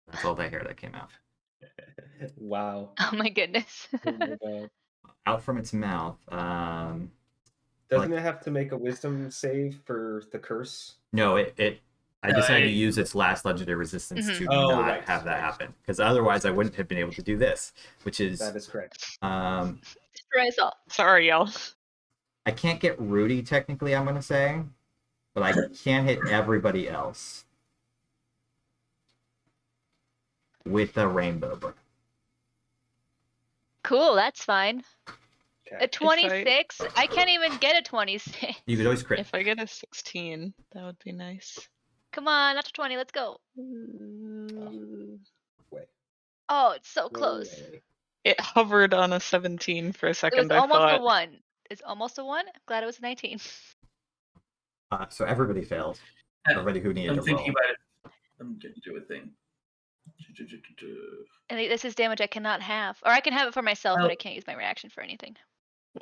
That's all that hair that came out. Wow. Oh my goodness. Oh my God. Out from its mouth. Doesn't it have to make a wisdom save for the curse? No, I I decided to use its last legendary resistance Mhm. to Oh, not right, have that right. happen, because otherwise I wouldn't have been able to do this, which is That is correct. Destroy us all. Sorry, y'all. I can't get Rudy technically, I'm gonna say, but I can hit everybody else with a rainbow book. Cool, that's fine. Okay. A 26? I can't even get a 26. You could always crit. If I get a 16, that would be nice. Come on, not to 20, let's go. Wait. Oh, it's so Go close. away. It hovered on a 17 for a It was second, I almost a thought. 1. It's almost a 1. Glad it was a 19. So everybody failed. Everybody who needed I'm to thinking roll. about it. I'm gonna do a thing. And this is damage I cannot have. Or I can have it for myself, but Well- I can't use my reaction for anything.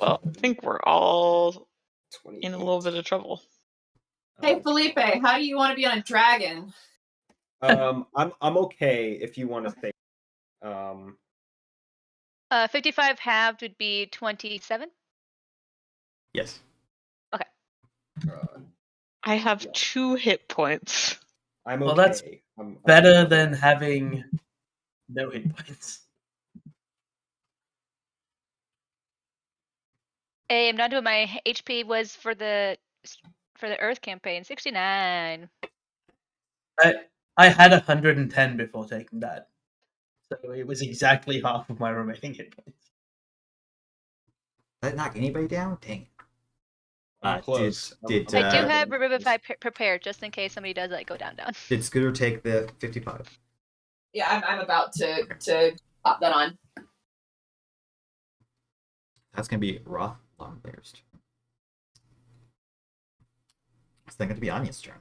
Well, I think we're all 28. in a little bit of trouble. Hey Felipe, how do you want to be on a dragon? I'm okay if you want to think. 55 halved would be 27. Yes. I have Yeah. 2 hit points. I'm Well, okay. that's I'm Better okay. than having no hit points. Hey, I'm not doing my HP was for the Earth campaign. 69. I had 110 before taking that, so it was exactly half of my remaining hit points. Did that knock anybody down? Dang it. I'm close. Did, I do Uh, have Revivify prepared just in case somebody does like go down. Did Scooter take the 55? Yeah, I'm about to pop that on. That's going to be Rathlammlir's turn. It's then going to be Anya's turn.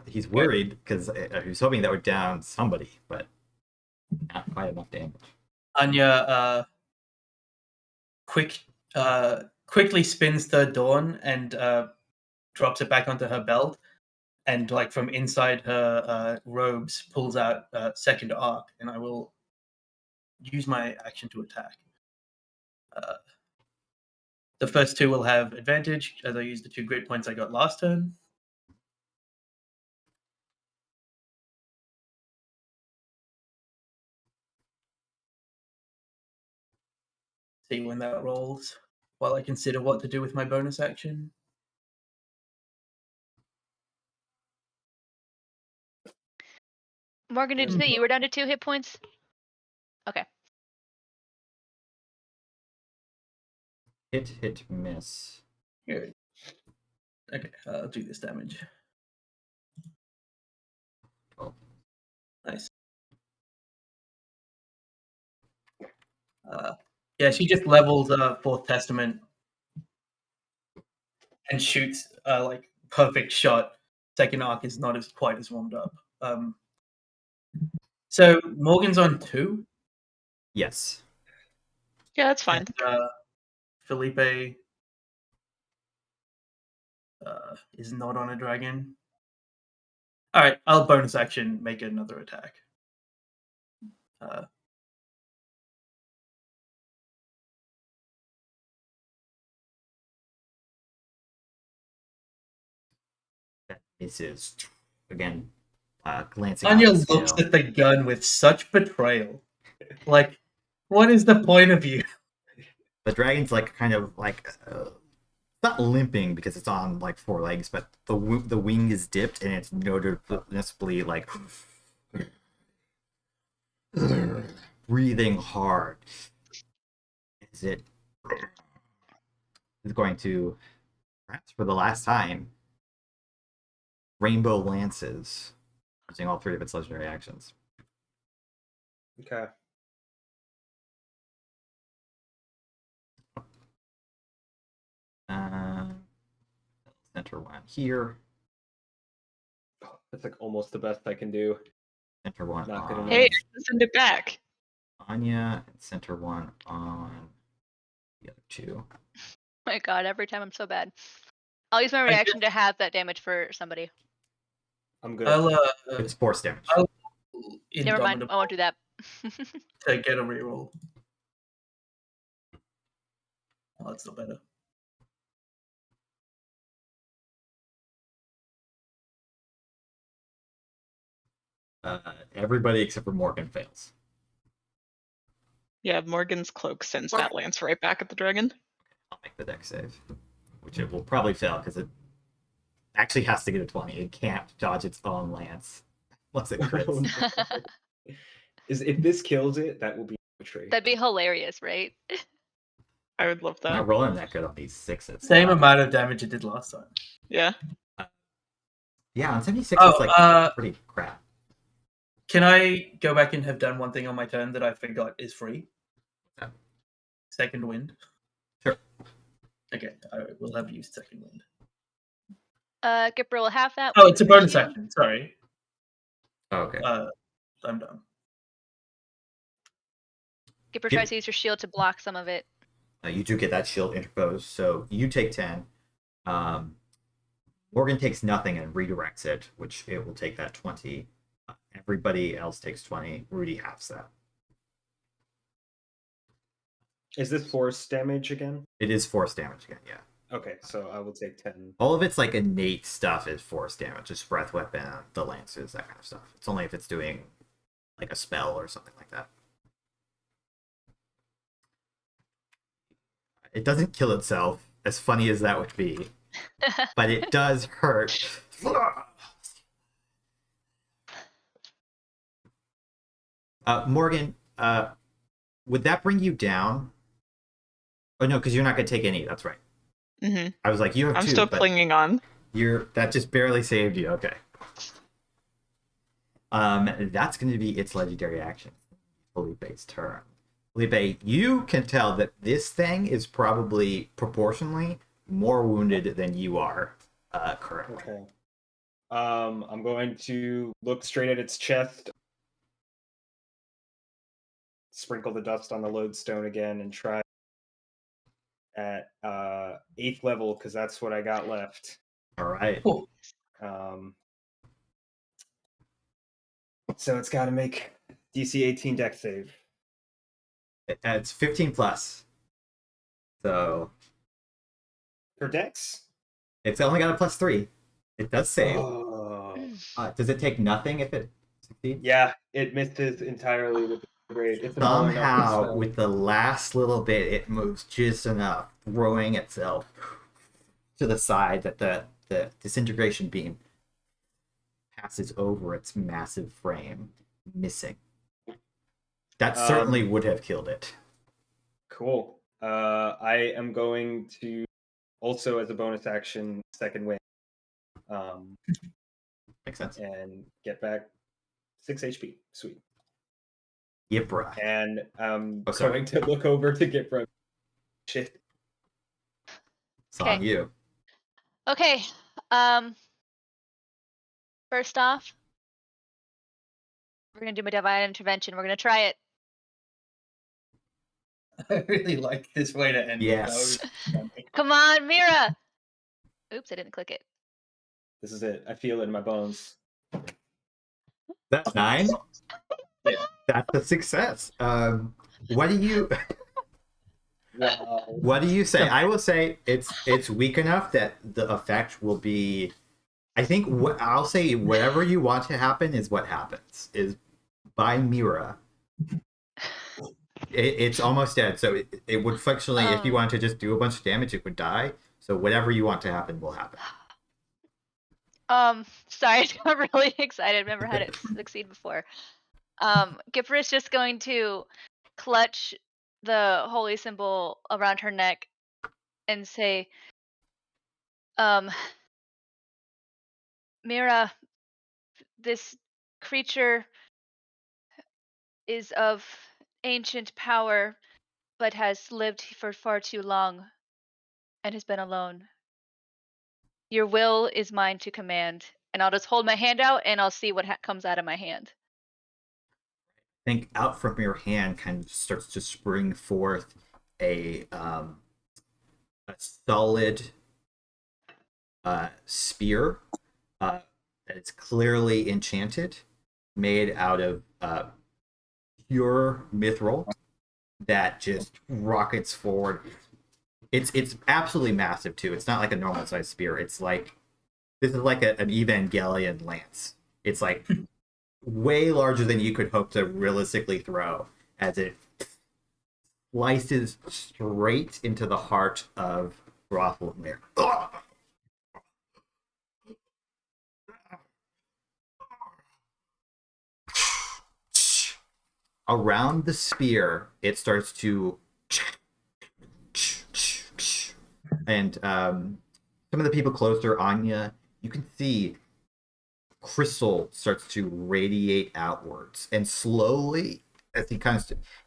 He's worried because he was hoping that would down somebody, but not quite enough damage. Anya quickly spins Third Dawn and drops it back onto her belt, and like from inside her robes pulls out Second Arc, and I will use my action to attack. The first 2 will have advantage as I use the 2 great points I got last turn. See when that rolls while I consider what to do with my bonus action. Morgan, did you say you were down to 2 hit points? Okay. Hit, miss. Here. Okay, I'll do this damage. Oh. Nice. Yeah, she just levels Fourth Testament and shoots like perfect shot. Second Arc is not quite as warmed up. So Morgan's on 2. Yes. Yeah, that's fine. And, Felipe is not on a dragon. All right, I'll bonus action make another attack. That misses. Again, glancing Anya off the looks scale. at the gun with such betrayal. Like, what is the point of you? The dragon's like kind of like not limping because it's on like 4 legs, but the wing is dipped and it's noticeably like breathing hard. Is it is going to, perhaps for the last time, Rainbow Lances, using all 3 of its legendary actions. Okay. Center one here. That's like almost the best I can do. Center one Not good on enough. Hey, send it back. Anya, and center one on the other 2. My god, every time I'm so bad. I'll use my reaction to have that damage for somebody. I'm good. I'll It's force damage. Never mind, I won't do that. to get a reroll. Oh, that's not better. Everybody except for Morgan fails. Yeah, Morgan's cloak sends that lance right back at the dragon. I'll make the deck save, which it will probably fail because it actually has to get a 20. It can't dodge its own lance unless it crits. If this kills it, that will be betrayed. That'd be hilarious, right? I would love I'm that. not rolling that good on these 6s. Same amount of damage it did last time. Yeah. Yeah, on 76 Oh, it's like pretty crap. Can I go back and have done one thing on my turn that I forgot is free? Yeah. Second wind. Sure. Okay, I will have used second wind. Gipre will have that. Oh, with it's a your bonus shield. action. Sorry. Oh, okay. I'm done. Gipre tries to use your shield to block some of it. You do get that shield interposed, so you take 10. Morgan takes nothing and redirects it, which it will take that 20. Everybody else takes 20. Rudy halves that. Is this force damage again? It is force damage again, yeah. Okay, so I will take 10. All of its like innate stuff is force damage, just breath weapon, the lances, that kind of stuff. It's only if it's doing like a spell or something like that. It doesn't kill itself, as funny as that would be, but it does hurt. Morgan, would that bring you down? Oh no, because you're not going to take any. That's right. Mm-hmm. I was like, you have I'm two, still but clinging on. that just barely saved you. Okay. That's going to be its legendary action. Felipe's turn. Felipe, you can tell that this thing is probably proportionally more wounded than you are currently. Okay. I'm going to look straight at its chest, sprinkle the dust on the lodestone again, and try at 8th level because that's what I got left. All right. Cool. So it's got to make DC 18 deck save. It's 15 plus. So For dex? it's only got a +3. It does save. Oh. Does it take nothing if it succeeds? Yeah, it misses entirely with the grade. It's a small enough Somehow, spell. with the last little bit, it moves just enough, throwing itself to the side that the disintegration beam passes over its massive frame, missing. That certainly would have killed it. Cool. I am going to also, as a bonus action, second win. Makes sense. And get back 6 HP. Sweet. Gipre. And I'm sorry. going to look over to Gipre. Shit. It's on you. Okay. First off, we're gonna do my divine intervention. We're gonna try it. I really like this way to end. Yes. Come on, Mira. Oops, I didn't click it. This is it. I feel it in my bones. That's 9. That's a success. What do you Wow. what do you say? I will say it's weak enough that the effect will be. I think I'll say whatever you want to happen is what happens. Is by Mira. It's almost dead, so it would functionally, if you wanted to just do a bunch of damage, it would die. So whatever you want to happen will happen. Sorry, I got really excited. I've never had it succeed before. Gipre is just going to clutch the holy symbol around her neck and say, Mira, this creature is of ancient power, but has lived for far too long and has been alone. Your will is mine to command, and I'll just hold my hand out and I'll see what comes out of my hand. I think out from your hand kind of starts to spring forth a solid spear that is clearly enchanted, made out of pure mithril that just rockets forward. It's absolutely massive too. It's not like a normal sized spear. It's like this is like an Evangelion lance. It's like way larger than you could hope to realistically throw, as it slices straight into the heart of Rathlammlir. Around the spear, it starts to, and some of the people closer, Anya, you can see crystal starts to radiate outwards, and slowly, as he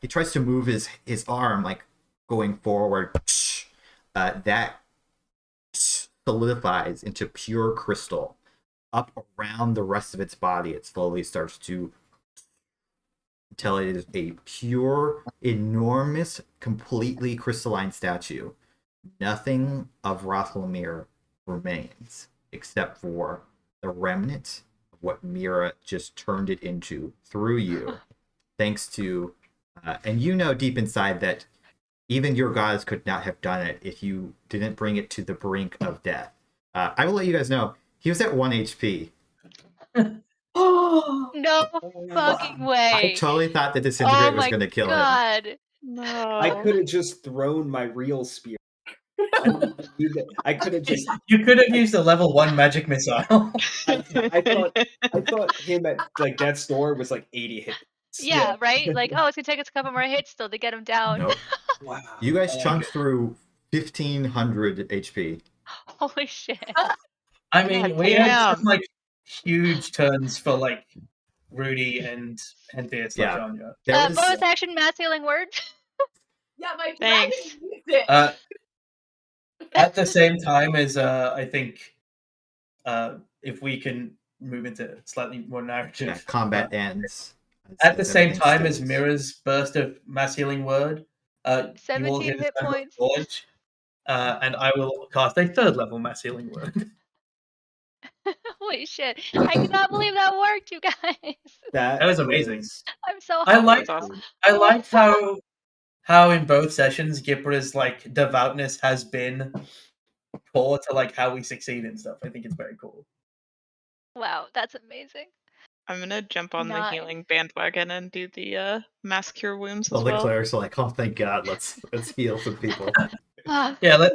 he tries to move his arm, like going forward, that solidifies into pure crystal. Up around the rest of its body, it slowly starts to, until it is a pure, enormous, completely crystalline statue. Nothing of Rathlammlir remains except for the remnant of what Mira just turned it into through you, thanks to, and you know deep inside that even your gods could not have done it if you didn't bring it to the brink of death. I will let you guys know, he was at 1 HP. No fucking I way. totally thought that Disintegrate was going to kill him. God. No. I could have just thrown my real spear. I could have just. You could have used a level 1 magic missile. I thought him at like death's door was like 80 hit. Yeah, right? Like, oh, it's gonna take us a couple more hits still to get him down. Nope. Wow. You guys I like chunked it. through 1,500 HP. Holy shit. I mean, God we had damn. some, like, huge turns for, like, Rudy and Henthir / Yeah. Anya. That was, Bonus action mass healing word. Yeah, my Thanks. dragon used it. At the same time as, I think, if we can move into slightly more narrative. yeah, combat ends. At the same everything time as stills. Mira's burst of mass healing word, you will 17 get a hit spell of points. Forge, and I will cast a 3rd level mass healing word. Holy shit. I cannot believe that worked, you guys. That was amazing. I'm so I happy. like That's awesome. I liked how in both sessions Gipre's like devoutness has been core to like how we succeed and stuff. I think it's very cool. Wow, that's amazing. I'm gonna jump on the Nice. healing bandwagon and do the mass cure wounds All as the well. clerics are like, oh, thank God, let's heal some people. Ah, Yeah,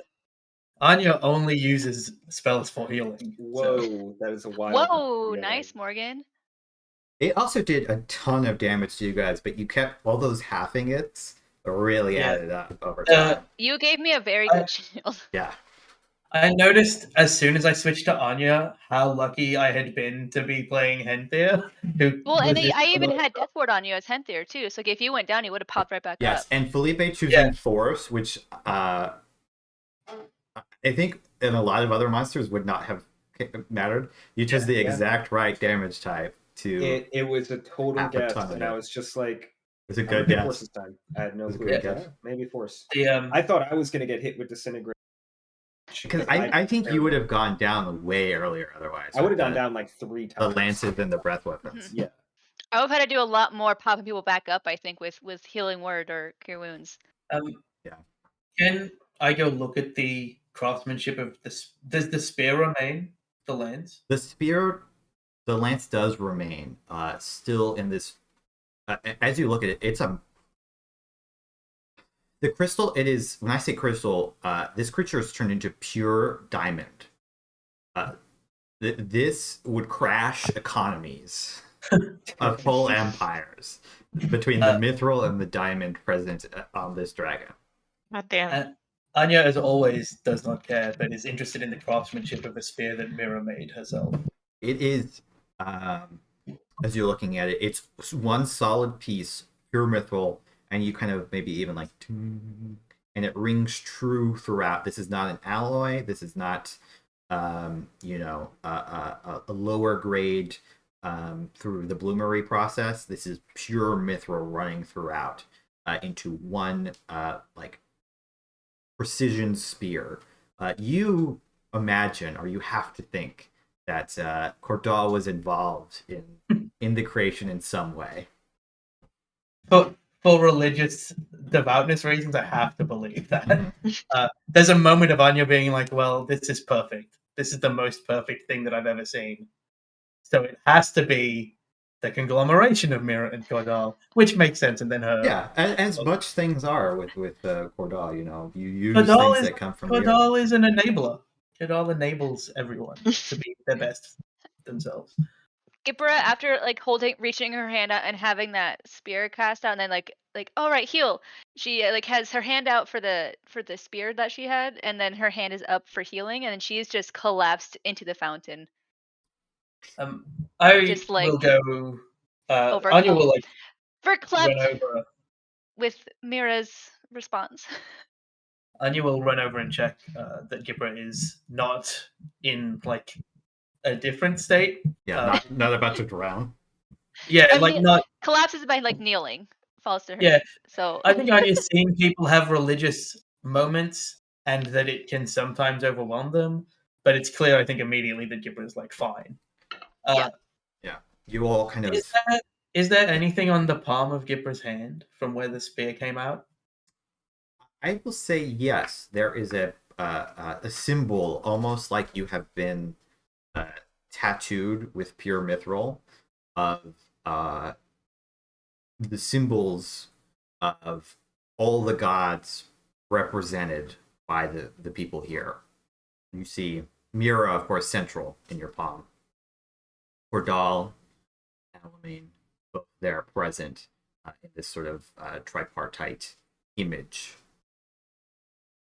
Anya only uses spells for healing. Whoa, that is a wild. whoa, Yeah. nice, Morgane. It also did a ton of damage to you guys, but you kept all those halving hits really Yeah. added up over time. You gave me a very good shield. Yeah. I noticed as soon as I switched to Anya how lucky I had been to be playing Henthir. Well, and I even had Death Ward on you as Henthir too, so if you went down, he would have popped right back Yes, up. and Felipe choosing Yeah. Force, which I think in a lot of other monsters would not have mattered. You chose the Yeah. exact right damage type to. It was a total Half a guess, ton of and it. I was just like, It's a I'm good gonna pick guess. Force this time. I had no It's a clue. good Yeah, guess. maybe Force. The I thought I was gonna get hit with Disintegrate. Because I think you would have gone down way earlier otherwise. I would have with gone the- down like 3 The times. lances and the breath weapons. Yeah. I would have had to do a lot more popping people back up, I think, with healing word or cure wounds. Yeah. Can I go look at the craftsmanship of this? Does the spear remain? The lance? The spear, the lance does remain still in this. As you look at it, it's the crystal. It is, when I say crystal, this creature is turned into pure diamond. This would crash economies of whole empires between the mithril and the diamond present on this dragon. God damn. Anya, as always, does not care, but is interested in the craftsmanship of a spear that Mira made herself. It is, as you're looking at it, it's one solid piece, pure mithril, and you kind of maybe even like, and it rings true throughout. This is not an alloy. This is not, a lower grade through the bloomery process. This is pure mithril running throughout into one like precision spear. You imagine, or you have to think, that Cordal was involved in the creation in some way. For religious devoutness reasons, I have to believe that. There's a moment of Anya being like, well, this is perfect. This is the most perfect thing that I've ever seen. So it has to be the conglomeration of Mira and Cordal, which makes sense. And then her Yeah, as much things are with Cordal, you use Cordal things is that come from Mira. Cordal is an enabler. Cordal enables everyone to be their best themselves. Gipre, after reaching her hand out and having that spear cast out, and then like all right, heal. She has her hand out for the spear that she had, and then her hand is up for healing, and then she's just collapsed into the fountain. I Just, will go. over Anya will for run Klep over. with Mira's response. Anya will run over and check that Gipre is not in a different state. Yeah, not about to drown. Yeah, not collapses by kneeling, falls to her. Yeah. So I think Anya's seen people have religious moments and that it can sometimes overwhelm them, but it's clear, I think, immediately that Gipre is fine. Yeah. You all kind of. Is there anything on the palm of Gipre's hand from where the spear came out? I will say yes. There is a symbol, almost like you have been tattooed with pure mithril, of the symbols of all the gods represented by the people here. You see Mira, of course, central in your palm. Cordal, Calamity, both there present in this sort of tripartite image.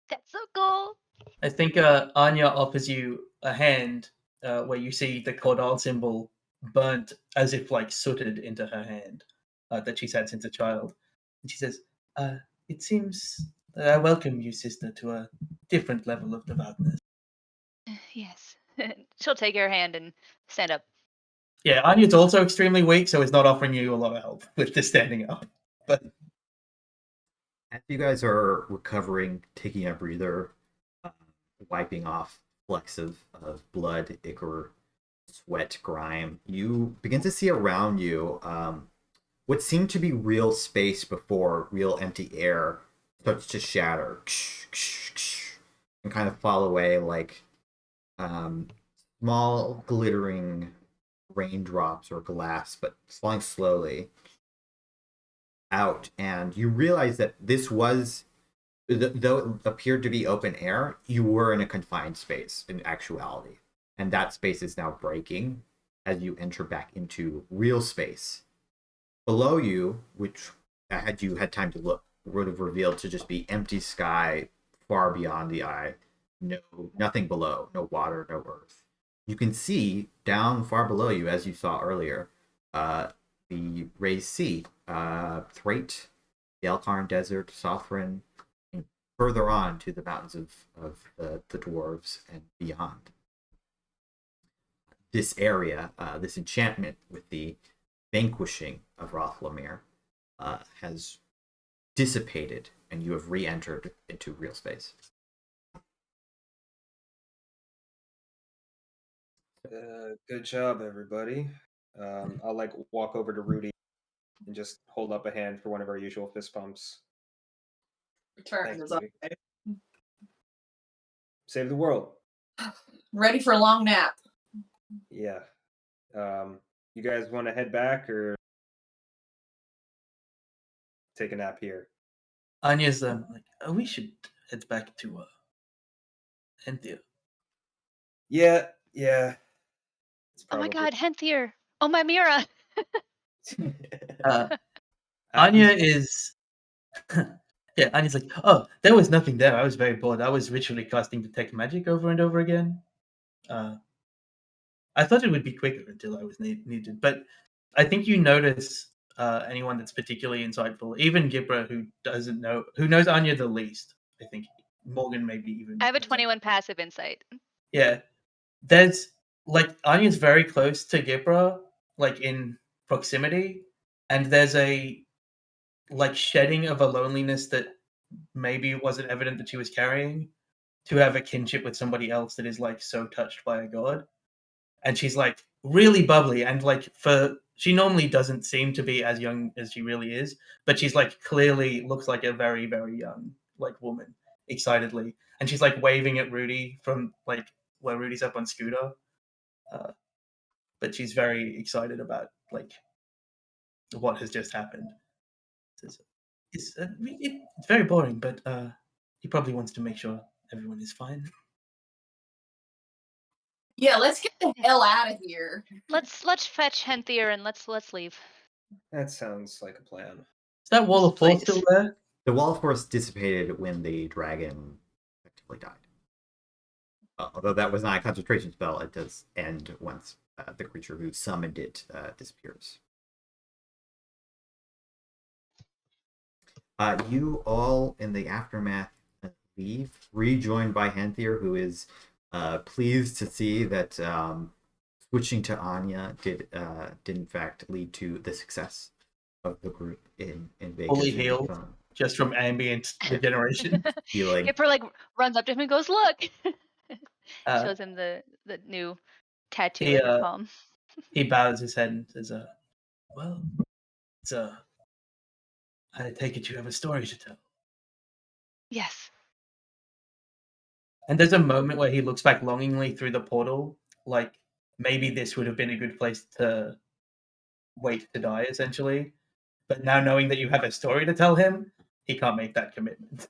That's so cool. I think Anya offers you a hand where you see the Cordal symbol burnt as if sooted into her hand that she's had since a child. And she says, it seems that I welcome you, sister, to a different level of devoutness. Yes. She'll take your hand and stand up. Yeah, Anya's also extremely weak, so it's not offering you a lot of help with the standing up. But as you guys are recovering, taking a breather, wiping off flecks of blood, ichor, sweat, grime, you begin to see around you what seemed to be real space before, real empty air, starts to shatter and kind of fall away like small glittering raindrops or glass, but falling slowly out. And you realize that this was, though it appeared to be open air, you were in a confined space in actuality, and that space is now breaking as you enter back into real space. Below you, which had you had time to look, would have revealed to just be empty sky far beyond the eye. Nothing below, no water, no earth. You can see down far below you, as you saw earlier, the raised sea, Thwaite, the Elkarn Desert, Sothrin, and further on to the mountains of the dwarves and beyond. This area, this enchantment with the vanquishing of Rathlammlir has dissipated, and you have re-entered into real space. Good job, everybody. I'll walk over to Rudy and just hold up a hand for one of our usual fist bumps. Return is Rudy. Save the world. Ready for a long nap. Yeah. You guys want to head back or take a nap here? Anya's we should head back to Henthir. Yeah. Oh my god, Henthir! Oh my Mira! Anya is... yeah, Anya's like, oh, there was nothing there. I was very bored. I was ritually casting Detect Magic over and over again. I thought it would be quicker until I was needed. But I think you notice anyone that's particularly insightful, even Gipre, who knows Anya the least. I think Morgane maybe even. I have a 21 passive insight. Yeah. There's Anya's very close to Gipre, in proximity, and there's a shedding of a loneliness that maybe wasn't evident that she was carrying, to have a kinship with somebody else that is so touched by a god. And she's really bubbly, and she normally doesn't seem to be as young as she really is, but she's clearly looks like a very, very young woman, excitedly, and she's waving at Rudy from where Rudy's up on scooter, but she's very excited about what has just happened. Says, it's very boring, but he probably wants to make sure everyone is fine. Yeah, let's get the hell out of here. Let's fetch Henthir and let's leave. That sounds like a plan. Is that wall of force still there? The wall of force dissipated when the dragon effectively died. Although that was not a concentration spell, it does end once the creature who summoned it disappears. You all, in the aftermath, leave, rejoined by Henthir, who is pleased to see that switching to Anya did in fact lead to the success of the group in Vegas. Fully healed, just from ambient regeneration. Healing. Gipre like runs up to him and goes, "Look!" Shows him the new tattoo in her palm. He bows his head and says, well, it's I take it you have a story to tell." Yes. And there's a moment where he looks back longingly through the portal, like maybe this would have been a good place to wait to die, essentially. But now knowing that you have a story to tell him, he can't make that commitment.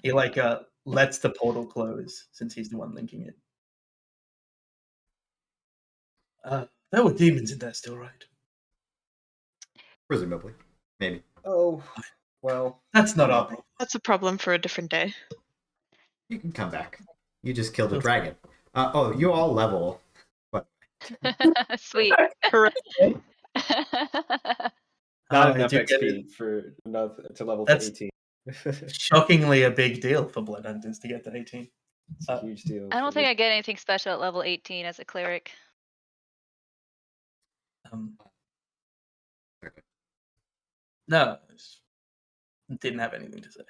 He lets the portal close since he's the one linking it. There were demons in there still, right? Presumably. Maybe. Oh, well. That's not our problem. That's a problem for a different day. You can come back. You just killed a dragon. You all level. What? Sweet. Correct. Not enough XP to level to 18. Shockingly a big deal for Bloodhunters to get to 18. It's a huge deal. I don't think I get anything special at level 18 as a cleric. No, didn't have anything to say.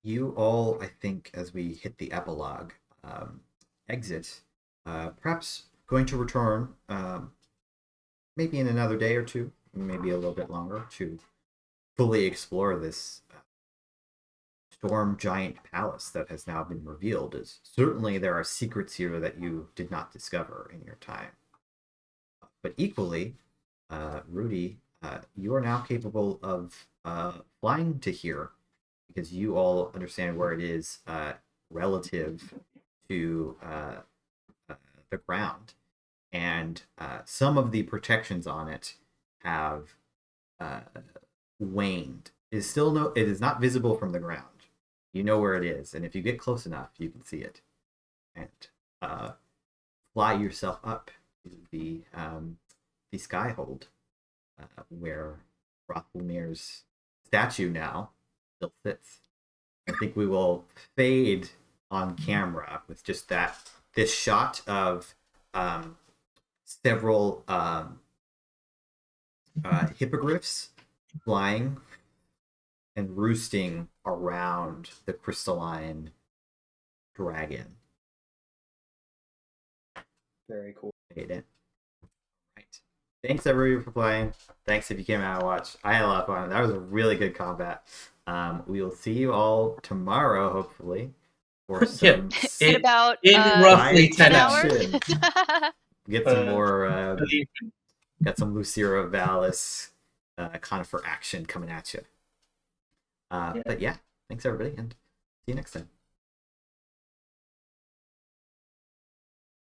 You all, I think, as we hit the epilogue, exit, perhaps going to return, maybe in another day or two, maybe a little bit longer, to fully explore this storm giant palace that has now been revealed. As certainly there are secrets here that you did not discover in your time. But equally, Rudy, you are now capable of flying to here, because you all understand where it is relative to the ground, and some of the protections on it have waned. It is not visible from the ground. You know where it is, and if you get close enough, you can see it, and fly yourself up to the skyhold, where Rathlammlir's statue now still sits. I think we will fade on camera with just this shot of several hippogriffs flying and roosting around the crystalline dragon. Very cool. Fade it. Right. Thanks everybody for playing. Thanks if you came out to watch. I had a lot of fun. That was a really good combat. We will see you all tomorrow, hopefully, for some in about roughly 10 hours. Get some more. Got some Lucira Valis Conifer action coming at you. But yeah, thanks everybody, and see you next time.